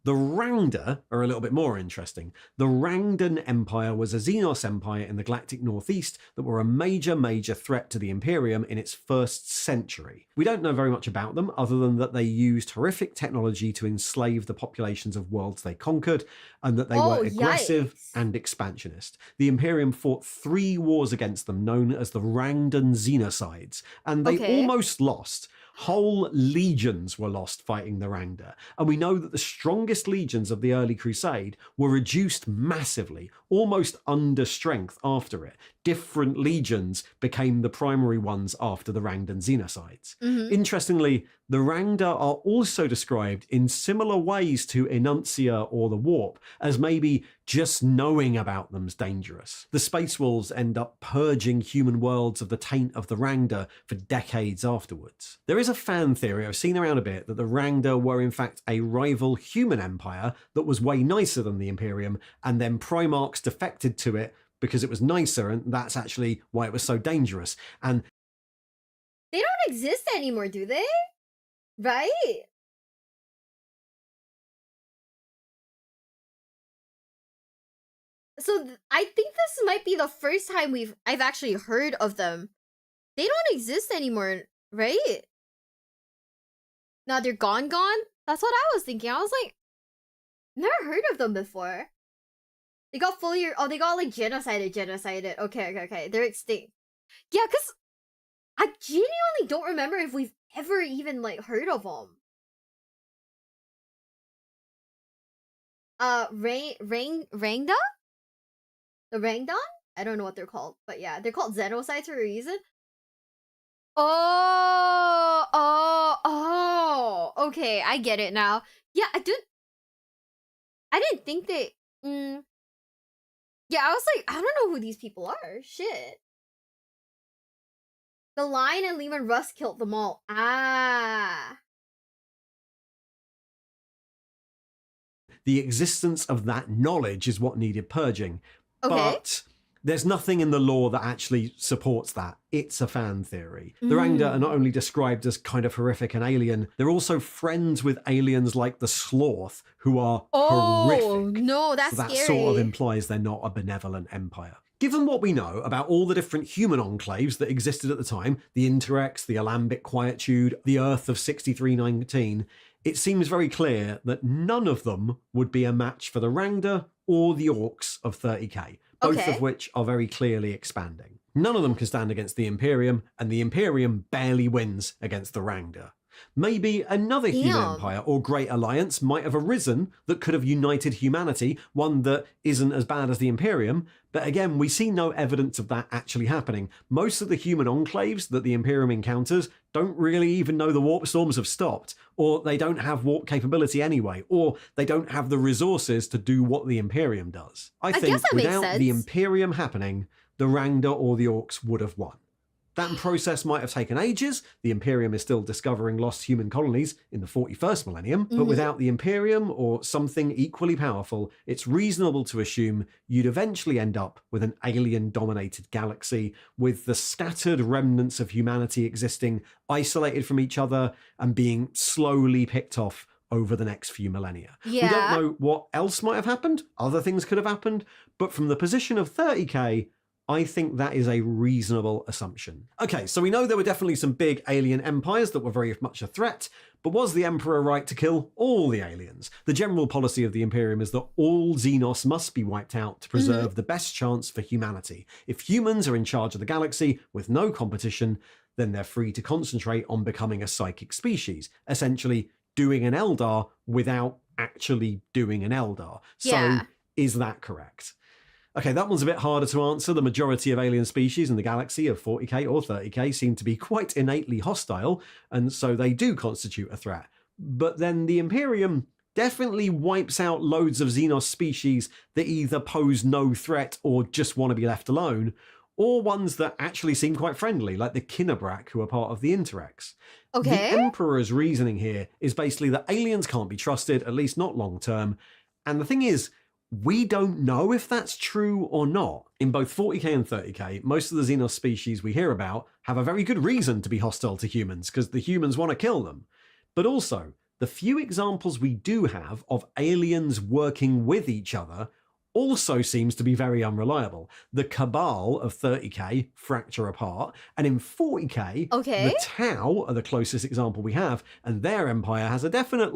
The Rangda are a little bit more interesting. The Rangdan Empire was a Xenos empire in the galactic northeast that were a major threat to the Imperium in its first century. We don't know very much about them other than that they used horrific technology to enslave the populations of worlds they conquered, and that they were aggressive and expansionist. The Imperium fought 3 wars against them known as the Rangdan Xenocides, and they almost lost. Whole legions were lost fighting the Rangda, and we know that the strongest legions of the early Crusade were reduced massively, almost under strength after it. Different legions became the primary ones after the Rangdan Xenocides. Interestingly, the Rangda are also described in similar ways to Enuncia or the Warp, as maybe just knowing about them's dangerous. The Space Wolves end up purging human worlds of the taint of the Rangda for decades afterwards. There is a fan theory I've seen around a bit that the Rangda were in fact a rival human empire that was way nicer than the Imperium, and then Primarchs defected to it because it was nicer, and that's actually why it was so dangerous. And they don't exist anymore, do they? Right? I think this might be the first time I've actually heard of them. They don't exist anymore, right? Now they're gone. That's what I was thinking. I was like, never heard of them before. They got they got like genocided. Okay. They're extinct. Yeah, because I genuinely don't remember if we've ever even like heard of them. Rangda? The Rangdon? I don't know what they're called, but yeah, they're called Xenocides for a reason. Oh, okay, I get it now. Yeah, I didn't think they, yeah, I was like, I don't know who these people are, shit. The Lion and Lehman Russ killed them all. Ah. The existence of that knowledge is what needed purging. Okay. But there's nothing in the lore that actually supports that. It's a fan theory. The Rangda are not only described as kind of horrific and alien, they're also friends with aliens like the Sloth, who are horrific. No, that's so that scary. sort of implies they're not a benevolent empire. Given what we know about all the different human enclaves that existed at the time, the Interrex, the Alambic Quietude, the Earth of 6319, it seems very clear that none of them would be a match for the Rangda or the Orcs of 30k, both of which are very clearly expanding. None of them can stand against the Imperium, and the Imperium barely wins against the Rangda. Maybe another human empire or great alliance might have arisen that could have united humanity, one that isn't as bad as the Imperium, but again, we see no evidence of that actually happening. Most of the human enclaves that the Imperium encounters don't really even know the warp storms have stopped, or they don't have warp capability anyway, or they don't have the resources to do what the Imperium does. I think without the Imperium happening, the Rangda or the Orcs would have won. That process might have taken ages. The Imperium is still discovering lost human colonies in the 41st millennium, but without the Imperium or something equally powerful, it's reasonable to assume you'd eventually end up with an alien-dominated galaxy with the scattered remnants of humanity existing isolated from each other and being slowly picked off over the next few millennia. Yeah. We don't know what else might have happened. Other things could have happened, but from the position of 30k, I think that is a reasonable assumption. Okay, so we know there were definitely some big alien empires that were very much a threat, but was the Emperor right to kill all the aliens? The general policy of the Imperium is that all Xenos must be wiped out to preserve the best chance for humanity. If humans are in charge of the galaxy with no competition, then they're free to concentrate on becoming a psychic species, essentially doing an Eldar without actually doing an Eldar. So is that correct? Okay, that one's a bit harder to answer. The majority of alien species in the galaxy of 40k or 30k seem to be quite innately hostile, and so they do constitute a threat. But then the Imperium definitely wipes out loads of Xenos species that either pose no threat or just want to be left alone, or ones that actually seem quite friendly, like the Kinnabrak, who are part of the Interrex. Okay. The Emperor's reasoning here is basically that aliens can't be trusted, at least not long term, and the thing is, we don't know if that's true or not. In both 40k and 30k, most of the Xenos species we hear about have a very good reason to be hostile to humans, because the humans want to kill them. But also, the few examples we do have of aliens working with each other also seems to be very unreliable. The Cabal of 30k fracture apart, and in 40k, the Tau are the closest example we have, and their empire has a definite,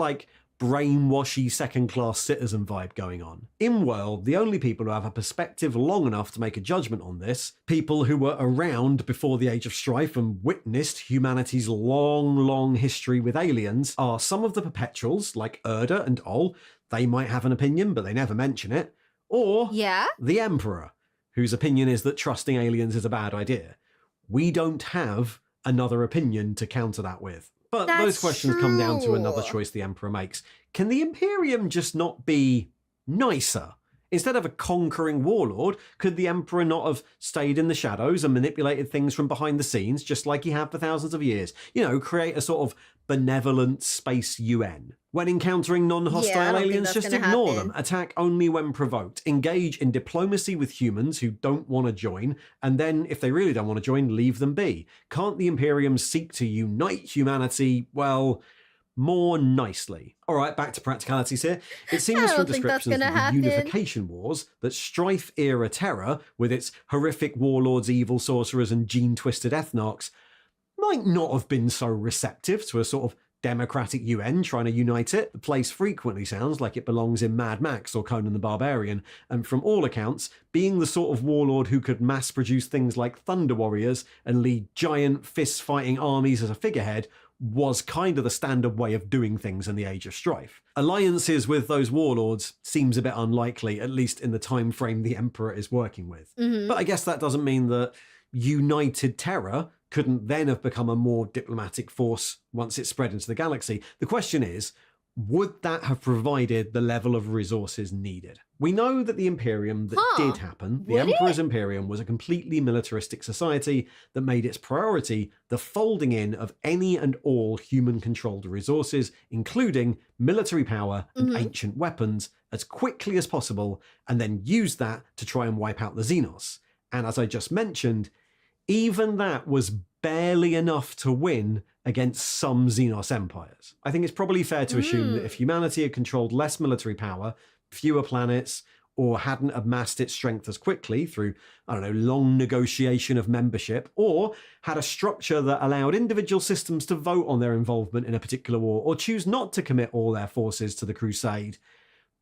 brainwashy second-class citizen vibe going on. In world, the only people who have a perspective long enough to make a judgment on this, people who were around before the Age of Strife and witnessed humanity's long history with aliens, are some of the Perpetuals, like Ordo and Ol. They might have an opinion, but they never mention it. Or the Emperor, whose opinion is that trusting aliens is a bad idea. We don't have another opinion to counter that with. But those questions come down to another choice the Emperor makes. Can the Imperium just not be nicer? Instead of a conquering warlord, could the Emperor not have stayed in the shadows and manipulated things from behind the scenes, just like he had for thousands of years? You know, create a sort of benevolent space UN. When encountering non-hostile aliens, just ignore them. Attack only when provoked. Engage in diplomacy with humans who don't want to join, and then, if they really don't want to join, leave them be. Can't the Imperium seek to unite humanity, well, more nicely. All right, back to practicalities here. It seems I from don't think that's descriptions gonna of the happen. Unification Wars that Strife-era terror, with its horrific warlords, evil sorcerers, and gene-twisted ethnarchs, might not have been so receptive to a sort of democratic UN trying to unite it. The place frequently sounds like it belongs in Mad Max or Conan the Barbarian, and from all accounts, being the sort of warlord who could mass produce things like Thunder Warriors and lead giant fist-fighting armies as a figurehead was kind of the standard way of doing things in the Age of Strife. Alliances with those warlords seems a bit unlikely, at least in the time frame the Emperor is working with. But I guess that doesn't mean that united terror couldn't then have become a more diplomatic force once it spread into the galaxy. The question is, would that have provided the level of resources needed? We know that the Imperium that did happen, the Would Emperor's Imperium, was a completely militaristic society that made its priority the folding in of any and all human-controlled resources, including military power and ancient weapons, as quickly as possible, and then use that to try and wipe out the Xenos. And as I just mentioned, even that was barely enough to win against some Xenos empires. I think it's probably fair to assume that if humanity had controlled less military power, fewer planets, or hadn't amassed its strength as quickly through, long negotiation of membership, or had a structure that allowed individual systems to vote on their involvement in a particular war, or choose not to commit all their forces to the crusade,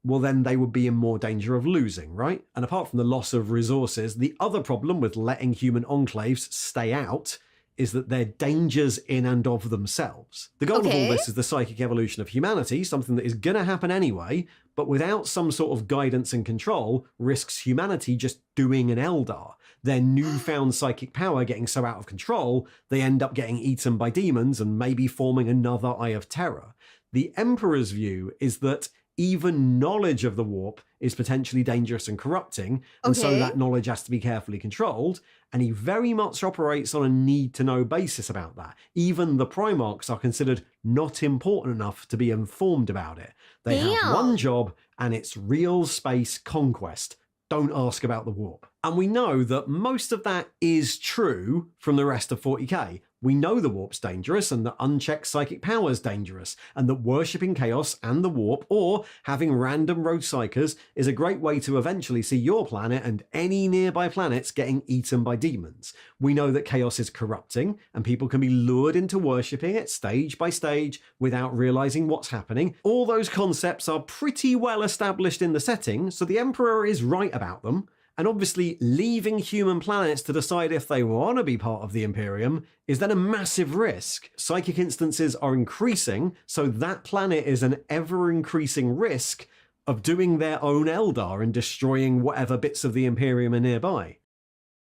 well, then they would be in more danger of losing, right? And apart from the loss of resources, the other problem with letting human enclaves stay out is that they're dangers in and of themselves. The goal of all this is the psychic evolution of humanity, something that is going to happen anyway, but without some sort of guidance and control, risks humanity just doing an Eldar. Their newfound psychic power getting so out of control, they end up getting eaten by demons and maybe forming another Eye of Terror. The Emperor's view is that even knowledge of the warp is potentially dangerous and corrupting, and so that knowledge has to be carefully controlled, and he very much operates on a need-to-know basis about that. Even the Primarchs are considered not important enough to be informed about it. They have one job, and it's real space conquest. Don't ask about the warp. And we know that most of that is true from the rest of 40k. We know the warp's dangerous and that unchecked psychic power is dangerous, and that worshipping chaos and the warp, or having random road psychers, is a great way to eventually see your planet and any nearby planets getting eaten by demons. We know that chaos is corrupting, and people can be lured into worshipping it stage by stage without realizing what's happening. All those concepts are pretty well established in the setting, so the Emperor is right about them. And obviously, leaving human planets to decide if they want to be part of the Imperium is then a massive risk. Psychic instances are increasing, so that planet is an ever-increasing risk of doing their own Eldar and destroying whatever bits of the Imperium are nearby.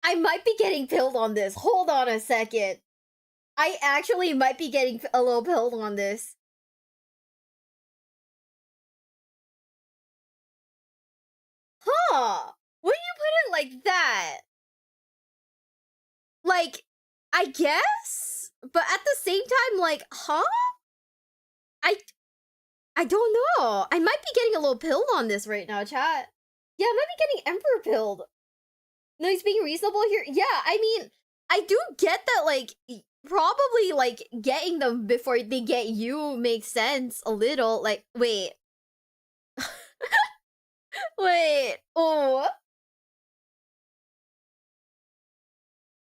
I might be getting pilled on this. Hold on a second. I actually might be getting a little pilled on this. Huh. When you put it like that, like, I guess, but at the same time, like, huh? I don't know. I might be getting a little pilled on this right now, chat. Yeah, I might be getting Emperor pilled. No, he's being reasonable here. Yeah, I mean, I do get that, like, probably, like, getting them before they get you makes sense a little. Like, wait. Wait. Oh.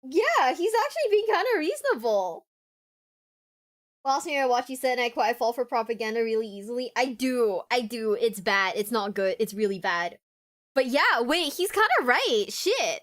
Yeah, he's actually being kind of reasonable. Last time I watched, you said, and I quote, I fall for propaganda really easily. I do. It's bad. It's not good. It's really bad. But yeah, wait, he's kind of right. Shit.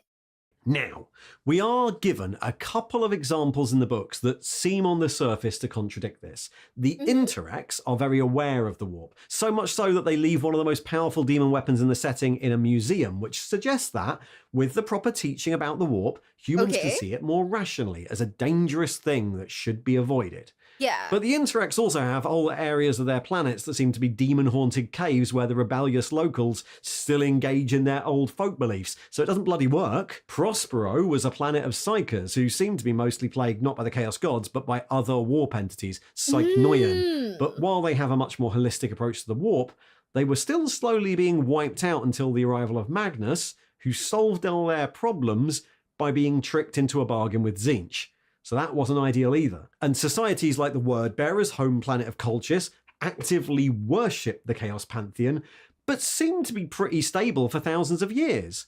Now, we are given a couple of examples in the books that seem on the surface to contradict this. The Interrex are very aware of the warp, so much so that they leave one of the most powerful demon weapons in the setting in a museum, which suggests that, with the proper teaching about the warp, humans can see it more rationally as a dangerous thing that should be avoided. Yeah. But the Interrex also have whole areas of their planets that seem to be demon-haunted caves where the rebellious locals still engage in their old folk beliefs, so it doesn't bloody work. Prospero was a planet of psychers who seem to be mostly plagued not by the Chaos Gods, but by other warp entities, Psychnoian. But while they have a much more holistic approach to the warp, they were still slowly being wiped out until the arrival of Magnus, who solved all their problems by being tricked into a bargain with Tzeentch. so that wasn't ideal either. And societies like the Word-Bearers, home planet of Colchis, actively worship the Chaos Pantheon, but seem to be pretty stable for thousands of years.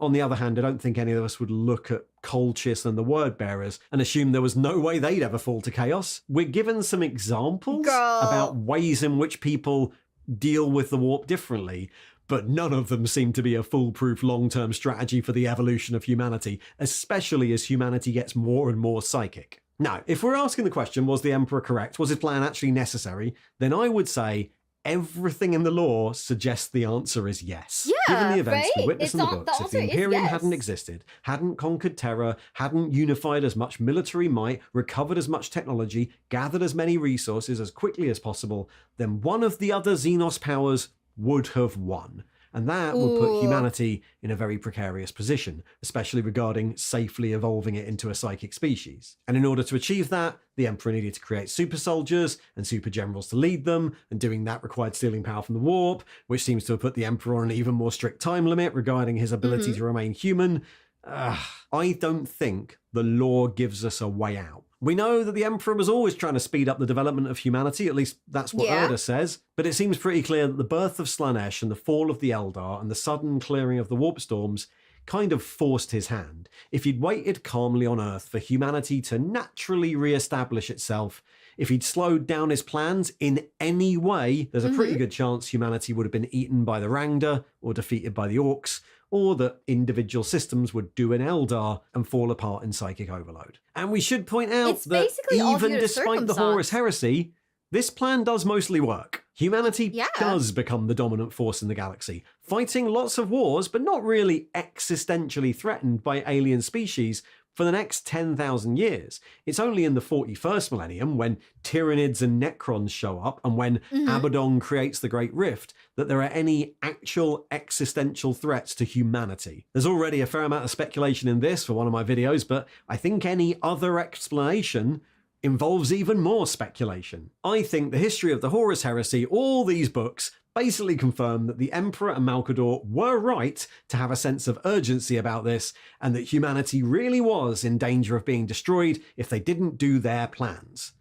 On the other hand, I don't think any of us would look at Colchis and the Word-Bearers and assume there was no way they'd ever fall to chaos. We're given some examples about ways in which people deal with the warp differently, but none of them seem to be a foolproof long-term strategy for the evolution of humanity, especially as humanity gets more and more psychic. Now, if we're asking the question, was the Emperor correct? Was his plan actually necessary? Then I would say everything in the lore suggests the answer is yes. Yeah, given the events we right? witness in the The books, if answer the is Imperium yes. hadn't existed, hadn't conquered Terra, hadn't unified as much military might, recovered as much technology, gathered as many resources as quickly as possible, then one of the other Xenos powers would have won. And that would put humanity in a very precarious position, especially regarding safely evolving it into a psychic species. And in order to achieve that, the Emperor needed to create super soldiers and super generals to lead them, and doing that required stealing power from the warp, which seems to have put the Emperor on an even more strict time limit regarding his ability to remain human. I don't think the lore gives us a way out. We know that the Emperor was always trying to speed up the development of humanity, at least that's what Ordo says, but it seems pretty clear that the birth of Slaanesh and the fall of the Eldar and the sudden clearing of the warp storms kind of forced his hand. If he'd waited calmly on Earth for humanity to naturally re-establish itself, if he'd slowed down his plans in any way, there's a pretty good chance humanity would have been eaten by the Rangda or defeated by the Orcs, or that individual systems would do an Eldar and fall apart in psychic overload. And we should point out that even despite the Horus Heresy, this plan does mostly work. Humanity does become the dominant force in the galaxy, fighting lots of wars, but not really existentially threatened by alien species for the next 10,000 years. It's only in the 41st millennium, when Tyranids and Necrons show up, and when Abaddon creates the Great Rift, that there are any actual existential threats to humanity. There's already a fair amount of speculation in this for one of my videos, but I think any other explanation involves even more speculation. I think the history of the Horus Heresy, all these books, basically confirm that the Emperor and Malcador were right to have a sense of urgency about this, and that humanity really was in danger of being destroyed if they didn't do their plans.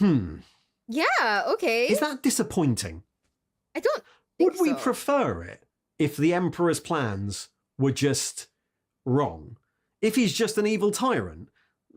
Yeah, okay. Is that disappointing? I don't think Would we prefer it if the Emperor's plans were just wrong? If he's just an evil tyrant?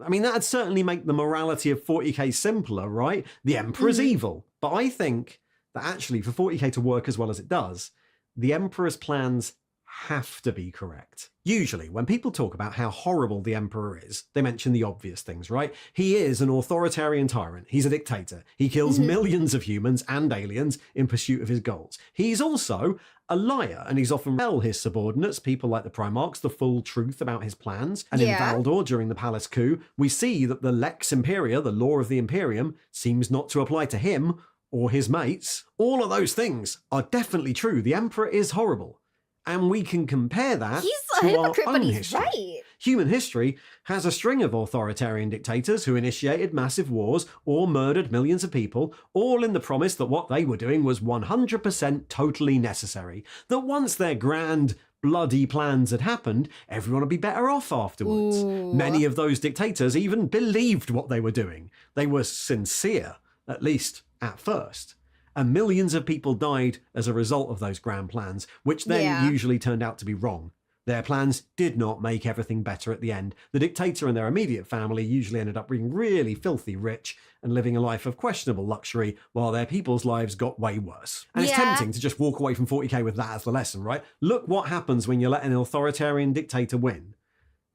I mean, that'd certainly make the morality of 40k simpler, right? The Emperor's evil. But I think that actually, for 40k to work as well as it does, the Emperor's plans have to be correct. Usually, when people talk about how horrible the Emperor is, they mention the obvious things, right? He is an authoritarian tyrant. He's a dictator. He kills millions of humans and aliens in pursuit of his goals. He's also a liar, and he's often tell his subordinates, people like the Primarchs, the full truth about his plans. And in Valdor, during the Palace coup, we see that the Lex Imperia, the law of the Imperium, seems not to apply to him or his mates. All of those things are definitely true. The Emperor is horrible. And we can compare that to our own history. Right. Human history has a string of authoritarian dictators who initiated massive wars or murdered millions of people, all in the promise that what they were doing was 100% totally necessary. That once their grand, bloody plans had happened, everyone would be better off afterwards. Many of those dictators even believed what they were doing. They were sincere, at least at first. And millions of people died as a result of those grand plans, which then usually turned out to be wrong. Their plans did not make everything better at the end. The dictator and their immediate family usually ended up being really filthy rich and living a life of questionable luxury, while their people's lives got way worse. And it's tempting to just walk away from 40k with that as the lesson, right? Look what happens when you let an authoritarian dictator win.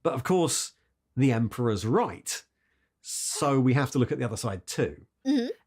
But of course, the Emperor's right. So we have to look at the other side too.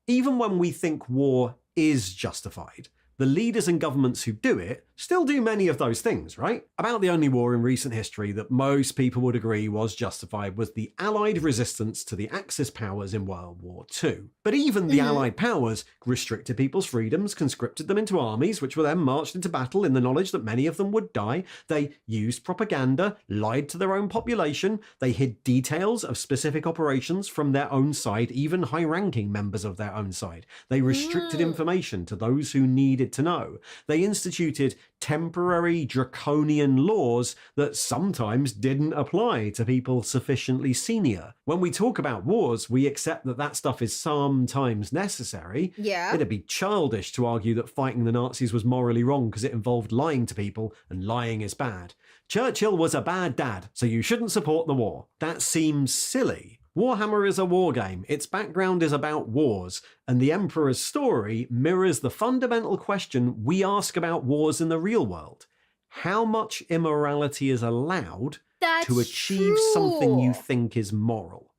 Even when we think war is justified, the leaders and governments who do it still do many of those things, right? About the only war in recent history that most people would agree was justified was the Allied resistance to the Axis powers in World War II. But even the Allied powers restricted people's freedoms, conscripted them into armies, which were then marched into battle in the knowledge that many of them would die. They used propaganda, lied to their own population, they hid details of specific operations from their own side, even high-ranking members of their own side. They restricted information to those who needed needed to know. They instituted temporary draconian laws that sometimes didn't apply to people sufficiently senior. When we talk about wars, we accept that that stuff is sometimes necessary. Yeah. It'd be childish to argue that fighting the Nazis was morally wrong because it involved lying to people, and lying is bad. Churchill was a bad dad, so you shouldn't support the war. That seems silly. Warhammer is a war game. Its background is about wars, and the Emperor's story mirrors the fundamental question we ask about wars in the real world. How much immorality is allowed to achieve something you think is moral?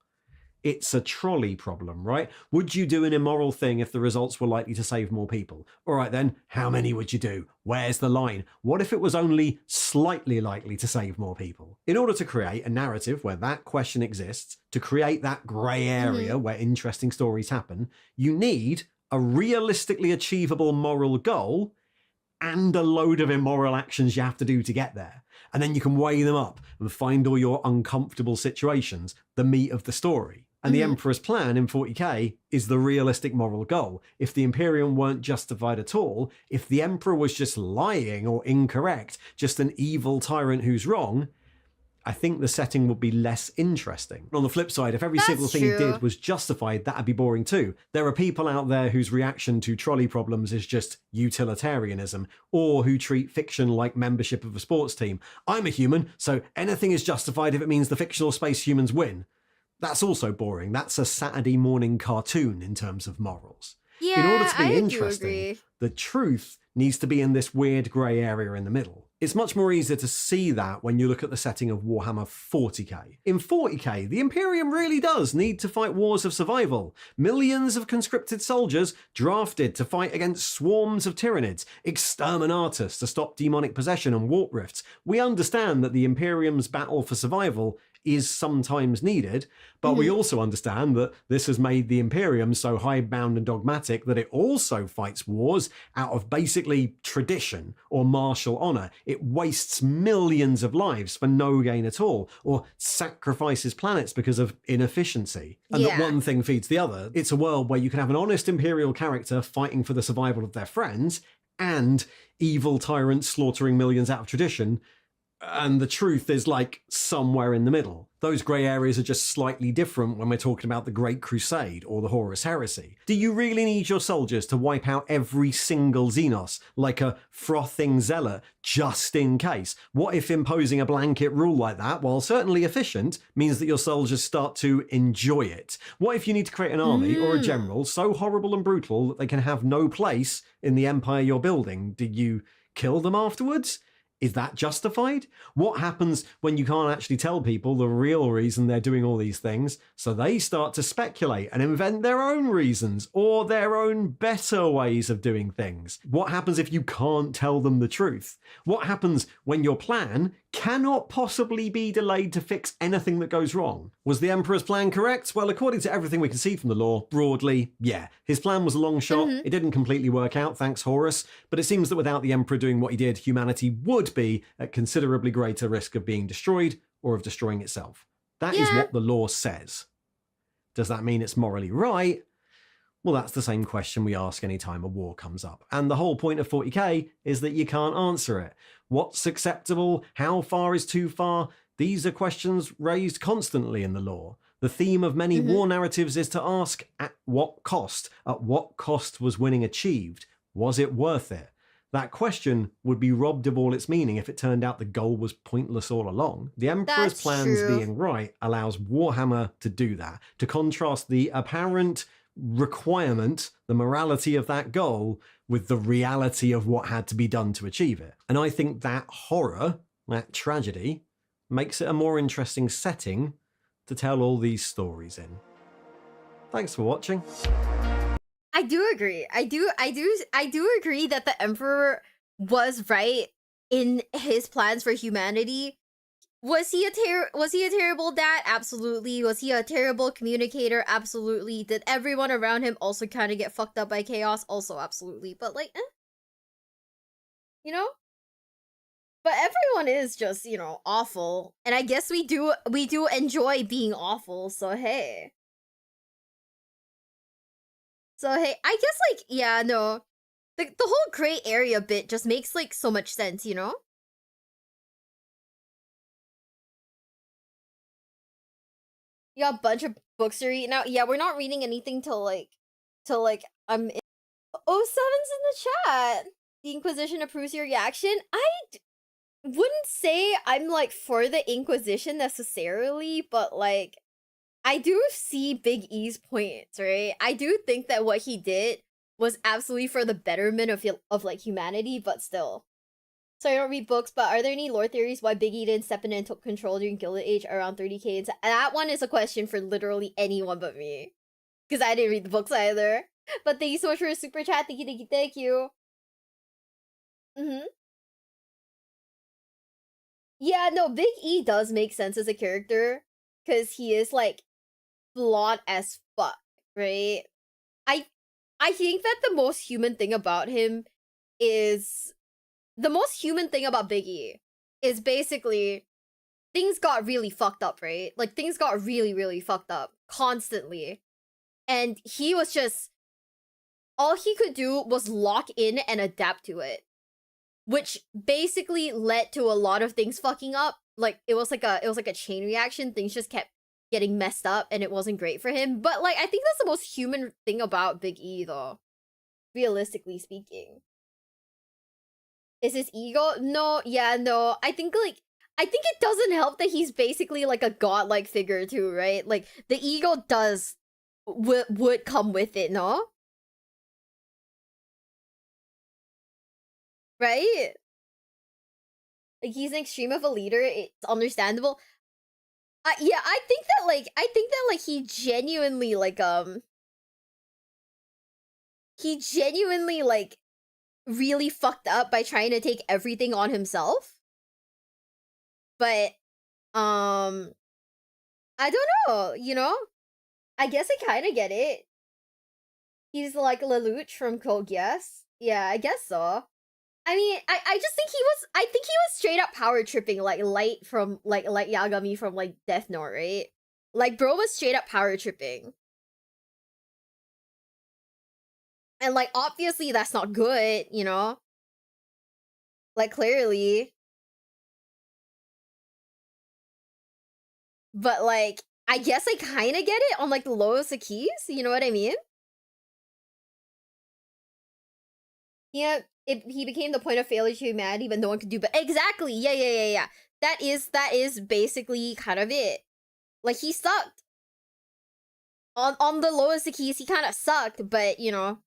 It's a trolley problem, right? Would you do an immoral thing if the results were likely to save more people? All right then, how many would you do? Where's the line? What if it was only slightly likely to save more people? In order to create a narrative where that question exists, to create that grey area where interesting stories happen, you need a realistically achievable moral goal and a load of immoral actions you have to do to get there. And then you can weigh them up and find all your uncomfortable situations, the meat of the story. And the Emperor's plan in 40k is the realistic moral goal. If the Imperium weren't justified at all, if the Emperor was just lying or incorrect, just an evil tyrant who's wrong, I think the setting would be less interesting. On the flip side, if every single thing he did was justified, that'd be boring too. There are people out there whose reaction to trolley problems is just utilitarianism, or who treat fiction like membership of a sports team. I'm a human, so anything is justified if it means the fictional space humans win. That's also boring. That's a Saturday morning cartoon in terms of morals. Yeah, in order to be I interesting, agree. the truth needs to be in this weird grey area in the middle. It's much more easier to see that when you look at the setting of Warhammer 40k. In 40k, the Imperium really does need to fight wars of survival. Millions of conscripted soldiers drafted to fight against swarms of Tyranids, exterminatus to stop demonic possession and warp rifts. We understand that the Imperium's battle for survival is sometimes needed, but we also understand that this has made the Imperium so hidebound and dogmatic that it also fights wars out of basically tradition or martial honor. It wastes millions of lives for no gain at all, or sacrifices planets because of inefficiency. And that one thing feeds the other. It's a world where you can have an honest Imperial character fighting for the survival of their friends, and evil tyrants slaughtering millions out of tradition, and the truth is like somewhere in the middle. Those grey areas are just slightly different when we're talking about the Great Crusade or the Horus Heresy. Do you really need your soldiers to wipe out every single Xenos like a frothing zealot just in case? What if imposing a blanket rule like that, while certainly efficient, means that your soldiers start to enjoy it? What if you need to create an army or a general so horrible and brutal that they can have no place in the empire you're building? Do you kill them afterwards? Is that justified? What happens when you can't actually tell people the real reason they're doing all these things, so they start to speculate and invent their own reasons or their own better ways of doing things? What happens if you can't tell them the truth? What happens when your plan cannot possibly be delayed to fix anything that goes wrong? Was the Emperor's plan correct? Well, according to everything we can see from the lore, broadly, yeah. His plan was a long shot. It didn't completely work out, thanks Horus, but it seems that without the Emperor doing what he did, humanity would be at considerably greater risk of being destroyed or of destroying itself. That is what the lore says. Does that mean it's morally right? Well, that's the same question we ask any time a war comes up. And the whole point of 40k is that you can't answer it. What's acceptable? How far is too far? These are questions raised constantly in the lore. The theme of many war narratives is to ask, at what cost? At what cost was winning achieved? Was it worth it? That question would be robbed of all its meaning if it turned out the goal was pointless all along. The Emperor's plans being right allows Warhammer to do that, to contrast the apparent requirement, the morality of that goal, with the reality of what had to be done to achieve it. And I think that horror, that tragedy, makes it a more interesting setting to tell all these stories in. Thanks for watching. I do agree. I do agree that the Emperor was right in his plans for humanity. Was he a terrible dad? Absolutely. Was he a terrible communicator? Absolutely. Did everyone around him also kind of get fucked up by chaos? Also absolutely. But like, you know? But everyone is just, you know, awful. And I guess we do enjoy being awful, so hey. So hey, I guess like, yeah, no. the whole gray area bit just makes like so much sense, you know? You got a bunch of books to read now. Yeah, we're not reading anything till I'm in. Oh, Seven's in the chat. The Inquisition approves your reaction. Wouldn't say I'm like for the Inquisition necessarily, but like I do see Big E's points, right? I do think that what he did was absolutely for the betterment of like humanity, but still. So I don't read books, but are there any lore theories why Big E didn't step in and took control during Gilded Age around 30k? And that one is a question for literally anyone but me. Because I didn't read the books either. But thank you so much for a super chat. Thank you, thank you, thank you. Yeah, no, Big E does make sense as a character. Because he is, like, flawed as fuck, right? I think that the most human thing about him is... The most human thing about Big E is basically... Things got really fucked up, right? Like, things got really, really fucked up. Constantly. And he was just... All he could do was lock in and adapt to it. Which basically led to a lot of things fucking up. Like, it was like a chain reaction. Things just kept getting messed up and it wasn't great for him. But, like, I think that's the most human thing about Big E, though. Realistically speaking. Is his ego? No, yeah, no. I think it doesn't help that he's basically, like, a godlike figure, too, right? Like, the ego would come with it, no? Right? Like, he's an extreme of a leader. It's understandable. Yeah, I think that he genuinely, like, really fucked up by trying to take everything on himself. But, I don't know, you know? I guess I kind of get it. He's like Lelouch from Code Geass. Yeah, I guess so. I mean, I just think I think he was straight up power tripping like Light Yagami from like Death Note, right? Like bro was straight up power tripping. And like obviously that's not good, you know? Like clearly. But like I guess I kind of get it on like the lowest of keys, you know what I mean? Yeah, he became the point of failure to humanity, but no one could do. But exactly, yeah. That is basically kind of it. Like he sucked. On the lowest of keys, he kind of sucked, but you know.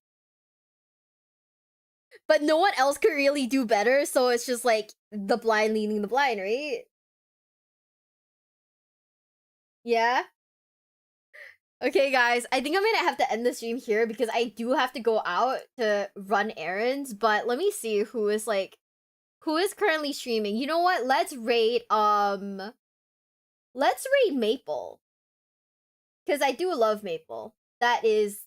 But no one else could really do better, so it's just like the blind leading the blind, right? Yeah. Okay, guys, I think I'm gonna have to end the stream here because I do have to go out to run errands, but let me see who is currently streaming. You know what? Let's rate Maple. Cause I do love Maple. That is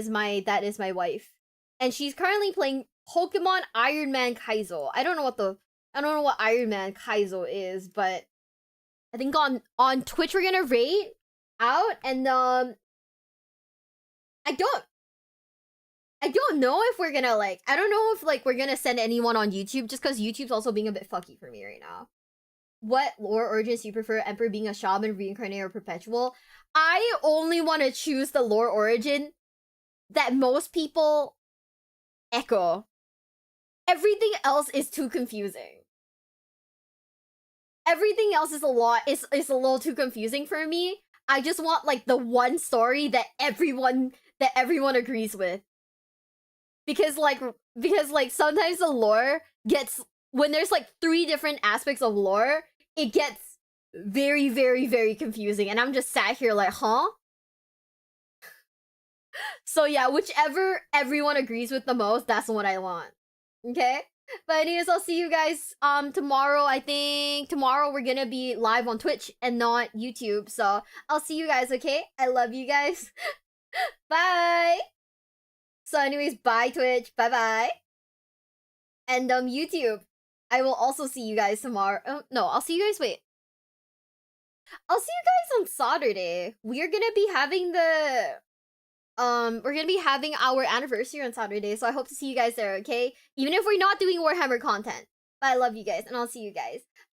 my wife. And she's currently playing Pokemon Iron Man Kaizo. I don't know what Iron Man Kaizo is, but I think on Twitch we're gonna rate out, and I don't know if we're gonna I don't know if we're gonna send anyone on YouTube, just because YouTube's also being a bit fucky for me right now. What lore origins do you prefer, Emperor being a shaman, reincarnated, or perpetual? I only want to choose the lore origin that most people echo. Everything else is too confusing. Everything else is a little too confusing for me. I just want the one story that everyone agrees with. Because sometimes the lore gets, when there's 3 different aspects of lore, it gets very, very, very confusing, and I'm just sat here huh? So yeah, whichever everyone agrees with the most, that's what I want. Okay? But anyways, I'll see you guys tomorrow. I think tomorrow we're gonna be live on Twitch and not YouTube. So I'll see you guys, okay? I love you guys. Bye! So anyways, bye Twitch. Bye-bye. And YouTube. I will also see you guys tomorrow. Oh, no, I'll see you guys, wait. I'll see you guys on Saturday. We're gonna be having the we're gonna be having our anniversary on Saturday, so I hope to see you guys there, okay? Even if we're not doing Warhammer content. But I love you guys, and I'll see you guys.